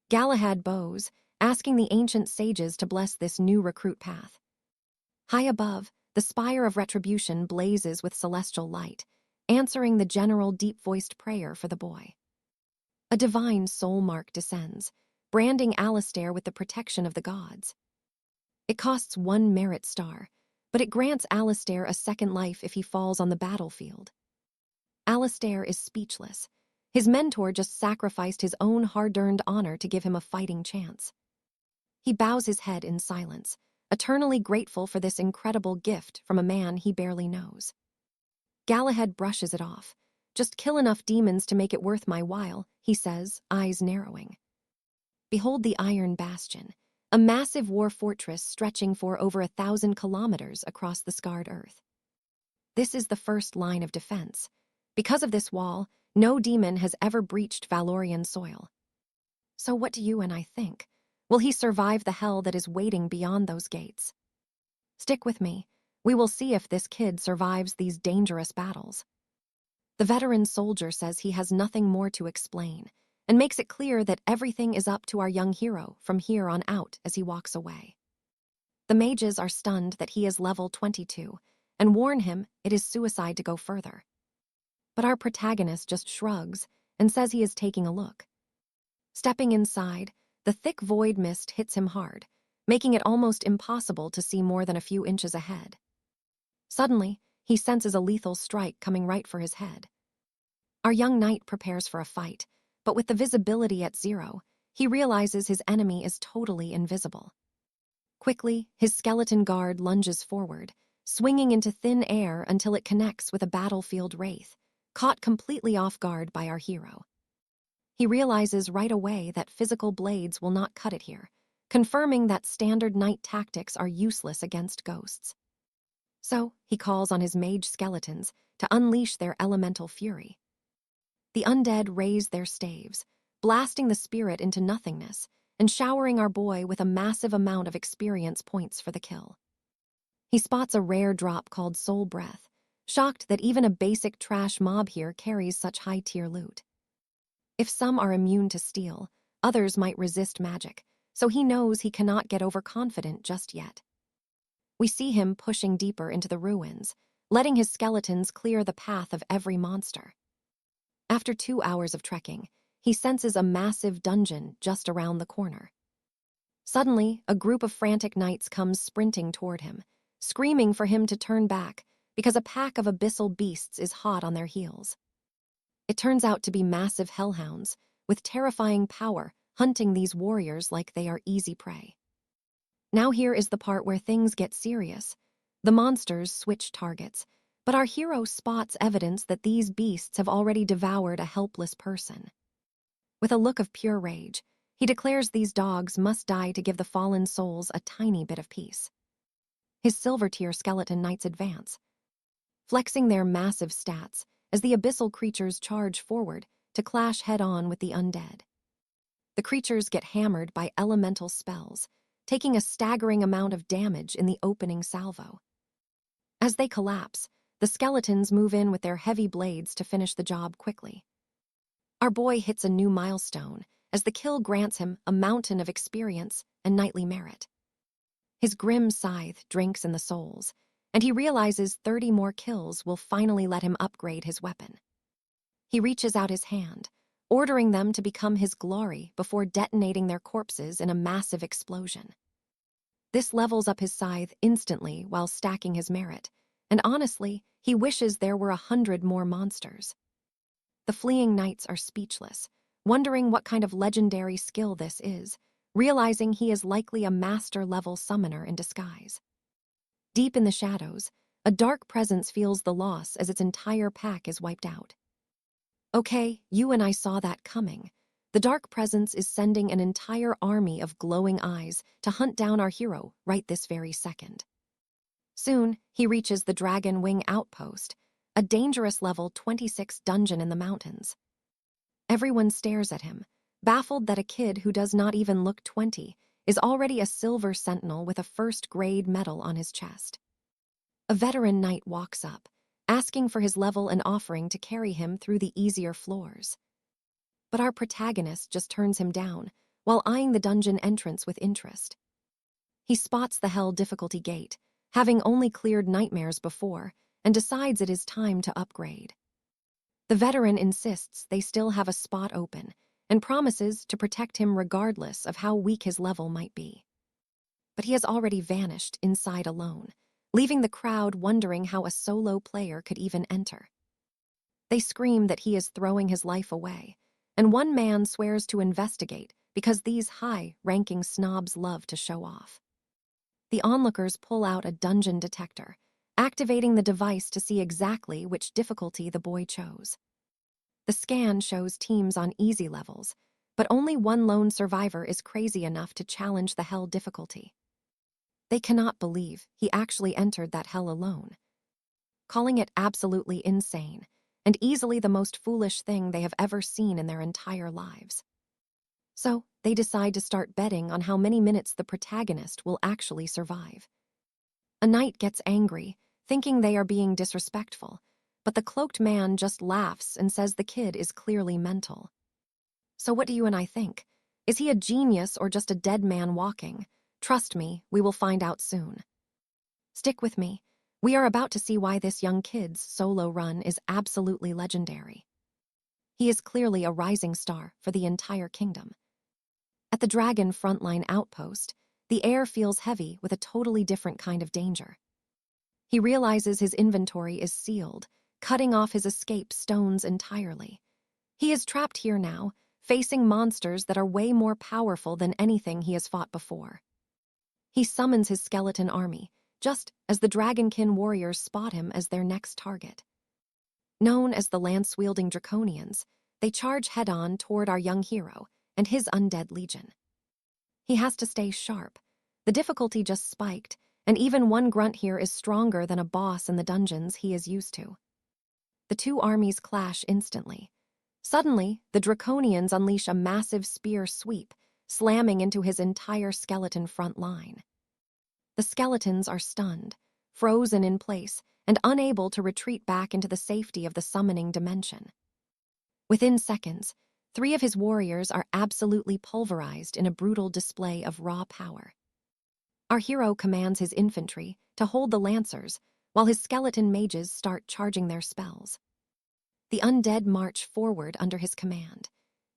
Galahad bows, asking the ancient sages to bless this new recruit path. High above, the spire of retribution blazes with celestial light, answering the general deep-voiced prayer for the boy. A divine soul mark descends, branding 𝒖𝒍�🔂 with the protection of the gods. It costs 1 merit star, but it grants 𝒖𝒍�🔂 a second life if he falls on the battlefield. 𝒖𝒍�🔂 is speechless. His mentor just sacrificed his own hard-earned honor to give him a fighting chance. He bows his head in silence, eternally grateful for this incredible gift from a man he barely knows. Galahad brushes it off. "Just kill enough demons to make it worth my while," he says, eyes narrowing. Behold the Iron Bastion, a massive war fortress stretching for over 1,000 kilometers across the scarred earth. This is the first line of defense. Because of this wall, no demon has ever breached Valorian soil. So what do you and I think? Will he survive the hell that is waiting beyond those gates? Stick with me. We will see if this kid survives these dangerous battles. The veteran soldier says he has nothing more to explain, and makes it clear that everything is up to our young hero from here on out as he walks away. The mages are stunned that he is level 22 and warn him it is suicide to go further. But our protagonist just shrugs and says he is taking a look. Stepping inside, the thick void mist hits him hard, making it almost impossible to see more than a few inches ahead. Suddenly, he senses a lethal strike coming right for his head. Our young knight prepares for a fight, but with the visibility at 0, he realizes his enemy is totally invisible. Quickly, his skeleton guard lunges forward, swinging into thin air until it connects with a battlefield wraith, caught completely off guard by our hero. He realizes right away that physical blades will not cut it here, confirming that standard knight tactics are useless against ghosts. So, he calls on his mage skeletons to unleash their elemental fury. The undead raise their staves, blasting the spirit into nothingness and showering our boy with a massive amount of experience points for the kill. He spots a rare drop called Soul Breath, shocked that even a basic trash mob here carries such high-tier loot. If some are immune to steel, others might resist magic, so he knows he cannot get overconfident just yet. We see him pushing deeper into the ruins, letting his skeletons clear the path of every monster. After 2 hours of trekking, he senses a massive dungeon just around the corner. Suddenly, a group of frantic knights comes sprinting toward him, screaming for him to turn back because a pack of abyssal beasts is hot on their heels. It turns out to be massive hellhounds, with terrifying power, hunting these warriors like they are easy prey. Now here is the part where things get serious. The monsters switch targets, but our hero spots evidence that these beasts have already devoured a helpless person. With a look of pure rage, he declares these dogs must die to give the fallen souls a tiny bit of peace. His silver-tier skeleton knights advance, flexing their massive stats as the abyssal creatures charge forward to clash head-on with the undead. The creatures get hammered by elemental spells, taking a staggering amount of damage in the opening salvo. As they collapse, the skeletons move in with their heavy blades to finish the job quickly. Our boy hits a new milestone as the kill grants him a mountain of experience and knightly merit. His grim scythe drinks in the souls, and he realizes 30 more kills will finally let him upgrade his weapon. He reaches out his hand, ordering them to become his glory before detonating their corpses in a massive explosion. This levels up his scythe instantly while stacking his merit, and honestly, he wishes there were 100 more monsters. The fleeing knights are speechless, wondering what kind of legendary skill this is, realizing he is likely a master-level summoner in disguise. Deep in the shadows, a dark presence feels the loss as its entire pack is wiped out. Okay, you and I saw that coming. The dark presence is sending an entire army of glowing eyes to hunt down our hero right this very second. Soon, he reaches the Dragon Wing Outpost, a dangerous level 26 dungeon in the mountains. Everyone stares at him, baffled that a kid who does not even look 20 is already a silver sentinel with a first-grade medal on his chest. A veteran knight walks up, asking for his level and offering to carry him through the easier floors. But our protagonist just turns him down, while eyeing the dungeon entrance with interest. He spots the hell difficulty gate, having only cleared nightmares before, and decides it is time to upgrade. The veteran insists they still have a spot open, and promises to protect him regardless of how weak his level might be. But he has already vanished inside alone, leaving the crowd wondering how a solo player could even enter. They scream that he is throwing his life away, and one man swears to investigate because these high-ranking snobs love to show off. The onlookers pull out a dungeon detector, activating the device to see exactly which difficulty the boy chose. The scan shows teams on easy levels, but only one lone survivor is crazy enough to challenge the hell difficulty. They cannot believe he actually entered that hell alone, calling it absolutely insane and easily the most foolish thing they have ever seen in their entire lives. So, they decide to start betting on how many minutes the protagonist will actually survive. A knight gets angry, thinking they are being disrespectful, but the cloaked man just laughs and says the kid is clearly mental. So what do you and I think? Is he a genius or just a dead man walking? Trust me, we will find out soon. Stick with me. We are about to see why this young kid's solo run is absolutely legendary. He is clearly a rising star for the entire kingdom. At the dragon frontline outpost, the air feels heavy with a totally different kind of danger. He realizes his inventory is sealed, cutting off his escape stones entirely. He is trapped here now, facing monsters that are way more powerful than anything he has fought before. He summons his skeleton army, just as the dragonkin warriors spot him as their next target. Known as the lance-wielding draconians, they charge head-on toward our young hero and his undead legion. He has to stay sharp. The difficulty just spiked, and even one grunt here is stronger than a boss in the dungeons he is used to. The two armies clash instantly. Suddenly, the draconians unleash a massive spear sweep, slamming into his entire skeleton front line. The skeletons are stunned, frozen in place, and unable to retreat back into the safety of the summoning dimension. Within seconds, 3 of his warriors are absolutely pulverized in a brutal display of raw power. Our hero commands his infantry to hold the lancers, while his skeleton mages start charging their spells. The undead march forward under his command.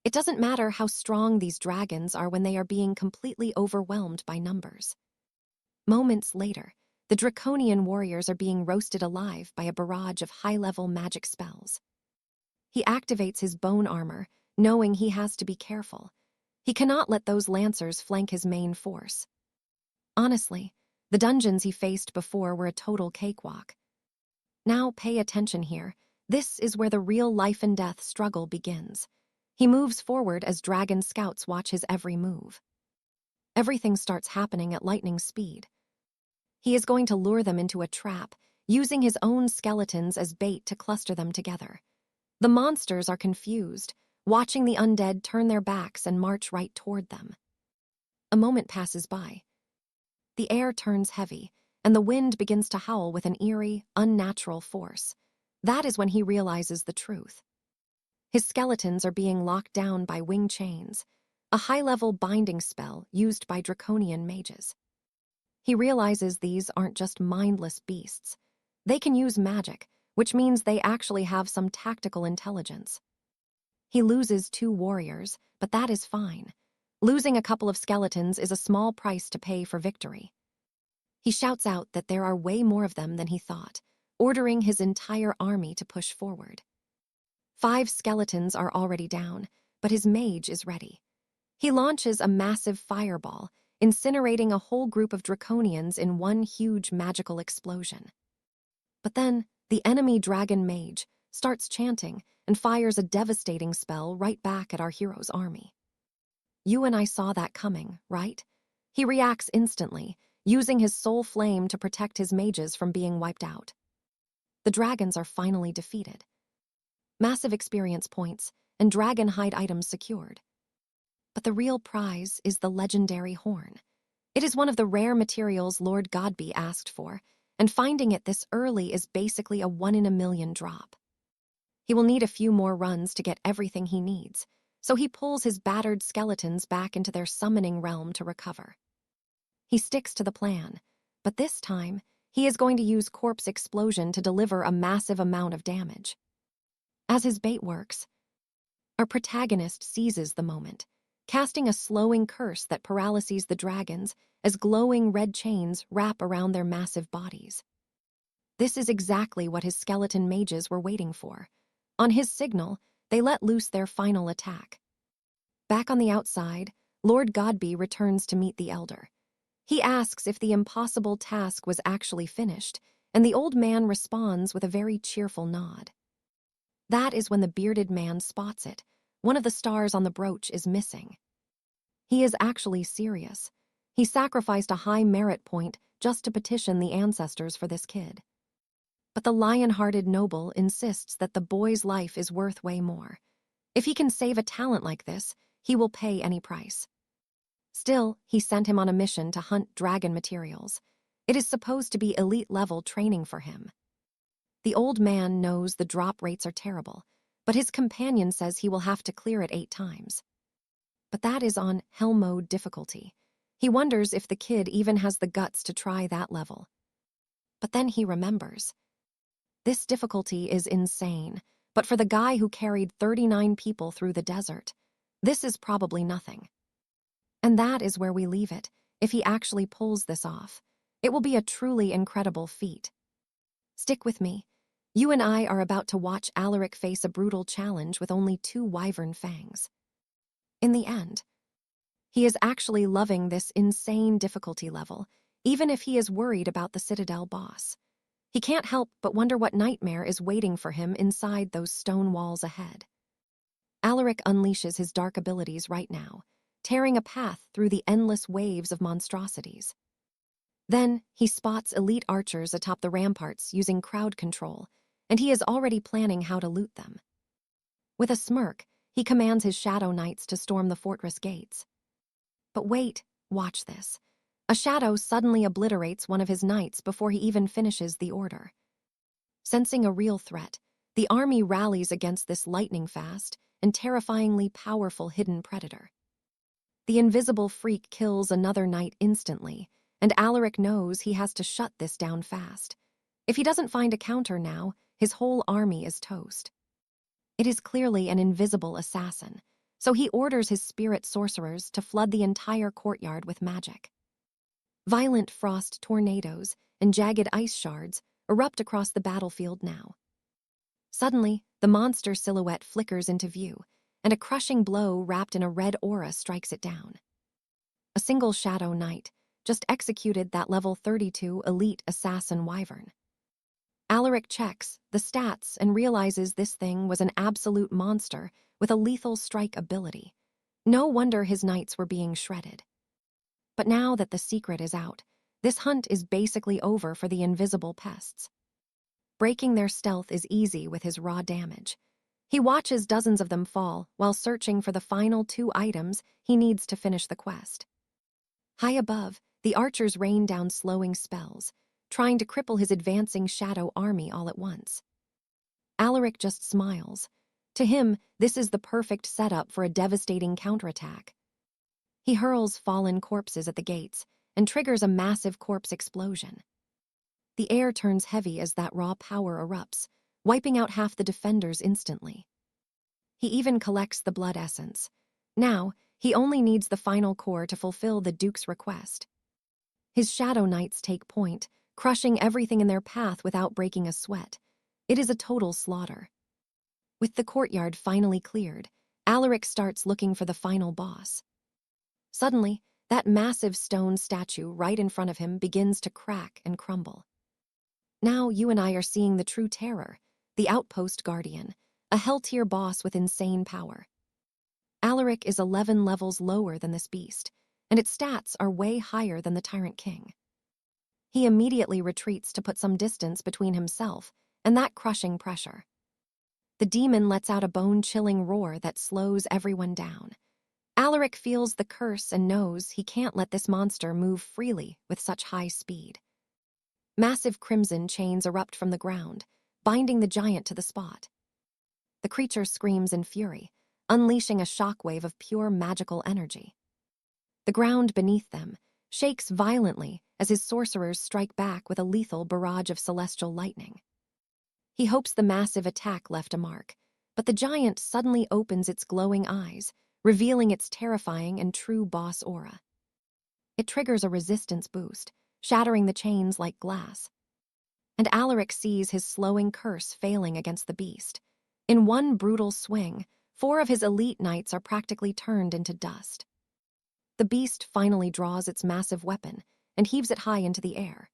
It doesn't matter how strong these dragons are when they are being completely overwhelmed by numbers. Moments later, the draconian warriors are being roasted alive by a barrage of high-level magic spells. He activates his bone armor, knowing he has to be careful. He cannot let those lancers flank his main force. Honestly, the dungeons he faced before were a total cakewalk. Now pay attention here. This is where the real life-and-death struggle begins. He moves forward as dragon scouts watch his every move. Everything starts happening at lightning speed. He is going to lure them into a trap, using his own skeletons as bait to cluster them together. The monsters are confused, watching the undead turn their backs and march right toward them. A moment passes by. The air turns heavy, and the wind begins to howl with an eerie, unnatural force. That is when he realizes the truth. His skeletons are being locked down by wing chains, a high-level binding spell used by draconian mages. He realizes these aren't just mindless beasts. They can use magic, which means they actually have some tactical intelligence. He loses 2 warriors, but that is fine. Losing a couple of skeletons is a small price to pay for victory. He shouts out that there are way more of them than he thought, ordering his entire army to push forward. 5 skeletons are already down, but his mage is ready. He launches a massive fireball, incinerating a whole group of draconians in one huge magical explosion. But then, the enemy dragon mage starts chanting and fires a devastating spell right back at our hero's army. You and I saw that coming, right? He reacts instantly, using his soul flame to protect his mages from being wiped out. The dragons are finally defeated. Massive experience points and dragon hide items secured. But the real prize is the legendary horn. It is one of the rare materials Lord Godby asked for, and finding it this early is basically a 1-in-a-million drop. He will need a few more runs to get everything he needs, so he pulls his battered skeletons back into their summoning realm to recover. He sticks to the plan, but this time, he is going to use Corpse Explosion to deliver a massive amount of damage. As his bait works, our protagonist seizes the moment, casting a slowing curse that paralyses the dragons as glowing red chains wrap around their massive bodies. This is exactly what his skeleton mages were waiting for. On his signal, they let loose their final attack. Back on the outside, Lord Godby returns to meet the Elder. He asks if the impossible task was actually finished, and the old man responds with a very cheerful nod. That is when the bearded man spots it. One of the stars on the brooch is missing. He is actually serious. He sacrificed a high merit point just to petition the ancestors for this kid. But the lion-hearted noble insists that the boy's life is worth way more. If he can save a talent like this, he will pay any price. Still, he sent him on a mission to hunt dragon materials. It is supposed to be elite-level training for him. The old man knows the drop rates are terrible, but his companion says he will have to clear it 8 times. But that is on hell mode difficulty. He wonders if the kid even has the guts to try that level. But then he remembers. This difficulty is insane, but for the guy who carried 39 people through the desert, this is probably nothing. And that is where we leave it. If he actually pulls this off, it will be a truly incredible feat. Stick with me. You and I are about to watch Alaric face a brutal challenge with only 2 wyvern fangs. In the end, he is actually loving this insane difficulty level, even if he is worried about the Citadel boss. He can't help but wonder what nightmare is waiting for him inside those stone walls ahead. Alaric unleashes his dark abilities right now, tearing a path through the endless waves of monstrosities. Then, he spots elite archers atop the ramparts using crowd control, and he is already planning how to loot them. With a smirk, he commands his shadow knights to storm the fortress gates. But wait, watch this. A shadow suddenly obliterates one of his knights before he even finishes the order. Sensing a real threat, the army rallies against this lightning-fast and terrifyingly powerful hidden predator. The invisible freak kills another knight instantly, and Alaric knows he has to shut this down fast. If he doesn't find a counter now, his whole army is toast. It is clearly an invisible assassin, so he orders his spirit sorcerers to flood the entire courtyard with magic. Violent frost tornadoes and jagged ice shards erupt across the battlefield now. Suddenly, the monster silhouette flickers into view, and a crushing blow wrapped in a red aura strikes it down. A single shadow knight just executed that level 32 elite assassin wyvern. Alaric checks the stats and realizes this thing was an absolute monster with a lethal strike ability. No wonder his knights were being shredded. But now that the secret is out, this hunt is basically over for the invisible pests. Breaking their stealth is easy with his raw damage. He watches dozens of them fall while searching for the final 2 items he needs to finish the quest. High above, the archers rain down slowing spells, trying to cripple his advancing shadow army all at once. Alaric just smiles. To him, this is the perfect setup for a devastating counterattack. He hurls fallen corpses at the gates and triggers a massive corpse explosion. The air turns heavy as that raw power erupts, wiping out half the defenders instantly. He even collects the blood essence. Now, he only needs the final core to fulfill the Duke's request. His shadow knights take point, crushing everything in their path without breaking a sweat. It is a total slaughter. With the courtyard finally cleared, Alaric starts looking for the final boss. Suddenly, that massive stone statue right in front of him begins to crack and crumble. Now you and I are seeing the true terror, the Outpost Guardian, a hell-tier boss with insane power. Alaric is 11 levels lower than this beast, and its stats are way higher than the Tyrant King. He immediately retreats to put some distance between himself and that crushing pressure. The demon lets out a bone-chilling roar that slows everyone down. Alaric feels the curse and knows he can't let this monster move freely with such high speed. Massive crimson chains erupt from the ground, binding the giant to the spot. The creature screams in fury, unleashing a shockwave of pure magical energy. The ground beneath them shakes violently as his sorcerers strike back with a lethal barrage of celestial lightning. He hopes the massive attack left a mark, but the giant suddenly opens its glowing eyes, revealing its terrifying and true boss aura. It triggers a resistance boost, shattering the chains like glass. And Alaric sees his slowing curse failing against the beast. In one brutal swing, 4 of his elite knights are practically turned into dust. The beast finally draws its massive weapon and heaves it high into the air.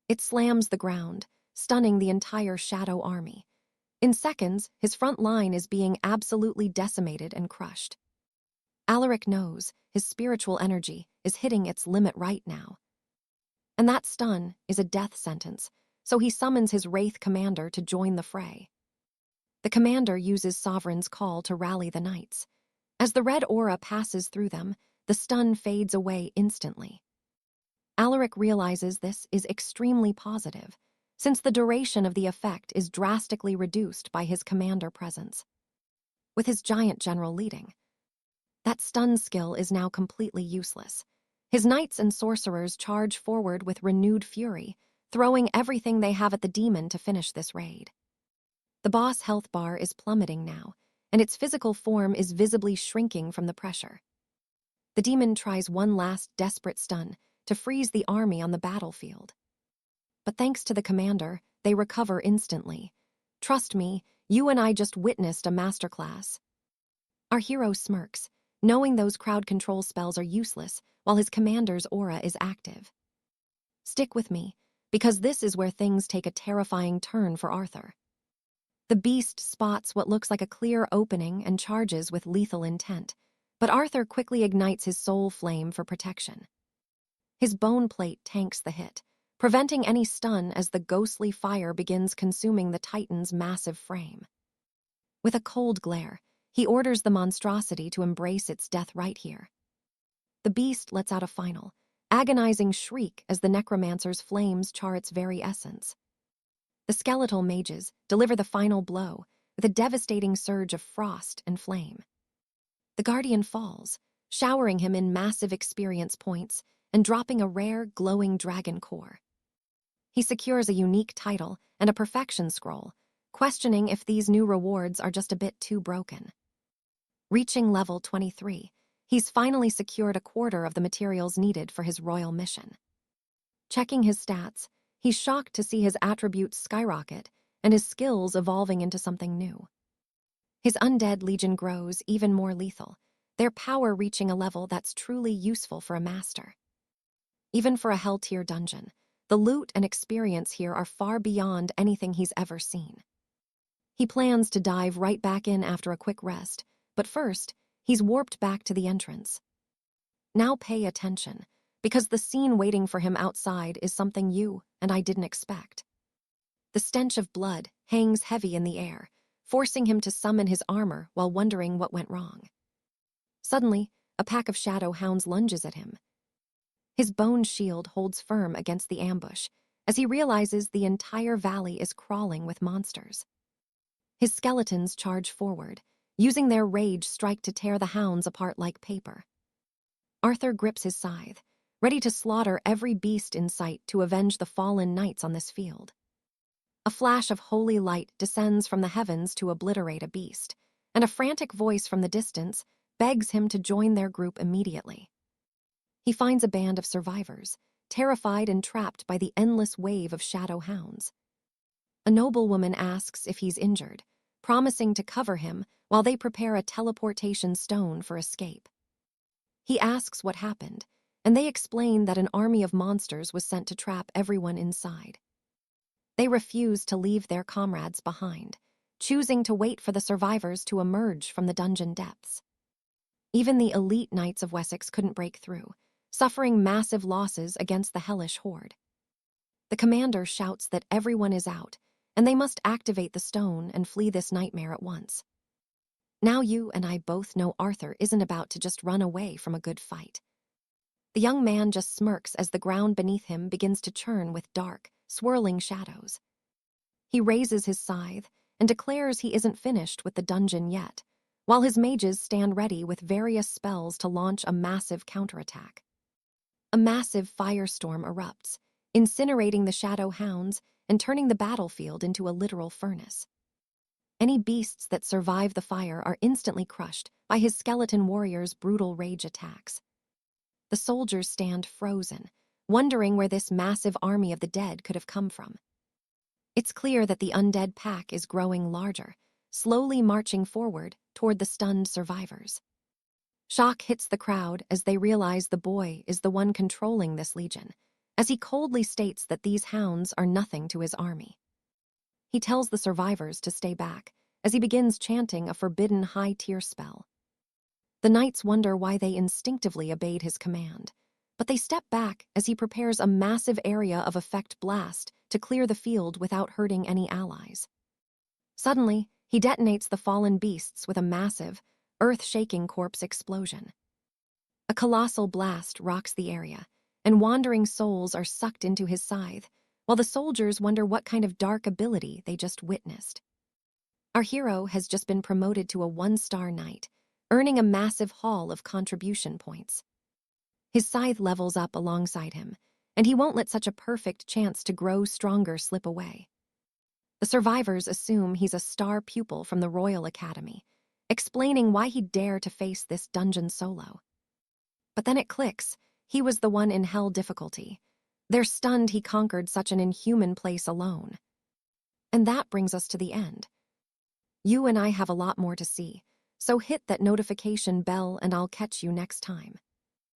It slams the ground, stunning the entire shadow army. In seconds, his front line is being absolutely decimated and crushed. Alaric knows his spiritual energy is hitting its limit right now. And that stun is a death sentence, so he summons his Wraith commander to join the fray. The commander uses Sovereign's call to rally the knights. As the red aura passes through them, the stun fades away instantly. Alaric realizes this is extremely positive, since the duration of the effect is drastically reduced by his commander presence. With his giant general leading, That stun skill is now completely useless. His knights and sorcerers charge forward with renewed fury, throwing everything they have at the demon to finish this raid. The boss health bar is plummeting now, and its physical form is visibly shrinking from the pressure. The demon tries one last desperate stun to freeze the army on the battlefield. But thanks to the commander, they recover instantly. Trust me, you and I just witnessed a masterclass. Our hero smirks, knowing those crowd control spells are useless while his commander's aura is active. Stick with me, because this is where things take a terrifying turn for Arthur. The beast spots what looks like a clear opening and charges with lethal intent, but Arthur quickly ignites his soul flame for protection. His bone plate tanks the hit, preventing any stun as the ghostly fire begins consuming the Titan's massive frame. With a cold glare, he orders the monstrosity to embrace its death right here. The beast lets out a final, agonizing shriek as the necromancer's flames char its very essence. The skeletal mages deliver the final blow with a devastating surge of frost and flame. The guardian falls, showering him in massive experience points and dropping a rare, glowing dragon core. He secures a unique title and a perfection scroll, questioning if these new rewards are just a bit too broken. Reaching level 23, he's finally secured a quarter of the materials needed for his royal mission. Checking his stats, he's shocked to see his attributes skyrocket and his skills evolving into something new. His undead legion grows even more lethal, their power reaching a level that's truly useful for a master. Even for a hell-tier dungeon, the loot and experience here are far beyond anything he's ever seen. He plans to dive right back in after a quick rest, but first, he's warped back to the entrance. Now pay attention, because the scene waiting for him outside is something you and I didn't expect. The stench of blood hangs heavy in the air, forcing him to summon his armor while wondering what went wrong. Suddenly, a pack of shadow hounds lunges at him. His bone shield holds firm against the ambush as he realizes the entire valley is crawling with monsters. His skeletons charge forward, using their rage strike to tear the hounds apart like paper. Arthur grips his scythe, ready to slaughter every beast in sight to avenge the fallen knights on this field. A flash of holy light descends from the heavens to obliterate a beast, and a frantic voice from the distance begs him to join their group immediately. He finds a band of survivors, terrified and trapped by the endless wave of shadow hounds. A noblewoman asks if he's injured, promising to cover him while they prepare a teleportation stone for escape. He asks what happened, and they explain that an army of monsters was sent to trap everyone inside. They refuse to leave their comrades behind, choosing to wait for the survivors to emerge from the dungeon depths. Even the elite knights of Wessex couldn't break through, suffering massive losses against the hellish horde. The commander shouts that everyone is out, and they must activate the stone and flee this nightmare at once. Now you and I both know Arthur isn't about to just run away from a good fight. The young man just smirks as the ground beneath him begins to churn with dark, swirling shadows. He raises his scythe and declares he isn't finished with the dungeon yet, while his mages stand ready with various spells to launch a massive counterattack. A massive firestorm erupts, incinerating the shadow hounds and turning the battlefield into a literal furnace. Any beasts that survive the fire are instantly crushed by his skeleton warriors' brutal rage attacks. The soldiers stand frozen, wondering where this massive army of the dead could have come from. It's clear that the undead pack is growing larger, slowly marching forward toward the stunned survivors. Shock hits the crowd as they realize the boy is the one controlling this legion, as he coldly states that these hounds are nothing to his army. He tells the survivors to stay back as he begins chanting a forbidden high-tier spell. The knights wonder why they instinctively obeyed his command, but they step back as he prepares a massive area of effect blast to clear the field without hurting any allies. Suddenly, he detonates the fallen beasts with a massive, earth-shaking corpse explosion. A colossal blast rocks the area, and wandering souls are sucked into his scythe, while the soldiers wonder what kind of dark ability they just witnessed. Our hero has just been promoted to a 1-star knight, earning a massive haul of contribution points. His scythe levels up alongside him, and he won't let such a perfect chance to grow stronger slip away. The survivors assume he's a star pupil from the Royal Academy, explaining why he'd dare to face this dungeon solo. But then it clicks. He was the one in hell difficulty. They're stunned he conquered such an inhuman place alone. And that brings us to the end. You and I have a lot more to see, so hit that notification bell and I'll catch you next time.